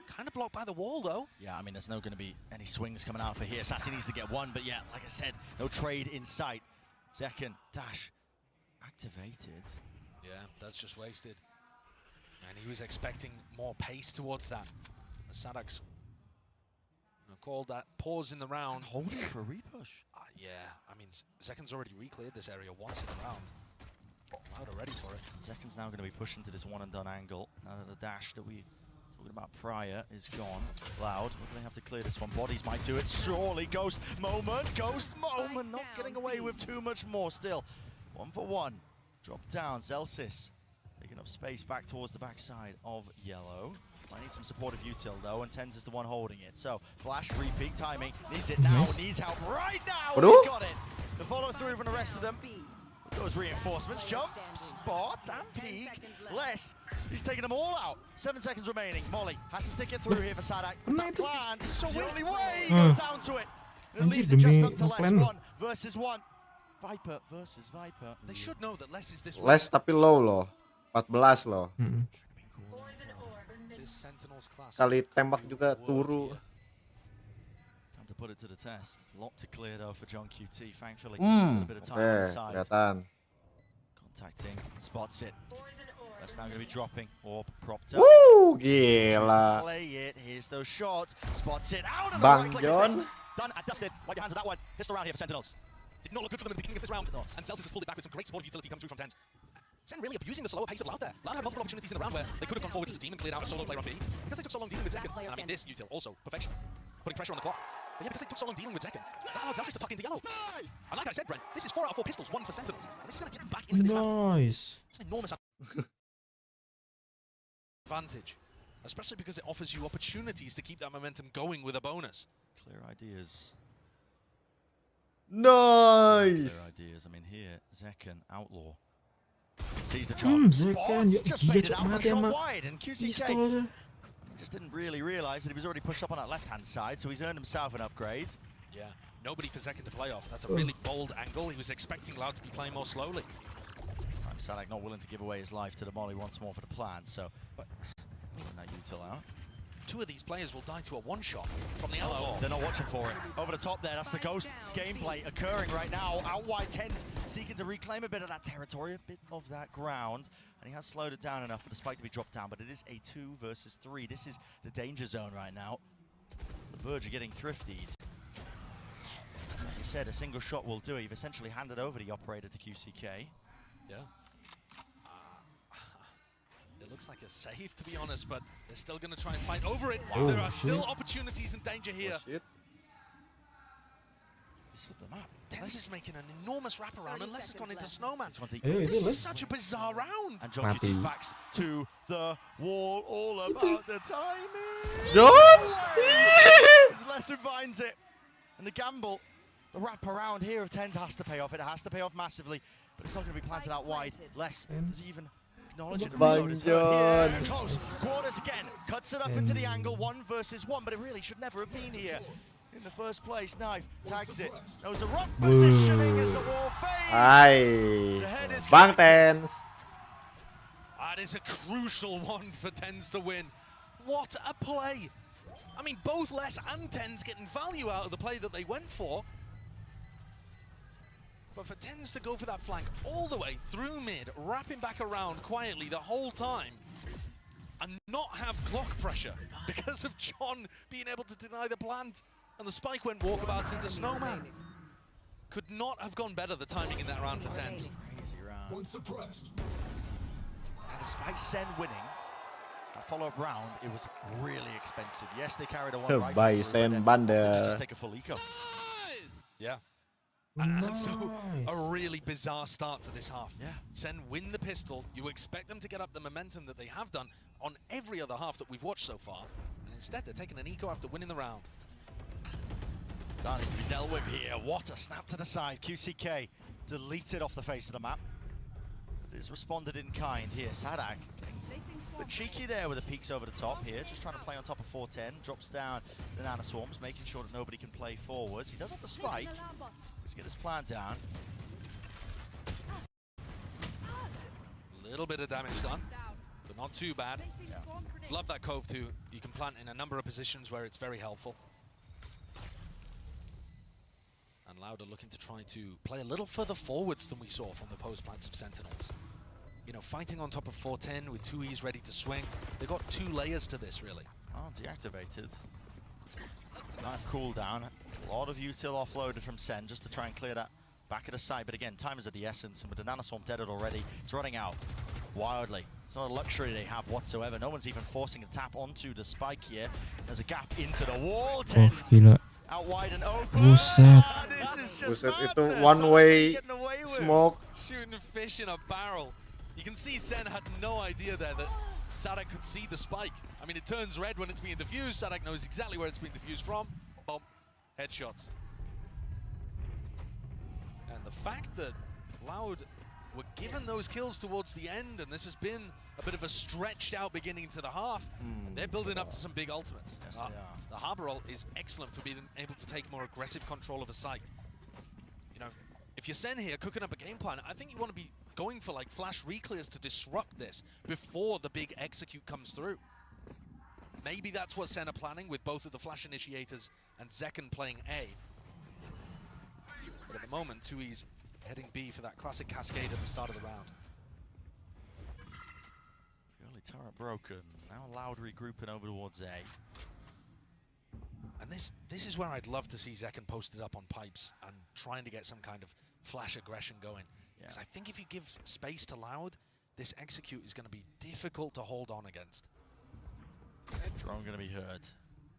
Kind of blocked by the wall, though. Yeah, I mean, there's not going to be any swings coming out for here. Sassy needs to get one, but yeah, like I said, no trade in sight. Zekken, dash, activated. Yeah, that's just wasted. And he was expecting more pace towards that. Sadak's called that pause in the round. And holding for a repush. Yeah, I mean, Zekken's already re-cleared this area once in the round. Loud are ready for it. Zekken's now going to be pushing to this one and done angle. Now that the dash that we talking about prior is gone. Loud, what do they have to clear this one? Bodies might do it. Surely, Ghost moment, not getting away with too much more still. 1 for 1. Drop down, Zelsis. Taking up space back towards the backside of yellow. I need some supportive util though, and Tens is the one holding it. So, flash, repeat, timing, needs it now, needs help right now, he's got it. The follow through from the rest of them. With those reinforcements, jump, spot, and peek. Less, he's taking them all out. 7 seconds remaining. Molly has to stick it through here for Sadak. That plan, so the only way he goes down to it. And it leaves it just up to Less. 1 versus 1. Viper versus Viper. They should know that Less is this Less tapi low loh. 14 loh. Kali tembak juga turu. Time to put it to the test. Lot to clear though for John QT. Thankfully, a bit of time on the side. Kelihatan. Contacting, spots it. That's now going to be dropping. Orb propped up. Woo, gila. Play it. Here's those shots. Spots it out on the Bang right click. John. Done and dusted. Wipe your hands of that one. Pistol round here for Sentinels. Did not look good for them at the beginning of this round. And Celsius has pulled it back with some great support of utility coming through from Tens. Sen really abusing the slower pace of Loud there. Loud had multiple opportunities in the round where they could have gone forward as a team and cleared out a solo player on B. Because they took so long dealing with Zekken. I mean, this util also perfection. Putting pressure on the clock. But yeah, because they took so long dealing with Zekken, that allowed Celsius to tuck into yellow. Nice! And like I said, Brent, this is 4 out of 4 pistols, 1 for Sentinels. And this is going to get them back into this round. Nice. It's an enormous advantage. Especially because it offers you opportunities to keep that momentum going with a bonus. Clear ideas. Nice! Clear ideas. I mean, here, Zekken, Outlaw. Sees the job. Spots, just faded out and shot wide. And QCK just didn't really realize that he was already pushed up on that left-hand side, so he's earned himself an upgrade. Yeah, nobody for Zekken to play off. That's a really bold angle. He was expecting Loud to be playing more slowly. Sadak not willing to give away his life to the Molly once more for the plan, so but that util out. 2 of these players will die to a one-shot from the elbow. They're not watching for it. Over the top there, that's the Ghost gameplay occurring right now. Out wide, Tens seeking to reclaim a bit of that territory, a bit of that ground. And he has slowed it down enough for the spike to be dropped down, but it is a 2 versus 3. This is the danger zone right now. The verge of getting thriftied. Like you said, a single shot will do it. You've essentially handed over the operator to QCK. Yeah. It looks like a save, to be honest, but they're still going to try and fight over it. Wow. There are still opportunities and danger here. Shit. He slipped them up. Tens is making an enormous wraparound unless it's gone into Snowman. Hey, This is such a bizarre round. And John QT's backs to the wall, all about the timing. John! As Lesser finds it. And the gamble, the wraparound here of Tens has to pay off. It has to pay off massively, but it's not going to be planted out wide. Less does he even acknowledge it. Bang John. Here, close. Quarters again. Cuts it up into the angle. 1 versus 1, but it really should never have been here. In the first place, Knife tags it. Knows the rock positioning as the wall fades. Ay. The head is Bang Tens. That is a crucial one for Tens to win. What a play. I mean, both Les and Tens getting value out of the play that they went for. But for Tens to go for that flank all the way through mid, wrapping back around quietly the whole time, and not have clock pressure because of John being able to deny the plant, and the spike went walkabouts into Snowman. Could not have gone better, the timing in that round for Tens. Crazy round. One suppressed. And despite Sen winning, that follow-up round, it was really expensive. Yes, they carried a 1 rifle By through, Sen but then Banda. just take a full eco. Yeah. And so, a really bizarre start to this half. Yeah. Sen win the pistol. You expect them to get up the momentum that they have done on every other half that we've watched so far. And instead, they're taking an eco after winning the round. That needs to be dealt with here. What a snap to the side. QCK deleted off the face of the map. He's responded in kind here. Sadak but cheeky there with the peeks over the top here, just trying to play on top of 410. Drops down the Nana Swarms, making sure that nobody can play forwards. He does have the spike. Let's get his plan down. Little bit of damage done, but not too bad. Yeah. Love that cove too. You can plant in a number of positions where it's very helpful. And Lauda looking to try to play a little further forwards than we saw from the post plants of Sentinels. You know, fighting on top of 410 with 2Es ready to swing. They've got 2 layers to this, really. Oh, deactivated. Knife cooldown. A lot of util offloaded from Sen just to try and clear that back of the side. But again, time is of the essence, and with the Nanoswarm deaded already, it's running out wildly. It's not a luxury they have whatsoever. No one's even forcing a tap onto the spike here. There's a gap into the wall. Oh, gila. Out wide and open. Buset. Buset, itu one way smoke. Shooting fish in a barrel. You can see Sen had no idea there that Sadak could see the spike. I mean, it turns red when it's being diffused. Sadak knows exactly where it's being diffused from. Boom. Headshots. And the fact that Loud were given those kills towards the end, and this has been a bit of a stretched out beginning to the half, they're building up to some big ultimates. Yes, they are. The Harbor ult is excellent for being able to take more aggressive control of a site. You know, if you're Sen here cooking up a game plan, I think you want to be going for like flash reclears to disrupt this before the big execute comes through. Maybe that's what Sen are planning with both of the flash initiators and Zekken playing A. But at the moment, 2Es heading B for that classic cascade at the start of the round. Early turret broken. Now Loud regrouping over towards A. And this is where I'd love to see Zekken posted up on pipes and trying to get some kind of flash aggression going. Because I think if you give space to Loud, this execute is going to be difficult to hold on against. Drone going to be heard.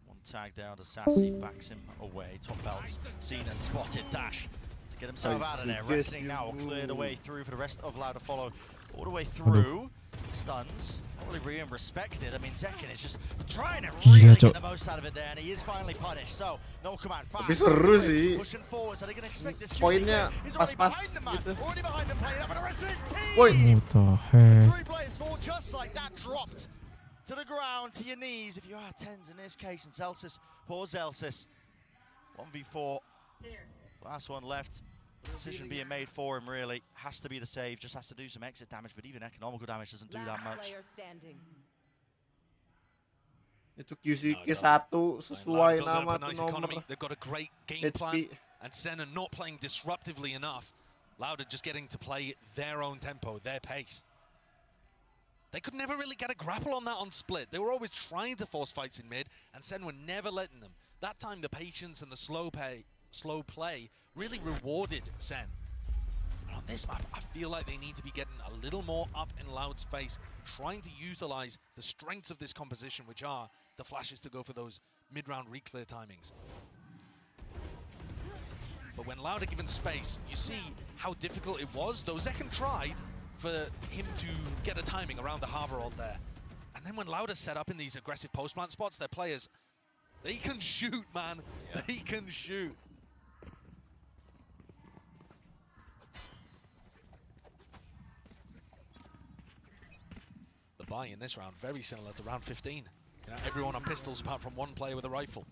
One tag down to Sassy, backs him away. Top belts seen and spotted. Dash to get himself out of there. Reckoning now will clear the way through for the rest of Loud to follow all the way through. Stuns, not really being respected. I mean, Zekken is just trying to really get the most out of it there, and he is finally punished. So, no command. Tapi seru sih. Pushing forward, so they're going to expect this Poinnya He's already pas-pas behind the man. gitu. Already behind him, playing up with the rest of his team. What the heck? 3 players fall just like that, dropped to the ground, to your knees. If you are 10s in this case, and Celsius, poor Celsius. 1v4. Last one left. Decision being made for him, really. Has to be the save, just has to do some exit damage, but even economical damage doesn't do that much. Itu QCK 1 sesuai nama tuh nice nomor. They've got a great game plan, and Sen are not playing disruptively enough. Loud are just getting to play their own tempo, their pace. They could never really get a grapple on that on split. They were always trying to force fights in mid, and Sen were never letting them. That time the patience and the slow play really rewarded Sen. And on this map, I feel like they need to be getting a little more up in Loud's face, trying to utilize the strengths of this composition, which are the flashes to go for those mid-round re-clear timings. But when Loud are given space, you see how difficult it was. Though Zekken tried for him to get a timing around the Harbor ult there. And then when Loud are set up in these aggressive post-plant spots, their players, they can shoot, man. Yeah. They can shoot. The buy in this round, very similar to round 15. You know, everyone on pistols apart from one player with a rifle.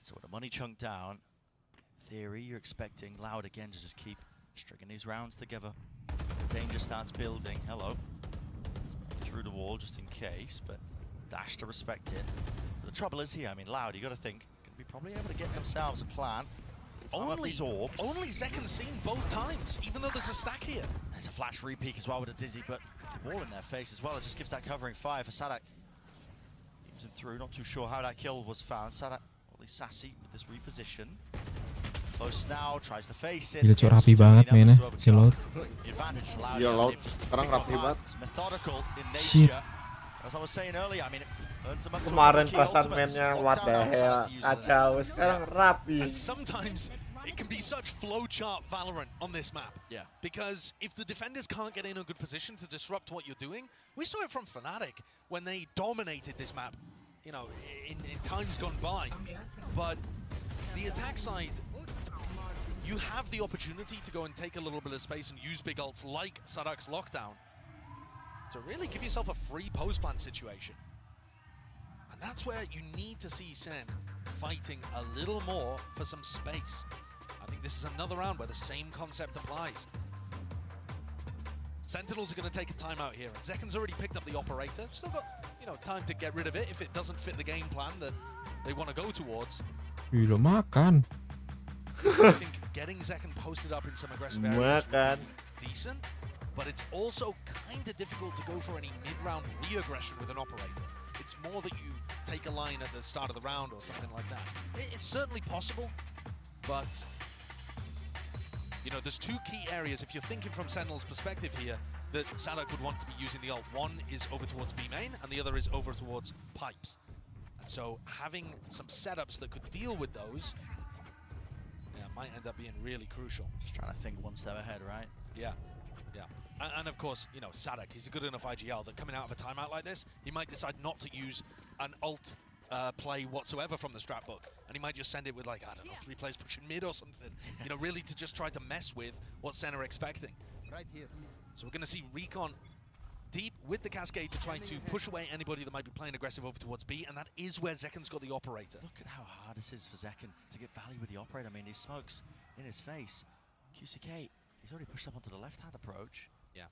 So with the money chunked down, in theory, you're expecting Loud again to just keep stringing these rounds together. The danger starts building. Hello. Through the wall just in case, but Dash to respect it. But the trouble is here, I mean, Loud, you got to think, going to be probably able to get themselves a plan. Only Zekken's seen both times, even though there's a stack here. There's a flash re-peek as well with a Dizzy, but the wall in their face as well. It just gives that covering fire for Sadak. Using through, not too sure how that kill was found. Sadak, really sassy with this reposition. Close now, tries to face it. Gila cok, rapi banget mainnya si Loud. Iya Loud sekarang rapi banget. Methodical in nature. As I was saying earlier, I mean, kemarin pasan mainnya what the hell, kacau, sekarang rapi. And sometimes it can be such flowchart Valorant on this map. Yeah. Because if the defenders can't get in a good position to disrupt what you're doing, we saw it from Fnatic when they dominated this map, you know, in times gone by. But the attack side you have the opportunity to go and take a little bit of space and use big ults like Sadak's lockdown to really give yourself a free post-plant situation. And that's where you need to see Sen fighting a little more for some space. I think this is another round where the same concept applies. Sentinels are going to take a timeout here, and Zeken's already picked up the operator. Still got, you know, time to get rid of it if it doesn't fit the game plan that they want to go towards. Lo makan. I think getting Zeken posted up in some aggressive areas Makan. is decent, but it's also kind of difficult to go for any mid-round re-aggression with an operator. It's more that you take a line at the start of the round or something like that. It's certainly possible, but you know, there's two key areas, if you're thinking from Sentinel's perspective here, that Sadak would want to be using the ult. One is over towards B main, and the other is over towards pipes. And so having some setups that could deal with those, yeah, might end up being really crucial. Just trying to think one step ahead, right? Yeah, yeah. And of course, you know, Sadak, he's a good enough IGL that coming out of a timeout like this, he might decide not to use an ult play whatsoever from the strat book, and he might just send it with, like, I don't know, 3 players pushing mid or something, you know, really to just try to mess with what Sen are expecting. Right here. So we're going to see Recon deep with the Cascade to try to push away anybody that might be playing aggressive over towards B, and that is where Zeken's got the operator. Look at how hard this is for Zeken to get value with the operator. I mean, he smokes in his face. QCK, he's already pushed up onto the left-hand approach. Yeah.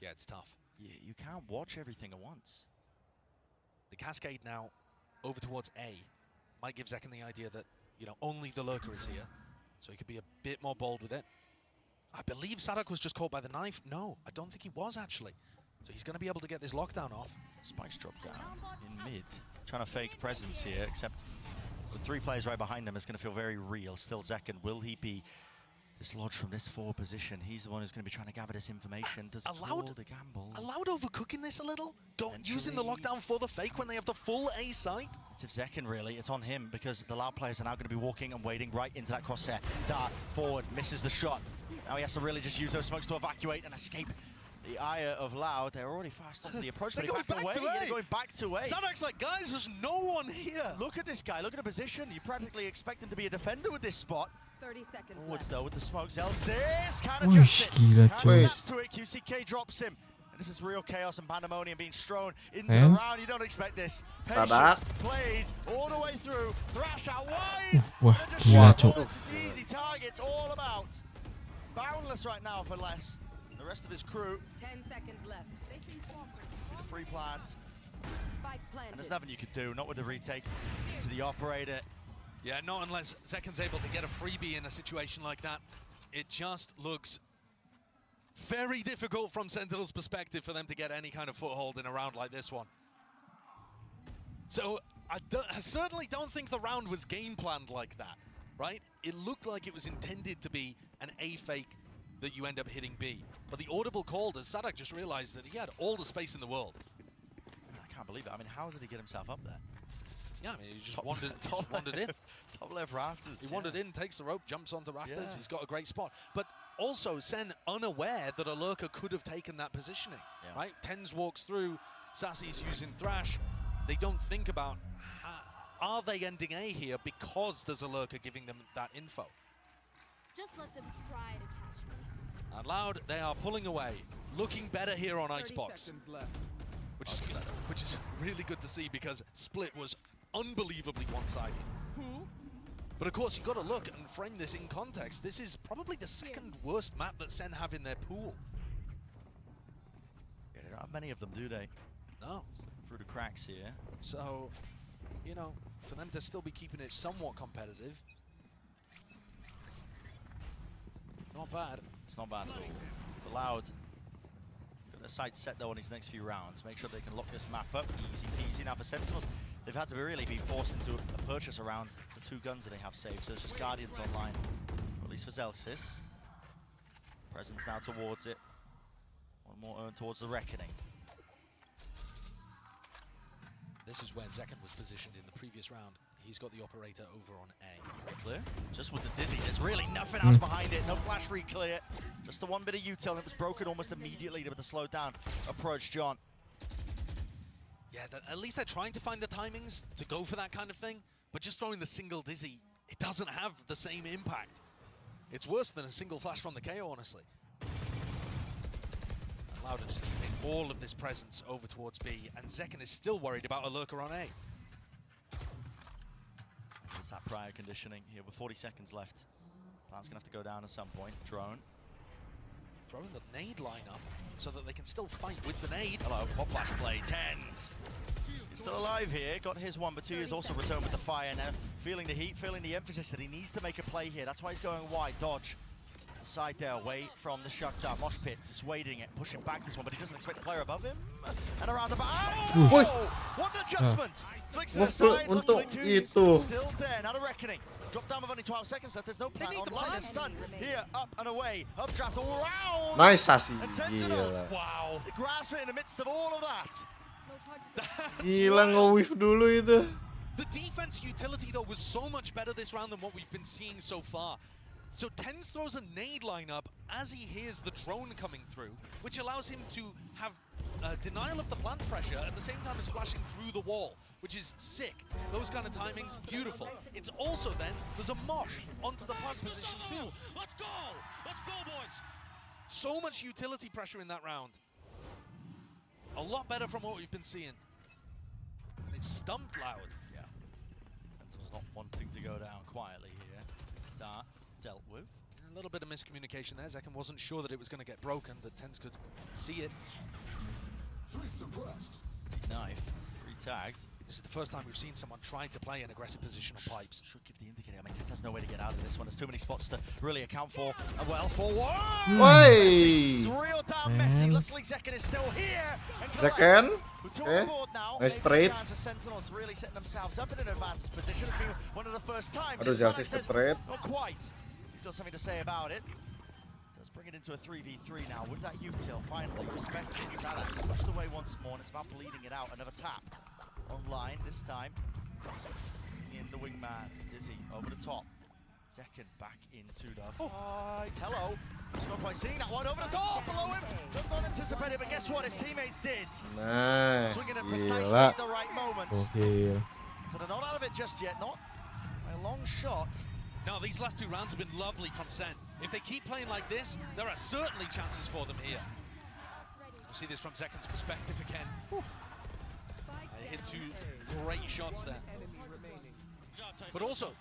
Yeah, it's tough. Yeah, you can't watch everything at once. The Cascade now over towards A might give Zeken the idea that, you know, only the Lurker is here, so he could be a bit more bold with it. I believe Sadak was just caught by the knife. No, I don't think he was actually. So he's going to be able to get this lockdown off. Spike's dropped down in mid, trying to fake presence here, except with 3 players right behind him, it's going to feel very real. Still Zeken, will he be dislodged from this forward position? He's the one who's going to be trying to gather this information. Does he call the gamble? Allowed overcooking this a little? Using the lockdown for the fake when they have the full A site? It's if Zeken really, it's on him because the Loud players are now going to be walking and waiting right into that crosshair. Dart forward, misses the shot. Now he has to really just use those smokes to evacuate and escape the ire of Loud. They're already fast onto the approach, but They're back away. Yeah, they're going back to A. Sadak's like, guys, there's no one here. Look at this guy, look at the position. You practically expect him to be a defender with this spot. 30 seconds Forwards left. though with the smokes. Elsis can't Uish, adjust it. gila, Can't coy. snap to it. QCK drops him. And this is real chaos and pandemonium being strewn into And? the round. You don't expect this. Sadak. Patience played all the way through. Thrash out wide. Wah, And just gila, shot cok. bullets. It's easy targets all about. Boundless right now for Les. The rest of his crew. 10 seconds left. The free plants. Spike And planted. there's nothing you can do. Not with the retake to the operator. Yeah, not unless Zeken's able to get a freebie in a situation like that. It just looks very difficult from Sentinel's perspective for them to get any kind of foothold in a round like this one. So I certainly don't think the round was game planned like that, right? It looked like it was intended to be an A fake that you end up hitting B. But the audible call, does Sadak just realize that he had all the space in the world? I can't believe it. I mean, how did he get himself up there? Yeah, I mean, he just wandered in. Top left rafters. He wandered in, takes the rope, jumps onto rafters. Yeah. He's got a great spot. But also, Sen unaware that a lurker could have taken that positioning, right? Tens walks through, Sassy's using Thrash. They don't think about, are they ending A here because there's a lurker giving them that info? Just let them try to catch me. And Loud, they are pulling away. Looking better here on 30 Icebox. seconds left. Which is really good to see because Split was unbelievably one-sided. But of course, you've got to look and frame this in context. This is probably the second worst map that Sen have in their pool. Yeah, they don't have many of them, do they? No. Through the cracks here. So, you know, for them to still be keeping it somewhat competitive, not bad. It's not bad at all. For Loud, got their sights set though on his next few rounds. Make sure they can lock this map up. Easy peasy. Now for Sentinels, they've had to really be forced into a purchase around the 2 guns that they have saved. So it's just Guardians online, or at least for Zelsis. Presence now towards it. One more earn towards the Reckoning. This is where Zeken was positioned in the previous round. He's got the operator over on A. Clear. Just with the Dizzy, there's really nothing else behind it. No flash re-clear. Just the one bit of util, and it was broken almost immediately with the slow down approach, John. Yeah, at least they're trying to find the timings to go for that kind of thing, but just throwing the single Dizzy, it doesn't have the same impact. It's worse than a single flash from the KO, honestly. And Loud are just keeping all of this presence over towards B, and Zekken is still worried about a lurker on A. There's that prior conditioning here with 40 seconds left. Plan's gonna have to go down at some point. Drone. Throwing the nade line up so that they can still fight with the nade. Hello, pop flash play, Tens. He's still alive here, got his one, but two is also returned with the fire now. Feeling the heat, feeling the emphasis that he needs to make a play here. That's why he's going wide, dodge. Side there, away from the shutdown. Mosh pit, dissuading it, pushing back this one, but he doesn't expect the player above him. And around the back. Oh! What an adjustment! Flicks it aside, luckily two still there, not a reckoning. Drop down with only 12 seconds left, there's no plan online, and stun here, up and away, updraft all around! Nice, Sasi. And Sentinels, wow! They grasp it in the midst of all of that. Gila, nge-whiff dulu itu. The defense utility, though, was so much better this round than what we've been seeing so far. So Tens throws a nade lineup as he hears the drone coming through, which allows him to have denial of the plant pressure at the same time as flashing through the wall, which is sick. Those kind of timings, beautiful. It's also then, there's a mosh onto the plant position too. Let's go! Let's go, boys! So much utility pressure in that round. A lot better from what we've been seeing. And it's stumped Loud. Yeah. Sentinel's not wanting to go down quietly here. That dealt with. A little bit of miscommunication there. Zekken wasn't sure that it was going to get broken, that Tens could see it. Knife, re-tagged. This is the first time we've seen someone try to play an aggressive position on pipes. Should give the indicator. I mean, Tens has no way to get out of this one. There's too many spots to really account for. And well, forward! Wey! It's real down messy. Luckily, Zekken is still here. Zekken? Okay. Nice trade. Sentinels really setting themselves up in an advanced position. It's been one of the first times. Aduh, Jalsis ke trade. Not quite. He's got something to say about it. Does bring it into a 3v3 now with that util. Finally, respected. Sadak pushed away once more, and it's about bleeding it out. Another tap. Online this time. In the wingman. Dizzy over the top. Zekken back into the fight. Hello. Just not quite seeing that one over the top. Below him. Does not anticipate it, but guess what? His teammates did. Nah, Swinging at precisely gila. the right moments. Gokil. So they're not out of it just yet. Not by a long shot. No, these last two rounds have been lovely from Sen. If they keep playing like this, there are certainly chances for them here. We'll see this from Zekken's perspective again. They hit two great shots there. But also,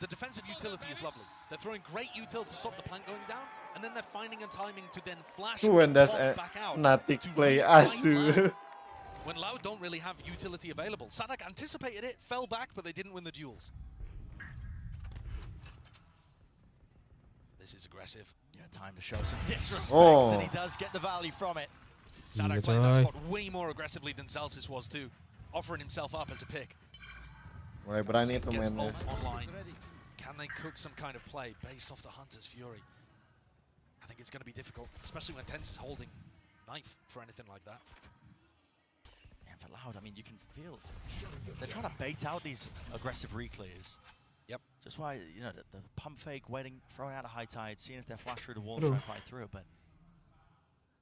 the defensive utility is lovely. They're throwing great util to stop the plant going down, and then they're finding a timing to then flash When does back out. Fnatic play Asu? When Loud don't really have utility available. Sadak anticipated it, fell back, but they didn't win the duels. This is aggressive. Yeah, time to show some disrespect, Oh. and he does get the value from it. Sadak playing that spot way more aggressively than Celsius was too, offering himself up as a pick. Mulai berani tuh Gets mainnya. ult online. Can they cook some kind of play based off the Hunter's Fury? I think it's going to be difficult, especially when Tens is holding knife for anything like that. And for Loud, I mean, you can feel they're trying to bait out these aggressive reclears. Yep. Just why, you know, the pump fake, waiting, throwing out a high tide, seeing if they flash through the wall and try and fight through it, but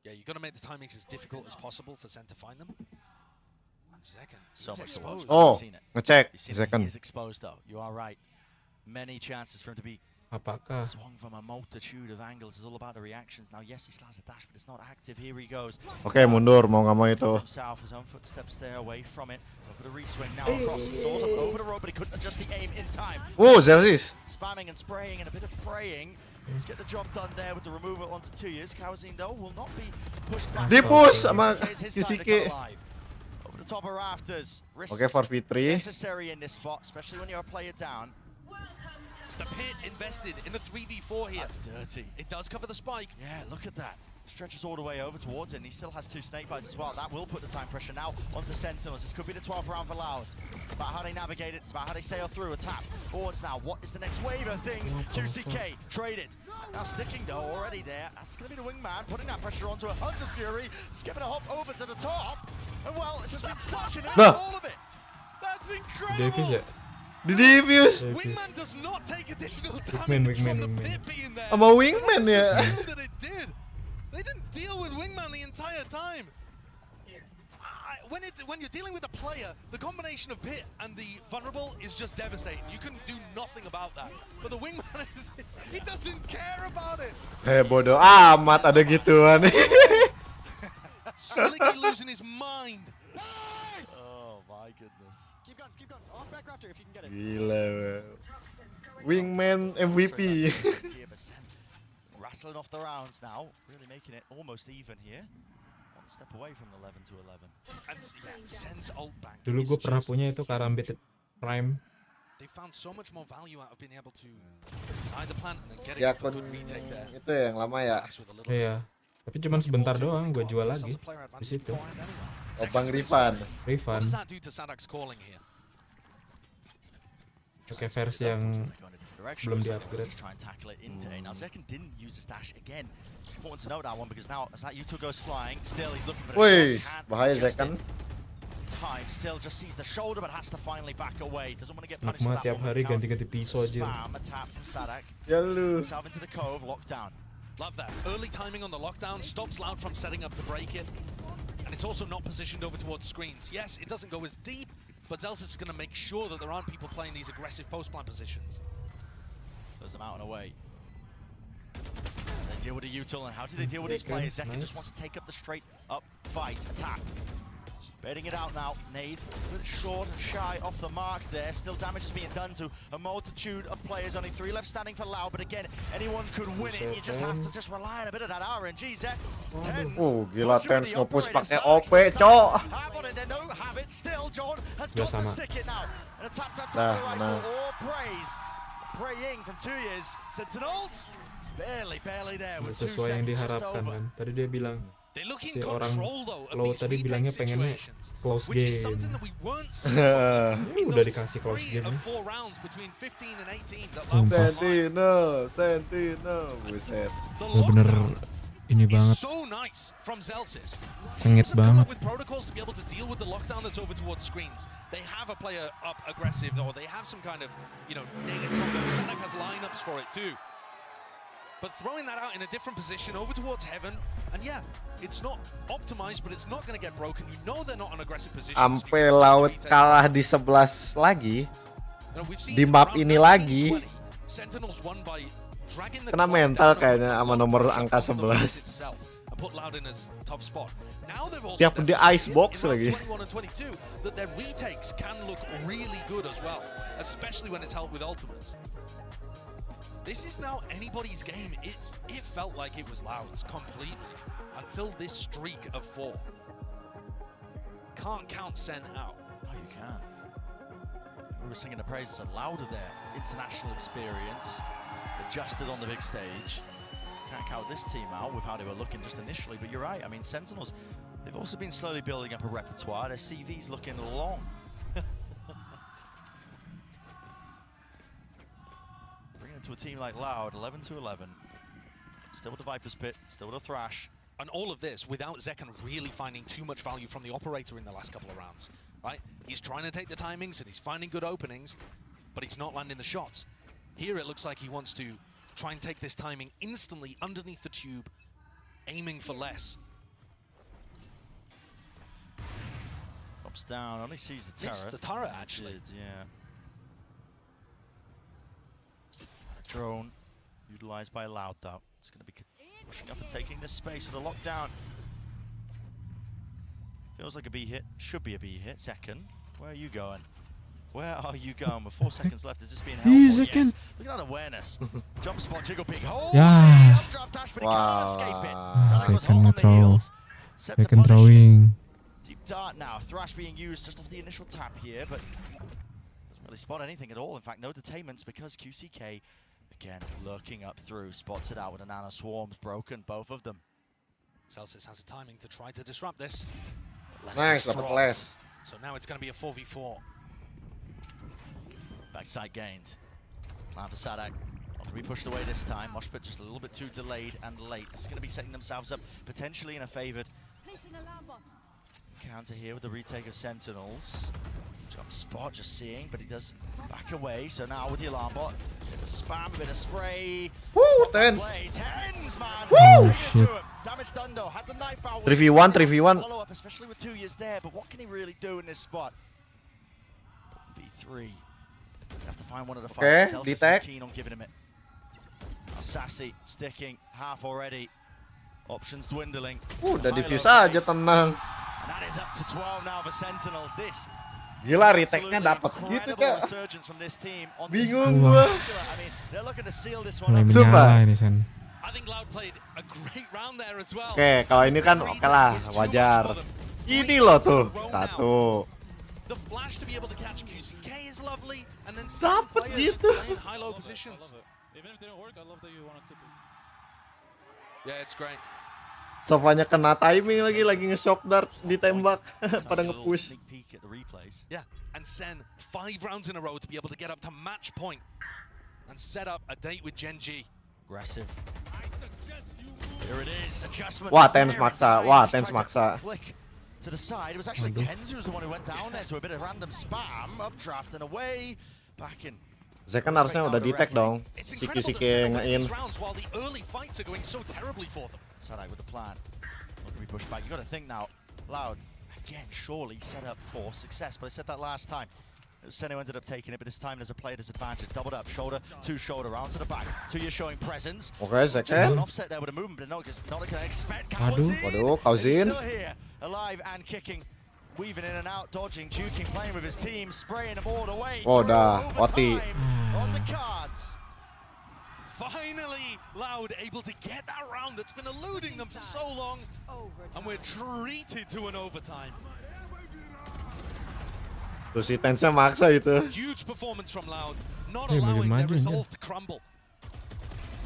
Yeah, you've got to make the timings as difficult as possible for Sen to find them. 1 second. so much to watch. Oh, You've seen it. ngecek. You've seen it. Zekken. He is exposed though. You are right. Many chances for him to be Apakah? swung from a multitude of angles. It's all about the reactions. Now, yes, he still has a dash, but it's not active. Here he goes. Oke, mundur mau nggak mau itu. Himself, his own footsteps there, away from it. Go for the reswing now across the source, over the road, but he couldn't adjust the aim in time. Wow, Jalsis. Spamming and spraying and a bit of praying. Let's get the job done there with the removal onto 2 years. Kawazin, though, will not be pushed back. Di-push sama His time to Kisike. come alive. Over the top of rafters. Risks Oke, 4v3. necessary in this spot, especially when you're a player down. The pit invested in a 3v4 here. That's dirty. It does cover the spike. Yeah, look at that. Stretches all the way over towards it, and he still has 2 snake bites as well. That will put the time pressure now onto Sentinels. This could be the 12th round for Loud. It's about how they navigate it. It's about how they sail through. A tap forwards now. What is the next wave of things? QCK traded. Now sticking though already there. That's going to be the wingman putting that pressure onto a Hunter's Fury. Skipping a hop over to the top. And well, it's just been stuck in all of it. That's incredible. Davis ya? Di diffuse. Wingman does not take additional damage from the pit being there. Sama wingman ya. Assumed that it did. They didn't deal with Wingman the entire time. when you're dealing with a player, the combination of pit and the vulnerable is just devastating. You can do nothing about that. But the wingman he doesn't care about it. Bodoh amat ada gituan. Sliggy losing his mind. Oh my goodness. Keep guns. Off back rafter if you can get it. Gila. Wingman MVP. Rattling off the rounds now, really making it almost even here. One step away from the 11 to 11. And yeah, sends ult back. Dulu gue pernah punya itu Karambit Prime. They found so much more value out of being able to either plant and then get Ya it for akun good retake there. itu yang lama ya. Iya. Tapi cuma sebentar doang gue jual lagi di situ. Oh, Bang Rifan. What does that do to Sadak's calling here? Pakai versi yang belum di-upgrade. Try and tackle it into A. Now Zekan didn't use his dash again. Important to note that one because now as that U2 goes flying, still he's looking for the Wih, shot. bahaya Zekan. Time still just sees the shoulder but has to finally back away. Doesn't want to get Enak punished for banget that tiap one. hari ganti-ganti pisau aja. Spam attack from Sadak. Ya lu. Himself into the cove, lockdown. Love that. Early timing on the lockdown stops Loud from setting up to break it. And it's also not positioned over towards screens. Yes, it doesn't go as deep, but Zelsis is going to make sure that there aren't people playing these aggressive post-plant positions. Throws them out and away. They deal with the util, and how do they deal with these players? Zekan just wants to take up the straight up fight, attack. Baiting it out now, Nade, a bit short and shy off the mark there. Still damage is being done to a multitude of players. Only 3 left standing for Lau, but again, anyone could win it. You just have to just rely on a bit of that RNG, Zek. Gila Tens nge-push pakai OP, cok. Sudah sama. Nah. Praying from 2 years. Sentinels barely there with 2 sesuai yang diharapkan kan. Tadi dia bilang si orang Low tadi bilangnya pengennya close game. Ini udah dikasih close game. Sentinel, buset. Bener ini banget. Sengit banget. They have a player up aggressive, or they have some kind of, native combo. Sadak has lineups for it too. But throwing that out in a different position over towards heaven, and yeah, it's not optimized, but it's not going to get broken. You know they're not an aggressive position. Sampai Laut kalah di 11 lagi, di map ini lagi. Kena mental kayaknya sama nomor angka 11. Tiap di icebox lagi. That their retakes can look really good as well, especially when it's helped with ultimates. This is now anybody's game. It felt like it was Loud's completely until this streak of 4. Can't count Sen out. No, you can. We were singing the praises of Louder there. International experience, adjusted on the big stage. Can't count this team out with how they were looking just initially, but you're right. I mean, Sentinels, they've also been slowly building up a repertoire. Their CV's looking long. To a team like Loud, 11 to 11. Still with the Viper's Pit, still with a Thrash. And all of this without Zekan really finding too much value from the operator in the last couple of rounds, right? He's trying to take the timings and he's finding good openings, but he's not landing the shots. Here it looks like he wants to try and take this timing instantly underneath the tube, aiming for less. Drops down, only sees the turret. Missed the turret, actually. Yeah. Drone utilized by Loud though. It's going to be pushing up and taking this space with a lockdown. Feels like a B hit. Should be a B hit. Second. Where are you going? Where are you going? With 4 seconds left, is this being helpful? Yes. Look at that awareness. Jump spot, jiggle big hole. Yeah. Updraft dash, but he can't escape it. Second throw. Second throwing. Deep dart now. Thrash being used just off the initial tap here, but doesn't really spot anything at all. In fact, no detainments because QCK again lurking up through, spots it out with a nano swarms broken, both of them. Celsius has a timing to try to disrupt this. Nice, less. So now it's going to be a 4v4. Backside gained. Plan for Sadak. Not to be pushed away this time. Moshpit just a little bit too delayed and late. This is going to be setting themselves up potentially in a favored counter here with the retake of Sentinels. Jump spot just seeing, but he does back away. So now with the alarm bot, Bit of spam, bit of spray. Woo, Tens. Tens, man. Woo! Shit. Damage done though. Had the knife out. 3v1, 3v1. Follow up, especially with 2 years there. But what can he really do in this spot? V3. Have to find one of the Okay, fights. detect. Keen on giving him it. Now Sassy sticking half already. Options dwindling. Udah diffuse aja tenang. And that is up to 12 now for Sentinels. This Gila retake-nya dapat gitu, Cak. Bingung gua. Mulai menyala ini Sen. Oke, kalau ini kan oke lah, wajar. Ini loh tuh, satu. Dapet gitu. Sofanya kena timing lagi nge-shock dart ditembak pada nge-push. Yeah, and Sen 5 rounds in a row to be able to get up to match point and set up a date with Genji. Aggressive. Here it is. Adjustment. Wah, Tens maksa. Wah, Tens maksa. Flick to the side. It was actually Tens who was the one who went down there, so a bit of random spam, updraft and away. Back in. Saya kan harusnya udah detect dong. Siki-siki nge-in. While the early fights are going so terribly for them. Sarai with the plan. Not gonna be pushed back. You got to think now. Loud again, surely set up for success. But I said that last time. It was Sen who ended up taking it, but this time there's a player disadvantage. Doubled up, shoulder to shoulder, round to the back. 2 years showing presence. Okay, second. Offset there with a movement, but not gonna expect. Waduh, Kauzin. Still here, alive and kicking. Weaving in and out, dodging, juking, playing with his team, spraying them all the way. Oh, dah, Oti. On the cards. Finally, Loud able to get that round that's been eluding them for so long. And we're treated to an overtime. Tuh si Tensnya maksa itu. Huge performance from Loud, not allowing their resolve to crumble.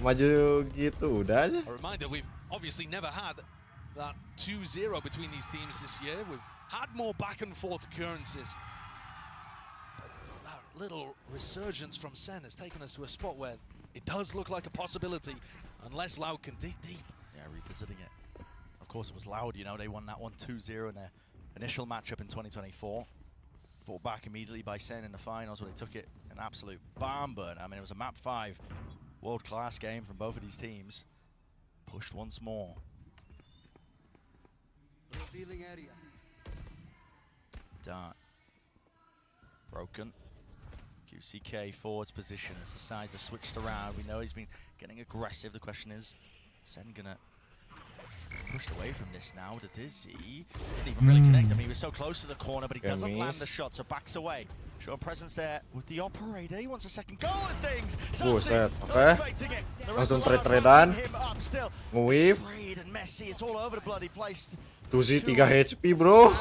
Maju gitu udah aja. A reminder, we've obviously never had that 2-0 between these teams this year. We've had more back and forth occurrences. That little resurgence from Sen has taken us to a spot where it does look like a possibility, unless Loud can dig deep. Yeah, revisiting it. Of course, it was Loud, you know, they won that one 2-0 in their initial matchup in 2024. Fought back immediately by Sen in the finals where they took it an absolute barn burn. I mean, it was a map 5 world-class game from both of these teams. Pushed once more. Revealing area. Dart. Broken. QCK forwards position as the sides are switched around. We know he's been getting aggressive. The question is, Sen gonna pushed away from this now to Dizzy. Didn't even really connect him. He was so close to the corner, but he doesn't land the shot, so backs away. Showing presence there with the operator. He wants a second go at things. Buset, oke. Langsung trade-tradean. Nge-weave. And messy. It's all over the bloody place. Tuh sih 3 HP, bro.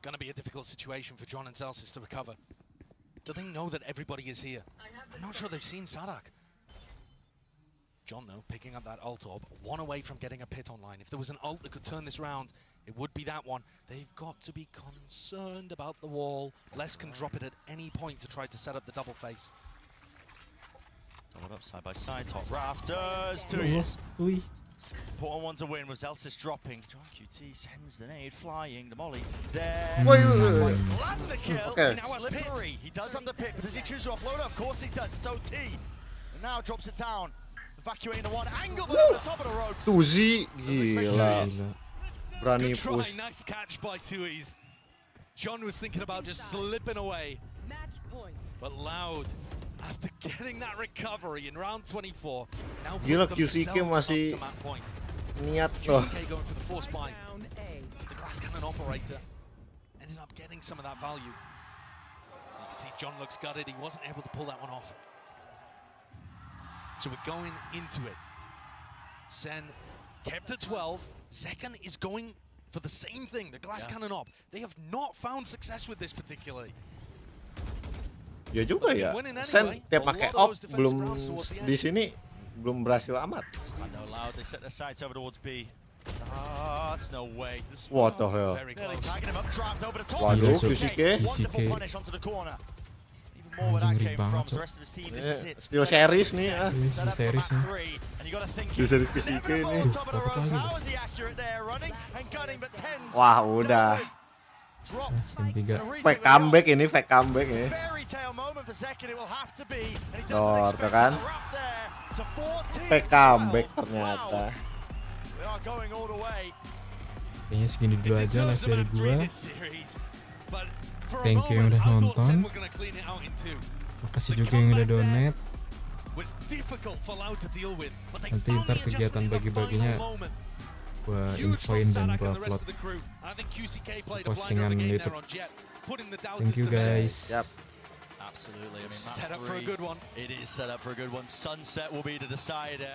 Gonna be a difficult situation for John and Celsius to recover. Do they know that everybody is here? I'm not sure they've seen Sadak. John, though, picking up that ult orb, one away from getting a pit online. If there was an ult that could turn this round, it would be that one. They've got to be concerned about the wall. Les can drop it at any point to try to set up the double face. Doubled up side by side, top rafters, 2 years. Important one to win was Elsis dropping. John QT sends the nade, flying, the molly there. Land the kill. Okay. Now slippery. He does have the pit, but does he choose to offload it? Of course he does. It's OT. And now drops it down. Evacuating the one angle, but over the top of the ropes. Tuzi, gila. Berani Good try, push. nice catch by Tui's. John was thinking about just slipping away. But Loud, after getting that recovery in round 24, now gila, put QCK themselves masih up to map point. niat loh. QCK going for the force bind. The glass cannon operator ended up getting some of that value. You can see John looks gutted. He wasn't able to pull that one off. So we're going into it. Sen kept at 12. Zekan is going for the same thing, the glass cannon op. They have not found success with this particularly. Ya juga ya. Sen tiap pakai op belum di sini belum berhasil amat. They set their sights over towards B. That's no way. What the hell? Waduh, QCK. Onto the corner. More where that came from. The rest of his team, this is it. Still series nih ya. Series nih. Still series QCK nih. How is he accurate there, running and gunning, but 10s. Wah, udah. Game 3. Fake comeback ini, fake comeback ini. Tuh kan. Fake comeback ternyata. Kayaknya segini dulu aja live dari gua. Thank you yang udah nonton. Makasih juga yang udah donate. Nanti ntar kegiatan bagi-baginya gua infoin dan gua upload postingan YouTube. Thank you guys. Yep. Absolutely. I mean, set up for a good one. It is set up for a good one. Sunset will be the decider.